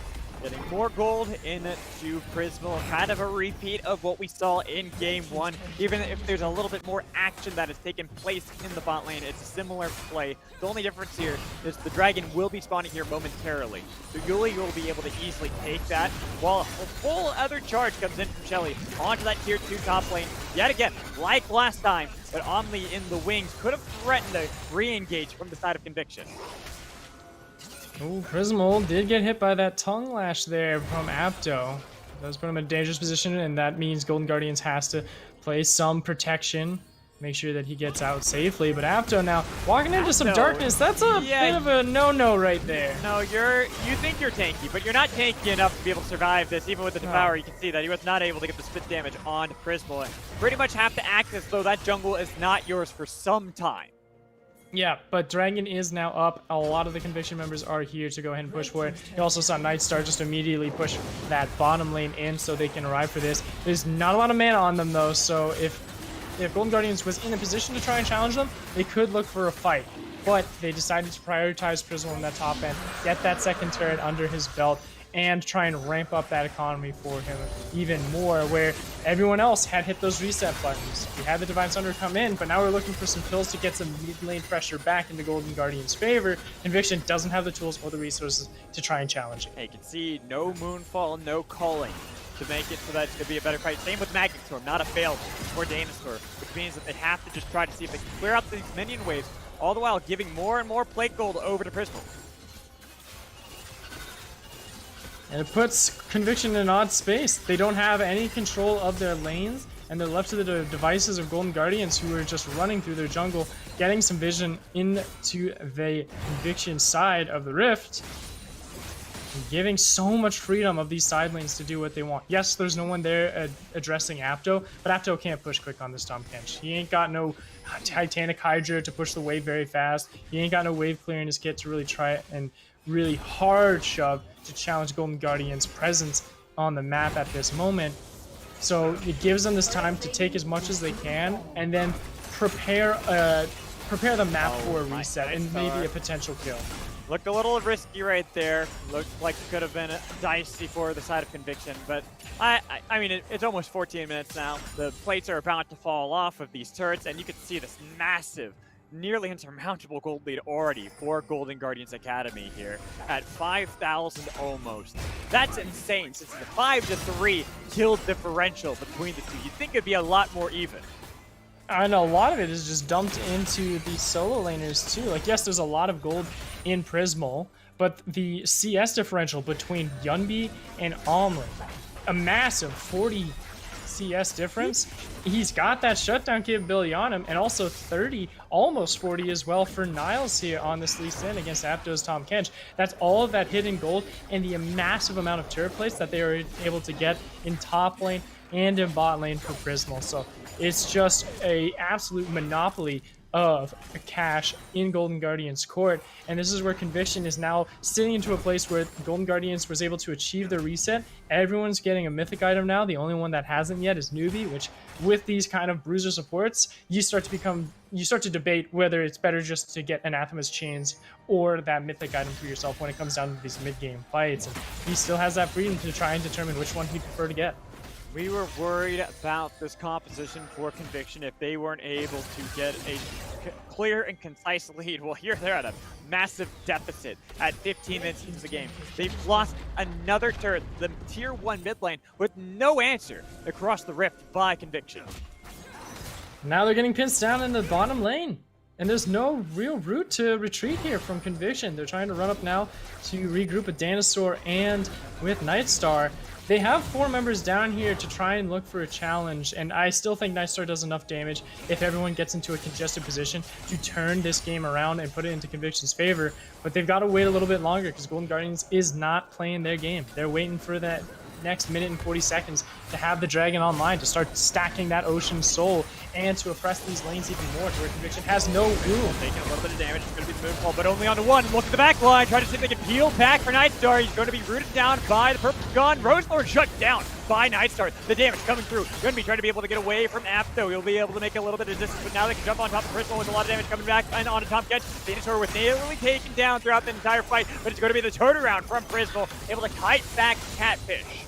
Getting more gold into Prismal, kind of a repeat of what we saw in game 1. Even if there's a little bit more action that has taken place in the bot lane, it's a similar play. The only difference here is the dragon will be spawning here momentarily. So Yuli will be able to easily take that, while a full other charge comes in from Shelly onto that tier 2 top lane. Yet again, like last time, but Omni in the wings could have threatened a re-engage from the side of Conviction.
Oh, Prismal did get hit by that tongue lash there from Apto. Does put him in a dangerous position, and that means Golden Guardians has to play some protection, make sure that he gets out safely. But Apto now walking into some
Apto,
darkness. That's a bit of a no-no right there.
No, you think you're tanky, but you're not tanky enough to be able to survive this. Even with the Devour, you can see that he was not able to get the spit damage on Prismal. Pretty much have to act as though that jungle is not yours for some time.
Yeah, but Dragon is now up. A lot of the Conviction members are here to go ahead and push for it. You also saw Nightstar just immediately push that bottom lane in so they can arrive for this. There's not a lot of mana on them though, so if Golden Guardians was in a position to try and challenge them, they could look for a fight. But they decided to prioritize Prismal in that top end, get that second turret under his belt, and try and ramp up that economy for him even more, where everyone else had hit those reset buttons. We had the Divine Thunder come in, but now we're looking for some kills to get some mid-lane pressure back into Golden Guardian's favor. Conviction doesn't have the tools or the resources to try and challenge it.
Hey, you can see no Moonfall, no Calling to make it so that it's going to be a better fight. Same with Magic Storm, not a fail or Dinosaur, which means that they have to just try to see if they can clear out these minion waves, all the while giving more and more plate gold over to Prismal.
And it puts Conviction in an odd space. They don't have any control of their lanes, and they're left to the devices of Golden Guardians, who are just running through their jungle, getting some vision into the Conviction side of the Rift, and giving so much freedom of these side lanes to do what they want. Yes, there's no one there addressing Apto, but Apto can't push quick on this Tom Kench. He ain't got no Titanic Hydra to push the wave very fast. He ain't got no wave clear in his kit to really try and really hard shove to challenge Golden Guardian's presence on the map at this moment. So it gives them this time to take as much as they can and then prepare the map for a reset and maybe a potential kill.
Looked a little risky right there. Looked like it could have been dicey for the side of Conviction, but I mean, it's almost 14 minutes now. The plates are about to fall off of these turrets, and you can see this massive, nearly insurmountable gold lead already for Golden Guardians Academy here at 5,000 almost. That's insane, since it's a 5-3 kill differential between the two. You'd think it'd be a lot more even.
I know a lot of it is just dumped into the solo laners too. Like, yes, there's a lot of gold in Prismal, but the CS differential between Yunbi and Omlin, a massive 40 CS difference. He's got that shutdown capability on him, and also 30, almost 40 as well for Niles here on this Lee Sin against Apto's Tom Kench. That's all of that hidden gold and the massive amount of turret plates that they were able to get in top lane and in bot lane for Prismal. So it's just a absolute monopoly of cash in Golden Guardians court, and this is where Conviction is now sitting into a place where Golden Guardians was able to achieve the reset. Everyone's getting a mythic item now. The only one that hasn't yet is Newbie, which with these kind of bruiser supports, you start to debate whether it's better just to get Anathema's Chains or that mythic item for yourself when it comes down to these mid-game fights, and he still has that freedom to try and determine which one he'd prefer to get.
We were worried about this composition for Conviction if they weren't able to get a clear and concise lead. Well, here they're at a massive deficit at 15 minutes into the game. They've lost another turret, the tier 1 mid lane, with no answer across the rift by Conviction.
Now they're getting pinched down in the bottom lane, and there's no real route to retreat here from Conviction. They're trying to run up now to regroup with Dinosaur and with Nightstar. They have 4 members down here to try and look for a challenge, and I still think Nightstar does enough damage if everyone gets into a congested position to turn this game around and put it into Conviction's favor, but they've got to wait a little bit longer because Golden Guardians is not playing their game. They're waiting for that next minute and 40 seconds to have the Dragon online, to start stacking that Ocean Soul, and to oppress these lanes even more to where Conviction has no room.
Taking a little bit of damage, it's going to be the Moonfall, but only onto one. Look at the back line, try to see if they can peel back for Nightstar. He's going to be rooted down by the Purple Gun. Roselord shut down by Nightstar. The damage coming through. Going to be trying to be able to get away from Apto. He'll be able to make a little bit of distance, but now they can jump on top of Prismal with a lot of damage coming back and onto Tom Kench. Dinosaur was nearly taken down throughout the entire fight, but it's going to be the turnaround from Prismal, able to kite back Catfish.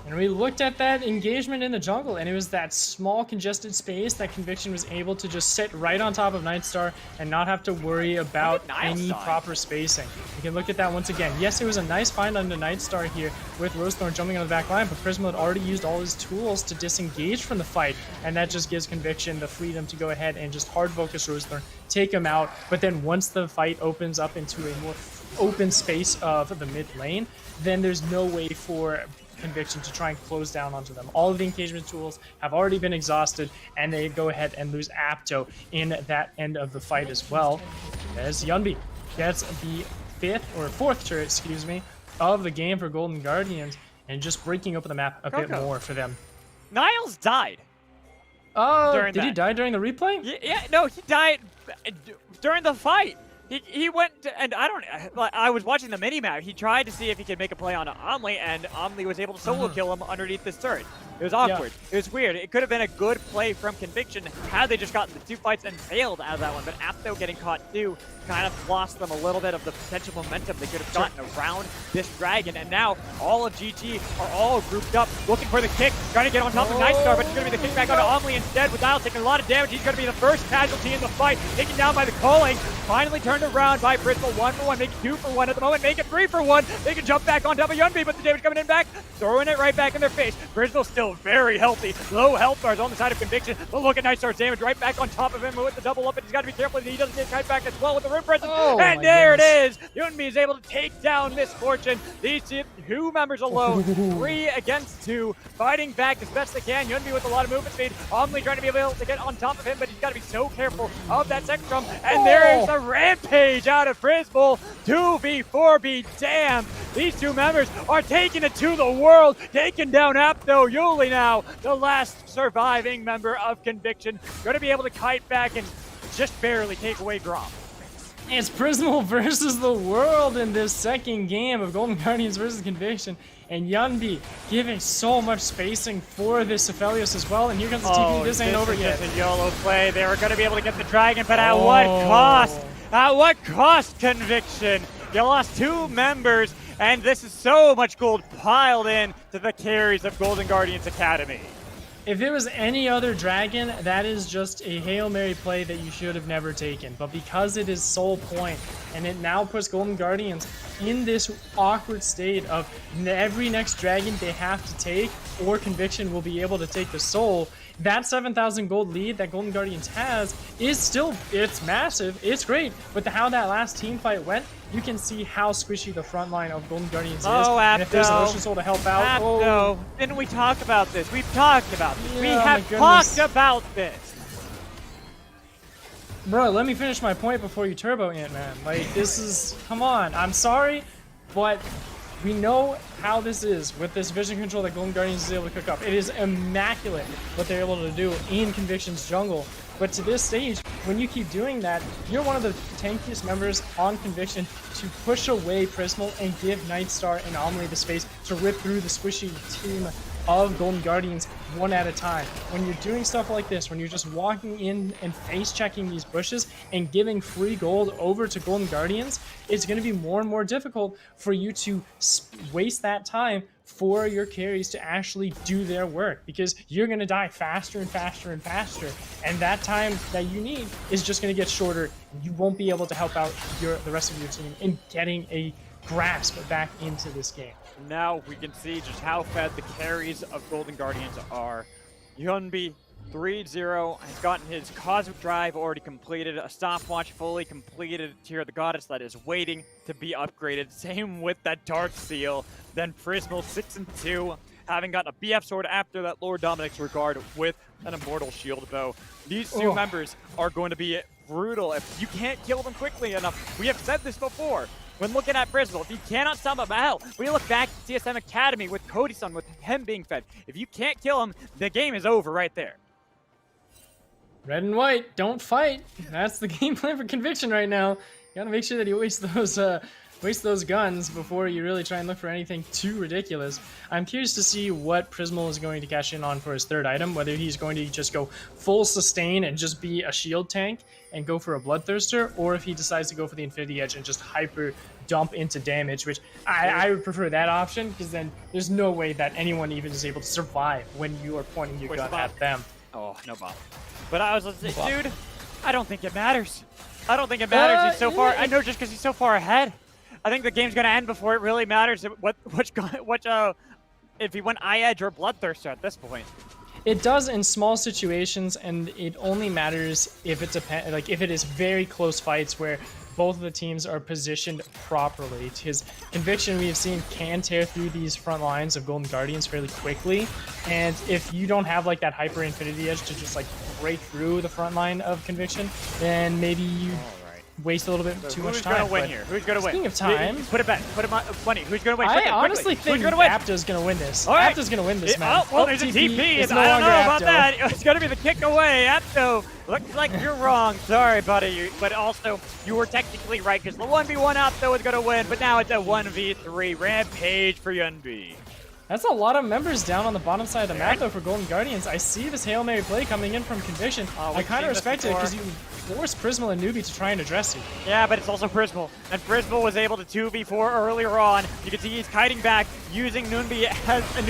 And we looked at that engagement in the jungle, and it was that small congested space that Conviction was able to just sit right on top of Nightstar and not have to worry about any proper spacing. You can look at that once again. Yes, it was a nice find onto Nightstar here with Rosethorn jumping on the back line, but Prismal had already used all his tools to disengage from the fight, and that just gives Conviction the freedom to go ahead and just hard focus Rosethorn, take him out. But then once the fight opens up into a more open space of the mid lane, then there's no way for Conviction to try and close down onto them. All of the engagement tools have already been exhausted, and they go ahead and lose Apto in that end of the fight as well, as Yunbi gets the fourth turret, excuse me, of the game for Golden Guardians, and just breaking open the map a bit more for them.
Niles died.
Oh, did he die during the replay?
Yeah, no, he died during the fight. He went and I was watching the mini-map. He tried to see if he could make a play on Omli, and Omli was able to solo kill him underneath this turret. It was awkward. Yeah. It was weird. It could have been a good play from Conviction had they just gotten the 2 fights and failed out of that one. But Apto getting caught too kind of lost them a little bit of the potential momentum they could have gotten around this dragon. And now all of GG are all grouped up, looking for the kick, trying to get on top of Nightstar, but it's going to be the kickback onto Omli instead, with Niles taking a lot of damage. He's going to be the first casualty in the fight, taken down by the Culling. Finally turned around by Bristol, 1-for-1, make it 2-for-1 at the moment, make it 3-for-1. They can jump back on top of Yunbi, but the damage coming in back, throwing it right back in their face. Bristol's still very healthy. Low health bars on the side of Conviction, but look at Nightstar's damage right back on top of him with the double up, and he's got to be careful that he doesn't get kite back as well with the Rim Presence. And there it is! Yunbi is able to take down Misfortune. These two members alone, 3 against 2, fighting back as best they can. Yunbi with a lot of movement speed. Omli trying to be able to get on top of him, but he's got to be so careful of that second drum. And there's the rampage out of Frisbee. 2v4 be damned. These two members are taking it to the world, taking down Apto. Yuli now, the last surviving member of Conviction, going to be able to kite back and just barely take away Grom.
It's Prismal versus the world in this second game of Golden Guardians versus Conviction. And Yunbi giving so much spacing for this Aphelios as well. And here comes the TP. This ain't over yet.
It's a YOLO play. They were going to be able to get the dragon, but at what cost? At what cost, Conviction? You lost 2 members, and this is so much gold piled in to the carries of Golden Guardians Academy.
If it was any other dragon, that is just a Hail Mary play that you should have never taken. But because it is Soul Point, and it now puts Golden Guardians in this awkward state of every next dragon they have to take, or Conviction will be able to take the Soul, that 7,000 gold lead that Golden Guardians has is still, it's massive, it's great. But how that last team fight went, you can see how squishy the front line of Golden Guardians is. And if there's an Ocean Soul to help out,
didn't we talk about this? We've talked about this. We have talked about this.
Bro, let me finish my point before you turbo Ant-Man. Like, this is, come on, I'm sorry, but we know how this is with this vision control that Golden Guardians is able to cook up. It is immaculate what they're able to do in Conviction's jungle. But to this stage, when you keep doing that, you're one of the tankiest members on Conviction to push away Prismal and give Nightstar and Omni the space to rip through the squishy team of Golden Guardians one at a time. When you're doing stuff like this, when you're just walking in and face checking these bushes and giving free gold over to Golden Guardians, it's going to be more and more difficult for you to waste that time for your carries to actually do their work, because you're going to die faster and faster and faster, and that time that you need is just going to get shorter. You won't be able to help out the rest of your team in getting a grasp back into this game.
Now we can see just how fed the carries of Golden Guardians are. Yunbi 3-0 has gotten his Cosmic Drive already completed, a stopwatch fully completed, Tear of the Goddess that is waiting to be upgraded. Same with that Dark Seal. Then Prismal 6-2, having gotten a BF sword after that Lord Dominic's Regard with an Immortal Shield bow. These two members are going to be brutal if you can't kill them quickly enough. We have said this before. When looking at Prismal, if you cannot stop him, hell, we look back to TSM Academy with Cody-san, with him being fed. If you can't kill him, the game is over right there.
Red and white, don't fight. That's the game plan for Conviction right now. You gotta make sure that you waste those guns before you really try and look for anything too ridiculous. I'm curious to see what Prismal is going to cash in on for his third item, whether he's going to just go full sustain and just be a shield tank and go for a Bloodthirster, or if he decides to go for the Infinity Edge and just hyper dump into damage, which I would prefer that option, because then there's no way that anyone even is able to survive when you are pointing your gun at them.
Oh, no bomb. But I was like, dude, I don't think it matters. I don't think it matters. He's so far. I know, just because he's so far ahead. I think the game's gonna end before it really matters if he went eye edge or bloodthirster at this point.
It does in small situations, and it only matters if it's if it is very close fights where both of the teams are positioned properly. His Conviction, we have seen, can tear through these front lines of Golden Guardians fairly quickly, and if you don't have like that hyper infinity edge to just like break through the front line of Conviction, then maybe you waste a little bit too much time.
Who's gonna win here? Who's gonna win?
Speaking of time,
put it back. Put it on money. Who's gonna win?
I honestly think Apto's gonna win this.
All right.
Apto's gonna win this, man.
Oh, well, there's a TP.
It's
I
no
don't know
longer
about
Apto.
that. It's gonna be the kick away. Apto, looks like you're wrong. Sorry, buddy. But also, you were technically right, because the 1v1 Apto is gonna win, but now it's a 1v3 rampage for Yunbi.
That's a lot of members down on the bottom side of the map, though, for Golden Guardians. I see this Hail Mary play coming in from Conviction. I kind of respect it, because you force Prismal and Newbie to try and address you.
Yeah, but it's also Prismal. And Prismal was able to 2v4 earlier on. You can see he's kiting back, using Newbie as a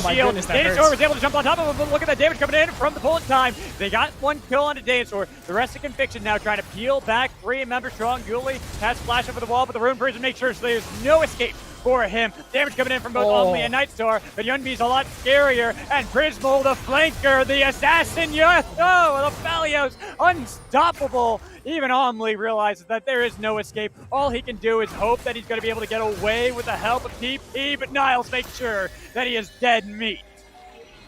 shield.
Goodness, that
Dinosaur
hurts.
was able to jump on top of him, but look at that damage coming in from the bullet time. They got one kill onto Dinosaur. The rest of Conviction now trying to peel back 3 member strong. Yuli has flash over the wall, but the Rune Prison makes sure so there's no escape for him. Damage coming in from both Omni and Nightstar, but Yunbi's a lot scarier. And Prismal, the flanker, the assassin, the Falios, unstoppable. Even Omni realizes that there is no escape. All he can do is hope that he's going to be able to get away with the help of TP, but Niles makes sure that he is dead meat.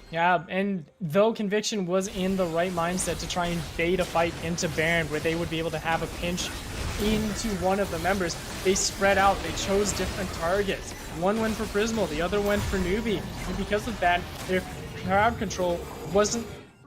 Yeah, and though Conviction was in the right mindset to try and bait a fight into Baron, where they would be able to have a pinch into one of the members, they spread out. They chose different targets. One went for Prismal, the other went for Newbie. And because of that, their crowd control wasn't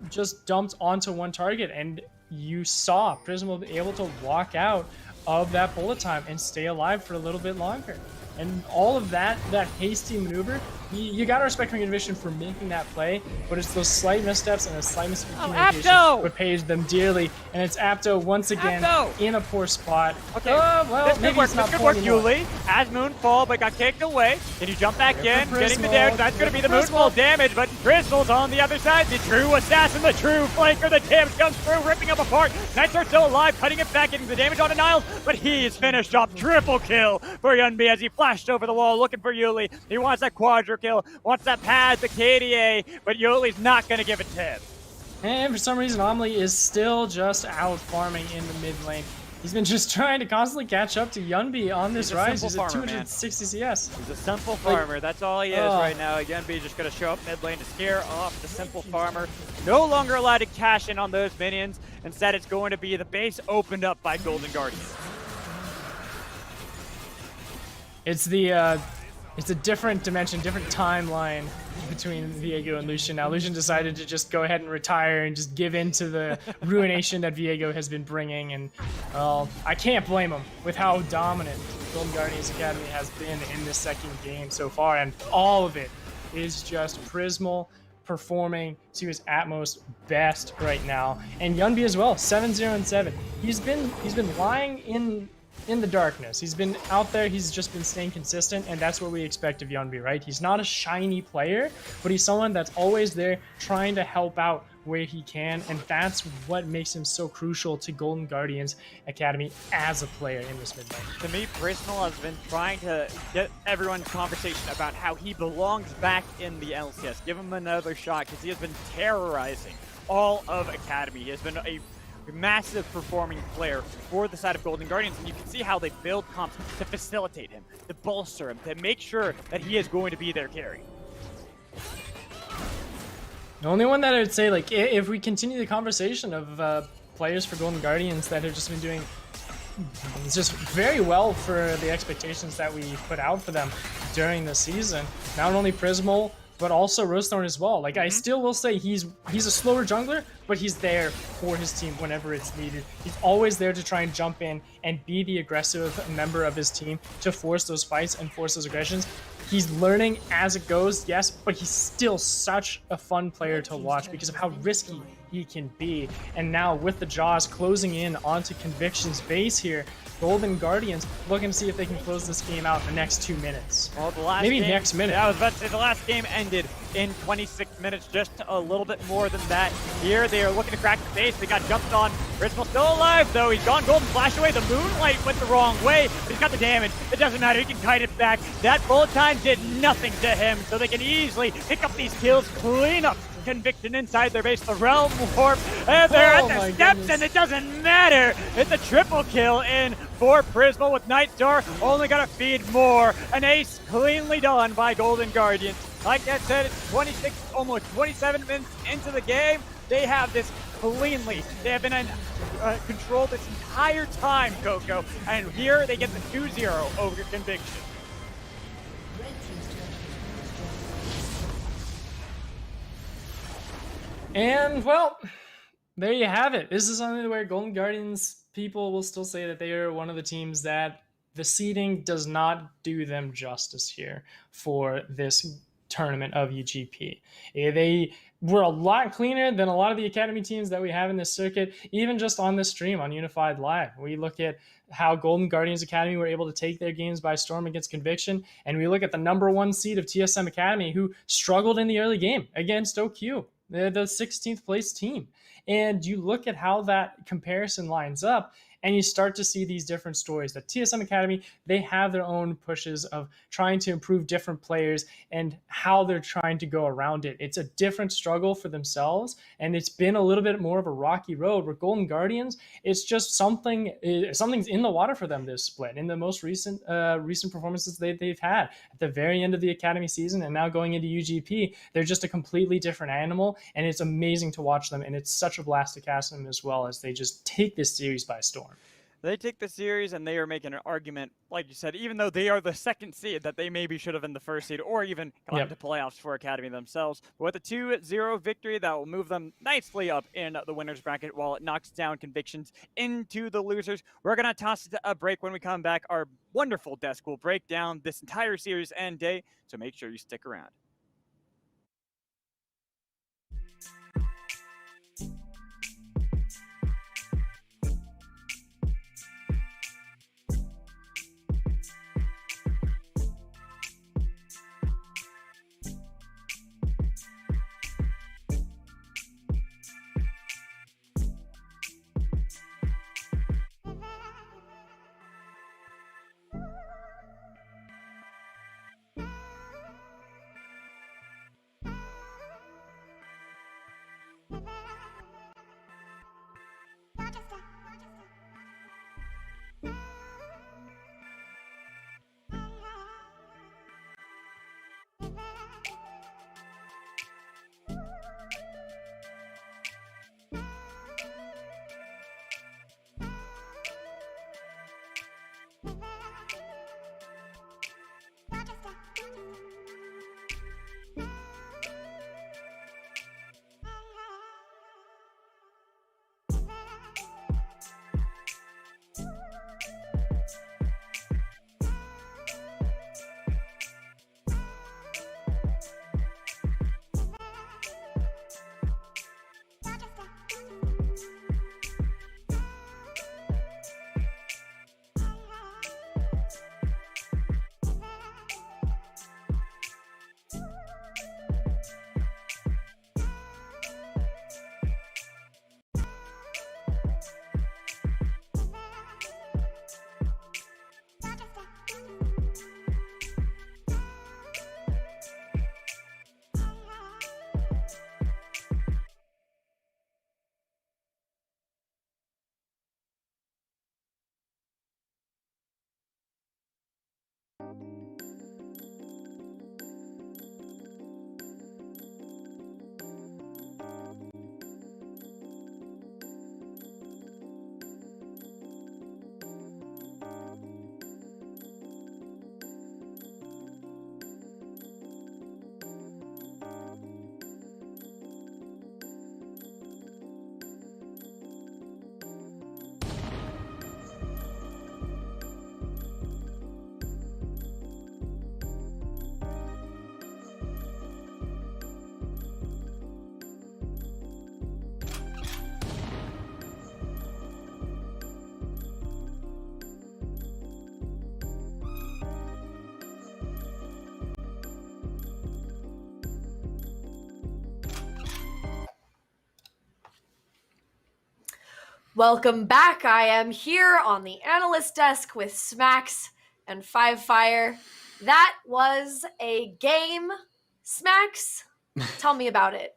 just dumped onto one target. And you saw Prismal be able to walk out of that bullet time and stay alive for a little bit longer. And all of that hasty maneuver, you gotta respect Conviction for making that play, but it's those slight missteps and a slight miscommunication what pays them dearly. And it's Apto once again in a poor spot.
Okay,
well,
this
maybe
could work.
it's not
This could work,
anymore.
Yuli. As Moonfall, but got kicked away. Can you jump back in? Getting the
Prismal.
damage. That's going to be the Moonfall damage, but Crystal's on the other side. The true assassin, the true flanker. The damage comes through, ripping up apart. Knights are still alive, cutting it back, getting the damage onto Niles, but he is finished off. Triple kill for Yunbi as he flashed over the wall looking for Yuli. He wants that quadra kill, wants that pad, the KDA, but Yuli's not going to give it to him.
And for some reason, Omni is still just out farming in the mid lane. He's been just trying to constantly catch up to Yunbi on this rise. He's at 260 CS.
He's a simple farmer. That's all he is right now. Yunbi just going to show up mid lane to scare off the simple farmer. No longer allowed to cash in on those minions. Instead, it's going to be the base opened up by Golden Guardians.
It's a different dimension, different timeline between Viego and Lucian. Now, Lucian decided to just go ahead and retire and just give in to the ruination that Viego has been bringing. And, well, I can't blame him with how dominant Golden Guardians Academy has been in this second game so far. And all of it is just Prismal performing to his utmost best right now. And Yunbi as well, 7-0-7. He's been lying in the darkness. He's been out there, he's just been staying consistent, and that's what we expect of Yunbi, right? He's not a shiny player, but he's someone that's always there trying to help out where he can, and that's what makes him so crucial to Golden Guardians Academy as a player in this mid lane.
To me, Prismal has been trying to get everyone's conversation about how he belongs back in the LCS. Give him another shot, because he has been terrorizing all of Academy. He has been a massive performing player for the side of Golden Guardians, and you can see how they build comps to facilitate him, to bolster him, to make sure that he is going to be their carry.
The only one that I would say, like, if we continue the conversation of players for Golden Guardians that have just been doing just very well for the expectations that we put out for them during the season, not only Prismal, but also Rosethorn as well. Like, I still will say he's a slower jungler, but he's there for his team whenever it's needed. He's always there to try and jump in and be the aggressive member of his team to force those fights and force those aggressions. He's learning as it goes, yes, but he's still such a fun player to watch because of how risky he can be. And now with the Jaws closing in onto Conviction's base here, Golden Guardians looking to see if they can close this game out in the next 2 minutes.
Well, the last
Maybe
game,
next minute.
Yeah, I was about to say the last game ended in 26 minutes, just a little bit more than that. Here they are looking to crack the base. They got jumped on. Prismal still alive though. He's gone golden flash away. The moonlight went the wrong way, but he's got the damage. It doesn't matter. He can kite it back. That bullet time did nothing to him, so they can easily pick up these kills, clean up Conviction inside their base. The Realm Warp, and they're at the steps, and it doesn't matter. It's a triple kill in for Prismal with Nightstar. Only gonna feed more. An ace cleanly done by Golden Guardians. Like I said, it's 26, almost 27 minutes into the game. They have this cleanly. They have been in control this entire time, Coco. And here they get the 2-0 over Conviction.
And, well, there you have it. This is something where Golden Guardians people will still say that they are one of the teams that the seeding does not do them justice here for this tournament of UGP. They were a lot cleaner than a lot of the academy teams that we have in this circuit, even just on this stream on Unified Live. We look at how Golden Guardians Academy were able to take their games by storm against Conviction, and we look at the number 1 seed of TSM Academy who struggled in the early game against OQ. They're the 16th place team. And you look at how that comparison lines up, and you start to see these different stories. That TSM Academy, they have their own pushes of trying to improve different players and how they're trying to go around it. It's a different struggle for themselves, and it's been a little bit more of a rocky road. Where Golden Guardians, it's just something's in the water for them this split. In the most recent performances they've had at the very end of the academy season and now going into UGP, they're just a completely different animal, and it's amazing to watch them, and it's such a blast to cast them as well as they just take this series by storm.
They take the series and they are making an argument, like you said, even though they are the 2nd seed, that they maybe should have been the 1st seed or even gone to playoffs for Academy themselves. But with a 2-0 victory, that will move them nicely up in the winner's bracket while it knocks down Convictions into the losers. We're going to toss it to a break. When we come back, our wonderful desk will break down this entire series and day, so make sure you stick around.
Welcome back. I am here on the analyst desk with Smacks and Five Fire. That was a game. Smacks, tell me about it.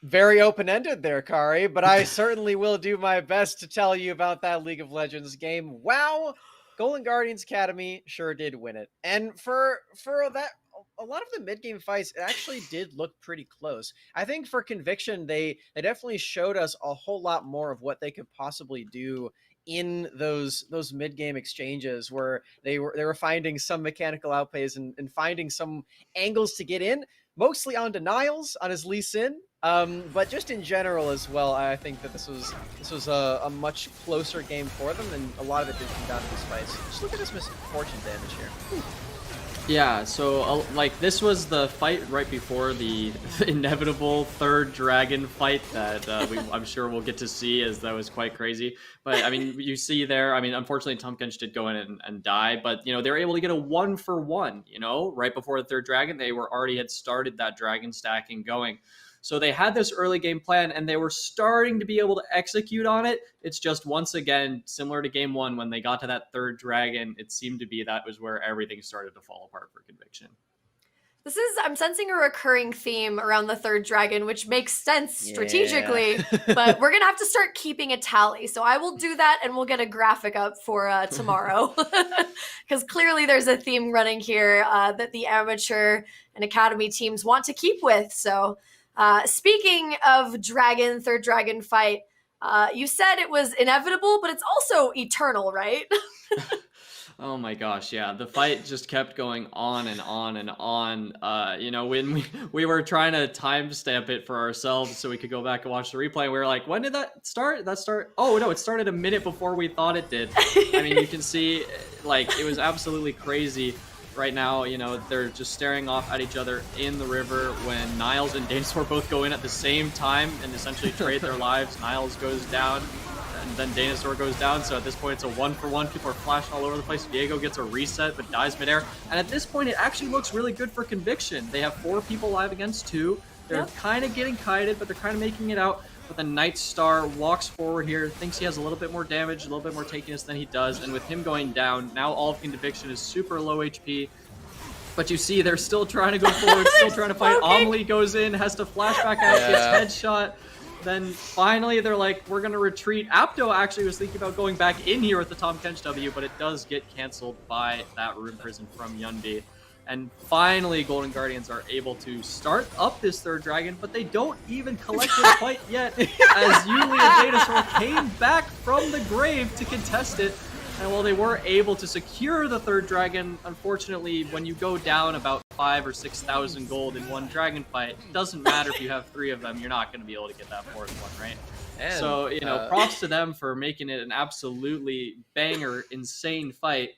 Very open-ended there, Kari, but I certainly will do my best to tell you about that League of Legends game. Wow, Golden Guardians Academy sure did win it. And for that, a lot of the mid-game fights, it actually did look pretty close. I think for Conviction, they definitely showed us a whole lot more of what they could possibly do in those mid-game exchanges, where they were finding some mechanical outplays and finding some angles to get in, mostly on Niles on his Lee Sin. But just in general as well, I think that this was a much closer game for them, and a lot of it did come down to these fights. Just look at this misfortune damage here.
Yeah, so like this was the fight right before the inevitable third dragon fight that I'm sure we'll get to see, as that was quite crazy. But I mean, you see there, I mean, unfortunately Tomkench did go in and die, but you know, they were able to get a 1-for-1, you know, right before the third dragon. They already had started that dragon stacking going. So they had this early game plan, and they were starting to be able to execute on it. It's just, once again, similar to game one, when they got to that third dragon, it seemed to be that was where everything started to fall apart for Conviction.
I'm sensing a recurring theme around the third dragon, which makes sense strategically, but we're going to have to start keeping a tally. So I will do that, and we'll get a graphic up for tomorrow, because clearly there's a theme running here that the amateur and academy teams want to keep with. So speaking of third dragon fight, you said it was inevitable, but it's also eternal, right?
Oh my gosh, yeah. The fight just kept going on and on and on. You know, when we were trying to timestamp it for ourselves so we could go back and watch the replay, we were like, when did that start? Oh no, it started a minute before we thought it did. I mean, you can see, like, it was absolutely crazy. Right now, you know, they're just staring off at each other in the river when Niles and Danosaur both go in at the same time and essentially trade their lives. Niles goes down, and then Danosaur goes down. So at this point, it's a 1-for-1. People are flashing all over the place. Diego gets a reset, but dies midair. And at this point, it actually looks really good for Conviction. They have 4 people alive against 2. They're kind of getting kited, but they're kind of making it out. But the Night Star walks forward here, thinks he has a little bit more damage, a little bit more tankiness than he does, and with him going down, now all of Conviction is super low HP. But you see, they're still trying to go forward, still trying to fight. Amelie goes in, has to flash back out, gets headshot. Then finally, they're like, we're going to retreat. Apto actually was thinking about going back in here with the Tomkench W, but it does get canceled by that Rune Prison from Yunbi. And finally, Golden Guardians are able to start up this third dragon, but they don't even collect it quite yet, as Yuli and Danosaur came back from the grave to contest it. And while they were able to secure the third dragon, unfortunately, when you go down about 5,000 or 6,000 gold in one dragon fight, it doesn't matter if you have 3 of them, you're not going to be able to get that 4th one, right? And, so, you know, props to them for making it an absolutely banger, insane fight.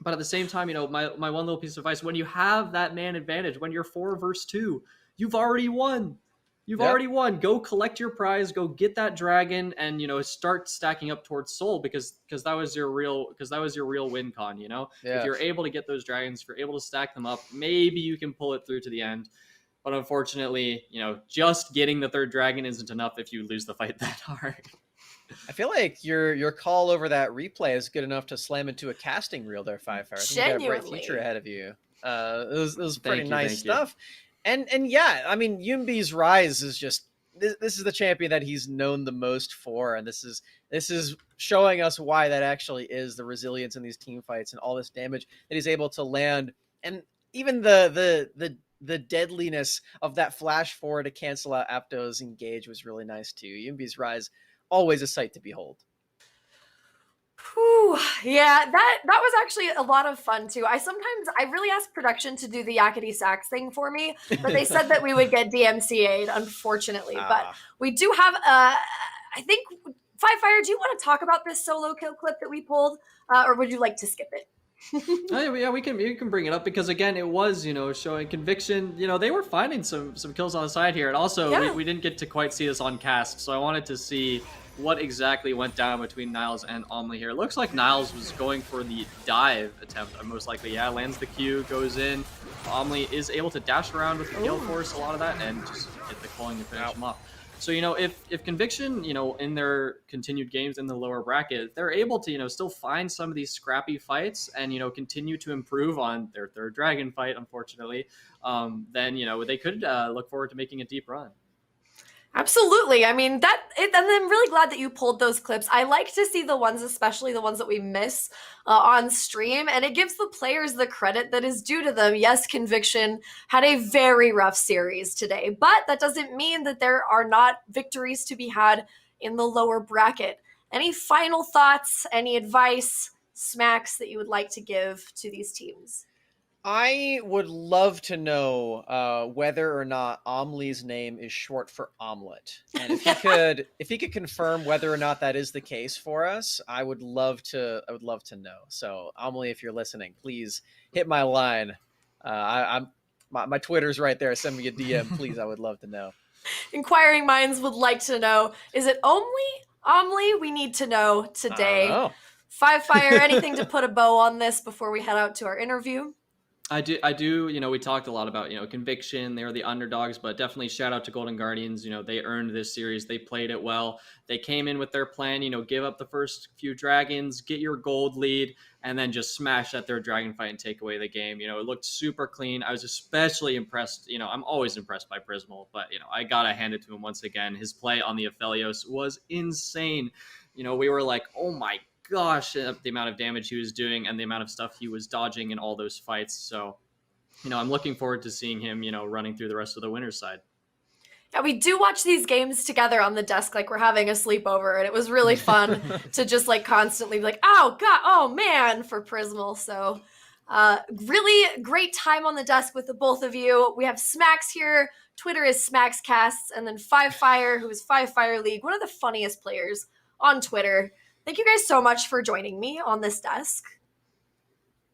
But at the same time, you know, my one little piece of advice, when you have that man advantage, when you're 4 versus 2, you've already won. You've already won. Go collect your prize, go get that dragon, and, you know, start stacking up towards Soul, because that was your real win con, you know? If you're able to get those dragons, if you're able to stack them up, maybe you can pull it through to the end. But unfortunately, you know, just getting the third dragon isn't enough if you lose the fight that hard.
I feel like your call over that replay is good enough to slam into a casting reel there, Five Fire. I think you got a bright future ahead of you. It was pretty nice stuff. And yeah, I mean, Yunbi's rise is just this is the champion that he's known the most for, and this is showing us why that actually is the resilience in these team fights and all this damage that he's able to land, and even the deadliness of that flash forward to cancel out Apto's engage was really nice too. Yunbi's rise, always a sight to behold.
Whew, yeah, that was actually a lot of fun too. I really asked production to do the Yakety Sax thing for me, but they said that we would get DMCA'd, unfortunately. But we do have I think, Five Fire, do you want to talk about this solo kill clip that we pulled, or would you like to skip it?
Yeah, we can bring it up, because again, it was, you know, showing Conviction. You know, they were finding some kills on the side here, and also we didn't get to quite see this on cast, so I wanted to see what exactly went down between Niles and Amelie here. It looks like Niles was going for the dive attempt, most likely. Yeah, lands the Q, goes in. Amelie is able to dash around with the Gale Force, a lot of that, and just get the culling to finish him off. So, if Conviction, in their continued games in the lower bracket, they're able to, still find some of these scrappy fights and, continue to improve on their third dragon fight, unfortunately, then, they could look forward to making a deep run.
Absolutely. I mean, and I'm really glad that you pulled those clips. I like to see the ones, especially the ones that we miss on stream, and it gives the players the credit that is due to them. Yes, Conviction had a very rough series today, but that doesn't mean that there are not victories to be had in the lower bracket. Any final thoughts, any advice, smacks that you would like to give to these teams?
I would love to know whether or not Omli's name is short for omelet, and if he could confirm whether or not that is the case for us, I would love to know. So Omli, if you're listening, please hit my line. My Twitter's right there. Send me a DM, please. I would love to know.
Inquiring minds would like to know: is it Omli? We need to know today.
I don't know.
Five Fire, anything to put a bow on this before we head out to our interview?
I do. We talked a lot about, Conviction. They were the underdogs, but definitely shout out to Golden Guardians. They earned this series. They played it well. They came in with their plan, give up the first few dragons, get your gold lead, and then just smash at their dragon fight and take away the game. It looked super clean. I was especially impressed. I'm always impressed by Prismal, but, I got to hand it to him once again. His play on the Aphelios was insane. We were like, oh my gosh, the amount of damage he was doing and the amount of stuff he was dodging in all those fights. So, I'm looking forward to seeing him, running through the rest of the winner's side.
Yeah, we do watch these games together on the desk like we're having a sleepover, and it was really fun to just like constantly be like, oh god, oh man, for Prismal. So really great time on the desk with the both of you. We have Smacks here. Twitter is SmacksCasts, and then Five Fire, who is Five Fire League, one of the funniest players on Twitter. Thank you guys so much for joining me on this desk.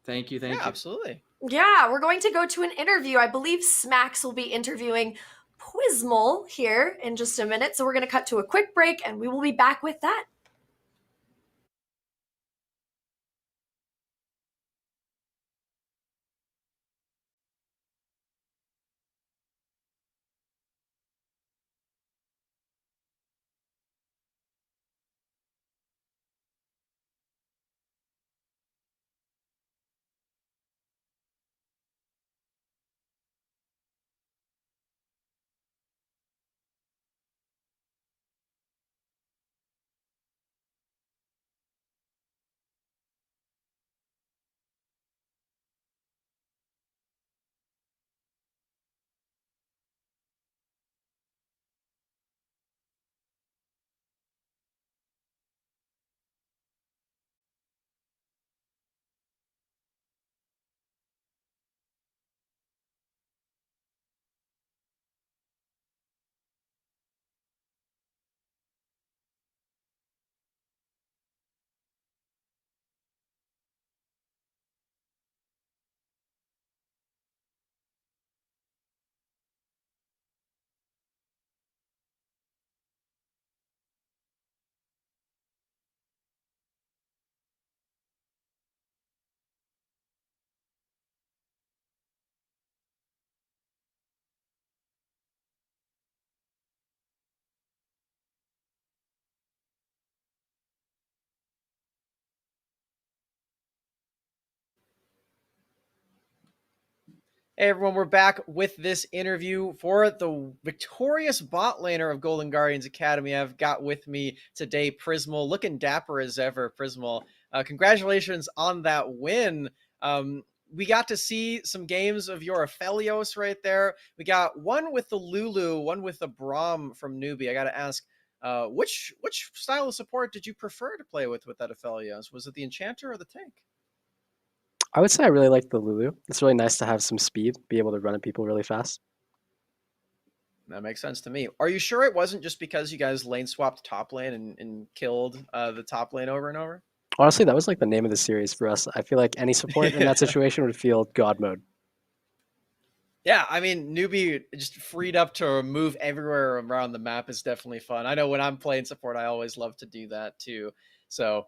Thank you.
Absolutely.
Yeah, we're going to go to an interview. I believe Smacks will be interviewing Prismal here in just a minute. So we're going to cut to a quick break and we will be back with that.
Hey everyone, we're back with this interview for the victorious bot laner of Golden Guardians Academy. I've got with me today Prismal, looking dapper as ever. Prismal, congratulations on that win. We got to see some games of your Aphelios right there. We got one with the Lulu, one with the Braum from Newbie. I got to ask, which style of support did you prefer to play with that Aphelios? Was it the Enchanter or the tank?
I would say I really like the Lulu. It's really nice to have some speed, be able to run at people really fast.
That makes sense to me. Are you sure it wasn't just because you guys lane swapped top lane and killed the top lane over and over?
Honestly, that was like the name of the series for us. I feel like any support in that situation would feel God mode.
Yeah, I mean, Newbie just freed up to move everywhere around the map is definitely fun. I know when I'm playing support, I always love to do that too. So,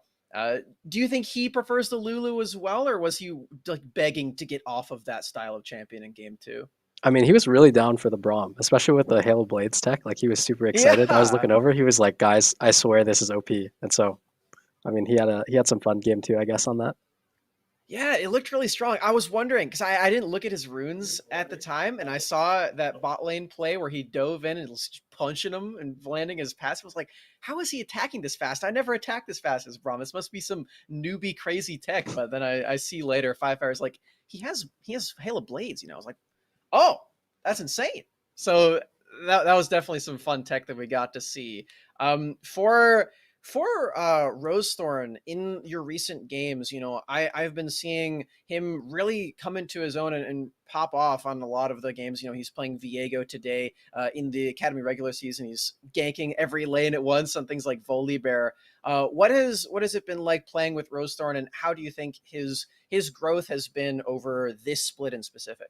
do you think he prefers the Lulu as well, or was he like begging to get off of that style of champion in game 2?
I mean, he was really down for the Braum, especially with the Halo Blades tech. Like, he was super excited. I was
Yeah.
looking over. He was like, "Guys, I swear this is OP." And so, I mean, he had some fun game too, I guess, on that.
Yeah, it looked really strong. I was wondering because I didn't look at his runes at the time, and I saw that bot lane play where he dove in and was punching him and landing his pass. I was like, how is he attacking this fast? I never attacked this fast as Braum. This must be some newbie crazy tech. But then I see later, Five Fire's like, he has Halo Blades. You know, I was like, oh, that's insane. So that was definitely some fun tech that we got to see. For Rosethorn in your recent games, you know, I've been seeing him really come into his own and pop off on a lot of the games. You know, he's playing Viego today in the Academy regular season. He's ganking every lane at once on things like Volibear. What has it been like playing with Rosethorn, and how do you think his growth has been over this split in specific?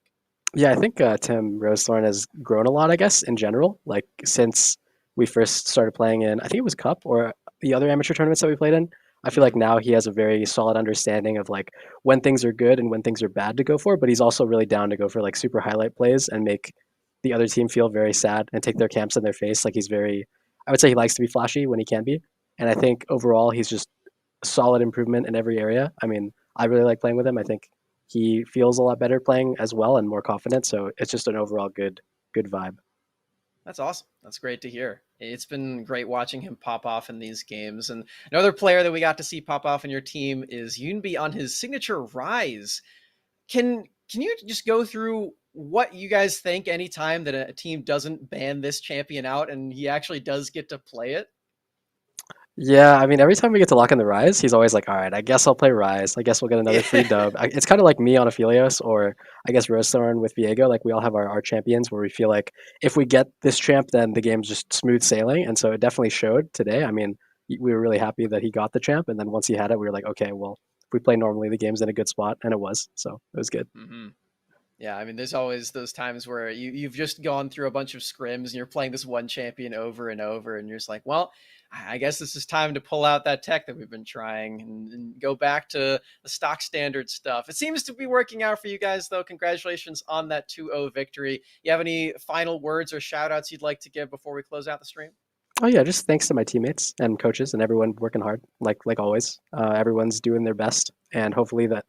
Yeah, I think Tim Rosethorn has grown a lot, I guess, in general. Like, since we first started playing in, I think it was Cup or the other amateur tournaments that we played in. I feel like now he has a very solid understanding of like when things are good and when things are bad to go for, but he's also really down to go for like super highlight plays and make the other team feel very sad and take their camps in their face. Like, he's very, I would say he likes to be flashy when he can be. And I think overall he's just solid improvement in every area. I mean, I really like playing with him. I think he feels a lot better playing as well and more confident. So it's just an overall good vibe.
That's awesome. That's great to hear. It's been great watching him pop off in these games. And another player that we got to see pop off in your team is Yunbi on his signature Rise. Can you just go through what you guys think anytime that a team doesn't ban this champion out and he actually does get to play it?
Yeah, I mean, every time we get to lock in the Rise, he's always like, all right, I guess I'll play Rise. I guess we'll get another free dub. It's kind of like me on Aphelios, or I guess Rosethorn with Viego. Like, we all have our champions where we feel like if we get this champ, then the game's just smooth sailing. And so it definitely showed today. I mean, we were really happy that he got the champ. And then once he had it, we were like, okay, well, if we play normally, the game's in a good spot. And it was. So it was good.
Mm-hmm. Yeah, I mean, there's always those times where you've just gone through a bunch of scrims and you're playing this one champion over and over, and you're just like, well, I guess this is time to pull out that tech that we've been trying and go back to the stock standard stuff. It seems to be working out for you guys, though. Congratulations on that 2-0 victory. You have any final words or shout outs you'd like to give before we close out the stream?
Oh yeah, just thanks to my teammates and coaches and everyone working hard, like always. Everyone's doing their best, and hopefully that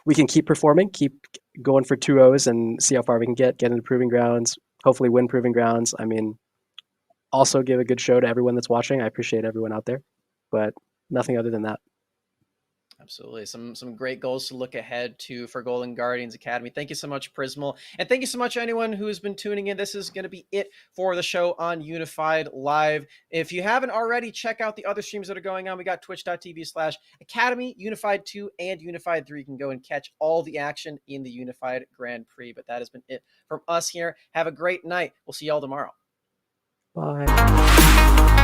we can keep performing, keep going for 2-0s, and see how far we can get into proving grounds. Hopefully win proving grounds. I mean, also give a good show to everyone that's watching. I appreciate everyone out there, but nothing other than that.
Absolutely. Some great goals to look ahead to for Golden Guardians Academy. Thank you so much, Prismal. And thank you so much, anyone who has been tuning in. This is going to be it for the show on Unified Live. If you haven't already, check out the other streams that are going on. We got twitch.tv/Academy, Unified 2, and Unified 3. You can go and catch all the action in the Unified Grand Prix. But that has been it from us here. Have a great night. We'll see y'all tomorrow.
Bye.